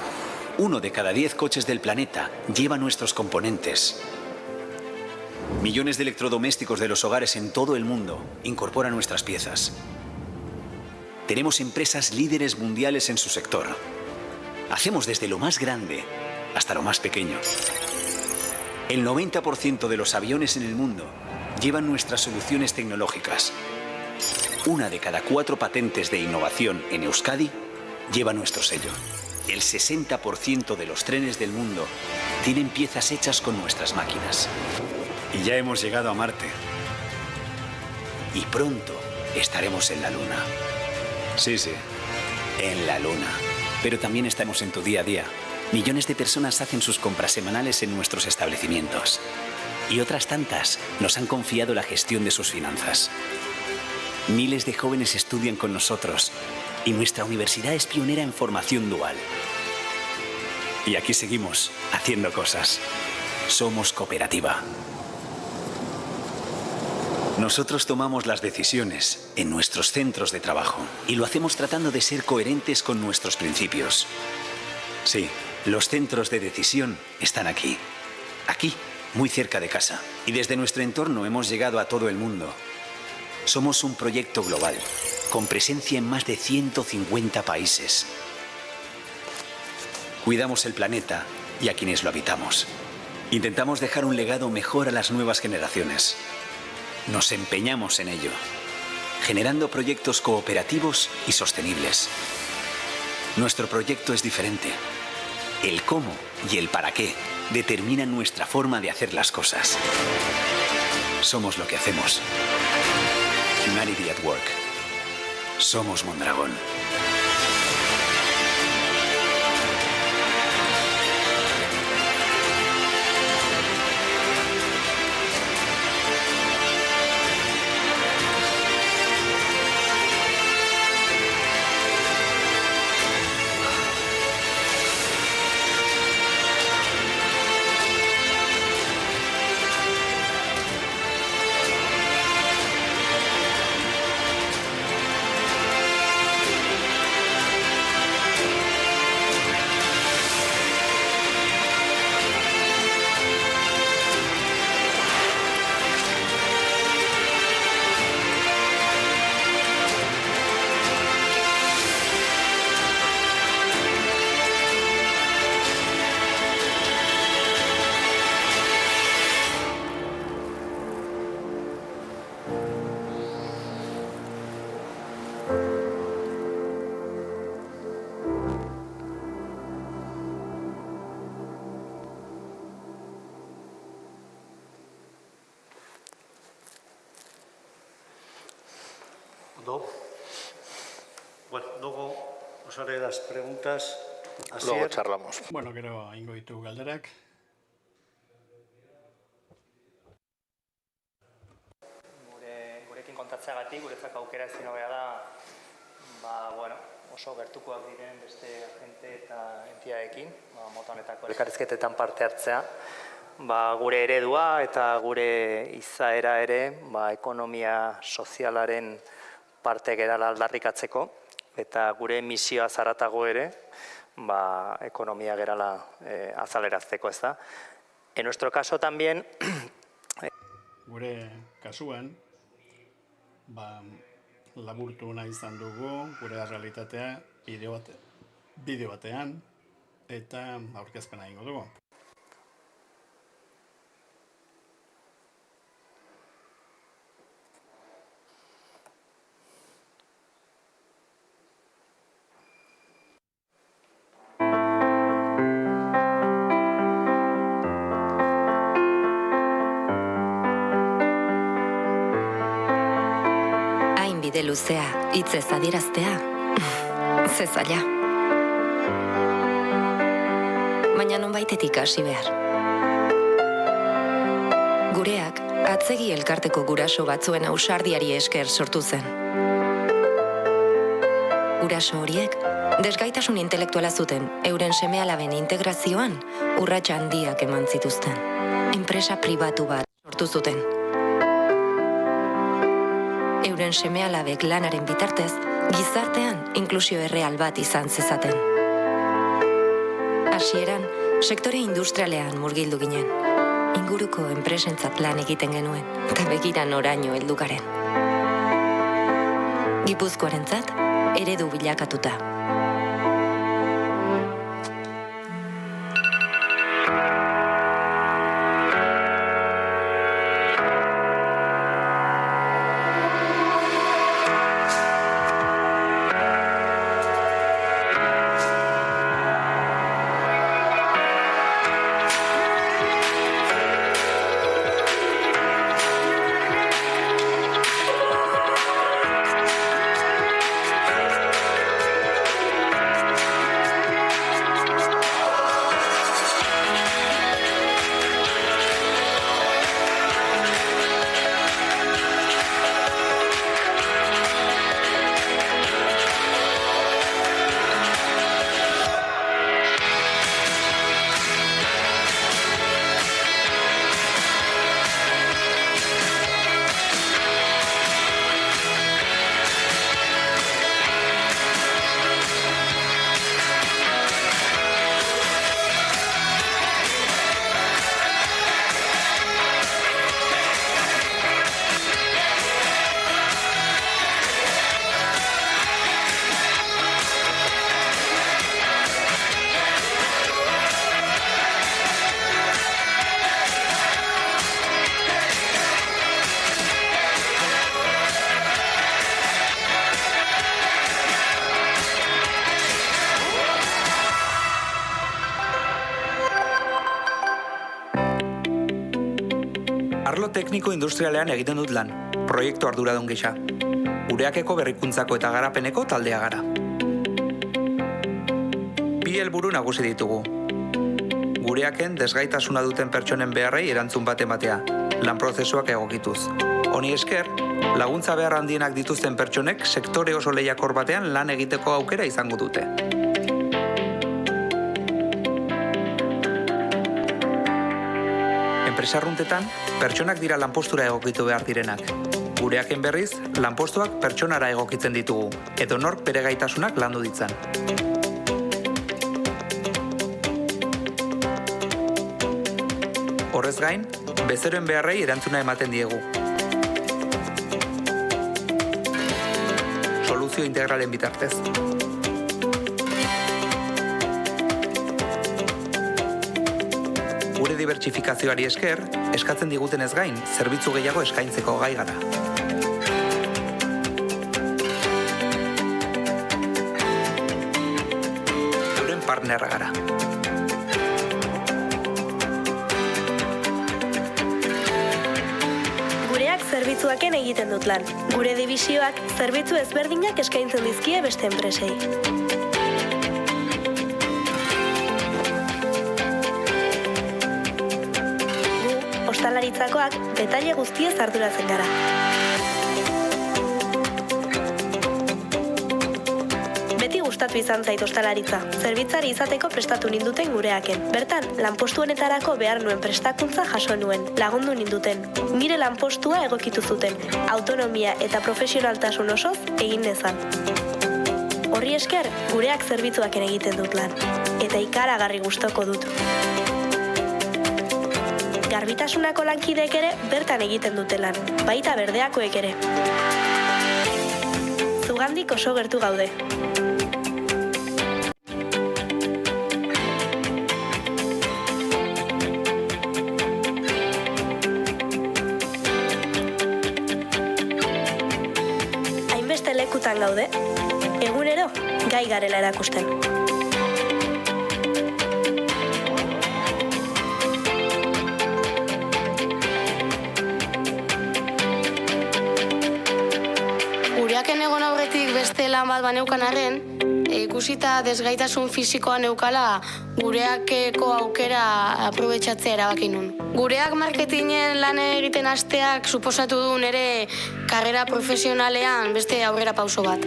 1 de cada 10 coches del planeta lleva nuestros componentes. Millones de electrodomésticos de los hogares en todo el mundo incorporan nuestras piezas. Tenemos empresas líderes mundiales en su sector. Hacemos desde lo más grande hasta lo más pequeño. El 90% de los aviones en el mundo llevan nuestras soluciones tecnológicas. 1 de cada 4 patentes de innovación en Euskadi lleva nuestro sello. El 60% de los trenes del mundo tienen piezas hechas con nuestras máquinas. Y ya hemos llegado a Marte. Y pronto estaremos en la Luna. Sí, en la Luna. pero también estamos en tu día a día. Millones de personas hacen sus compras semanales en nuestros establecimientos. Y otras tantas nos han confiado la gestión de sus finanzas. Miles de jóvenes estudian con nosotros y nuestra universidad es pionera en formación dual. Y aquí seguimos haciendo cosas. Somos cooperativa. Nosotros tomamos las decisiones en nuestros centros de trabajo y lo hacemos tratando de ser coherentes con nuestros principios. Sí, los centros de decisión están aquí. Aquí, muy cerca de casa. Y desde nuestro entorno hemos llegado a todo el mundo. Somos un proyecto global, con presencia en más de 150 países. Cuidamos el planeta y a quienes lo habitamos. Intentamos dejar un legado mejor a las nuevas generaciones. Nos empeñamos en ello, generando proyectos cooperativos y sostenibles. Nuestro proyecto es diferente. El cómo y el para qué determinan nuestra forma de hacer las cosas. Somos lo que hacemos. Humanity at Work. Somos Mondragón. Bueno, luego os haré las preguntas. Luego charlamos. Bueno, gero ingo ditu galderak. Gurekin kontatzeagatik, guretzako aukera ezin hobea da, oso gertukoak diren beste agente eta entidadeekin, mota honetako elkarrizketetan parte hartzea. Gure eredua eta gure izaera ere, ekonomia sozialaren parte gerala aldarrikatzeko, eta gure misioa zaratago ere, ekonomia gerala azalerazteko, ez da. En nuestro caso también... Gure kasuan, laburtu nahi izan dugu, gure realitatea bideo batean, eta aurkezpena egingo dugu. Bide luzea, hitzez adieraztea, ze zaila. Baina nonbaitetik hasi behar. Gureak, atzegi elkarteko guraso batzuen ausardiari esker sortu zen. Guraso horiek, desgaitasun intelektuala zuten, euren seme-alaben integrazioan urratsa handiak eman zituzten. Enpresa pribatu bat sortu zuten. Euren seme-alabek lanaren bitartez, gizartean inklusio erreal bat izan zezaten. Hasieran, sektore industrialean murgildu ginen. Inguruko enpresentzat lan egiten genuen, eta begira noraino heldu garen. Gipuzkoarentzat, eredu bilakatuta. Arlo tekniko industrialean egiten dut lan, proiektu arduradun gisa. Gureakeko berrikuntzako eta garapeneko taldea gara. Bi helburu nagusi ditugu. Gureaken desgaitasuna duten pertsonen beharrei erantzun bat ematea, lan prozesuak egokituz. Honi esker, laguntza behar handienak dituzten pertsonek sektore oso lehiakor batean lan egiteko aukera izango dute. Enpresarruntetan, pertsonak dira lanpostura egokitu behar direnak. Gureaken berriz, lanpostuak pertsonara egokitzen ditugu, edo nork bere gaitasunak landu ditzan. Horrez gain, bezeroen beharrei erantzuna ematen diegu. Soluzio integralen bitartez. Gure dibertsifikazioari esker, eskatzen digutenez gain, zerbitzu gehiago eskaintzeko gai gara. Euren partnerra gara. Gureak zerbitzuaken egiten dut lan. Gure dibisioak zerbitzu ezberdinak eskaintzen dizkie beste enpresei. Ostalaritzakoak detaile guztiez arduratzen gara. Beti gustatu izan zait ostalaritza, zerbitzari izateko prestatu ninduten gureaken. Bertan, lanpostu honetarako behar nuen prestakuntza jaso nuen, lagundu ninduten. Nire lanpostua egokitu zuten, autonomia eta profesionaltasun osoz egin nezan. Horri esker, gureak zerbitzuaken egiten dut lan, eta ikaragarri gustoko dut. Garbitasunako lankideek ere bertan egiten dute lan, baita berdeakoek ere. Zugandik oso gertu gaude. Hainbeste lekutan gaude, egunero gai garela erakusten. Gureaken egon aurretik beste lan bat baneukan arren, ikusita desgaitasun fisikoa neukala gureakeko aukera aprobetxatzea erabaki nun. Gureak marketingen lan egiten hasteak suposatu du nere karrera profesionalean beste aurrera pauso bat.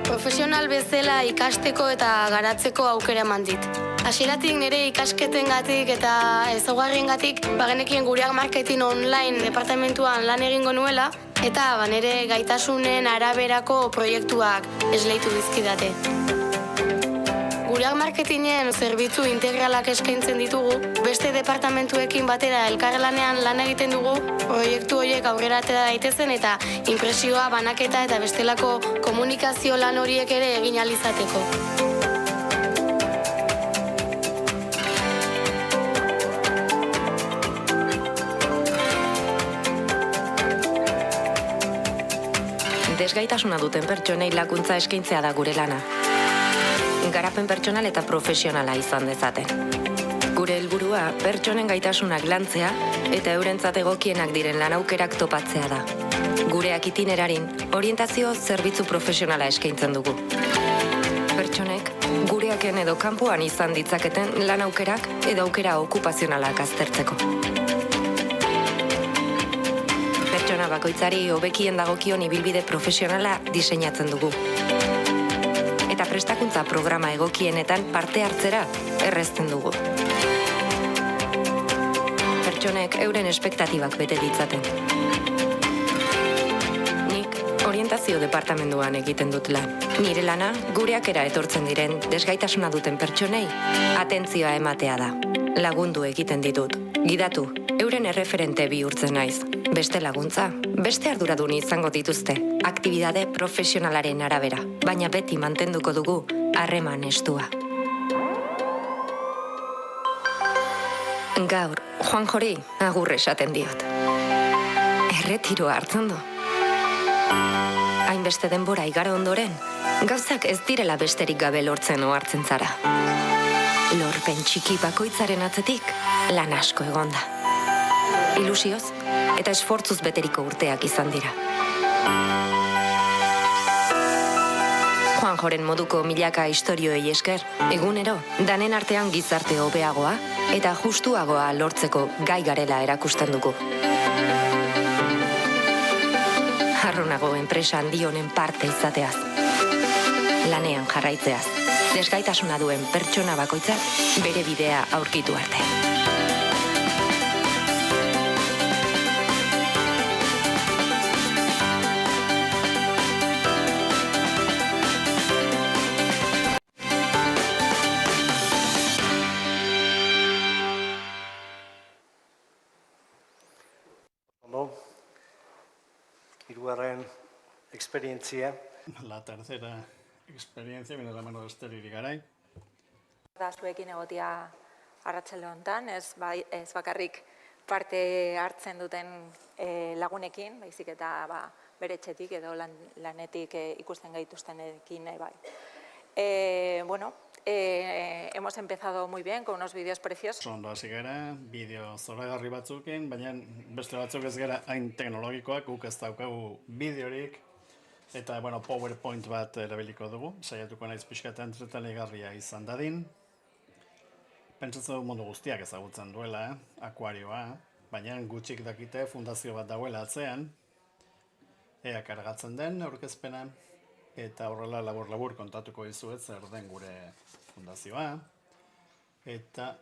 Profesional bezala ikasteko eta garatzeko aukera eman dit. Hasieratik nire ikasketengatik eta ezaugarriengatik bagenekien gureak marketing online departamentuan lan egingo nuela, eta nire gaitasunen araberako proiektuak esleitu dizkidate. Gureak marketingen zerbitzu integralak eskaintzen ditugu, beste departamentuekin batera elkarlanean lan egiten dugu, proiektu horiek aurrera atera daitezen eta inpresioa, banaketa eta bestelako komunikazio lan horiek ere egin ahal izateko. Desgaitasuna duten pertsonei laguntza eskaintzea da gure lana. Garapen pertsonal eta profesionala izan dezaten. Gure helburua pertsonen gaitasunak lantzea eta eurentzat egokienak diren lan aukerak topatzea da. Gureak itinerarin orientazio zerbitzu profesionala eskaintzen dugu. Pertsonek gureaken edo kanpoan izan ditzaketen lan aukerak edo aukera okupazionalak aztertzeko. Pertsona bakoitzari hobekien dagokion ibilbide profesionala diseinatzen dugu. Eta prestakuntza programa egokienetan parte hartzera errezten dugu. Pertsonek euren espektatibak bete ditzaten. Nik orientazio departamentuan egiten dut lan. Nire lana gureakera etortzen diren desgaitasuna duten pertsonei atentzioa ematea da. Lagundu egiten ditut. Gidatu, euren erreferente bihurtzen naiz. Beste laguntza, beste arduradun izango dituzte, aktibidade profesionalaren arabera, baina beti mantenduko dugu harreman estua. Gaur, Juanjori agur esaten diot. Erretiroa hartzen du. Hainbeste denbora igaro ondoren, gauzak ez direla besterik gabe lortzen ohartzen zara. Lorpen txiki bakoitzaren atzetik lan asko egonda. Ilusioz eta esfortzuz beteriko urteak izan dira. Juanjoren moduko milaka istorioei esker, egunero, danen artean gizarte hobeagoa eta justuagoa lortzeko gai garela erakusten dugu. Harronago enpresa handi honen parte izateaz. Lanean jarraitzeaz. Desgaitasuna duen pertsona bakoitzak bere bidea aurkitu arte. Hirugarren esperientzia. La tercera experiencia viene de la mano de Ester Irigaray. Zuekin egotia arratsalde honetan, ez bakarrik parte hartzen duten lagunekin, baizik eta bere etxetik edo lanetik ikusten gaituztenekin nahi bai. Hemos empezado muy bien con unos vídeos preciosos. Ondo hasi gara, bideo zoragarri batzukin, baina beste batzuk ez gara hain teknologikoak, guk ez daukagu bideorik, eta PowerPoint bat erabiliko dugu, saiatuko naiz pixka eta entretenigarria izan dadin. Pentsatzen du mundu guztiak ezagutzen duela, akuarioa, baina gutxik dakite fundazio bat dauela atzean, ea kargatzen den aurkezpena, eta horrela labur-labur kontatuko dizuet zer den gure fundazioa, eta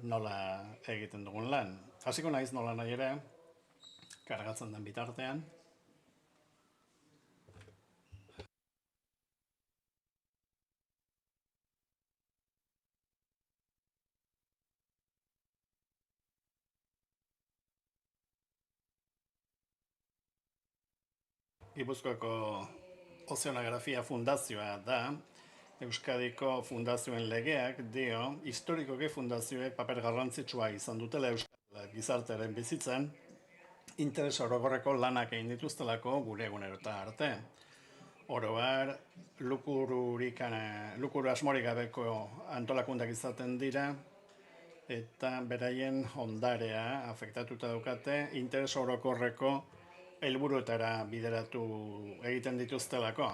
nola egiten dugun lan. Hasiko naiz nola nahi ere, kargatzen den bitartean. Gipuzkoako Ozeanografia Fundazioa da, Euskadiko fundazioen legeak dio, historikoki fundazioek paper garrantzitsua izan dutela Euskal gizartearen bizitzan, interes orokorreko lanak egin dituztelako gure egunerota arte. Oro har, lukuru asmorik gabeko antolakundak izaten dira, eta beraien ondarea afektatuta daukate interes orokorreko helburuetara bideratu egiten dituztelako.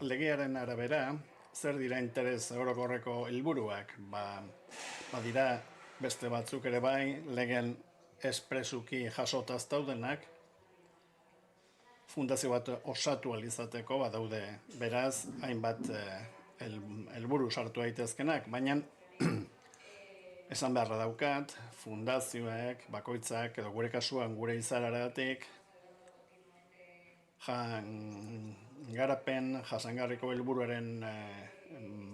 Legearen arabera, zer dira interes orokorreko helburuak? Badira beste batzuk ere bai, legen espresuki jasotaz daudenak, fundazio bat osatu alizateko badaude, beraz, hainbat helburu sartu daitezkenak, baina esan beharra daukat, fundazioek, bakoitzak, edo gure kasuan gure izararatik, garapen jasangarriko helburuaren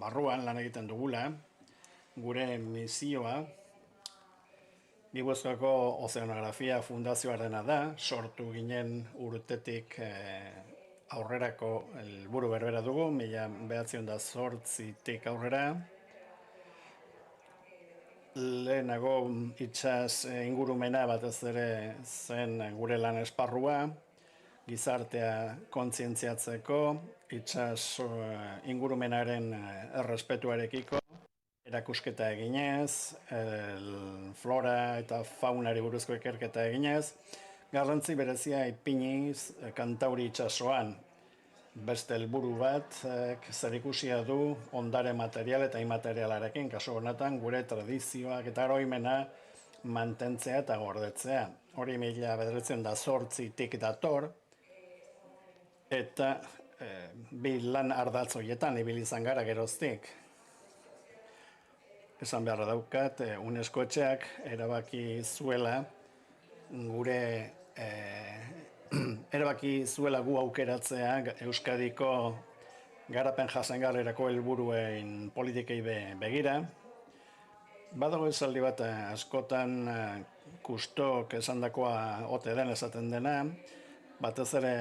barruan lan egiten dugula, gure misioa, Gipuzkoako Ozeanografia Fundazioarena da, sortu ginen urtetik aurrerako helburu berbera dugu, 1908tik aurrera. Lehenago itsas ingurumena batez ere zen gure lan esparrua, gizartea kontzientziatzeko, itsas ingurumenaren errespetuarekiko, erakusketa eginez, flora eta faunari buruzko ikerketa eginez, garrantzi berezia ipiniz Kantauri itsasoan. Beste helburu bat zerikusia du ondare material eta imaterialarekin, kasu honetan gure tradizioak eta oroimena mantentzea eta gordetzea. Hori 1908tik dator, eta bi lan ardatz horietan ibili izan gara geroztik. Esan beharra daukat, UNESCO etxeak erabaki zuela gu aukeratzea Euskadiko garapen jasangarrirako helburuen politikei begira. Badago esaldi bat askotan kustok esandakoa ote den esaten dena, batez ere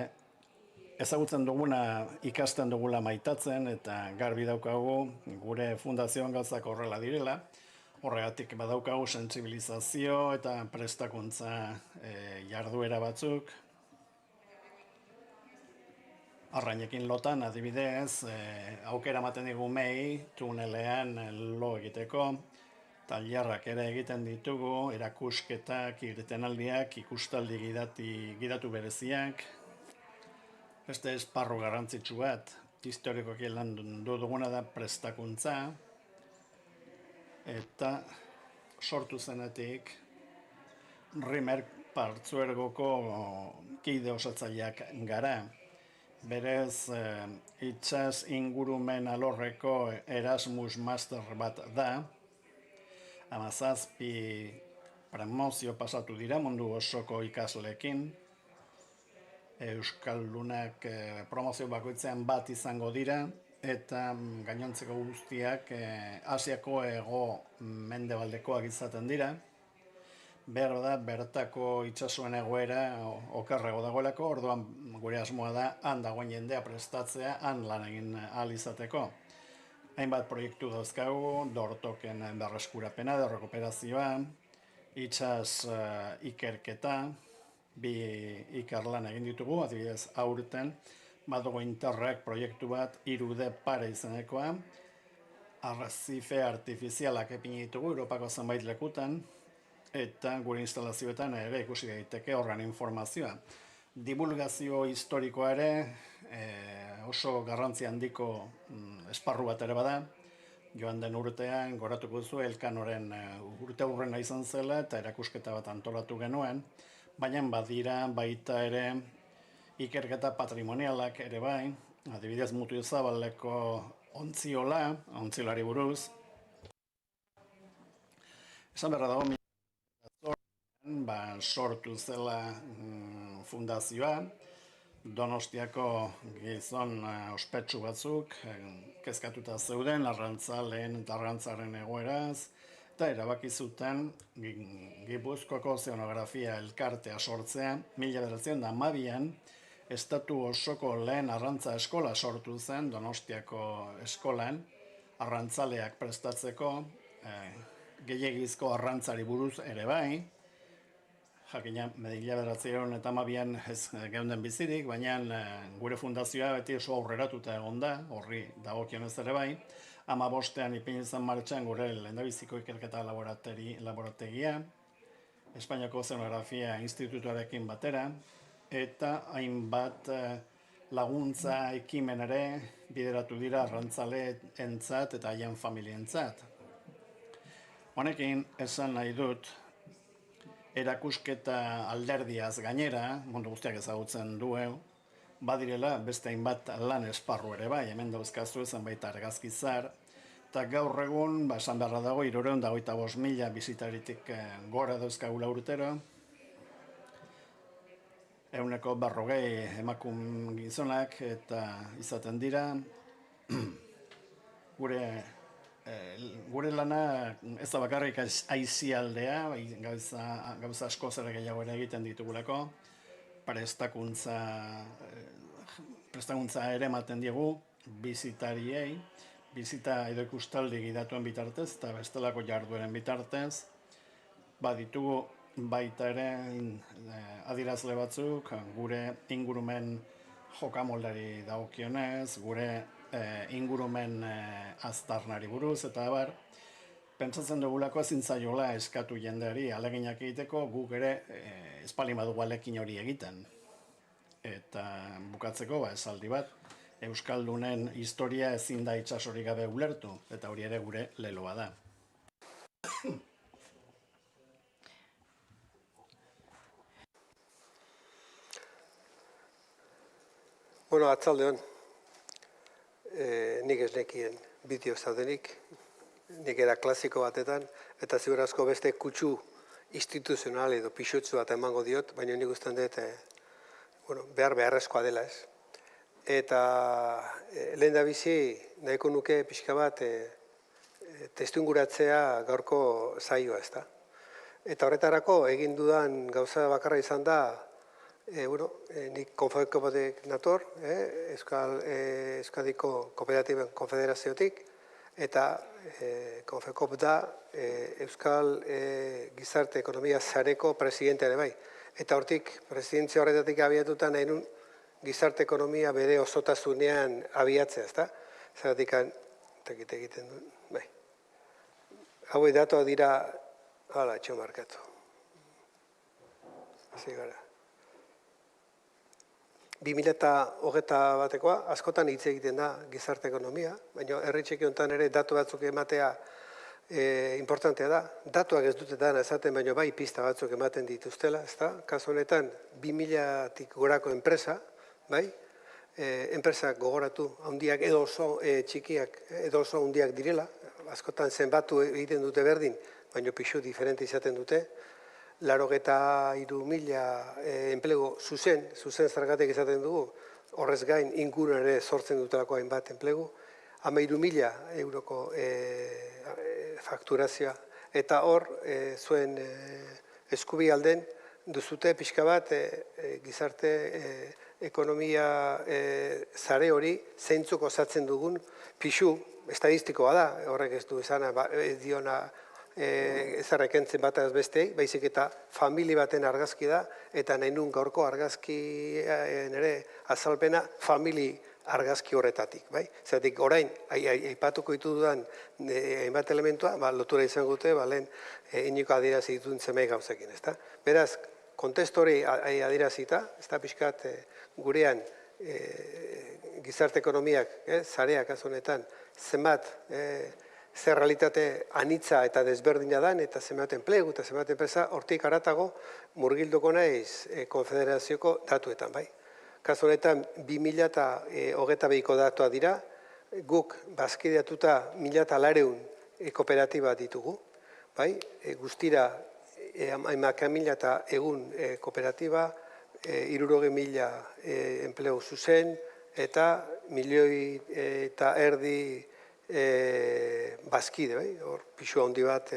ezagutzen duguna ikasten dugula maitatzen eta garbi daukagu gure fundazioan gauzak horrela direla. Horregatik badaukagu sentsibilizazio eta prestakuntza jarduera batzuk. Arrainekin lotan adibidez, aukera ematen digu mei tunelean lo egiteko, tailerrak ere egiten ditugu, erakusketak, irtenaldiak, ikustaldi gidatu bereziak. Beste esparru garrantzitsu bat, historikoki landu duguna da prestakuntza, eta sortu zenetik Rimer partzuergoko kide osatzaileak gara. Berez, itsas ingurumen alorreko Erasmus Master bat da. 17 promozio pasatu dira mundu osoko ikasleekin. Euskaldunak promozio bakoitzean bat izango dira, eta gainontzeko guztiak Asiako hego mendebaldekoak izaten dira. Behar da, bertako itsasoen egoera okerrago dagoelako, orduan gure asmoa da, han dagoen jendea prestatzea, han lan egin ahal izateko. Hainbat proiektu dauzkagu, dortoken berreskurapena, derrekuperazioa, itsas ikerketa, 2 ikerlan egin ditugu, adibidez aurten, badugu Interreg proiektu bat, 3D pare izenekoa, arrezife artifizialak epini ditugu, Europako zenbait lekutan, eta gure instalazioetan ere ikusi daiteke horren informazioa. Divulgazio historikoa ere oso garrantzi handiko esparru bat ere bada. Joan den urtean, goratuko duzu, Elkanoren urte hurrena izan zela eta erakusketa bat antolatu genuen, baina badira baita ere ikerketa patrimonialak ere bai, adibidez Mutiozabaleko ontziolari buruz. Esan berra dago, sortu zela fundazioa, Donostiako gizon ospetsu batzuk kezkatuta zeuden arrantzaleen eta arrantzaren egoeraz, eta erabaki zuten Gipuzkoako Ozeanografia elkartea sortzea, 1912an estatu osoko lehen arrantza eskola sortu zen Donostiako eskolan, arrantzaleak prestatzeko, gehiegizko arrantzari buruz ere bai, jakina, 1912an ez geunden bizirik, baina gure fundazioa beti oso aurreratuta egon da, horri dagokionez ere bai. 15ean ipini zen martxan gure lehendabiziko ikerketa laborategia, Espainiako Ozeanografia Institutuarekin batera, eta hainbat laguntza ekimen ere bideratu dira arrantzaleentzat eta haien familientzat. Honekin esan nahi dut, erakusketa alderdiaz gainera, mundu guztiak ezagutzen du, badirela beste hainbat lan esparru ere bai, hemen dauzkazu zenbait argazkizar, eta gaur egun, esan beharra dago, 325.000 bisitaritik gora dauzkagula urtero, 140 emakum gizonak eta izaten dira, gure lana ez da bakarrik aisialdea, gauza asko zer gehiago ere egiten ditugulako, prestakuntza ere ematen diegu bisitariei, bizita edo ikustaldi gidatuen bitartez eta bestelako jardueren bitartez, baditugu baita ere adierazle batzuk, gure ingurumen jokamoldari dagokionez, gure ingurumen aztarnari buruz, eta abar, pentsatzen dugulako ezin zaiola eskatu jendeari aleginak egiteko, guk ere espalin badugu alekin hori egiten. Eta bukatzeko, esaldi bat, Euskaldunen historia ezin da itsasorik gabe ulertu, eta hori ere gure leloa da. Bueno, atzaldeon. Nik ez nekien bideo zaudenik, nik era klasiko batetan, eta ziurazko beste kutsu instituzional edo pixutzu bat emango diot, baina nik usten dut beharrezkoa dela ez. Eta lehen da bizi, nahiko nuke pixka bat testuinguratzea gaurko zaioa ez da. Eta horretarako egin dudan gauza bakarra izan da, nik Konfeko batek nator, Euskadiko Kooperatiben Konfederaziotik, eta Konfekop da Euskal Gizarte Ekonomia Sareko presidentea ere bai. Eta hortik, presidentzia horretatik abiatuta nahi nun gizarte ekonomia bere osotasunean abiatzea, ezta? Zeratik egiten duen, bai. Hauek datuak dira, hala, etxo markatu. Hasi gara. 2021 askotan hitz egiten da gizarte ekonomia, baina herri txiki honetan ere datu batzuk ematea importantea da. Datuak ez dute dana esaten, baina bai pista batzuk ematen dituztela, ezta? Kasu honetan 2000-tik gorako enpresa, bai? Enpresak gogoratu, handiak edo oso txikiak, edo oso handiak direla, askotan zenbatu egiten dute berdin, baina pixu diferente izaten dute. 83.000 enplegu zuzen zergatik izaten dugu, horrez gain inguru ere sortzen dutelako hainbat enplegu, 13.000 euroko fakturazioa. Eta hor, zuen eskubi alden duzute pixka bat gizarte ekonomia zare hori zeintzuk osatzen dugun pixu, estadistikoa da, horrek ez du esana, ez diona ezarrekentzen bat ez bestei, baizik eta famili baten argazki da, eta nahi nun gaurko argazki nire azalpena famili argazki horretatik, bai? Zeratik orain, aipatuko ditu dudan hainbat elementua, lotura izango dute, lehen iniko adierazi dituen zemei gauzekin, ezta? Beraz, kontestu hori adierazita, ez da pixkat gurean gizarte ekonomiak, zareak azonetan, zenbat zer realitate anitza eta desberdina dan, eta zenbat enplegu eta zenbat enpresa, hortik haratago murgilduko naiz konfederazioko datuetan, bai? Kasu honetan 2022ko datua dira, guk bazkideatuta 1.400 kooperatiba ditugu, bai? Guztira 11.000 egun kooperatiba, 60.000 enplegu zuzen, eta 1.500.000 bazkide, bai? Hor, pixu handi bat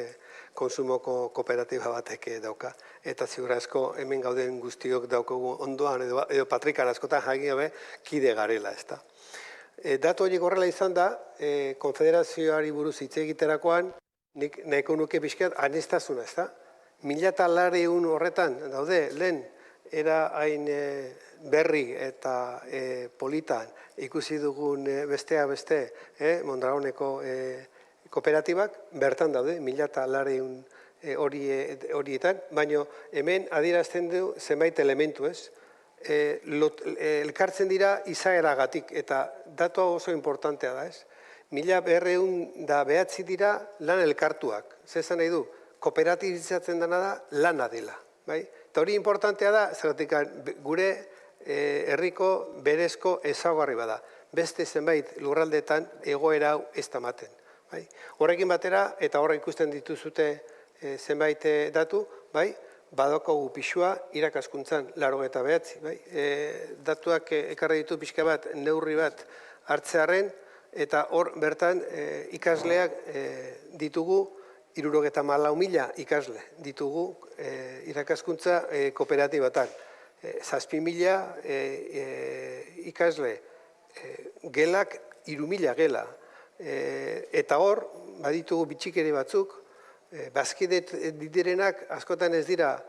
konsumoko kooperatiba batek dauka. Eta ziur asko hemen gauden guztiok daukagu ondoan, edo patrikan askotan jakin gabe kide garela, ezta. Datu horiek horrela izan da, konfederazioari buruz hitz egiterakoan, nik nahiko nuke pixkat aniztasuna, ezta. 1.400 horretan daude, lehen, era hain berri eta politan ikusi dugun besteak beste Mondragoneko kooperatibak, bertan daude, 1.400 horietan, baina hemen adierazten du zenbait elementu, ez? Elkartzen dira izaeragatik, eta datua oso importantea da, ez? 1.209 dira lan elkartuak, zezan nahi du, kooperatibizatzen dena da lana dela, bai? Eta hori importantea da, zeratik gure herriko berezko ezaugarri bada. Beste zenbait lurraldetan egoera hau ez da ematen. Horrekin batera, eta horre ikusten dituzute zenbait datu, badaukagu pixua irakaskuntzan 89. Datuak ekarri ditu pixka bat, neurri bat hartzearen, eta hor bertan ikasleak ditugu 74.000 ikasle ditugu irakaskuntza kooperatibatan. 7.000 ikasle gelak 3.000 gela. Eta hor, baditugu bitxikeri batzuk, bazkide direnak askotan ez dira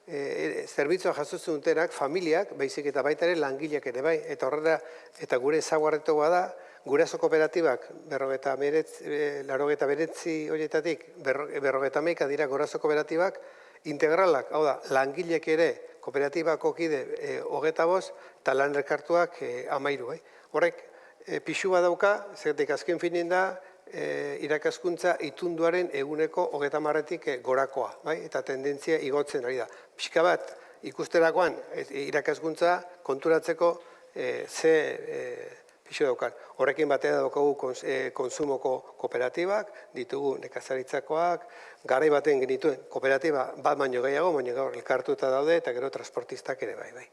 zerbitzua jasotzen dutenak, familiak, baizik eta baita ere langileak ere bai. Eta horrela, eta gure ezaguarretoa da, guraso kooperatibak, 89 horietatik, 51 dira guraso kooperatibak integralak, hau da, langilek ere kooperatibako kide 25 eta lan elkartuak 13. Horrek, pixua dauka, zergatik azken finin da, irakaskuntza itunduaren eguneko 30-tik gorakoa, eta tendentzia igotzen ari da. Pixka bat, ikusterakoan irakaskuntza konturatzeko ze pixu daukan. Horrekin batera daukagu konsumoko kooperatibak, ditugu nekazaritzakoak, garai baten genituen kooperatiba bat baino gehiago, baina gaur elkartuta daude eta gero transportistak ere bai.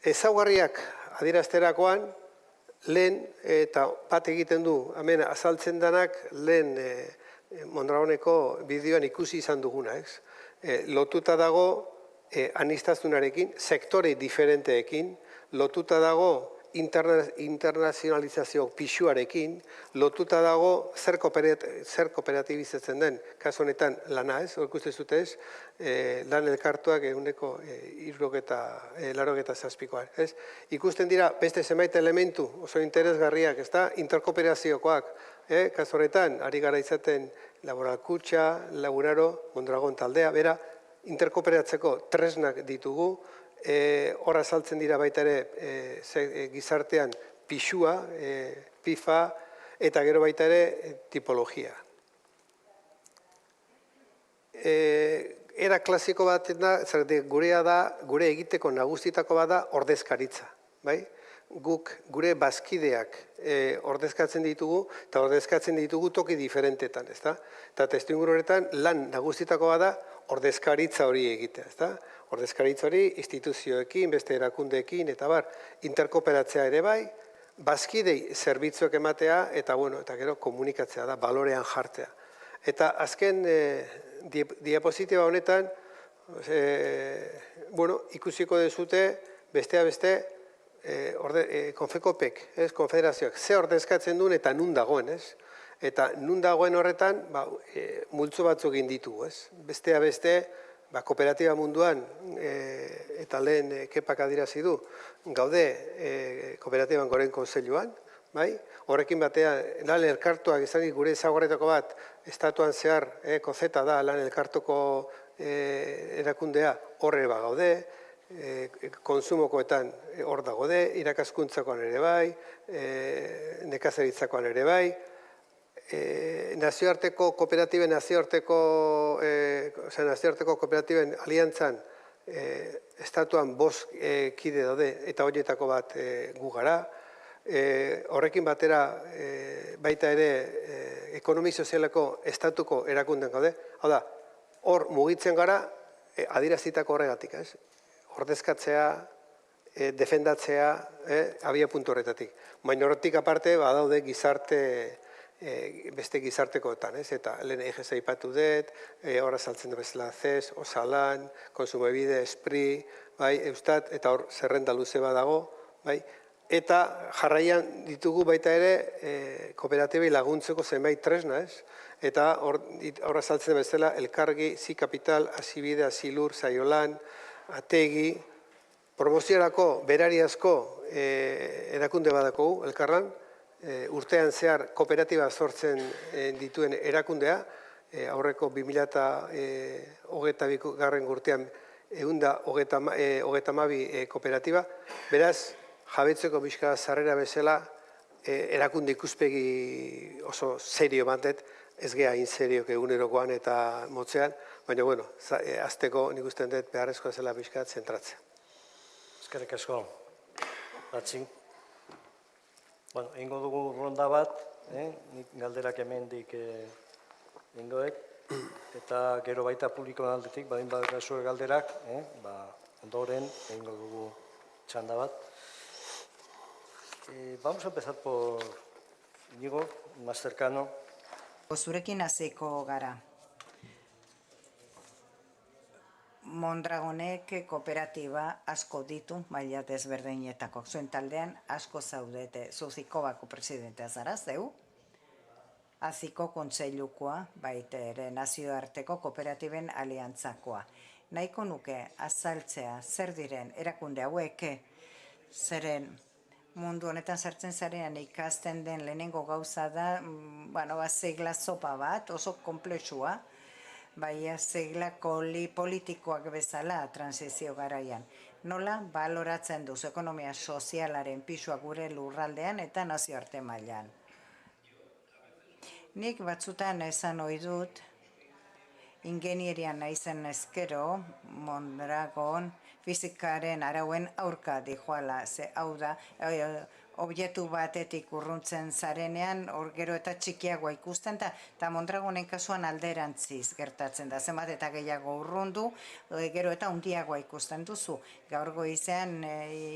Ezaugarriak adierazterakoan, lehen eta bat egiten du, hemen azaltzen denak lehen Mondragoneko bideoan ikusi izan duguna, ez? Lotuta dago aniztasunarekin, sektore diferenteekin, lotuta dago internazionalizazio pixuarekin, lotuta dago zer kooperatibizatzen den, kasu honetan lana ez, ikusten zute ez, lan elkartuak eguneko 87koan. Ikusten dira beste zenbait elementu oso interesgarriak, ez da, interkooperaziokoak, kasu horretan, ari gara izaten Laboral Kutxa, Lagunaro, Mondragon taldea, bera, interkooperatzeko tresnak ditugu, horra saltzen dira baita ere gizartean pixua, pifa, eta gero baita ere tipologia. Era klasiko bat da, gurea da, gure egiteko nagusitako bat da ordezkaritza, bai? Guk gure bazkideak ordezkatzen ditugu, eta ordezkatzen ditugu toki diferentetan, ezta? Eta testuinguru horretan lan nagusitako bat da ordezkaritza hori egitea, ezta? Ordezkaritza hori instituzioekin, beste erakundeekin, eta bar, interkooperatzea ere bai, bazkidei zerbitzuak ematea, eta gero komunikatzea da, balorean jartzea. Eta azken diapositiba honetan, ikusiko dezute, besteak beste, Konfekopek, konfederazioak, ze ordezkatzen duen eta nun dagoen, ez? Eta nun dagoen horretan, multzo batzuk egin ditugu, ez? Besteak beste, kooperatiba munduan, eta lehen Kepak adirazi du, gaude kooperatiban goren kontseiluan, bai? Horrekin batean, lan elkartuak izanik gure ezagorretako bat, estatuan zehar, kozeta da, lan elkartuko erakundea horre gaude, konsumokoetan hor dago de, irakaskuntzakoan ere bai, nekazaritzakoan ere bai, nazioarteko kooperatiben aliantzan estatuan 5 kide daude eta horietako bat gu gara. Horrekin batera baita ere ekonomi sozialeko estatuko erakunden gaude. Hau da, hor mugitzen gara adierazitako horregatik, ez? Ordezkatzea, defendatzea, abia puntu horretatik. Baina horretik aparte, badaude beste gizartekoetan, ez? Eta lehen EGS aipatu dut, horra saltzen du bezala CES, Osalan, Konsumobide, Espri, Eustat, eta hor zerrenda luze badago, eta jarraian ditugu baita ere kooperatibei laguntzeko zenbait tresna, ez? Eta horra saltzen bezala Elkargi, Zi Kapital, Azibide, Azilur, Zaiolan, Ategi, promoziorako berariazko erakunde badakogu, elkarlan, urtean zehar kooperatiba sortzen dituen erakundea, aurreko 2022 urtean 132 kooperatiba, beraz, jabetzeko bizka zarrera bezala, erakunde ikuspegi oso serio batet, ez geha inserioak egunerokoan eta motzean, baina, azteko nik usten dut beharrezkoa zela bizkat zentratzea. Eskerrik asko, Patxi. Eingo dugu ronda bat, nik galderak hemendik ingoek, eta gero baita publikoan aldetik, badin badakazue galderak, ondoren eingo dugu txanda bat. Vamos a empezar por Iñigo, más cercano. Zurekin hasiko gara. Mondragonek kooperatiba asko ditu, maila desberdinetako. Zuen taldean asko zaudete. Zuzikobako presidentea zara, zeu? Aziko kontseilukoa, baita ere nazioarteko kooperatiben aliantzakoa. Nahiko nuke azaltzea zer diren erakunde hauek, zeren mundu honetan sartzen zarean ikasten den lehenengo gauza da, zegla zopa bat, oso komplexua, baina zegla politikoak bezala transizio garaian. Nola baloratzen duzu ekonomia sozialaren pisua gure lurraldean eta nazioarte mailan. Nik batzutan esan ohi dut, ingenierian naizen ezkero, Mondragon, fizikaren arauen aurka dijoala, ze hau da, objektu batetik urruntzen zarenean, hor gero eta txikiagoa ikusten, eta Mondragonen kasuan alderantziz gertatzen da, zenbat eta gehiago urrundu, gero eta handiagoa ikusten duzu. Gaur goizean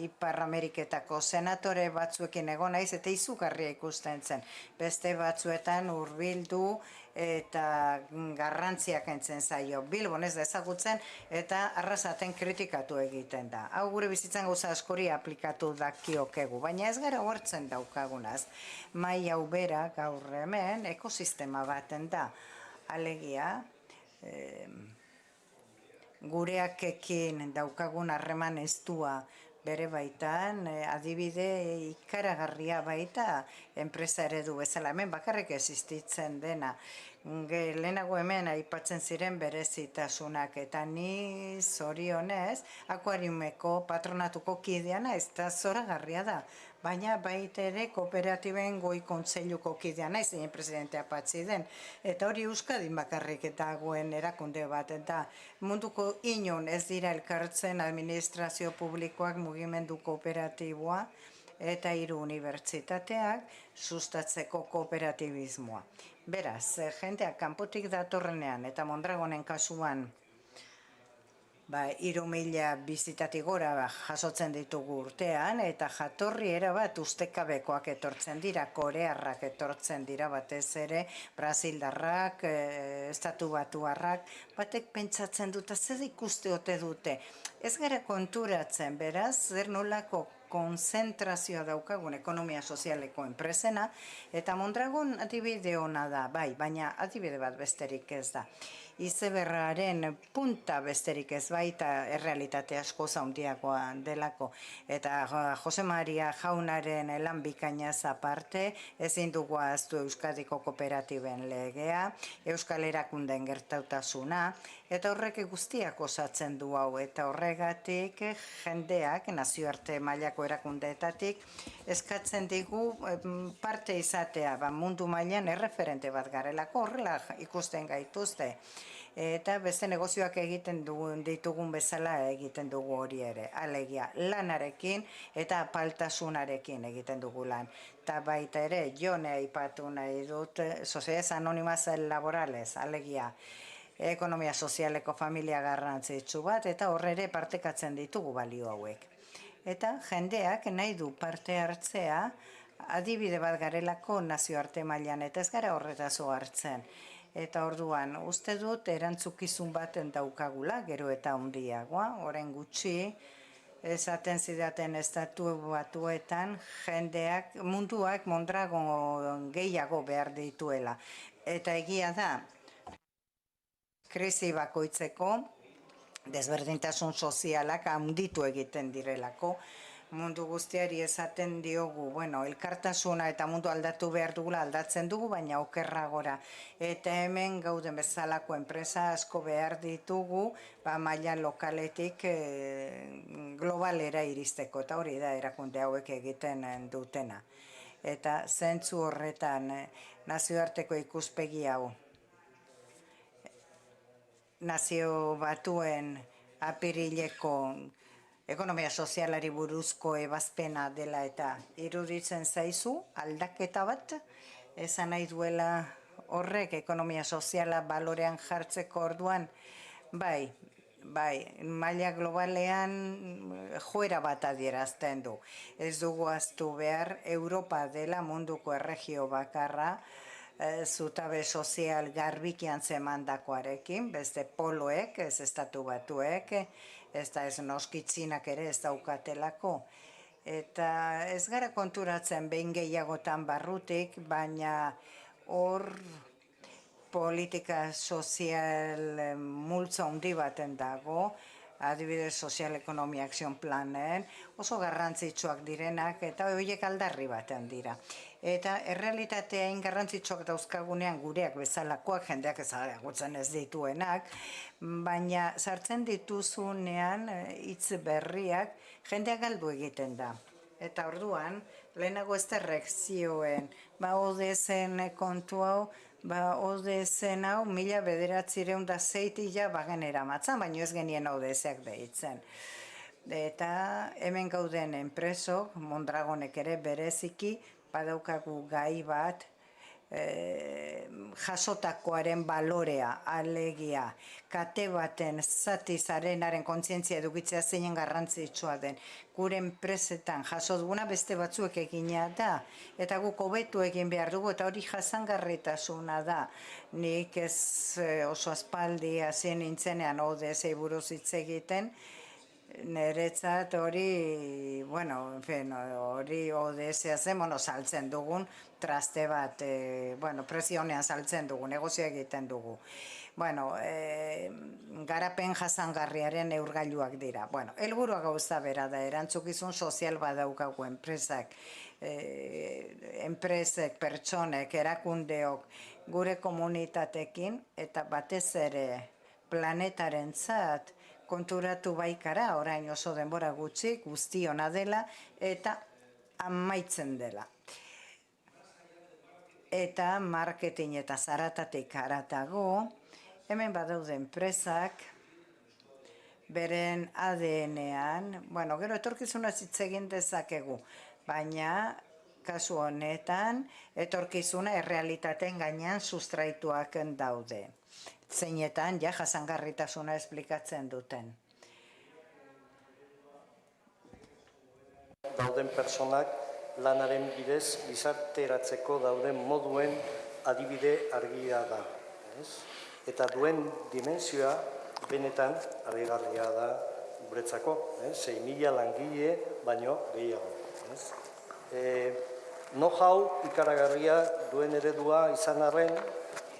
Ipar Ameriketako senatore batzuekin egon naiz eta izugarria ikusten zen. Beste batzuetan hurbildu eta garrantziak entzen zaio. Bilbon ez da ezagutzen eta arrasaten kritikatu egiten da. Hau gure bizitzan gauza askori aplikatu dakiokegu, baina ez gara hortzen daukagunaz. Mai hau bera gaur hemen ekosistema baten da. Alegia, gureakekin daukagun harreman estua bere baitan, adibide ikaragarria baita enpresa eredu bezala. Hemen bakarrik existitzen dena. Lehenago hemen aipatzen ziren berezitasunak eta ni zorionez akuariumeko patronatuko kideana ez da zoragarria da. Baina baita ere kooperatiben goi kontseiluko kidea naiz, zein presidentea patzi den. Eta hori Euskadin bakarrik dagoen erakunde bat. Eta munduko inon ez dira elkartzen administrazio publikoak, mugimendu kooperatiboa eta 3 unibertsitateak sustatzeko kooperatibismoa. Beraz, jendeak kanpotik datorrenean eta Mondragonen kasuan 3.000 bizitatik gora jasotzen ditugu urtean, eta jatorri erabat ustekabekoak etortzen dira, korearrak etortzen dira batez ere, brasildarrak, estatu batuarrak, batek pentsatzen dut, zer ikuste ote dute. Ez gara konturatzen, beraz, zer nolako konzentrazioa daukagun ekonomia sozialeko enpresena, eta Mondragon adibide ona da, bai, baina adibide bat besterik ez da. Izeberraren punta besterik ez baita errealitate asko zaundiakoa delako. Eta Jose Maria jaunaren lan bikainaz aparte, ezin dugu ahaztu Euskadiko kooperatiben legea, Euskal Erakundeen gertautasuna, eta horrek guztiak osatzen du hau, eta horregatik jendeak nazioarte mailako erakundeetatik eskatzen digu parte izatea, mundu mailan erreferente bat garelako, horrela ikusten gaituzte. Eta beste negozioak egiten ditugun bezala egiten dugu hori ere. Alegia, lanarekin eta apaltasunarekin egiten dugu lan. Eta baita ere, jone aipatu nahi dut, Sociedades Anónimas Laborales, alegia, ekonomia sozialeko familia garrantzitsu bat, eta horre ere partekatzen ditugu balio hauek. Eta jendeak nahi du parte hartzea, adibide bat garelako nazioarte mailan, eta ez gara horretazo hartzen. Eta orduan, uste dut erantzukizun baten daukagula, gero eta handiagoa, orain gutxi, esaten zidaten estatu batuetan, jendeak, munduak Mondragon gehiago behar dituela. Eta egia da, krisi bakoitzeko, desberdintasun sozialak handitu egiten direlako, mundu guztiari esaten diogu, elkartasuna eta mundu aldatu behar dugula aldatzen dugu, baina okerragora. Eta hemen gauden bezalako enpresa asko behar ditugu, maila lokaletik globalera iristeko, eta hori da erakunde hauek egiten dutena. Eta zentzu horretan nazioarteko ikuspegi hau, nazio batuen apirileko ekonomia sozialari buruzko ebazpena dela eta iruditzen zaizu aldaketa bat, esan nahi duela horrek ekonomia soziala balorean jartzeko orduan, bai, maila globalean joera bat adierazten du. Ez dugu ahaztu behar, Europa dela munduko erregio bakarra, zutabe sozial garbikian zemandakoarekin, beste poloek, ez estatu batuek, ez da ez noskitzinak ere ez daukatelako. Eta ez gara konturatzen behin gehiagotan barrutik, baina hor politika sozial multzo handi baten dago, adibidez Sozial Ekonomia Akzion Planen, oso garrantzitsuak direnak eta horiek aldarri baten dira. Eta errealitatea garrantzitsuak dauzkagunean gureak bezalakoak, jendeak ezagutzen ez dituenak, baina sartzen dituzunean hitz berriak jendeak galdu egiten da. Eta orduan, lehenago ez da reakzioen, odezen kontu hau, odezen hau 1906 bagen eramatzen, baina ez genien odezeak behitzen. Eta hemen gauden enpresok, Mondragonek ere bereziki, badaukagu gai bat, jasotakoaren balorea, alegia, kate baten zati zarenaren kontzientzia edukitzea zeinen garrantzitsua den. Gure enpresetan jaso duguna beste batzuek egina da, eta guk hobetu egin behar dugu, eta hori jasangarritasuna da. Nik ez oso aspaldi hasi nintzenean odezei buruz hitz egiten, Niretzat hori, bueno, hori ODS-a zen, saltzen dugun, traste bat, presionean saltzen dugu, negozio egiten dugu. Garapen jasangarriaren neurgailuak dira. Helburua gauza bera da, erantzukizun sozial badaukagu enpresak, enpresek, pertsonek, erakundeok, gure komunitatekin, eta batez ere planetarentzat konturatu baikara, orain oso denbora gutxi, guztiona dela, eta amaitzen dela. Eta marketing eta zaratatik haratago, hemen badaude enpresak, beren ADN-ean, gero etorkizuna hitz egin dezakegu, baina kasu honetan etorkizuna errealitateen gainean sustraituak daude. Zeinetan jasangarritasuna esplikatzen duten. Dauden personak lanaren bidez gizarteratzeko dauden moduen adibide argia da. Eta duen dimensioa benetan harrigarria da guretzako. 6.000 langile baino gehiago. Know-how ikaragarria duen eredua izan arren,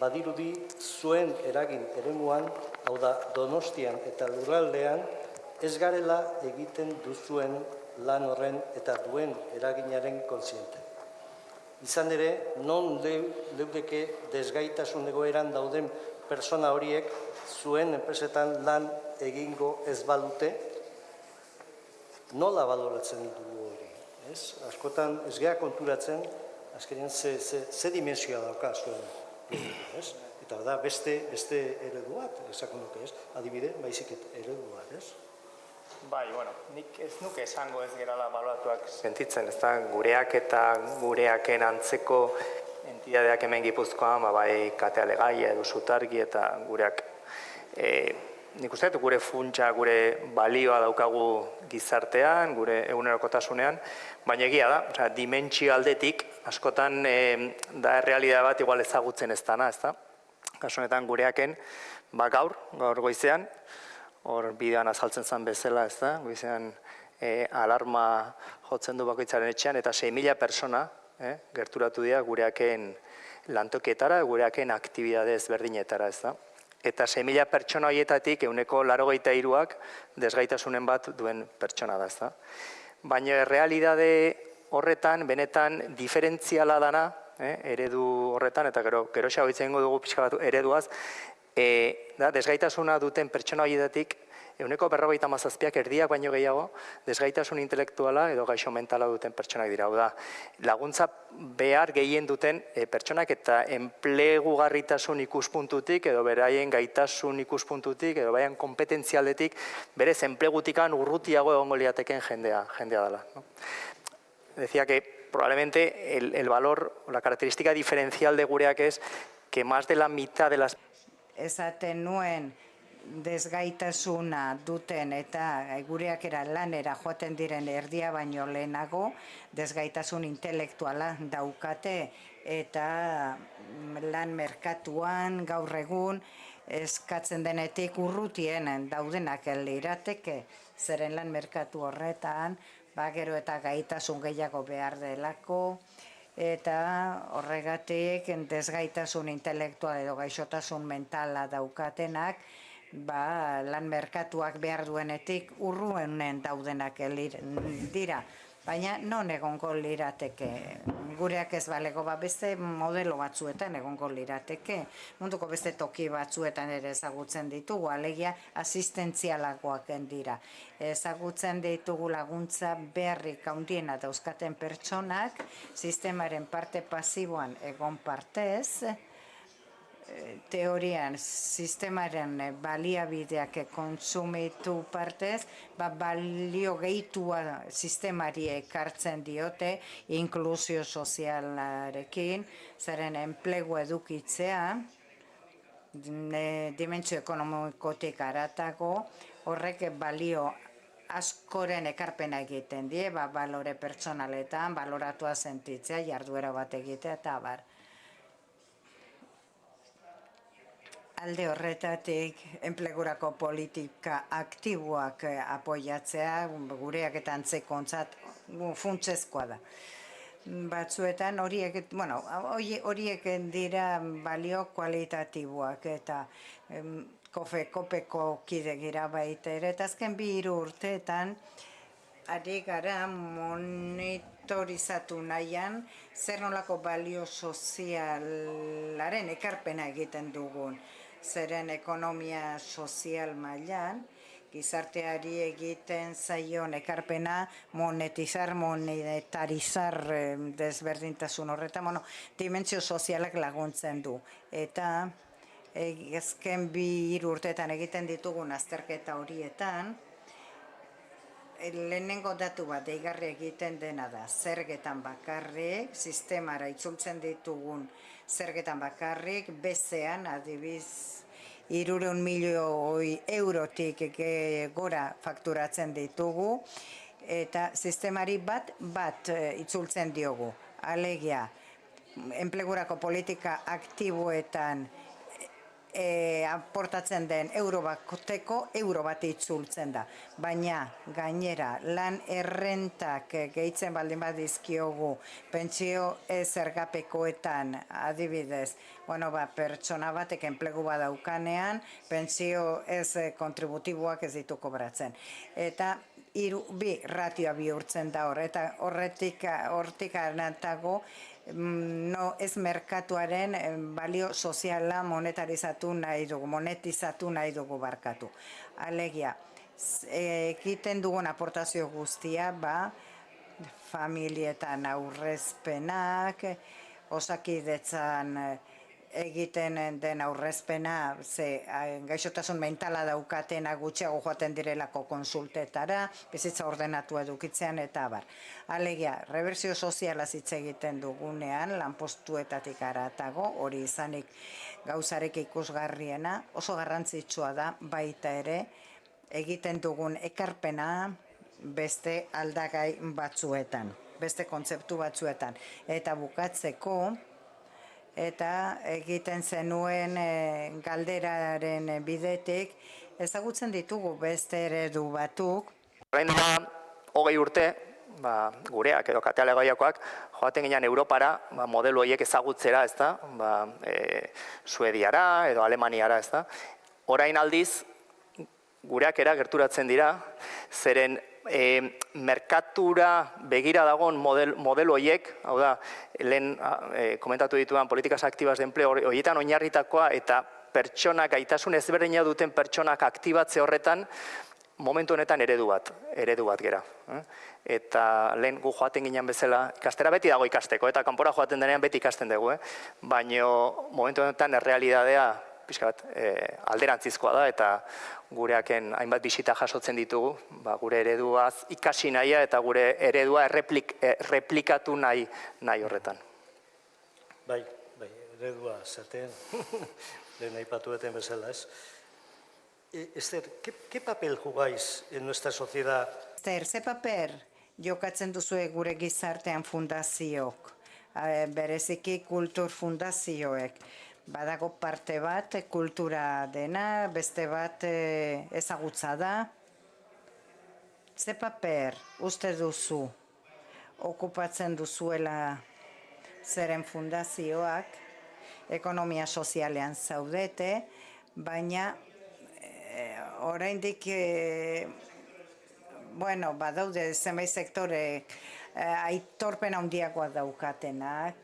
badirudi zuen eragin eremuan, hau da Donostian eta lurraldean, ez garela egiten duzuen lan horren eta duen eraginaren kontziente. Izan ere, non leudeke desgaitasun egoeran dauden pertsona horiek zuen enpresetan lan egingo ez balute, nola baloratzen dugu hori? Askotan ez geha konturatzen, azkenean ze dimensioa dauka zuen. Eta da beste eredu bat, esako nuke ez, adibide, baizik eredu bat, ez? Nik ez nuke esango ez gerala baloratuak sentitzen, ez da, gureak eta gureaken antzeko entidadeak hemen Gipuzkoan, bai Kate Alegaia edo Zutargi eta gureak. Nik uste dut gure funtsa, gure balioa daukagu gizartean, gure egunerokotasunean, baina egia da, dimentsio aldetik, askotan da errealidade bat igual ezagutzen ez dana, ez da? Kasu honetan gureaken, gaur goizean, hor bidean azaltzen zen bezala, ez da? Goizean alarma jotzen du bakoitzaren etxean, eta 6.000 persona gerturatu dira gureaken lantokietara, gureaken aktibidade ezberdinetara, ez da? Eta 6.000 pertsona horietatik 93ak desgaitasunen bat duen pertsona da, ez da? Baina realidade horretan, benetan diferentziala dana, eredu horretan, eta gero xagoitzen dugu pixka bat ereduaz, desgaitasuna duten pertsona horietatik 47ak erdiak baino gehiago desgaitasun intelektuala edo gaixo mentala duten pertsonak dira. Laguntza behar gehien duten pertsonak eta enplegugarritasun ikuspuntutik edo beraien gaitasun ikuspuntutik edo beraien kompetentzialdetik berez enplegutikan urrutiago egongo liateken jendea dela. Decía que probablemente el valor o la característica diferencial de gureak es que más de la mitad de las... Esaten nuen desgaitasuna duten eta gureak lanera joaten diren erdia baino lehenago desgaitasun intelektuala daukate eta lan merkatuan gaur egun eskatzen denetik urrutien daudenak lirateke, zeren lan merkatu horretan gero eta gaitasun gehiago behar delako, eta horregatik desgaitasun intelektual edo gaixotasun mentala daukatenak lan merkatuak behar duenetik urruenen daudenak dira. Baina non egongo lirateke, gureak ez balego, beste modelo batzuetan egongo lirateke, munduko beste toki batzuetan ere ezagutzen ditugu, alegia asistentzialagoak dira. Ezagutzen ditugu laguntza beharrik handiena dauzkaten pertsonak, sistemaren parte pasiboan egon partez, teorian sistemaren baliabideak kontsumitu partez, balio gehitua sistemari ekartzen diote inklusio sozialarekin, zeren enplegu edukitzea, dimentsio ekonomikotik haratago, horrek balio askoren ekarpena egiten die, balore pertsonaletan, baloratua sentitzea, jarduera bat egitea eta abar. Alde horretatik, enplegurako politika aktiboak apoiatzea, gureak eta antzekontzat funtsezkoa da. Batzuetan horiek dira balio kualitatiboak eta kopeko kide gira baita ere, eta azken 2 urteetan ari gara monitorizatu nahian zer nolako balio sozialaren ekarpena egiten dugun. Zeren ekonomia sozial mailan, gizarteari egiten zaion ekarpena monetarizar desberdintasun horretan, dimentsio sozialak laguntzen du. Eta azken 2 urteetan egiten ditugun azterketa horietan, lehenengo datu bat deigarri egiten dena da, zergetan bakarrik, sistemara itzultzen ditugun zergetan bakarrik, bezean, adibiz, 300 milioi eurotik gora fakturatzen ditugu, eta sistemari bat itzultzen diogu. Alegia, enplegurako politika aktiboetan aportatzen den euro bat itzultzen da. Baina, gainera, lan errentak gehitzen baldin badizkiogu, pentsio zergapekoetan, adibidez, pertsona batek enplegu badaukanean, pentsio kontributiboak ez ditu kobratzen. Eta 2 ratioa bihurtzen da hor, eta hortik anatago, ez merkatuaren balio soziala monetizatu nahi dugu barkatu. Alegia, egiten dugun aportazio guztia, familietan aurrezpenak, Osakidetzan egiten den aurrezpena, gaixotasun mentala daukatena gutxiago joaten direlako konsultetara, bizitza ordenatu edukitzean eta abar. Alegia, reversio soziala hitz egiten dugunean, lanpostuetatik haratago, hori izanik gauzarek ikusgarriena, oso garrantzitsua da baita ere, egiten dugun ekarpena beste aldagai batzuetan, beste kontzeptu batzuetan. Eta bukatzeko, eta egiten zenuen galderaren bidetik, ezagutzen ditugu beste eredu batuk. Orain dela 20 urte, gureak edo katalegaiakoak, joaten ginen Europara, modelo horiek ezagutzera, ezta, Suediara edo Alemaniara, ezta. Orain aldiz, gureak gerturatzen dira, zeren merkatura begira dagoen modelo horiek, hau da, lehen komentatu dituan politikaz aktibaz de empleo horietan oinarritakoa eta pertsonak, gaitasun ezberdina duten pertsonak aktibatze horretan, momentu honetan eredu bat gera. Eta lehen gu joaten ginen bezala, ikastera beti dago ikasteko, eta kanpora joaten denean beti ikasten dugu, baina momentu honetan errealitatea pixka bat alderantzizkoa da, eta gureaken hainbat bisita jasotzen ditugu, gure ereduaz ikasi nahia eta gure eredua erreplikatu nahi horretan. Bai, eredua zaten, lehen aipatu eten bezala, ez? Esther, ¿qué papel jugáis en nuestra sociedad? Esther, ze paper jokatzen duzue gure gizartean fundazioak, bereziki kultur fundazioek? Badago parte bat kultura dena, beste bat ezagutza da. Ze paper uste duzu okupatzen duzuela zeren fundazioak, ekonomia sozialean zaudete, baina oraindik badaude zenbait sektore aitorpen handiagoa daukatenak,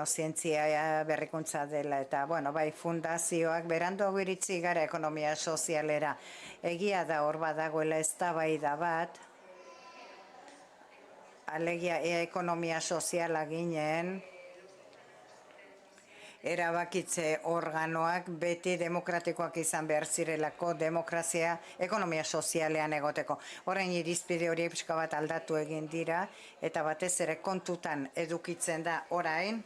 zientzia berrikuntza dela eta, fundazioak beranduago iritsi gara ekonomia sozialera. Egia da hor badagoela eztabaida bat, alegia ekonomia soziala ginen, erabakitze organoak beti demokratikoak izan behar zirelako demokrazia ekonomia sozialean egoteko. Orain irizpide hori pixka bat aldatu egin dira eta batez ere kontutan edukitzen da orain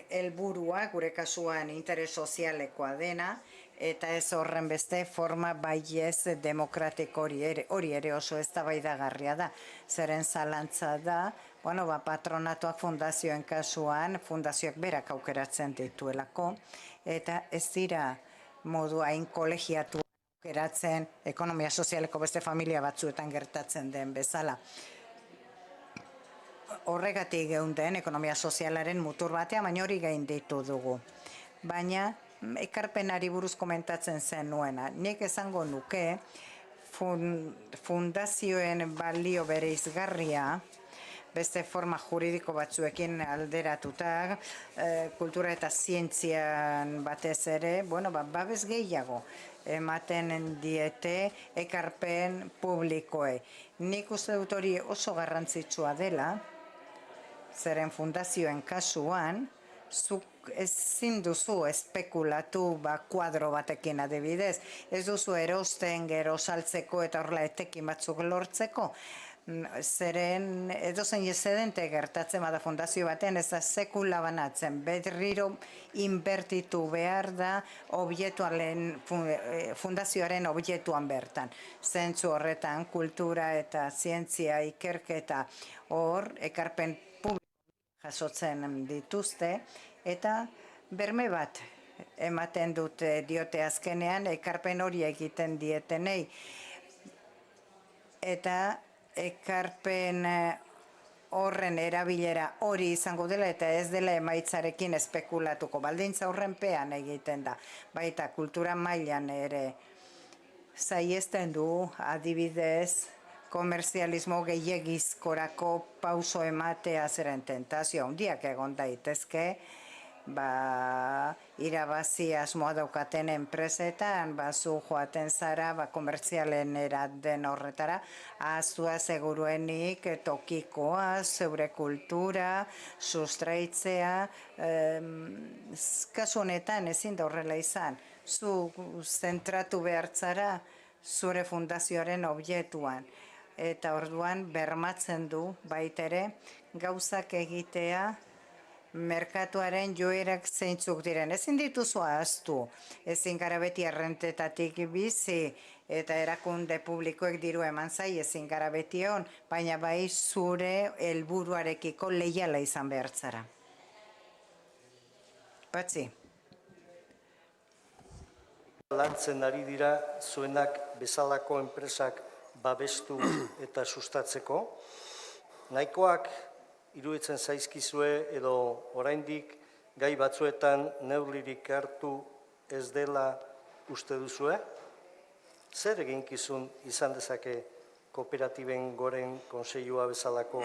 helburua gure kasuan interes sozialekoa dena eta ez horren beste forma baiez demokratiko hori ere oso eztabaidagarria da. Zeren zalantza da Bueno, patronatuak fundazioen kasuan, fundazioak berak aukeratzen dituelako, eta ez dira modu hain kolegiatu aukeratzen ekonomia sozialeko beste familia batzuetan gertatzen den bezala. Horregatik geunden ekonomia sozialaren mutur batean, baina hori gain ditu dugu. Baina ekarpenari buruz komentatzen zen nuena. Nik esango nuke fundazioen balio bereizgarria, beste forma juridiko batzuekin alderatuta, kultura eta zientzian batez ere, babes gehiago ematen diete ekarpen publikoei. Nik uste dut hori oso garrantzitsua dela, zeren fundazioen kasuan, zuk ezin duzu espekulatu kuadro batekin adibidez, ez duzu erosten gero saltzeko eta horrela etekin batzuk lortzeko, zeren edozein ezedente gertatzen bada fundazio batean ez da sekula banatzen, berriro inbertitu behar da fundazioaren objektuan bertan. Zentzu horretan kultura eta zientzia ikerketa hor ekarpen jasotzen dituzte, eta berme bat ematen dute diote azkenean ekarpen hori egiten dietenei. Eta ekarpen horren erabilera hori izango dela eta ez dela emaitzarekin espekulatuko. Baldintza horrenpean egiten da. Baita kultura mailan ere saiesten du adibidez komerzialismo gehiagizkorako pauso ematea zeren tentazio handiak egon daitezke, irabazi asmoa daukaten enpresetan, zu joaten zara, komerzialen eraden horretara, azua seguruenik tokikoa, zeure kultura, sustraitzea, kasu honetan ezin da horrela izan, zu zentratu behartzara zure fundazioaren objektuan. Eta orduan bermatzen du baitere gauzak egitea merkatuaren joerak zeintzuk diren. Ezin dituzu ahaztu, ezin gara beti errentetatik bizi eta erakunde publikoek diru eman zai ezin gara beti hon, baina bai zure helburuarekiko leiala izan behartzara. Patxi. Lantzen ari dira zuenak bezalako enpresak babestu eta sustatzeko. Nahikoak iruditzen zaizkizue edo oraindik gai batzuetan neurririk hartu ez dela uste duzue? Zer eginkizun izan dezake kooperatiben goren kontseilua bezalako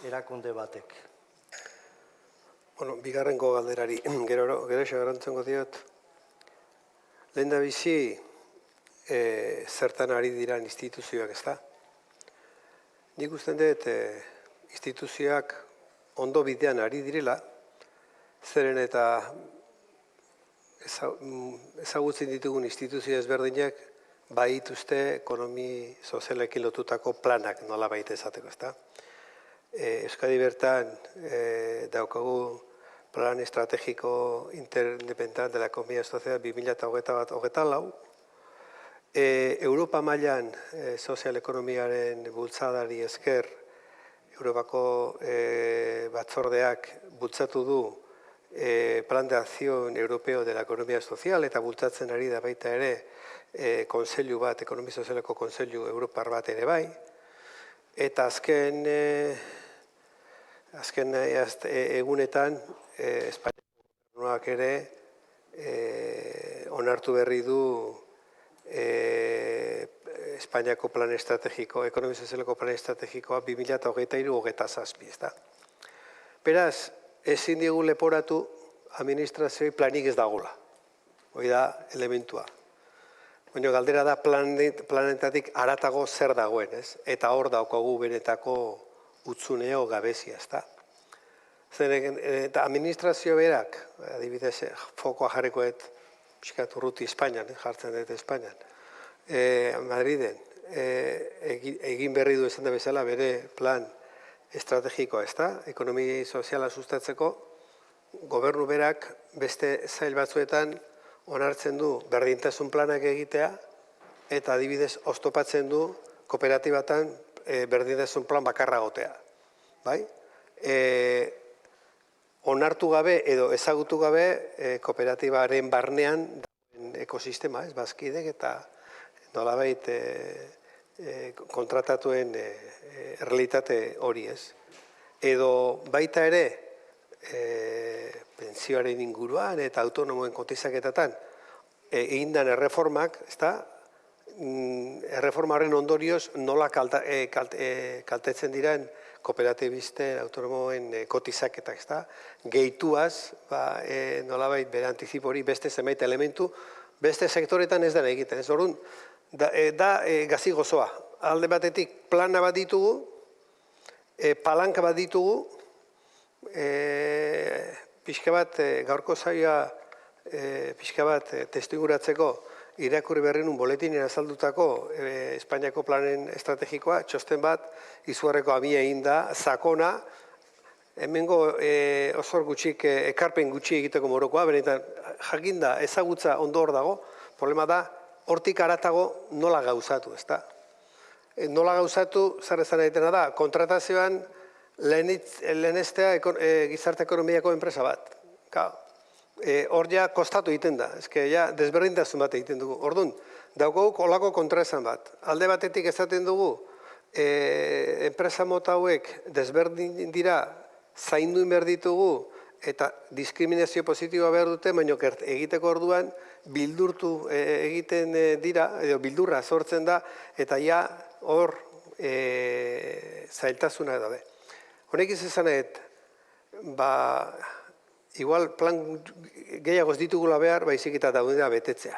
erakunde batek? Bigarrengo galderari, gero garantzongo diot. Lehen da bizi, zertan ari dira instituzioak, ez da? Nik usten dut, instituzioak ondo bidean ari direla, zeren eta ezagutzen ditugun instituzio ezberdinak baituzte ekonomi sozialekin lotutako planak nola baita esateko, ez da? Euskadi bertan daukagu plan estrategiko interdependental de la economía social 2024. Europa mailan sozial ekonomiaren bultzadari esker Europako batzordeak bultzatu du Plan de Acción Europeo de la Economía Social eta bultzatzen ari da baita ere konseilu bat, ekonomia sozialeko konseilu Europar bat ere bai. Eta azken egunetan Espainiak ere onartu berri du Espainiako plan estrategiko, ekonomia sozialeko plan estrategikoa 2023-2027. Beraz, ezin diegu leporatu administrazioi planik ez dagoela. Hoi da elementua. Baina galdera da planetatik haratago zer dagoen, ez? Eta hor daukagu benetako utzuneo gabezia, ez da? Eta administrazio berak, adibidez, fokoa jarrikoet, piskat urruti Espainian, jartzen dut Espainian, Madriden, egin berri du esan da bezala bere plan estrategikoa, ez da? Ekonomia soziala sustatzeko, gobernu berak beste zail batzuetan onartzen du berdintasun planak egitea, eta adibidez oztopatzen du kooperatibatan berdintasun plan bakarra gotea. Bai? onartu gabe edo ezagutu gabe kooperatibaren barnean ekosistema, bazkidek eta nolabait kontratatuen realitate hori, ez. Edo baita ere, pentsioaren inguruan eta autonomoen kotizaketatan egindan erreformak, erreformaren ondorioz nola kaltetzen diren kooperatibisten, autonomoen kotizaketak, gehituaz, nolabait bere antizipo hori beste zenbait elementu, beste sektoretan ez dena egiten. Ez orduan, da gazi gozoa. Alde batetik plana bat ditugu, palanka bat ditugu, pixka bat gaurko zaila pixka bat testuinguratzeko irakurri berri nun boletinen azaldutako Espainiako planen estrategikoa, txosten bat, izugarreko abia egin da, sakona, hemengo osor gutxik, ekarpen gutxi egiteko morokoa, benetan jakinda ezagutza ondo hor dago, problema da, hortik aratago nola gauzatu, ezta? Nola gauzatu, zer ezan egitena da, kontratazioan lehenestea gizarte ekonomiako enpresa bat. Hor ja kostatu egiten da, ezke ja desberdintasun bat egiten dugu. Orduan, daukaguk olako kontraesan bat. Alde batetik ezaten dugu, enpresa mota hauek desberdin dira zainduin behar ditugu eta diskriminazio positiboa behar dute, baina egiteko orduan bildurtu egiten dira, edo bildurra sortzen da, eta ja hor zailtasuna daude. Honek izan igual plan gehiagoz ditugula behar, baizik eta daudena betetzea.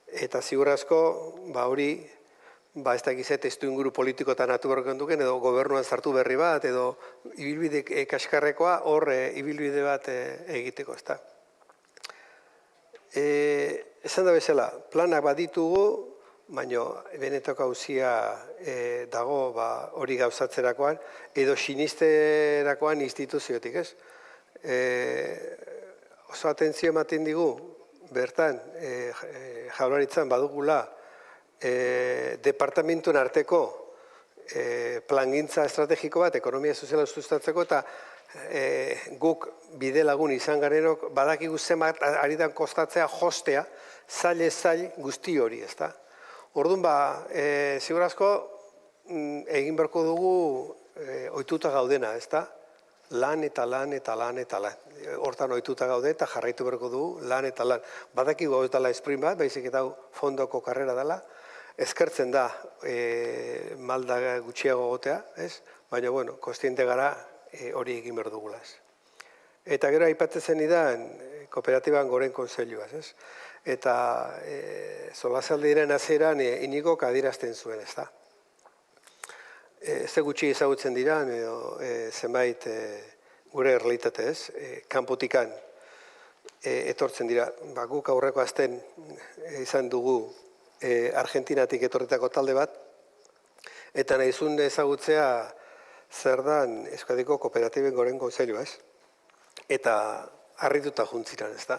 Eta ziurazko, hori, ez dakiz testu inguru politikotan atu berroken duken, edo gobernuan sartu berri bat, edo ibilbide kaskarrekoa, hor ibilbide bat egiteko, ezta. Esan da bezala, planak bat ditugu, baina benetako hauzia dago hori gauzatzerakoan, edo sinisterakoan instituziotik, ez? Oso atentzio ematen digu, bertan, jaurlaritzan badugula, departamentuen arteko plangintza estrategiko bat, ekonomia soziala sustatzeko, eta guk bide lagun izan garenok, badakigu zenbat aridan kostatzea jostea, zail guzti hori, ezta? Orduan, segurazko, egin berko dugu ohituta gaudena, ezta? Lan eta lan eta lan eta lan. Hortan ohituta gaude eta jarraitu berko dugu lan eta lan. Badakigu hau ez dela sprint bat, baizik eta fondoko karrera dela. Eskertzen da malda gutxiago gotea, ez? Baina, bueno, kostiente gara hori egin behar dugula, ez? Eta gero aipatzen idan kooperatiban goren konseilua, ez? Eta solasaldiren azeran Iñigok adierazten zuen, ez da? Ze gutxi ezagutzen dira, zenbait gure errealitate, ez? Kanpotikan etortzen dira. Guk aurreko azten izan dugu Argentinatik etorritako talde bat, eta nahizun ezagutzea zer dan Euskadiko Kooperatiben Goren Kontseilua, ez? Eta harrituta juntziran, ez da?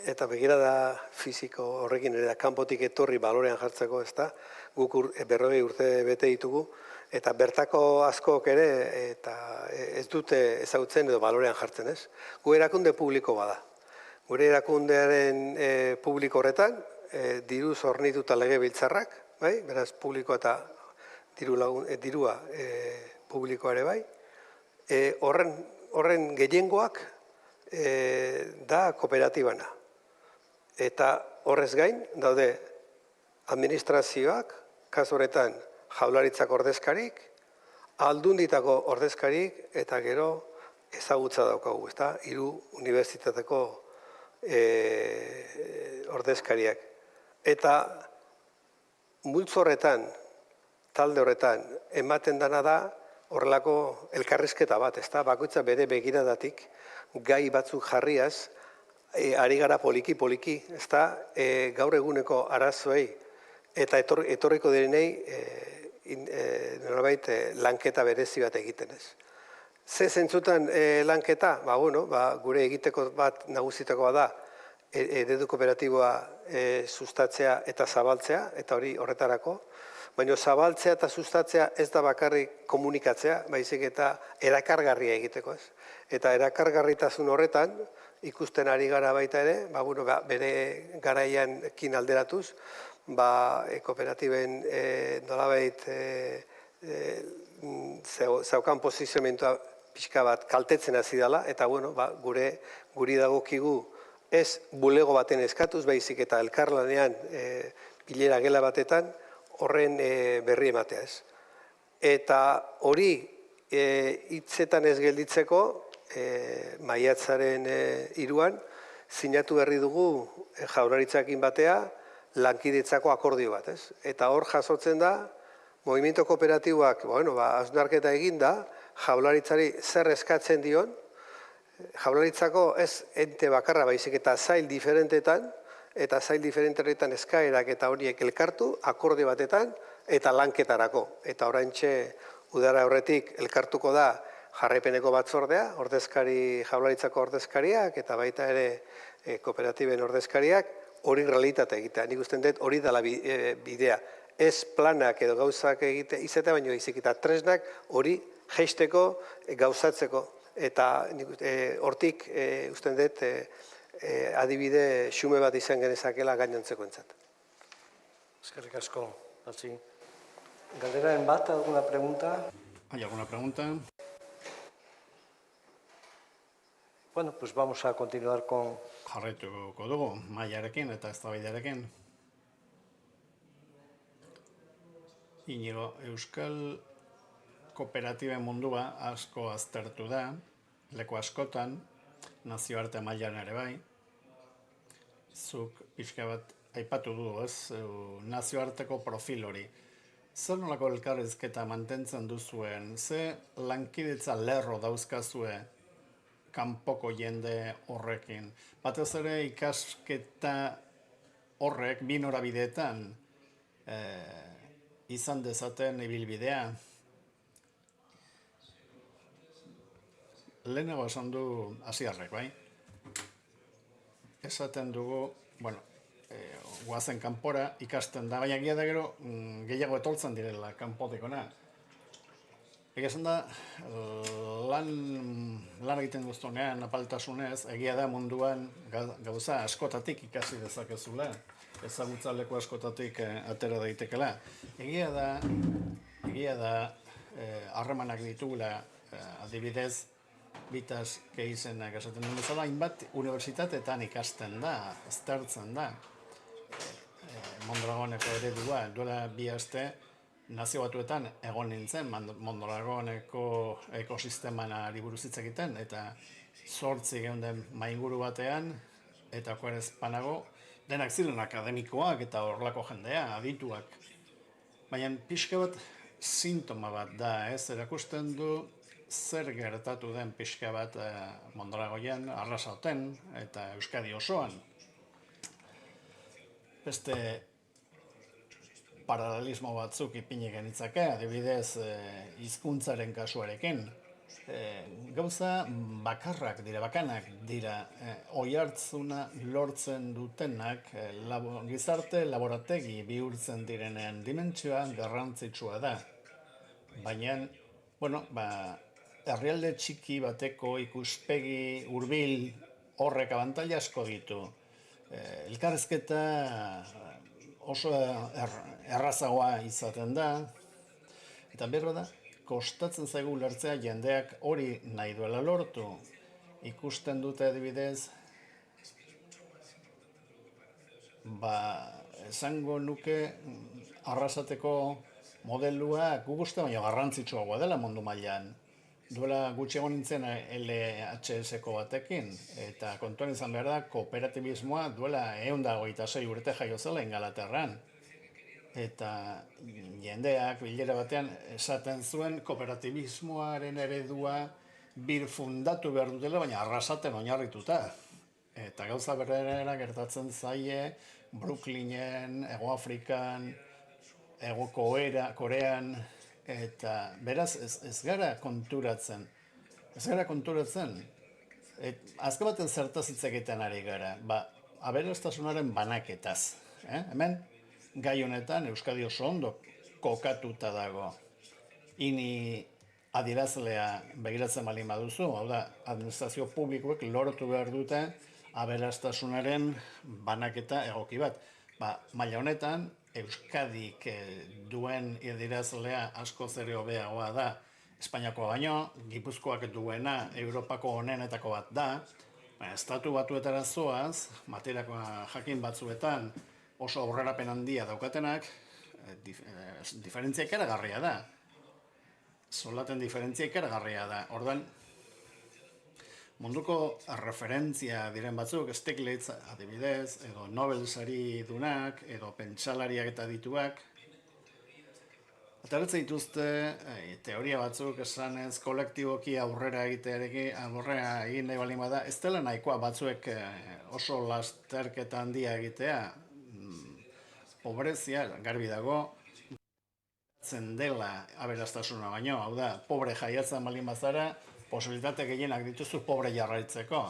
Eta begirada fisiko horrekin ere da, kanpotik etorri balorean jartzeko, ez da? Guk 40 urte bete ditugu, eta bertako askok ere eta ez dute ezagutzen edo balorean jartzen, ez? Gu erakunde publiko bada. Gure erakundearen publiko horretan, diruz hornituta legebiltzarrak, beraz publiko eta dirua publikoa ere bai, horren gehiengoak da kooperatibana. Eta horrez gain, daude administrazioak, kasu horretan jaurlaritzak ordezkarik, aldunditako ordezkarik, eta gero ezagutza daukagu, ezta? 3 unibertsitateko ordezkariak. Eta multzo horretan, talde horretan, ematen dana da horrelako elkarrizketa bat, ezta? Bakoitza bere begiradatik, gai batzuk jarriaz, ari gara poliki, ezta? Gaur eguneko arazoei, eta etorriko direnei norbait lanketa berezi bat egiten, ez. Ze zentzutan lanketa? Gure egiteko bat nagusitakoa da eredu kooperatiboa sustatzea eta zabaltzea, eta hori horretarako. baina zabaltzea eta sustatzea ez da bakarrik komunikatzea, baizik eta erakargarria egiteko ez. Eta erakargarritasun horretan, ikusten ari gara baita ere, bere garaianekin alderatuz, kooperatiben nolabait zaukan posizionamentua pixka bat kaltetzen hasi dela, eta guri dagokigu ez bulego baten eskatuz, baizik eta elkarlanean bilera gela batetan horren berri ematea ez. Eta hori hitzetan ez gelditzeko, maiatzaren 3an, sinatu berri dugu Jaurlaritzarekin batea lankidetzako akordio bat, ez? Eta hor jasotzen da, movimiento kooperatiboak, hausnarketa eginda, Jaurlaritzari zer eskatzen dion, Jaurlaritzako ez ente bakarra baizik eta sail diferentetan, eta sail diferentetan eskaerak eta horiek elkartu, akordio batetan, eta lanketarako. Eta oraintxe udara horretik elkartuko da jarraipeneko batzordea, Jaurlaritzako ordezkariak, eta baita ere kooperatiben ordezkariak, hori realitate egitea. Nik usten dut hori dela bidea. Ez planak edo gauzak izatea, baino izik eta tresnak hori jeisteko, gauzatzeko. Eta hortik usten dut adibide xume bat izan genezakela gainontzeko entzat. Eskerrik asko, Patxi. Galderaren bat, alguna pregunta? ¿Hay alguna pregunta? Bueno, pues vamos a continuar con... Jarraituko dugu, mailarekin eta eztabaidarekin. Inigo, Euskal kooperatiben mundua asko aztertu da, leku askotan, nazioarte mailan ere bai. Zuk pixka bat aipatu du, ez, nazioarteko profil hori. Zer nolako elkarrizketa mantentzen duzuen, ze lankidetza lerro dauzkazue kanpoko jende horrekin. Batez ere ikasketa horrek bi norabideetan izan dezaten ibilbidea. Lehenago esan du Asiarrek, bai? Esaten dugu, guazen kanpora ikasten da, baina egia da gero gehiago etortzen direla kanpotikona. Egia esan da, lan egiten guztunean, apaltasunez, egia da munduan gauza askotatik ikasi dezakezula, ezagutza leku askotatik atera daitekela. Egia da, harremanak ditugula, adibidez, Bitas Geisenak esaten duen bezala, hainbat unibertsitateetan ikasten da, aztertzen da. Mondragoneko eredua, duela 2 aste, nazio batuetan egon nintzen, Mondragoneko ekosistemanari buruz hitz egiten, eta 8 geunden mainguru batean, eta okerezpanago, denak ziren akademikoak eta horlako jendea, adituak. Baina pixka bat sintoma bat da, ez, erakusten du zer gertatu den pixka bat Mondragoien, Arrasaten eta Euskadi osoan. Beste paralelismo batzuk ipini genitzake, adibidez hizkuntzaren kasuarekin. Gauza bakanak dira, oihartzuna lortzen dutenak gizarte laborategi bihurtzen direnen dimentsioa garrantzitsua da. Baina, herrialde txiki bateko ikuspegi hurbil horrek abantaila asko ditu. Elkarrizketa oso errazagoa izaten da, eta berro da, kostatzen zaigu ulertzea jendeak hori nahi duela lortu. Ikusten dute adibidez, esango nuke Arrasateko modelua guk uste baina garrantzitsuagoa dela mundu mailan. Duela gutxi egon nintzen LHS-ko batekin, eta kontuan izan behar da, kooperatibismoa duela 126 urte jaio zela Ingalaterran. Eta jendeak bilera batean esaten zuen kooperatibismoaren eredua birfundatu behar dutela, baina Arrasaten oinarrituta. Eta gauza berrera gertatzen zaie Brooklynen, Hego Afrikan, Hego Korean, eta beraz ez gara konturatzen. Azken baten zertaz hitz egiten ari gara, aberastasunaren banaketaz. Hemen, gai honetan, Euskadi oso ondo kokatuta dago. Ini adierazlea begiratzen baldin baduzu, hau da, administrazio publikoek lortu behar dute aberastasunaren banaketa egoki bat. Maila honetan, Euskadik duen adierazlea askoz ere hobeagoa da Espainiakoa baino, Gipuzkoak duena Europako onenetako bat da, Estatu Batuetara zoaz, materiako jakin batzuetan oso aurrerapen handia daukatenak, diferentzia ikaragarria da. Soldaten diferentzia ikaragarria da. Ordan, munduko referentzia diren batzuk, Stiglitz adibidez, edo Nobel sari dunak, edo pentsalariak eta dituak, ateratzen dituzte teoria batzuk esanez kolektiboki aurrera egin nahi baldin bada, ez dela nahikoa batzuek oso lasterketa handia egitea, pobrezia, garbi dago, zen dela aberastasuna baino, hau da, pobre jaiatzen baldin bazara, posibilitate gehienak dituzu pobre jarraitzeko.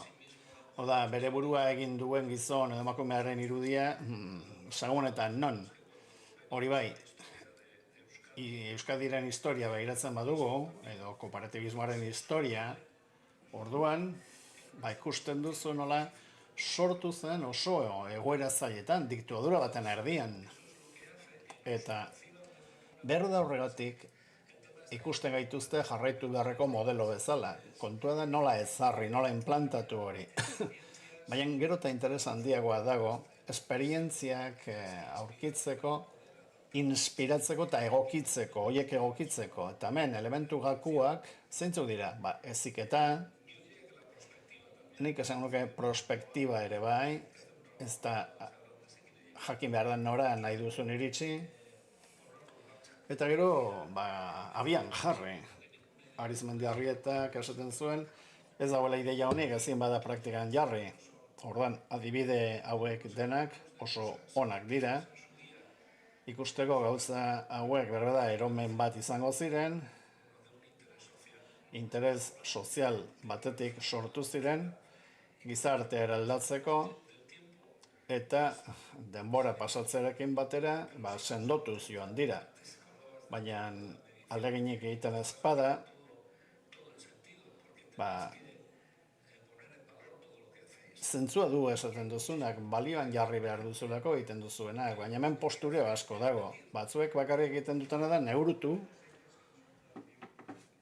Hau da, bere burua egin duen gizon edo emakumearen irudia, sagunetan non, hori bai, Euskadiren historia begiratzen badugu, edo kooperatibismoaren historia, orduan, ikusten duzu nola sortu zen oso egoera zailetan, diktadura baten erdian. Eta berda horregatik ikusten gaituzte jarraitu beharreko modelo bezala. Kontua da nola ezarri, nola implantatu hori. Baina gero eta interes handiagoa dago, esperientziak aurkitzeko, inspiratzeko eta egokitzeko, horiek egokitzeko. Eta hemen, elementu gakuak, zeintzuk dira? Heziketa, nik esan nuke prospektiba ere bai, ez da jakin behar da nora nahi duzun iritsi, eta gero, abian jarri. Arizmendiarrietak esaten zuen, ez dagoela ideia honik ezin bada praktikan jarri. Orduan, adibide hauek denak oso onak dira, ikusteko gauza hauek berbeda eromen bat izango ziren, interes sozial batetik sortu ziren, gizartea eraldatzeko, eta denbora pasatzerekin batera sendotuz joan dira. Baina aldeginik egiten ezpada, zentzua du esaten duzunak, balioan jarri behar duzulako egiten duzuenak, baina hemen postureo asko dago. Batzuek bakarrik egiten dutena da neurutu,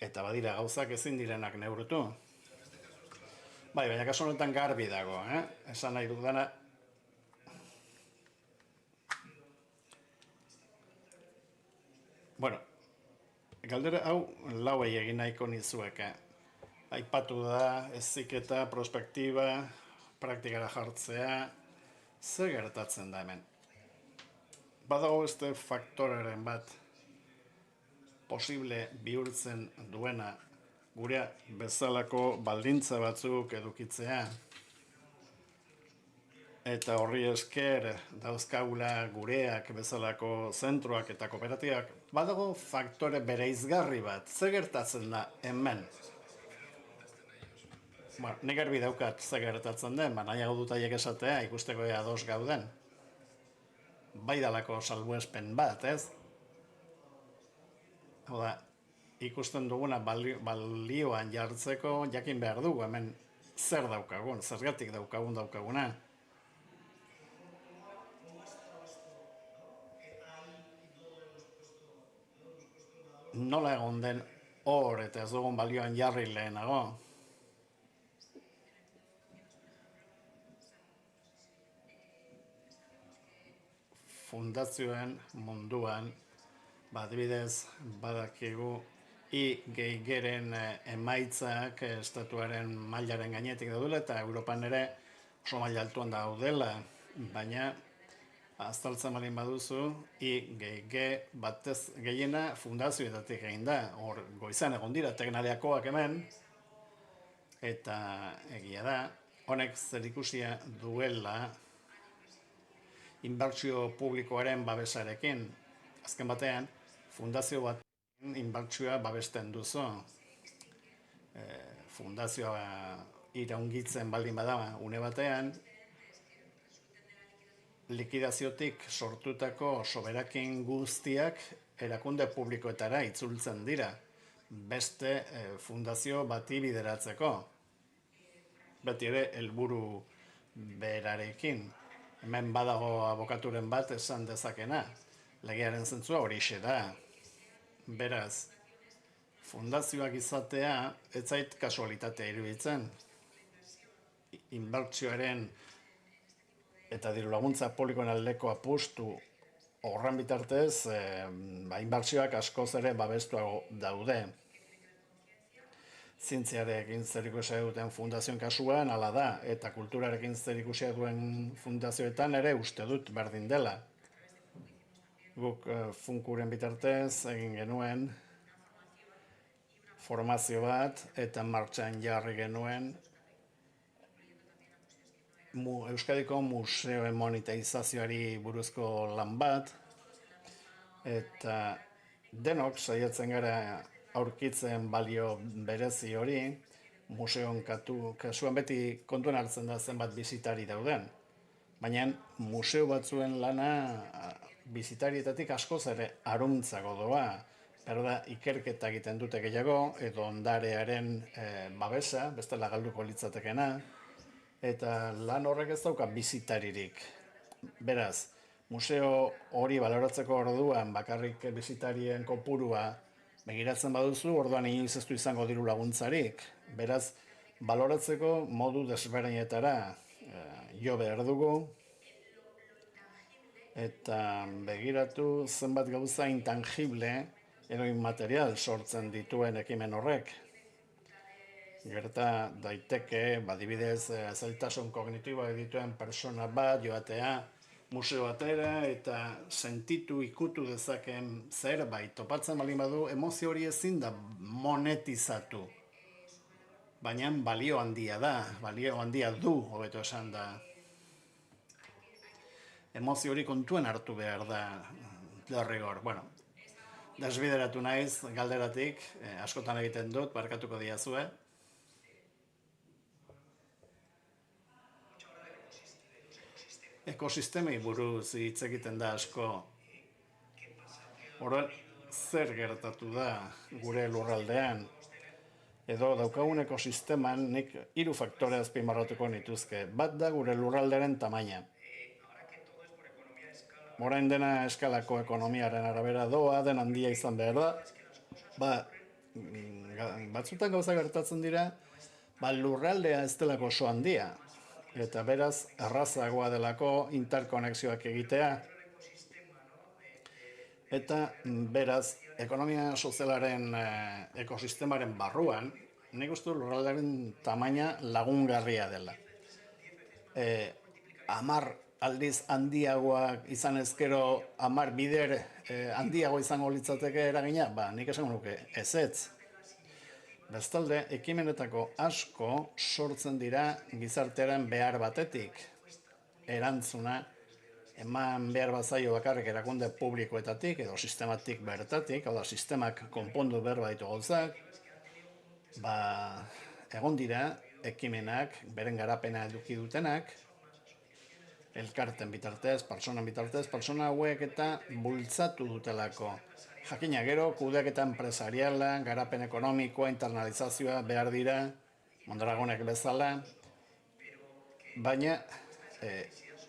eta badira gauzak ezin direnak neurutu. Baina kasu honetan garbi dago, esan nahi dudana. Bueno, galdera hau lauei egin nahiko nizuek. Aipatu da, heziketa, prospektiba, praktikara jartzea, zer gertatzen da hemen? Badago beste faktoreren bat posible bihurtzen duena gure bezalako baldintza batzuk edukitzea, eta horri esker dauzkagula gureak bezalako zentroak eta kooperatibak, badago faktore bereizgarri bat, zer gertatzen da hemen? Nik garbi daukat zer gertatzen den, nahiago dut haiek esatea ikusteko ados gauden. Bai dalako salbuespen bat, ez? Hau da, ikusten duguna balioan jartzeko jakin behar dugu hemen zer daukagun, zergatik daukaguna. Nola egon den hor eta ez dugun balioan jarri lehenago? Fundazioen munduan, adibidez, badakigu IGG-ren emaitzak estatuaren mailaren gainetik daudela eta Europan ere oso maila altuan daudela, baina azaltzen baldin baduzu IGG batez gehiena fundazioetatik egin da, hor goizan egon dira teknariakoak hemen, eta egia da, honek zerikusia duela inbertsio publikoaren babesarekin. Azken batean, fundazio bat inbertsioa babesten duzu. Fundazioa iraungitzen baldin bada une batean, likidaziotik sortutako soberakin guztiak erakunde publikoetara itzultzen dira, beste fundazio bati bideratzeko. Beti ere, helburu berarekin. Hemen badago abokaturen bat esan dezakena. Legearen zentzua horixe da. Beraz, fundazioak izatea ez zait kasualitatea iruditzen. Inbertsioaren eta diru laguntza publikoen aldeko apustu horren bitartez, inbertsioak askoz ere babestuago daude. Zientziarekin zerikusia duten fundazioen kasuan hala da, eta kulturarekin zerikusia duen fundazioetan ere uste dut berdin dela. Guk funkuren bitartez egin genuen formazio bat eta martxan jarri genuen Euskadiko museoen monetaizazioari buruzko lan bat, eta denok saiatzen gara aurkitzen balio berezi hori, museoen kasuan beti kontuan hartzen da zenbat bisitari dauden. Baina museo batzuen lana bisitarietatik askoz ere aruntzago doa. Da, ikerketa egiten dute gehiago, edo ondarearen babesa, bestela galduko litzatekena, eta lan horrek ez dauka bisitaririk. Beraz, museo hori baloratzeko orduan bakarrik bisitarien kopurua begiratzen baduzu, orduan inoiz ez du izango diru laguntzarik. Beraz, baloratzeko modu desberdinetara jo behar dugu, eta begiratu zenbat gauza intangible edo inmaterial sortzen dituen ekimen horrek. Gerta daiteke, adibidez, zailtasun kognitiboak dituen persona bat joatea museo batera eta sentitu ikutu dezaken zerbait topatzen baldin badu, emozio hori ezin da monetizatu. Baina balio handia da, balio handia du, hobeto esan da. Emozio hori kontuan hartu behar da, derrigor. Bueno, desbideratu naiz galderatik, askotan egiten dut, barkatuko diazue. Ekosistemei buruz hitz egiten da asko. Horrela, zer gertatu da gure lurraldean? Edo daukagun ekosisteman nik 3 faktore azpimarratuko nituzke. Bat da gure lurraldearen tamaina. Orain dena eskalako ekonomiaren arabera doa, den handia izan behar da. Batzutan gauza gertatzen dira, lurraldea ez delako oso handia. Eta beraz, errazagoa delako interkonexioak egitea. Eta beraz, ekonomia sozialaren ekosistemaren barruan, nik uste lurraldearen tamaina lagungarria dela. 10 aldiz handiagoak izan ezkero 10 bider handiago izango litzateke eragina, nik esango nuke ezetz. Bestalde, ekimenetako asko sortzen dira gizartearen behar batetik. Erantzuna, eman behar bazaio bakarrik erakunde publikoetatik edo sistematik bertatik, hau da, sistemak konpondu behar baditu gauzak, egon dira ekimenak, beren garapena eduki dutenak, elkarten bitartez, pertsona hauek eta bultzatu dutelako. Jakina gero, kudeaketa enpresariala, garapen ekonomikoa, internalizazioa behar dira, Mondragonek bezala, baina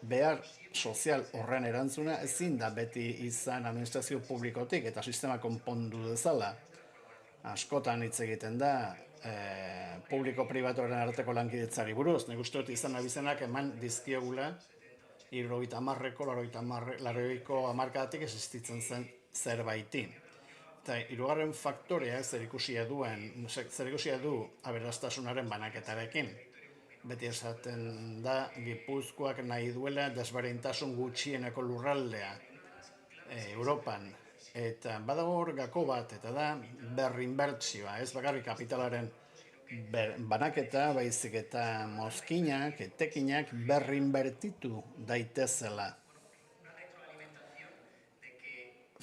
behar sozial horren erantzuna ezin da beti izan administrazio publikotik eta sistema konpondu dezala. Askotan hitz egiten da publiko-pribatuaren arteko lankidetzari buruz. Nik uste dut izan abizenak eman dizkiogula 70ko, 80ko hamarkadatik existitzen zen zerbaiti. Eta hirugarren faktorea zerikusia du aberastasunaren banaketarekin. Beti esaten da Gipuzkoak nahi duela desberdintasun gutxieneko lurraldea Europan. Eta badago hor gako bat, eta da berrinbertsioa, ez bakarrik kapitalaren banaketa, baizik eta mozkinak, etekinak berrinbertitu daitezela.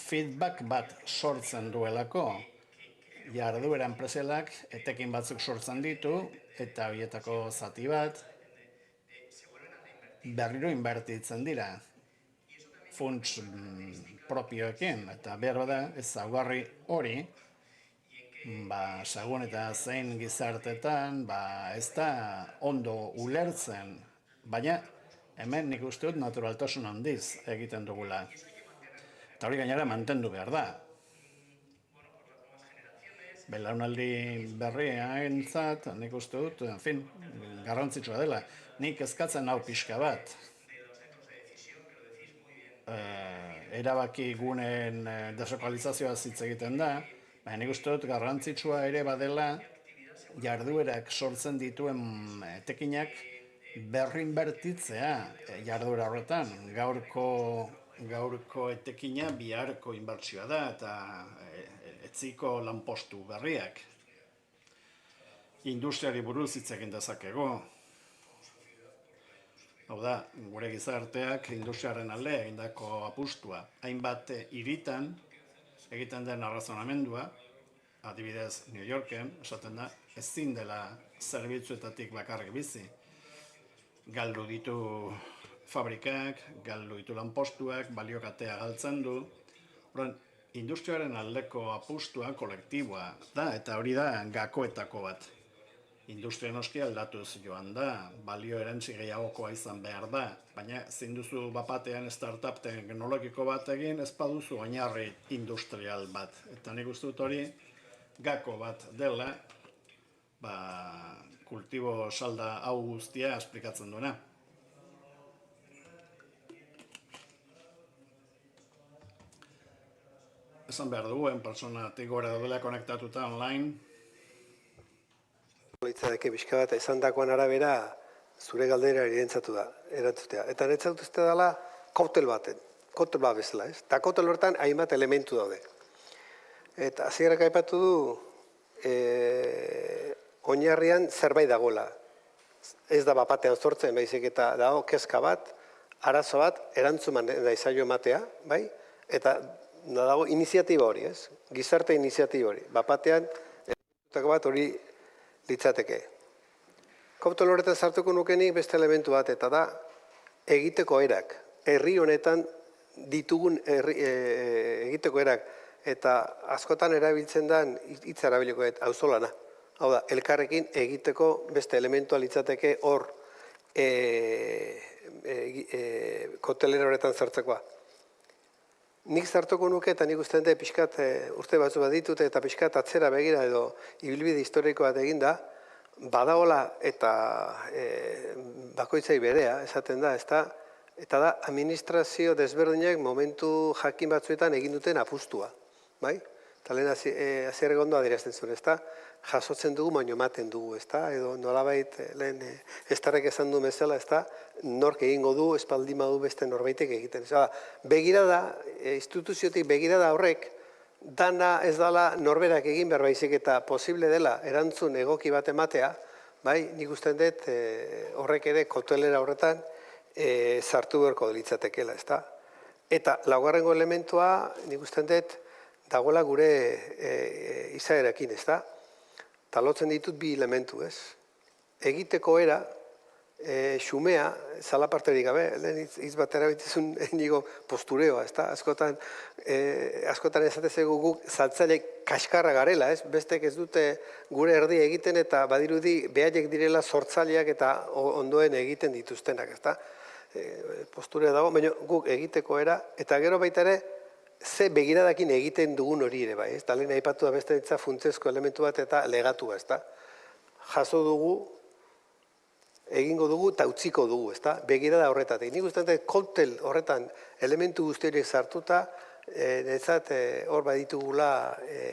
Feedback bat sortzen duelako, jarduera enpreselak etekin batzuk sortzen ditu, eta horietako zati bat berriro inbertitzen dira. funts propioekin, eta behar bada ezaugarri hori, segun eta zein gizartetan, ez da ondo ulertzen, baina hemen nik uste dut naturaltasun handiz egiten dugula. Eta hori gainera mantendu behar da. Belaunaldi berriaentzat, nik uste dut, garrantzitsua dela. Nik eskatzen hau pixka bat. Erabaki guneen deslokalizazioa hitz egiten da, baina nik uste dut garrantzitsua ere badela jarduerak sortzen dituen etekinak berrinbertitzea jarduera horretan. Gaurko etekina biharko inbertsioa da eta etziko lanpostu berriak. Industriari buruz hitz egin dezakegu. Hau da, gure gizarteak industriaren alde egindako apustua. Hainbat hiritan egiten den arrazonamendua, adibidez New Yorken, esaten da, ezin dela zerbitzuetatik bakarrik bizi. Galdu ditu fabrikak, galdu ditu lanpostuak, baliokatea galtzen du. Industriaren aldeko apustua kolektiboa da, eta hori da gakoetako bat. Industria noski aldatuz joan da, balio erantzi gehiagokoa izan behar da, baina zein duzu bapatean startup teknologiko bat egin, ez baduzu oinarri industrial bat. Eta nik uste dut hori gako bat dela, kultibo salda hau guztia esplikatzen duena. Esan behar duguen, pertsonatik gora daudela konektatuta online. Litzadeke pixka bat, esan dakoan arabera zure galdera erantzutea. Eta netzatu dela koktel baten, koktel bat bezala, ez? Eta koktel horretan hainbat elementu daude. Eta hasierak aipatu du, oinarrian zerbait dagoela. Ez da bapatean sortzen, baizik eta dago kezka bat, arazo bat, erantzuman nahi zaio ematea, bai? Eta dago iniziatiba hori, ez? Gizarte iniziatiba hori. Bapatean, bat hori litzateke. Koktel horretan sartuko nukenik beste elementu bat, eta da egiteko erak. Herri honetan ditugun egiteko erak. Eta askotan erabiltzen den hitza erabiliko auzolana. Hau da, elkarrekin egiteko beste elementua litzateke hor koktelera horretan sartzekoa. Nik zartuko nuke eta nik uste dut pixkat urte batzu bat ditut eta pixkat atzera begira edo ibilbide historiko bat eginda, badagola eta bakoitzai berea, esaten da, eta da administrazio desberdinak momentu jakin batzuetan egin duten apustua, bai? Eta lehen azierrek ondo adierazten zuen, ezta? Jasotzen dugu, baino ematen dugu, ezta? Edo nolabait lehen estarrek esan du bezala, ezta? Nork egingo du, espaldin badu beste norbaitek egiten. Begirada, instituziotik begirada horrek, dana ez dela norberak egin behar baizik eta posible dela erantzun egoki bat ematea, bai? Nik usten dut horrek ere koktelera horretan sartu beharko delitzatekela, ezta? Eta laugarrengo elementua, nik usten dut, dagoela gure izaerakin, ez da? Talotzen ditut bi elementu, ez? Egiteko era, xumea, zalaparterik gabe, lehen hitz bat erabitizun nigo postureoa, ez da? Askotan esatezegu guk zaltzaileek kaskarra garela, ez? Bestek ez dute gure erdi egiten eta badirudi behaiek direla sortzaileak eta ondoen egiten dituztenak, ez da? Posturea dago, baina guk egiteko era, eta gero baita ere, ze begiradakin egiten dugun hori ere bai, ez da, lehen aipatu da beste ditza funtsezko elementu bat eta legatua, ez da. Jaso dugu, egingo dugu eta utziko dugu, ez da, begirada horretatik. Nik ustean koktel horretan elementu guztiak sartuta, netzat hor baditugula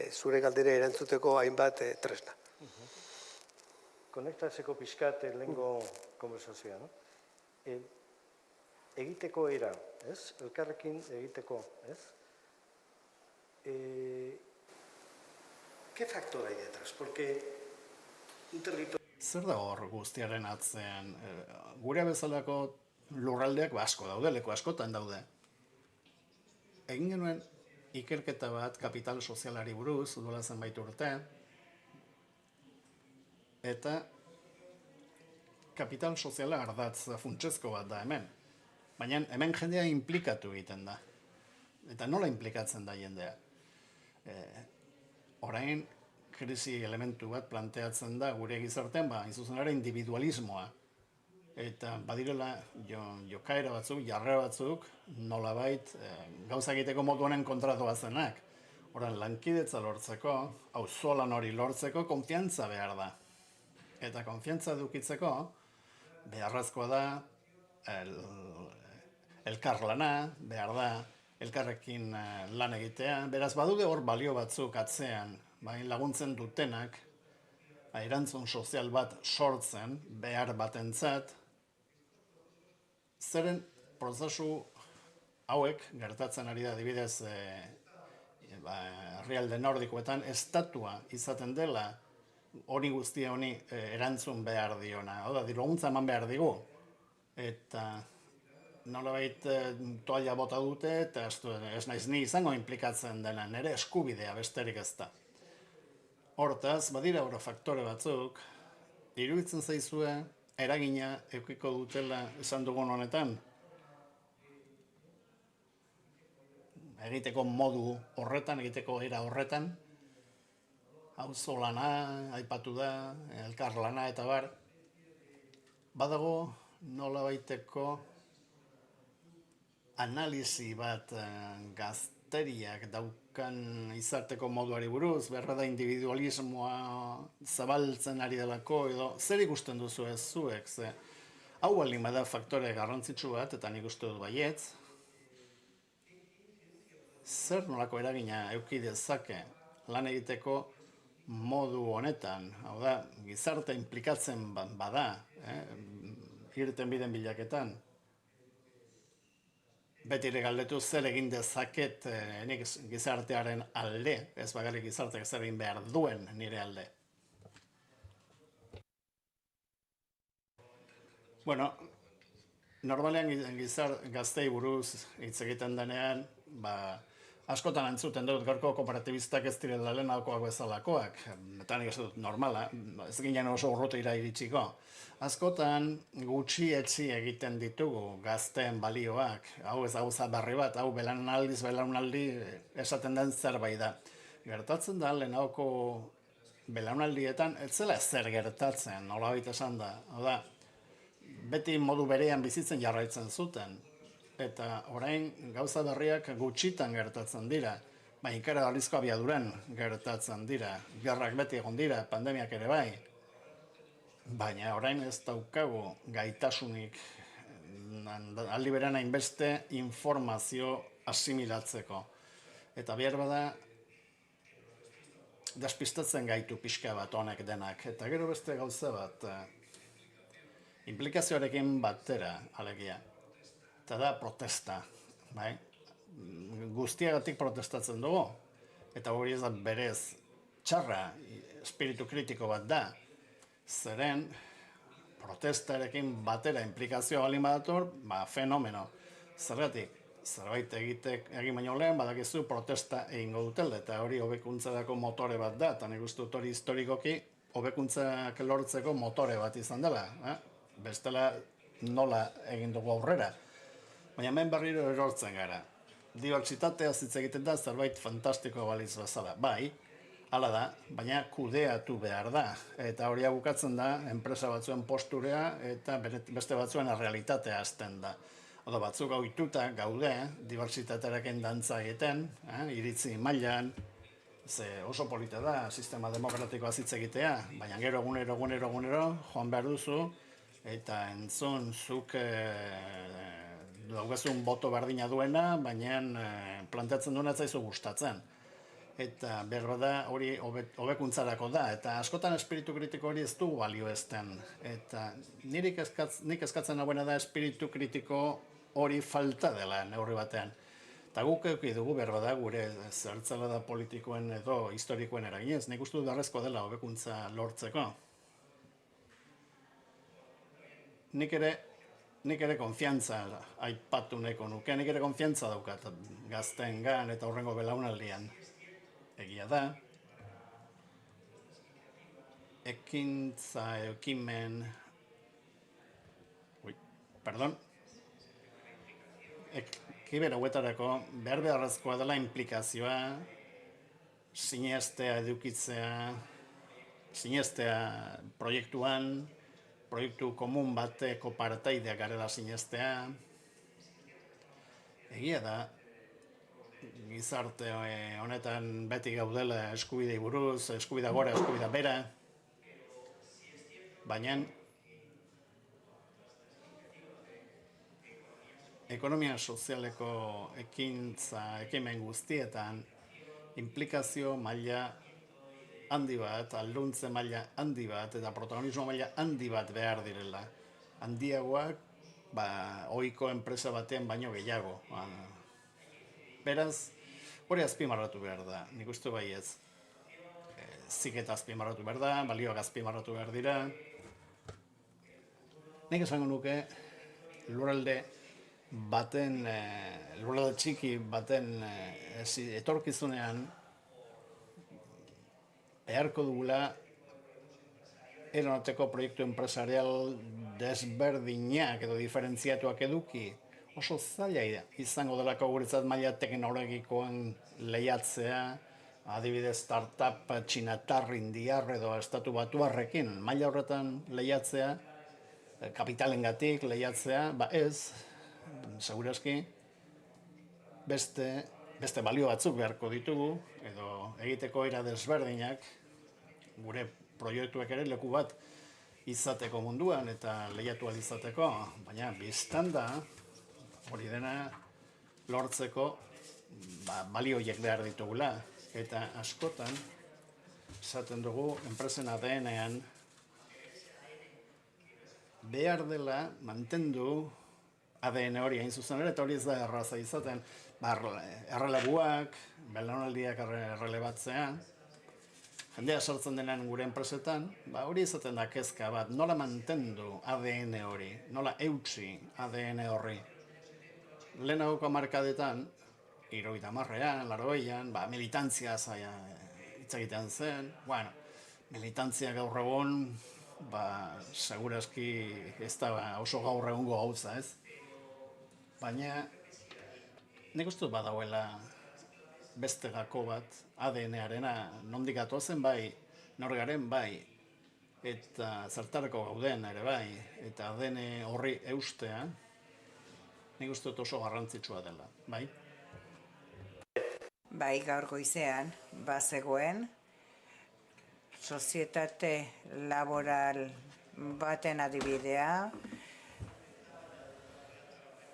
zure galdera erantzuteko hainbat tresna. Konektatzeko pixkat lehengo konversazioa, no? Egiteko era, ez? Elkarrekin egiteko, ez? ¿Qué factor hay detrás? Porque un territorio... Zer da hor guztiaren atzean? Gure bezalako lurraldeak asko daude, leku askotan daude. Egin genuen ikerketa bat kapital sozialari buruz, duela zenbait urte, eta kapital soziala ardatz funtsezko bat da hemen. Baina hemen jendea implikatu egiten da. Eta nola implikatzen da jendea? Orain, krisi elementu bat planteatzen da gure gizartean, hain zuzen ere individualismoa. Eta badirela jokaera batzuk, jarrera batzuk, nolabait gauza egiteko modu honen kontratua zenak. Orain, lankidetza lortzeko, auzolan hori lortzeko, konfiantza behar da. Eta konfiantza edukitzeko, beharrezkoa da, elkarlana, behar da, elkarrekin lan egitea. Beraz, badude hor balio batzuk atzean, laguntzen dutenak, erantzun sozial bat sortzen, behar batentzat, zeren prozesu hauek gertatzen ari da adibidez herrialde nordikoetan estatua izaten dela hori guztia honi erantzun behar diona. Hau da, diruguntza eman behar digu. Eta nolabait toalla bota dute eta ez naiz ni izango implikatzen dena, nire eskubidea besterik ez da. Hortaz, badira faktore batzuk, iruditzen zaizue eragina edukiko dutela esan dugun honetan, egiteko modu horretan, egiteko era horretan, auzolana, aipatu da, elkarlana eta bar, badago nolabaiteko analisi bat gazteriak daukan izarteko moduari buruz, berra da individualismoa zabaltzen ari delako, edo zer ikusten duzu ez zuek, ze hau baldin bada faktore garrantzitsu bat, eta nik uste dut baietz, zer nolako eragina eduki dezake lan egiteko modu honetan, hau da, gizarte implikatzen bada, irten biden bilaketan, beti ere galdetu zer egin dezaket nik gizartearen alde, ez bakarrik gizarteak zer egin behar duen nire alde. Bueno, normalean gaztei buruz hitz egiten denean, askotan entzuten dut gaurko kooperatibistak ez direla lehenagokoak bezalakoak, eta nik ez dut normala, ez ginen oso urrutira iritsiko. Askotan gutxietsi egiten ditugu gazteen balioak, hau ez gauza berri bat, hau belaunaldi esaten den zerbait da. Gertatzen da lehenagoko belaunaldietan, ez zela zer gertatzen, nolabait esan da. Hau da, beti modu berean bizitzen jarraitzen zuten. Eta orain gauza berriak gutxitan gertatzen dira, ikara harrizko abiaduran gertatzen dira, gerrak beti egon dira, pandemiak ere bai. Baina orain ez daukagu gaitasunik aldi berean hainbeste informazio asimilatzeko. Eta behar bada despistatzen gaitu pixka bat honek denak. Eta gero beste gauza bat, implikazioarekin batera alegia. Eta da protesta, guztiagatik protestatzen dugu, eta hori ez da berez txarra, espiritu kritiko bat da, zeren protestarekin batera implikazioa balin badator, fenomeno. Zergatik, zerbait egin baino lehen, badakizu protesta egingo dutela, eta hori hobekuntzarako motore bat da, eta nik uste dut hori historikoki hobekuntzak lortzeko motore bat izan dela. Bestela nola egin dugu aurrera. Baina hemen berriro erortzen gara. Dibertsitatea hitz egiten da zerbait fantastiko balitz bezala. Bai, hala da, baina kudeatu behar da. Eta hori bukatzen da, enpresa batzuen posturea eta beste batzuen realitatea hasten da. Oda batzuk ohituta gaude, dibertsitatearekin dantza egiten, iritzi mailan, oso polita da, sistema demokratikoa hitz egitea, baina gero egunero joan behar duzu, eta entzun zuk daugazun boto berdina duena, baina planteatzen duena ez zaizu gustatzen. Eta behar da hori hobekuntzarako da, eta askotan espiritu kritiko hori ez du balio ezten. Eta nik eskatzen nagoena da espiritu kritiko hori falta dela neurri batean. Eta guk eduki dugu behar da gure zertzela da politikoen edo historikoen eraginez, nik uste dut beharrezkoa dela hobekuntza lortzeko. Nik ere konfiantza aipatu nahiko nuke, nik ere konfiantza daukat gazteengan eta hurrengo belaunaldian. Egia da, ekimen... ekimen hauetarako behar beharrezkoa dela implikazioa, sinestea edukitzea, sinestea proiektuan, proiektu komun bateko partaideak garela sinestea. Egia da, gizarte honetan beti gaudela eskubidei buruz, eskubida gora, eskubida bera, baina ekonomia sozialeko ekimen guztietan implikazio maila handi bat, alduntze maila handi bat eta protagonismo maila handi bat behar direla. Handiagoak, ohiko enpresa batean baino gehiago. Beraz, hori azpimarratu behar da, nik uste baietz. Ziketa azpimarratu behar da, balioak azpimarratu behar dira. Nik esango nuke, lurralde txiki baten etorkizunean beharko dugula eronateko proiektu enpresarial desberdinak edo diferentziatuak eduki. Oso zaila izango delako guretzat maila teknologikoan lehiatzea, adibidez startup txinatar, indiar edo estatu batuarrekin, maila horretan lehiatzea, kapitalengatik lehiatzea, ez, segurazki, beste balio batzuk beharko ditugu, edo egiteko era desberdinak, gure proiektuek ere leku bat izateko munduan eta lehiatu izateko, baina biztan da, hori dena lortzeko balioiek behar ditugula. Eta askotan, esaten dugu, enpresen ADN-ean behar dela mantendu ADN hori hain zuzen ere, eta hori ez da erraza izaten, errelebuak, belaunaldiak errelebatzea, jendea sortzen denan gure enpresetan, hori izaten da kezka bat, nola mantendu ADN hori, nola eutsi ADN horri. Lehenagoko hamarkadetan, 70ean, 80ean, militantzia hitz egiten zen. Militantzia gaur egun, segurazki ez da oso gaur egungo gauza, ez? Baina, nik uste badauela beste gako bat, ADN-arena, nondik atozen bai, norgaren bai, eta zertarako gauden ere bai, eta ADN horri eustea, nik uste oso garrantzitsua dela, bai? Bai, gaur goizean, bazegoen, sozietate laboral baten adibidea,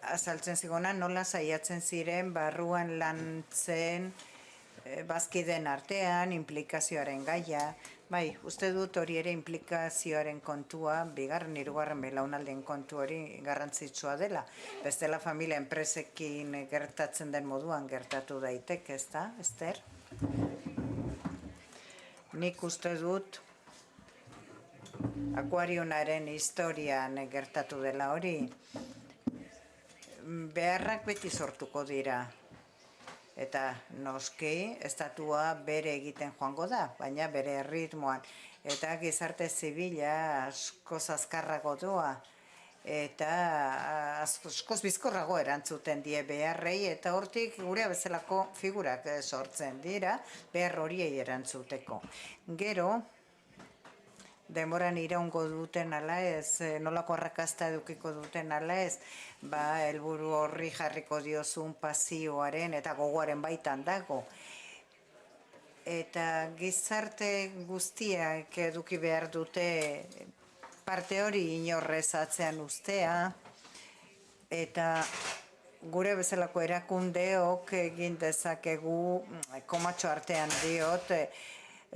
azaltzen zigona nola saiatzen ziren barruan lantzen bazkideen artean, implikazioaren gaia. Bai, uste dut hori ere implikazioaren kontua, bigarren, hirugarren belaunaldien kontu hori garrantzitsua dela. Bestela familia enpresekin gertatzen den moduan gertatu daiteke, ez da, Ester? Nik uste dut akuarionaren historian gertatu dela hori. Beharrak beti sortuko dira. Eta noski, estatua bere egiten joango da, baina bere ritmoan. Eta gizarte zibila askoz azkarrago doa. Eta askoz bizkorrago erantzuten die beharrei, eta hortik gure bezalako figurak sortzen dira, behar horiei erantzuteko. Gero, denboran iraungo duten ala ez, nolako arrakasta edukiko duten ala ez, helburu horri jarriko diozun pasioaren eta gogoaren baitan dago. Eta gizarte guztiak eduki behar dute parte hori inorrez atzean ustea, eta gure bezalako erakundeok egin dezakegu, komatxo artean diot,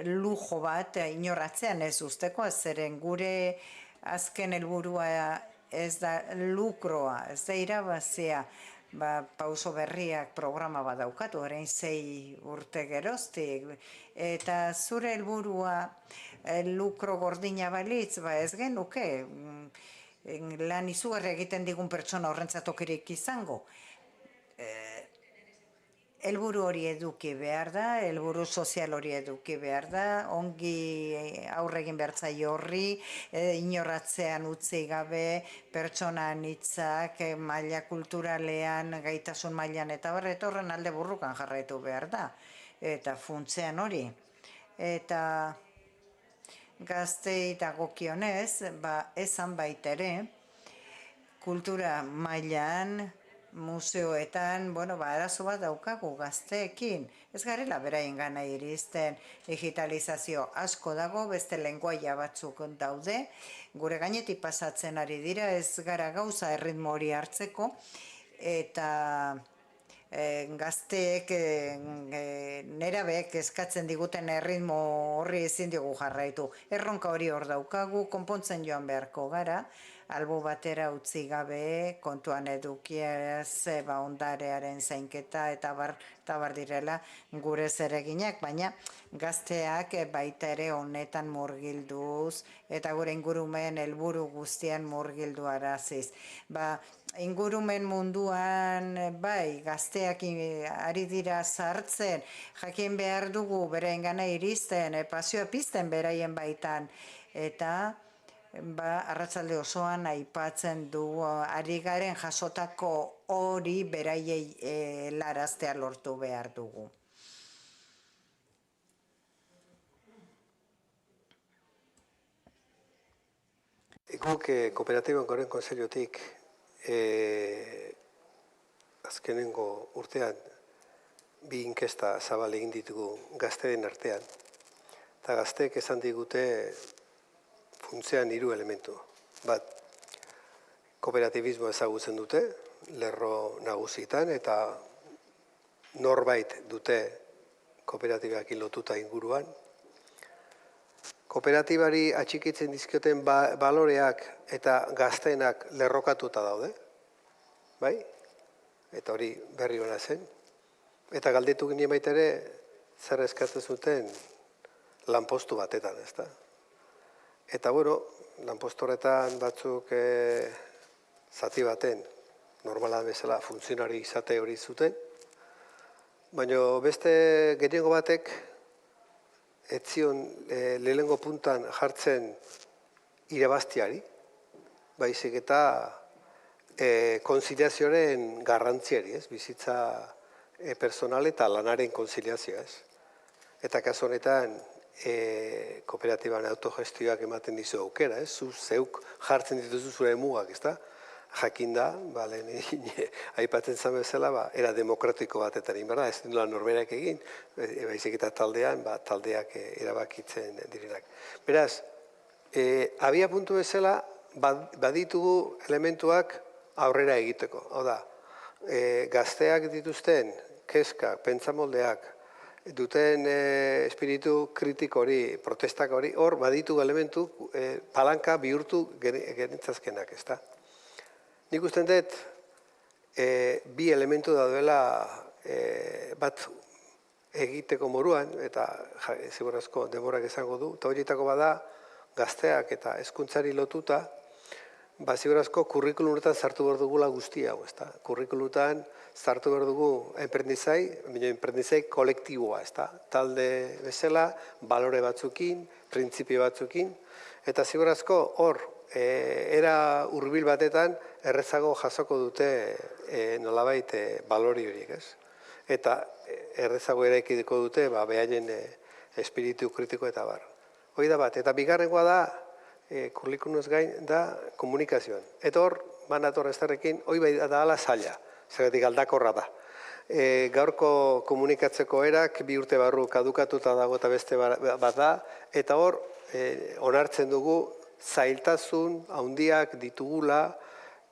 lujo bat inoratzean ez usteko, zeren gure azken helburua ez da lukroa, ez da irabazia, pauso berriak programa bat daukatu, orain 6 urte geroztik, eta zure helburua lukro gordina balitz, ez genuke, lan izugarri egiten digun pertsona horrentzatokirik izango. helburu hori eduki behar da, helburu sozial hori eduki behar da, ongi aurre egin behar zaio horri, inorratzean utzi gabe, pertsona anitzak, maila kulturalean, gaitasun mailan eta horren alde burrukan jarraitu behar da. Eta funtzean hori. Eta gaztei dagokionez, esan baitere, kultura mailan, museoetan, arazo bat daukagu gazteekin. Ez garela beraien gana iristen, digitalizazio asko dago, beste lenguaia batzuk daude, gure gainetik pasatzen ari dira, ez gara gauza erritmo hori hartzeko, eta gazteek, nerabeek eskatzen diguten erritmo horri ezin dugu jarraitu. Erronka hori hor daukagu, konpontzen joan beharko gara, albo batera utzi gabe, kontuan edukiaz, ondarearen zainketa eta bar direla gure zereginak, baina gazteak baita ere honetan murgilduz eta gure ingurumen helburu guztian murgildu araziz. Ingurumen munduan, gazteak ari dira sartzen, jakin behar dugu beraien gana iristen, pasioa pizten beraien baitan, eta arratsalde osoan aipatzen du ari garen jasotako hori beraiei laraztea lortu behar dugu. Guk kooperatiban goren kontseilutik azkenengo urtean bi inkesta zabal egin ditugu gazteen artean. Eta gazteek esan digute funtzean 3 elementu. Bat, kooperatibismo ezagutzen dute, lerro nagusietan, eta norbait dute kooperatibak lotuta inguruan. Kooperatibari atxikitzen dizkioten baloreak eta gazteenak lerrokatuta daude, bai? Eta hori berri hona zen. Eta galdetu ginen baita ere, zer eskatzen zuten lanpostu batetan, ezta? Eta, lanpostu horretan batzuk zati baten, normala bezala, funtzionari izate hori zuten, baina beste gehiengo batek ez zion lehenengo puntan jartzen irabaztiari, baizik eta konziliazioaren garrantziari, bizitza personal eta lanaren konziliazioa. Eta kasu honetan, kooperatiban autogestioak ematen dizu aukera, zu zeuk jartzen dituzu zure mugak, ezta? Jakinda, aipatzen zan bezala, era demokratiko batetan inberda, ez dira norberak egin, baizik eta taldean, taldeak erabakitzen direnak. Beraz, abia puntu bezala, baditugu elementuak aurrera egiteko. Hau da, gazteak dituzten, kezkak, pentsamoldeak, duten espiritu kritiko hori, protestak hori, hor baditu elementu palanka bihurtu genitzazkenak, ezta? Nik usten dut, bi elementu daudela bat egiteko moruan, eta ziburazko denborak esango du, eta horietako bada gazteak eta hezkuntzari lotuta, ziburazko kurrikulumunetan sartu behar dugula guztia, ezta? Kurrikulumunetan sartu behar dugu enprendizai kolektiboa, ezta? Talde bezala, balore batzukin, printzipio batzukin, eta ziburazko hor, era hurbil batetan errezago jasoko dute nolabait balori horiek, ez? Eta errezago eraikideko dute behaien espiritu kritiko eta bar. Hoi da bat, eta bigarrengoa da, kurrikulumez gain da komunikazioan. Eta hor, banator ezterrekin, hoi bai da ala zaila, zergatik aldakorra da. Gaurko komunikatzeko erak 2 urte barru kadukatuta dago eta beste bat da, eta hor, onartzen dugu zailtasun handiak ditugula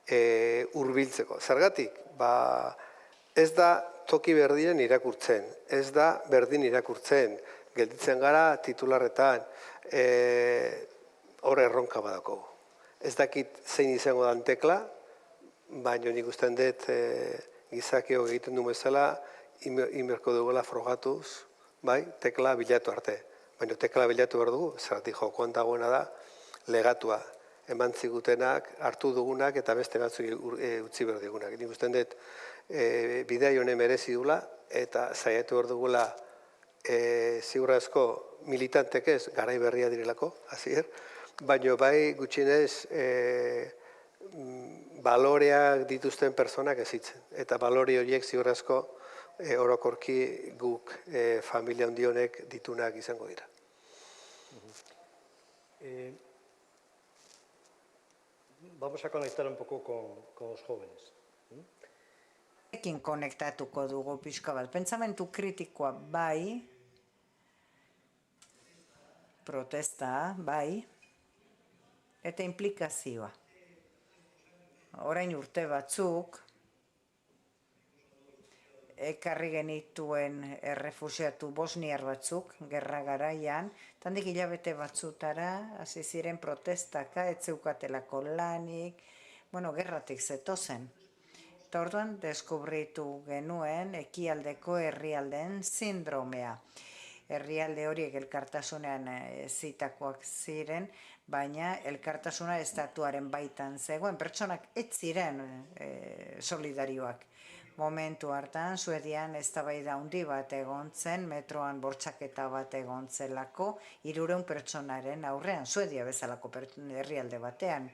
hurbiltzeko. Zergatik, ez da toki berdinen irakurtzen, ez da berdin irakurtzen, gelditzen gara titularretan, hor erronka badako. Ez dakit zein izango dan tekla, baina nik usten dut gizakio egiten du bezala, inberko dugula frogatuz, tekla bilatu arte. Baina tekla bilatu behar dugu, zergatik jokoan dagoena da, legatua. eman zigutenak, hartu dugunak eta beste batzuk utzi behar digunak. Nik usten dut bidea honen merezi dula eta saiatu behar dugula ziurrazko militantek ez, garai berria direlako, hasier, baina bai gutxienez baloreak dituzten personak ezitzen. Eta balore horiek ziurrazko orokorki guk familia handionek ditunak izango dira. Vamos a conectar un poco con los jóvenes. Ekin konektatuko dugu pixka bat. Pentsamentu kritikoa bai, protesta bai, eta implikazioa. Orain urte batzuk, ekarri genituen errefuxiatu bosniar batzuk, gerra garaian, tandik hilabete batzutara, hasi ziren protestaka, ez zeukatelako lanik, gerratik zetozen. Eta orduan, deskubritu genuen ekialdeko herrialdeen sindromea. Herrialde horiek elkartasunean zitakoak ziren, baina elkartasuna estatuaren baitan zegoen, pertsonak ez ziren solidarioak. Momentu hartan, Suedian eztabaida handi bat egon zen, metroan bortxaketa bat egon zelako, 300 pertsonaren aurrean, Suedia bezalako herrialde batean.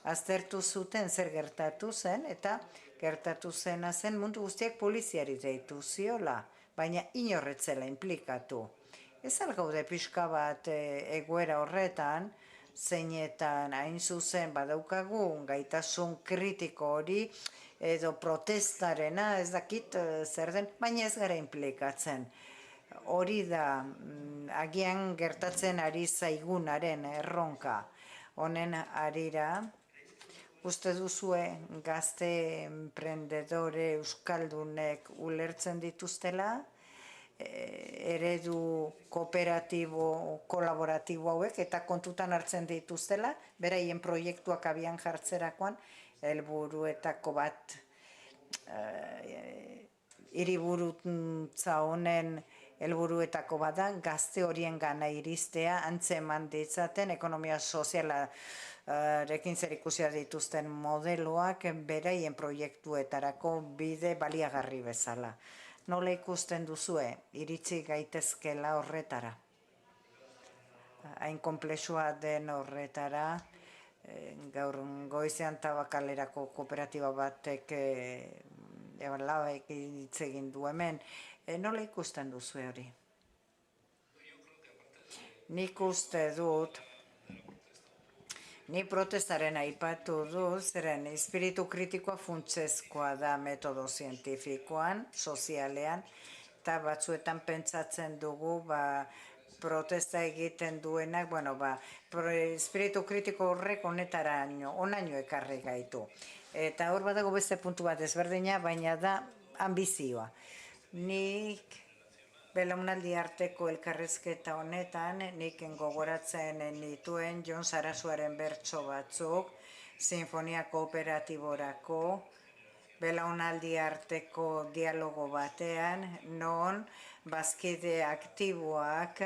Aztertu zuten zer gertatu zen, eta gertatu zena zen mundu guztiak poliziari deitu ziola, baina inorretzela implikatu. Ez algaude pixka bat egoera horretan, zeinetan hain zuzen badaukagu gaitasun kritiko hori, edo protestarena, ez dakit zer den, baina ez gara implikatzen. Hori da, agian gertatzen ari zaigunaren erronka. Honen arira, uste duzue gazte emprendedore euskaldunek ulertzen dituztela, eredu kooperatibo, kolaboratibo hauek, eta kontutan hartzen dituztela, beraien proiektuak abian jartzerakoan, helburuetako bat, hiriburutza honen helburuetako bada, gazte horien gana iristea, antzeman ditzaten, ekonomia soziala rekin zer ikusia dituzten modeloak beraien proiektuetarako bide baliagarri bezala. Nola ikusten duzue, iritsi gaitezkela horretara? Hain komplexua den horretara, gaur goizean Tabakalerako kooperatiba batek hitz egin du hemen, nola ikusten duzue hori? Nik uste dut, ni protestaren aipatu du, zeren espiritu kritikoa funtsezkoa da metodo zientifikoan, sozialean, eta batzuetan pentsatzen dugu, protesta egiten duenak, espiritu kritiko horrek onaino ekarri gaitu. Eta hor badago beste puntu bat ezberdina, baina da ambizioa. Nik belaunaldi arteko elkarrezketa honetan, nik gogoratzen nituen Jon Sarasuaren bertso batzuk, sinfonia kooperatiborako, belaunaldi arteko dialogo batean, non bazkide aktiboak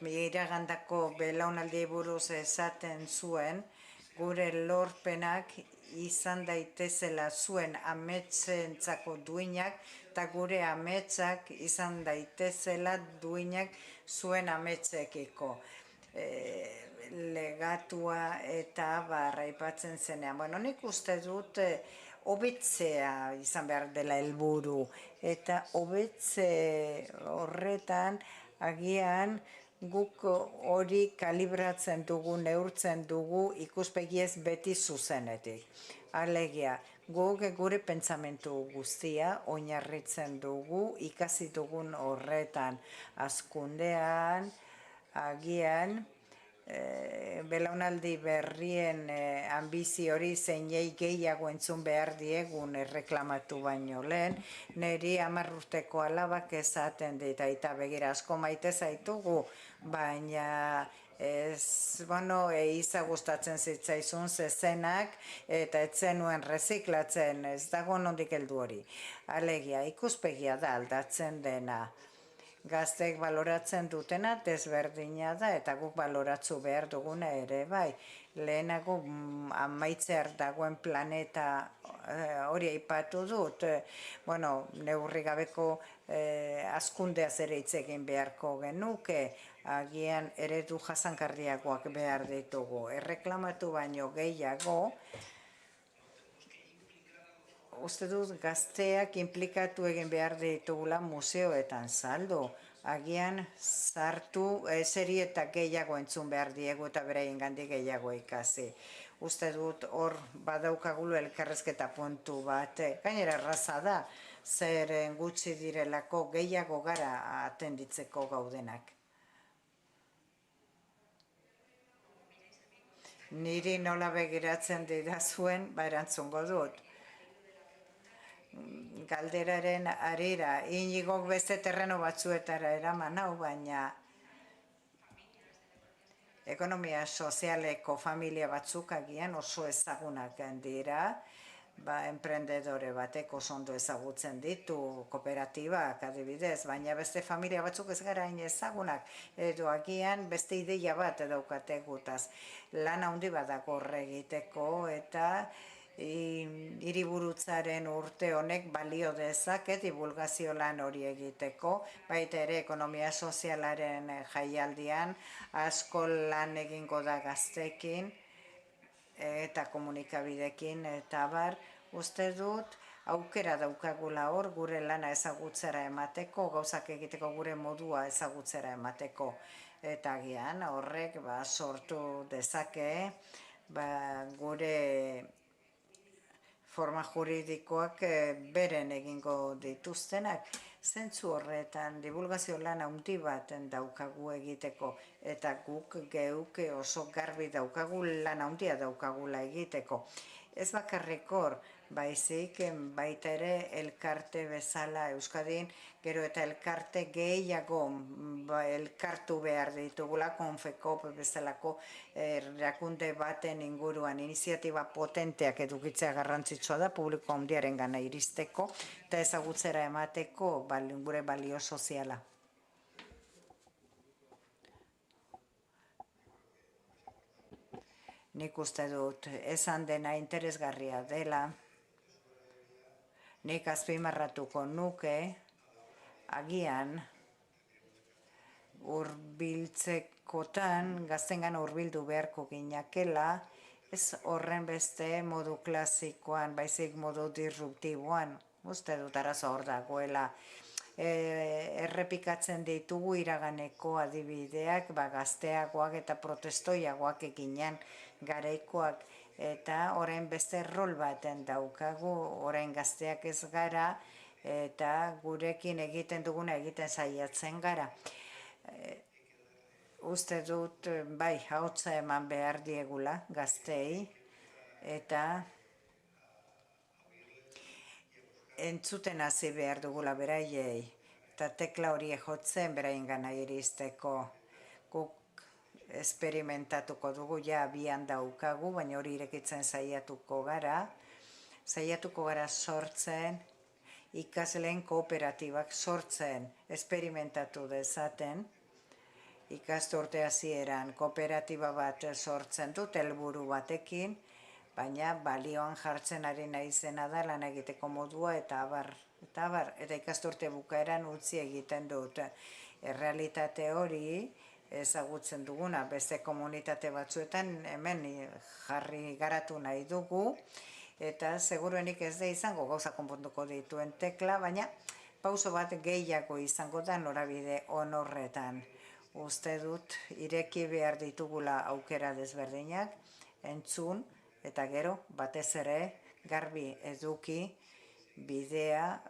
iragandako belaunaldi buruz esaten zuen, gure lorpenak izan daitezela zuen ametsentzako duinak, eta gure ametsak izan daitezela duinak zuen ametsekiko. Legatua eta aipatzen zenean. Nik uste dut hobetzea izan behar dela helburu, eta hobetze horretan agian guk hori kalibratzen dugu, neurtzen dugu ikuspegiez beti zuzenetik. Alegia, guk gure pentsamentu guztia oinarritzen dugu, ikasi dugun horretan hazkundean, agian, belaunaldi berrien ambizi hori zeinei gehiago entzun behar diegun erreklamatu baino lehen, niri 10 urteko alabak esaten dit, eta begira asko maite zaitugu, baina eiza gustatzen zitzaizun zezenak eta etzenuen reziklatzen, ez dago nondik heldu hori. Alegia, ikuspegia da aldatzen dena. gazteek baloratzen dutena desberdina da eta guk baloratzu behar duguna ere bai. Lehenago amaitzear dagoen planeta hori aipatu dut, neurri gabeko hazkundeaz ere hitz egin beharko genuke, agian eredu jasangarriagoak behar ditugu. Erreklamatu baino gehiago, uste dut gazteak inplikatu egin behar ditugula museoetan saldo. Agian sartu eseri eta gehiago entzun behar diegu eta beraien gandik gehiago ikasi. Uste dut hor badaukagulo elkarrezketa puntu bat. Gainera erraza da, zeren gutxi direlako gehiago gara atenditzeko gaudenak. Niri nola begiratzen didazuen, erantzungo dut. Galderaren arira, Iñigok beste terreno batzuetara eraman hau, baina ekonomia sozialeko familia batzuk agian oso ezagunak dira, emprendedore batek oso ondo ezagutzen ditu, kooperatibak adibidez, baina beste familia batzuk ez gara hain ezagunak, edo agian beste ideia bat daukate gutaz. Lan handi bat dago horre egiteko eta hiriburutzaren urte honek balio dezake divulgazio lan hori egiteko, baita ere ekonomia sozialaren jaialdian asko lan egingo da gaztekin eta komunikabidekin eta uste dut aukera daukagula hor gure lana ezagutzera emateko, gauzak egiteko gure modua ezagutzera emateko eta agian horrek sortu dezake gure forma juridikoak beren egingo dituztenak. Zentzu horretan divulgazio lan handi bat daukagu egiteko eta guk geuk oso garbi daukagu lan handia daukagula egiteko. Ez bakarrik hor, baizik baita ere elkarte bezala Euskadin, gero eta elkarte gehiago elkartu behar ditugula, Konfekop bezalako erakunde baten inguruan iniziatiba potenteak edukitzea garrantzitsua da, publiko handiaren gana iristeko eta ezagutzera emateko gure balio soziala. Nik uste dut esan dena interesgarria dela, nik azpimarratuko nuke, agian hurbiltzekotan, gaztengan hurbildu beharko ginakela, ez horren beste modu klasikoan, baizik modu disruptiboan, uste dut arazo hor dagoela. Errepikatzen ditugu iraganeko adibideak, gazteagoak eta protestoiagoak eginean garaikoak, eta orain beste rol baten daukagu, orain gazteak ez gara, eta gurekin egiten duguna egiten saiatzen gara. Uste dut, hautsa eman behar diegula gaztei, eta entzuten hasi behar dugula beraiei, eta tekla horiek jotzen beraien gana iristeko. Guk esperimentatuko dugu, abian daukagu, baina hori irekitzen saiatuko gara sortzen, ikasleen kooperatibak sortzen, esperimentatu dezaten, ikasturte hasieran kooperatiba bat sortzen dut helburu batekin, baina balioan jartzen ari naizena da lan egiteko modua eta abar. Eta ikasturte bukaeran utzi egiten dut. Errealitate hori ezagutzen duguna, beste komunitate batzuetan hemen jarri garatu nahi dugu, eta seguruenik ez da izango gauza konponduko dituen tekla, baina pauso bat gehiago izango da norabide horretan. Uste dut ireki behar ditugula aukera desberdinak, entzun, eta gero, batez ere, garbi eduki bidea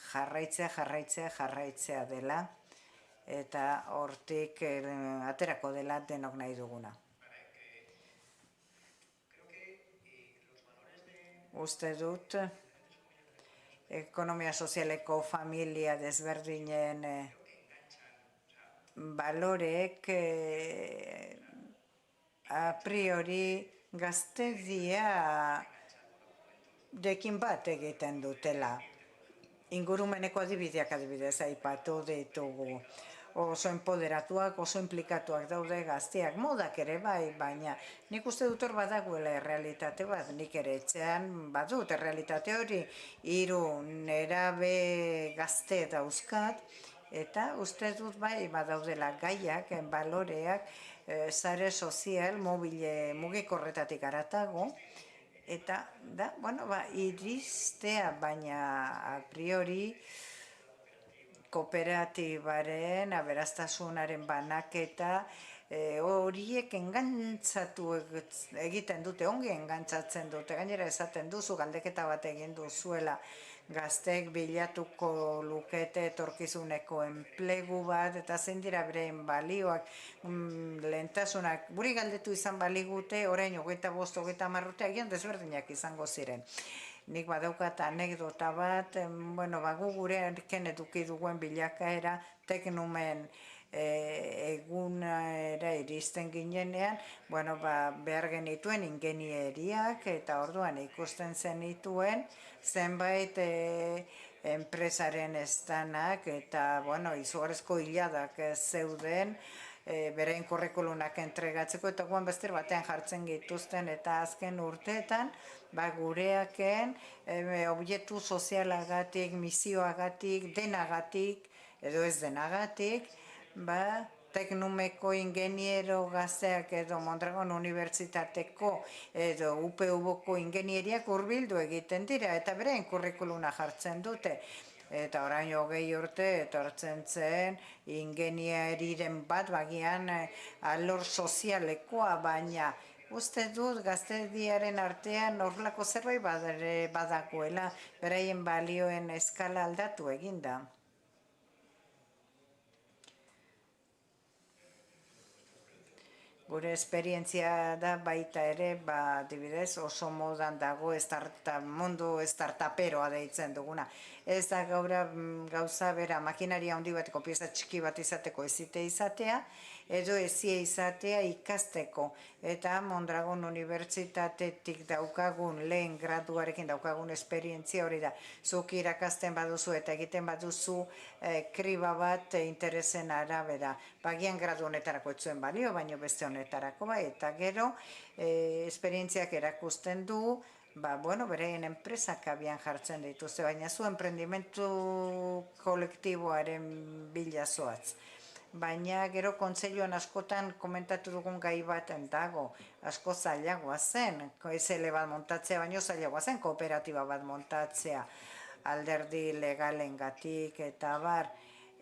jarraitzea dela, eta hortik aterako dela denok nahi duguna. Uste dut, ekonomia sozialeko familia desberdinen balorek a priori gaztedia dekin bat egiten dutela. ingurumeneko adibideak adibidez aipatu ditugu. Oso empoderatuak, oso implikatuak daude gazteak, modak ere bai, baina nik uste dut hor badagoela errealitate bat, nik ere etxean badut errealitate hori, 3 nerabe gazte dauzkat, eta uste dut bai badaudela gaiak, baloreak, sare sozial, mobile mugikorretatik aratago, eta da, iristea, baina a priori kooperatibaren, aberastasunaren banaketa, horiek engantzatu egiten dute, ongi engantzatzen dute, gainera esaten duzu, galdeketa bat egin duzuela, gazteek bilatuko lukete etorkizuneko enplegu bat, eta zein dira beren balioak, lehentasunak, guri galdetu izan baligute, orain 25-30 urte agian desberdinak izango ziren. Nik badaukat anekdota bat, gu gurean eduki duguen bilakaera teknumen egunera iristen ginenean, behar genituen ingenieriak eta orduan ikusten zenituen zenbait enpresaren estanak eta izugarrizko hiladak zeuden berain kurrikulunak entregatzeko eta guan bester batean jartzen gituzten eta azken urteetan gureaken objektu sozialagatik, misioagatik, denagatik edo ez denagatik teknumeko ingeniero gazteak edo Mondragon Unibertsitateko edo UPV-ko ingenieriak hurbildu egiten dira eta berain kurrikuluna jartzen dute. Eta orain 20 urte etortzen zen ingenieriren bat bagian alor sozialekoa, baina uste dut gaztediaren artean horrelako zerbait badagoela, beraien balioen eskala aldatu eginda. Gure esperientzia da baita ere, adibidez, oso modan dago mundu startuperoa deitzen duguna. Ez da gauza bera makinaria handi bateko pieza txiki bat izateko ezite izatea, edo ezie izatea ikasteko. Eta Mondragon Unibertsitatetik daukagun lehen graduarekin daukagun esperientzia hori da. Zuk irakasten baduzu eta egiten baduzu kriba bat interesen arabera. Bagian gradu honetarako etzuen balio, baino beste honetarako eta gero esperientziak erakusten du, beraien enpresak abian jartzen dituzte, baina zu emprendimentu kolektiboaren bila zoatz. Baina gero kontseiluan askotan komentatu dugun gai baten dago, asko zailagoa zen, SL bat montatzea, baino zailagoa zen kooperatiba bat montatzea, alderdi legalengatik eta bar,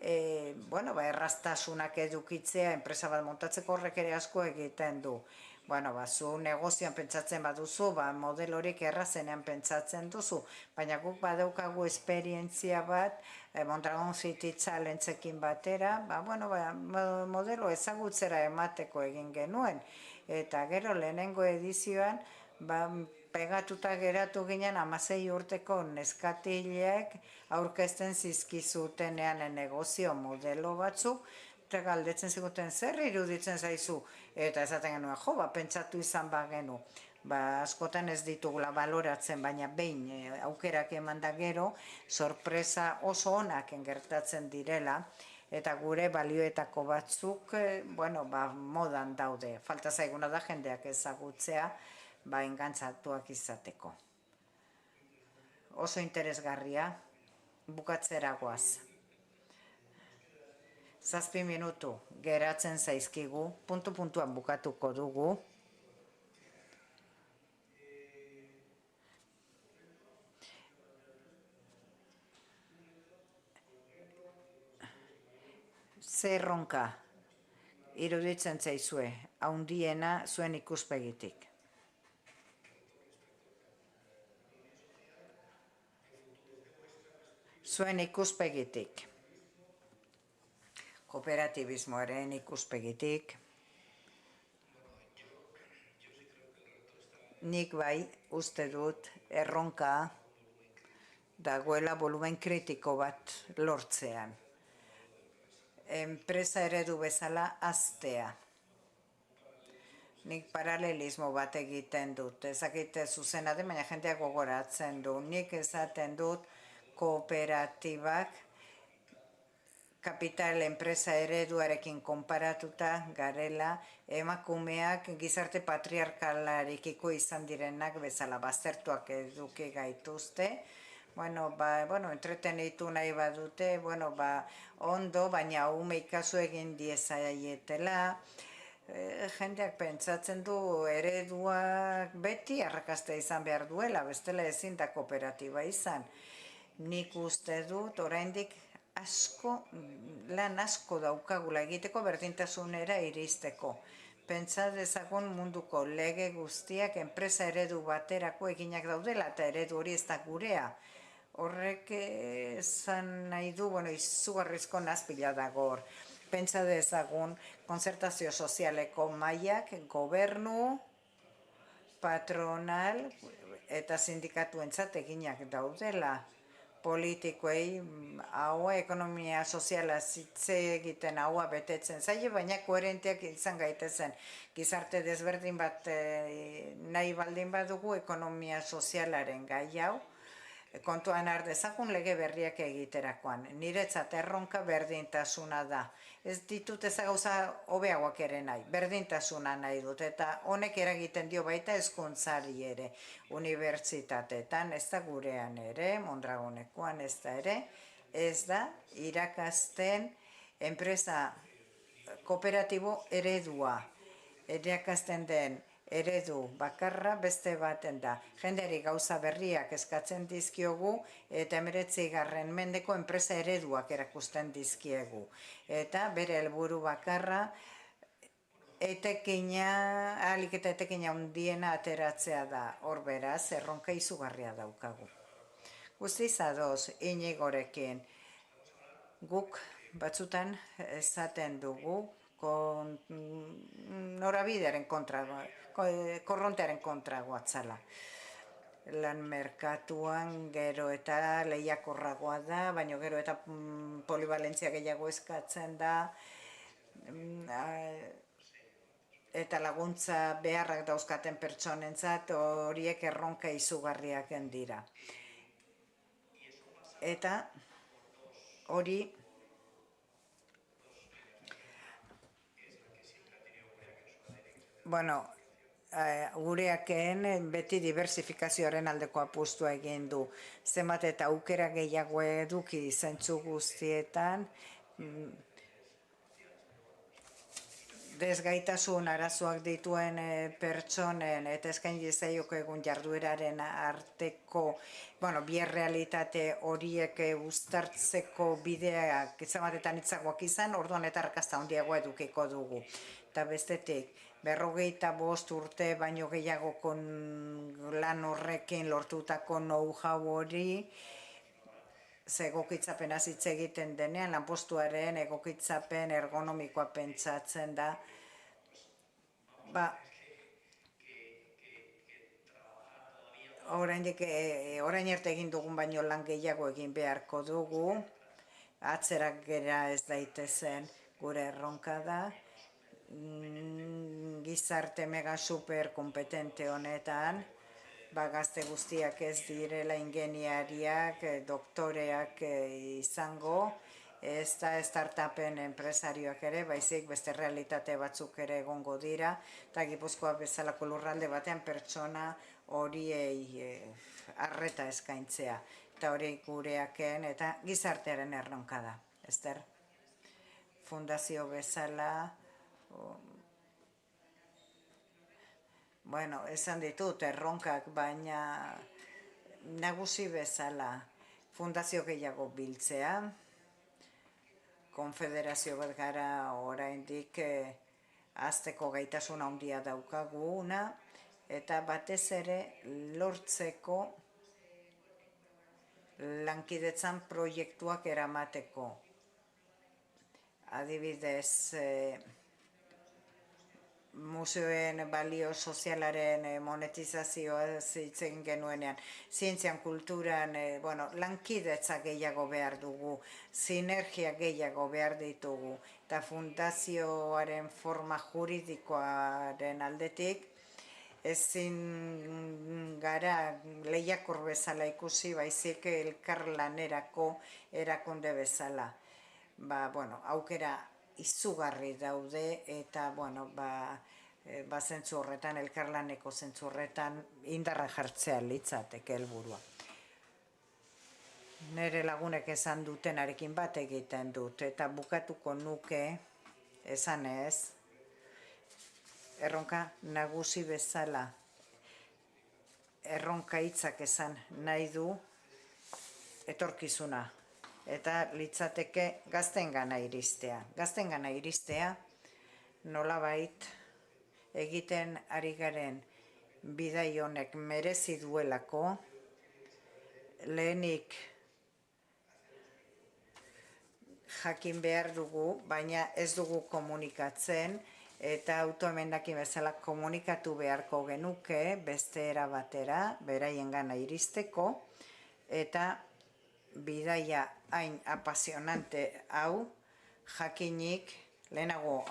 erraztasunak edukitzea, enpresa bat montatzeko horrek ere asko egiten du. Zu negozioan pentsatzen baduzu, modelo horiek errazenean pentsatzen duzu, baina guk badaukagu esperientzia bat, Mondragon City Challenge-ekin batera, modelo ezagutzera emateko egin genuen, eta gero lehenengo edizioan, pegatuta geratu ginen 16 urteko neskatileak aurkezten zizkizutenean negozio modelo batzuk, eta galdetzen ziguten zer iruditzen zaizu, eta esaten genuen, pentsatu izan bagenu. Askotan ez ditugula baloratzen, baina behin aukerak eman da gero, sorpresa oso onak gertatzen direla, eta gure balioetako batzuk, modan daude. Falta zaiguna da jendeak ezagutzea, engantzatuak izateko. Oso interesgarria, bukatzera goaz. 7 minutu geratzen zaizkigu, puntu-puntuan bukatuko dugu. Zer erronka iruditzen zaizue, handiena zuen ikuspegitik? Zuen ikuspegitik. Kooperatibismoaren ikuspegitik. Nik uste dut erronka dagoela volumen kritiko bat lortzean. Enpresa eredu bezala haztea. Nik paralelismo bat egiten dut. Ezakite zuzena den, baina jendeak gogoratzen du. Nik esaten dut kooperatibak kapital enpresa ereduarekin konparatuta garela, emakumeak gizarte patriarkalarekiko izan direnak bezala baztertuak eduki gaituzte. Entretenitu nahi badute, ondo, baina ume ikasu egin diezaietela. Jendeak pentsatzen du ereduak beti arrakasta izan behar duela, bestela ezin da kooperatiba izan. Nik uste dut oraindik lan asko daukagula egiteko berdintasunera iristeko. Pentsa dezagun munduko lege guztiak enpresa eredu baterako eginak daudela eta eredu hori ez da gurea. Horrek esan nahi du, izugarrizko nazpila dago hor. Pentsa dezagun konzertazio sozialeko mailak, gobernu, patronal eta sindikatuentzat eginak daudela. Politikoei haua ekonomia soziala zitze egiten haua betetzen zaie, baina koherenteak izan gaitezen. Gizarte desberdin bat nahi baldin badugu ekonomia sozialaren gai hau, kontuan hardezagun lege berriak egiterakoan. Niretzat erronka berdintasuna da. Ez ditut ez gauza hobeagoak ere nahi, berdintasuna nahi dut, eta honek eragiten dio baita hezkuntzari ere, unibertsitateetan, ez da gurean ere, Mondragonekoan ez da ere, ez da irakasten enpresa kooperatibo eredua, irakasten den eredu bakarra beste baten da. Jenderi gauza berriak eskatzen dizkiogu eta 19. mendeko enpresa ereduak erakusten dizkiegu. Eta bere helburu bakarra ahalik eta etekina handiena ateratzea da. Hor beraz, erronka izugarria daukagu. Guztiz ados, Inigorekin, guk batzutan esaten dugu norabidearen kontra, korrontearen kontra guatzala. Lan merkatuan gero eta lehiakorragoa da, baina gero eta polivalentzia gehiago eskatzen da, eta laguntza beharrak dauzkaten pertsonentzat horiek erronka izugarriak dira. Eta hori gureaken beti diversifikazioaren aldeko apustua egin du. Zenbat eta aukera gehiago eduki zentzu guztietan, desgaitasun arazoak dituen pertsonen eta eskaini zaioko egun jardueraren arteko bi errealitate horiek uztartzeko bideak zenbatetan hitzagoak izan, orduan eta arrakasta handiagoa edukiko dugu. Eta bestetik, 45 urte baino gehiagoko lan horrekin lortutako know-how hori, egokitzapen hitz egiten denean, lanpostuaren egokitzapen ergonomikoa pentsatzen da. Orain arte egin dugun baino lan gehiago egin beharko dugu, atzerak gera ez daitezen gure erronka da. Gizarte mega super kompetente honetan, gazte guztiak ez direla ingeniariak, doktoreak izango, ez da startupen enpresarioak ere, baizik beste realitate batzuk ere egongo dira, eta Gipuzkoa bezalako lurralde batean pertsona horiei arreta eskaintzea, eta hori gureaken eta gizartearen erronka da. Ester, fundazio bezala, esan ditut erronkak, baina nagusi bezala fundazio gehiago biltzea, konfederazio bat gara oraindik hasteko gaitasun handia daukaguna, eta batez ere lortzeko lankidetzan proiektuak eramateko. Adibidez, museoen balio sozialaren monetizazioa zitzen genuenean, zientzian, kulturan, lankidetza gehiago behar dugu, sinergia gehiago behar ditugu, eta fundazioaren forma juridikoaren aldetik, ezin gara lehiakor bezala ikusi, baizik elkarlanerako erakunde bezala. Aukera izugarri daude eta, zentzu horretan, elkarlaneko zentzu horretan, indarra jartzea litzateke helburua. Nere lagunek esan dutenarekin bat egiten dut, eta bukatuko nuke, esanez, erronka nagusi bezala, erronka hitzak esan nahi du etorkizuna, eta litzateke gaztengana iristea. Gaztengana iristea nolabait egiten ari garen bidai honek merezi duelako, lehenik jakin behar dugu, baina ez dugu komunikatzen, eta autoemendakin bezala komunikatu beharko genuke beste era batera, beraien gana iristeko, eta bidaia hain apasionante hau, jakinik, lehenago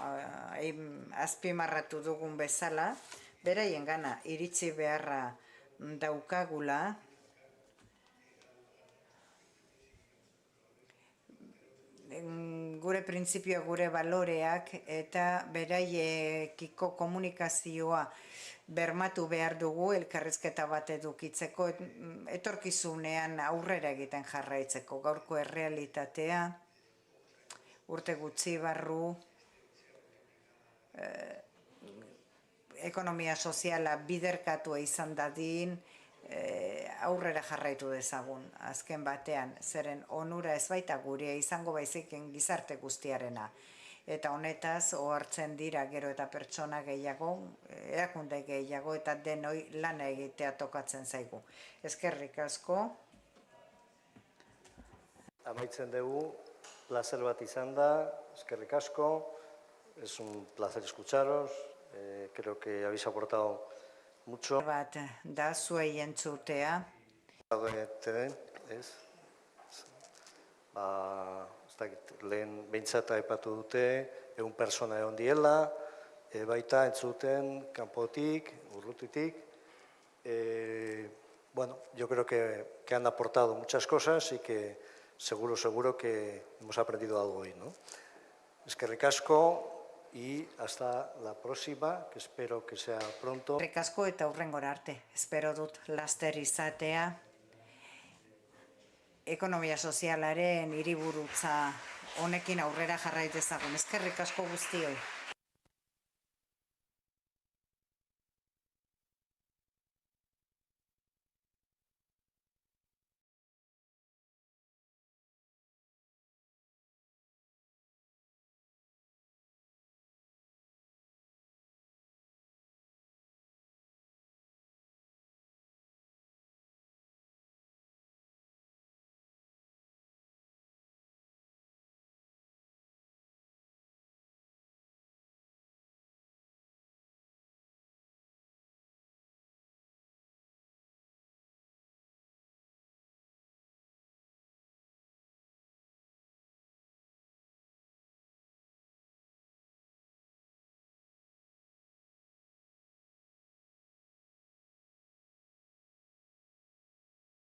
azpimarratu dugun bezala, beraien gana iritsi beharra daukagula, gure printzipioa, gure baloreak eta beraiekiko komunikazioa bermatu behar dugu elkarrizketa bat edukitzeko, etorkizunean aurrera egiten jarraitzeko. Gaurko errealitatea, urte gutxi barru, ekonomia soziala biderkatua izan dadin, aurrera jarraitu dezagun, azken batean, zeren onura ez baita gurea izango baiziken gizarte guztiarena. Eta honetaz, ohartzen dira gero eta pertsona gehiago, erakunde gehiago, eta denoi lana egitea tokatzen zaigu. Eskerrik asko. Amaitzen dugu, placer bat izan da, eskerrik asko, es un placer escucharos, creo que habéis aportado mucho. Bat da zuei entzutea. Lehen behintzat aipatu dute, 100 persona egon diela, baita entzuten kanpotik, urrutitik. Yo creo que han aportado muchas cosas y que seguro que hemos aprendido algo hoy, ¿no? Eskerrik asko. Y hasta la próxima, que espero que sea pronto. Eskerrik asko eta hurrengora arte. Espero dut laster izatea. Ekonomia sozialaren hiriburutza honekin aurrera jarraitu ezagun. Eskerrik asko guztioi.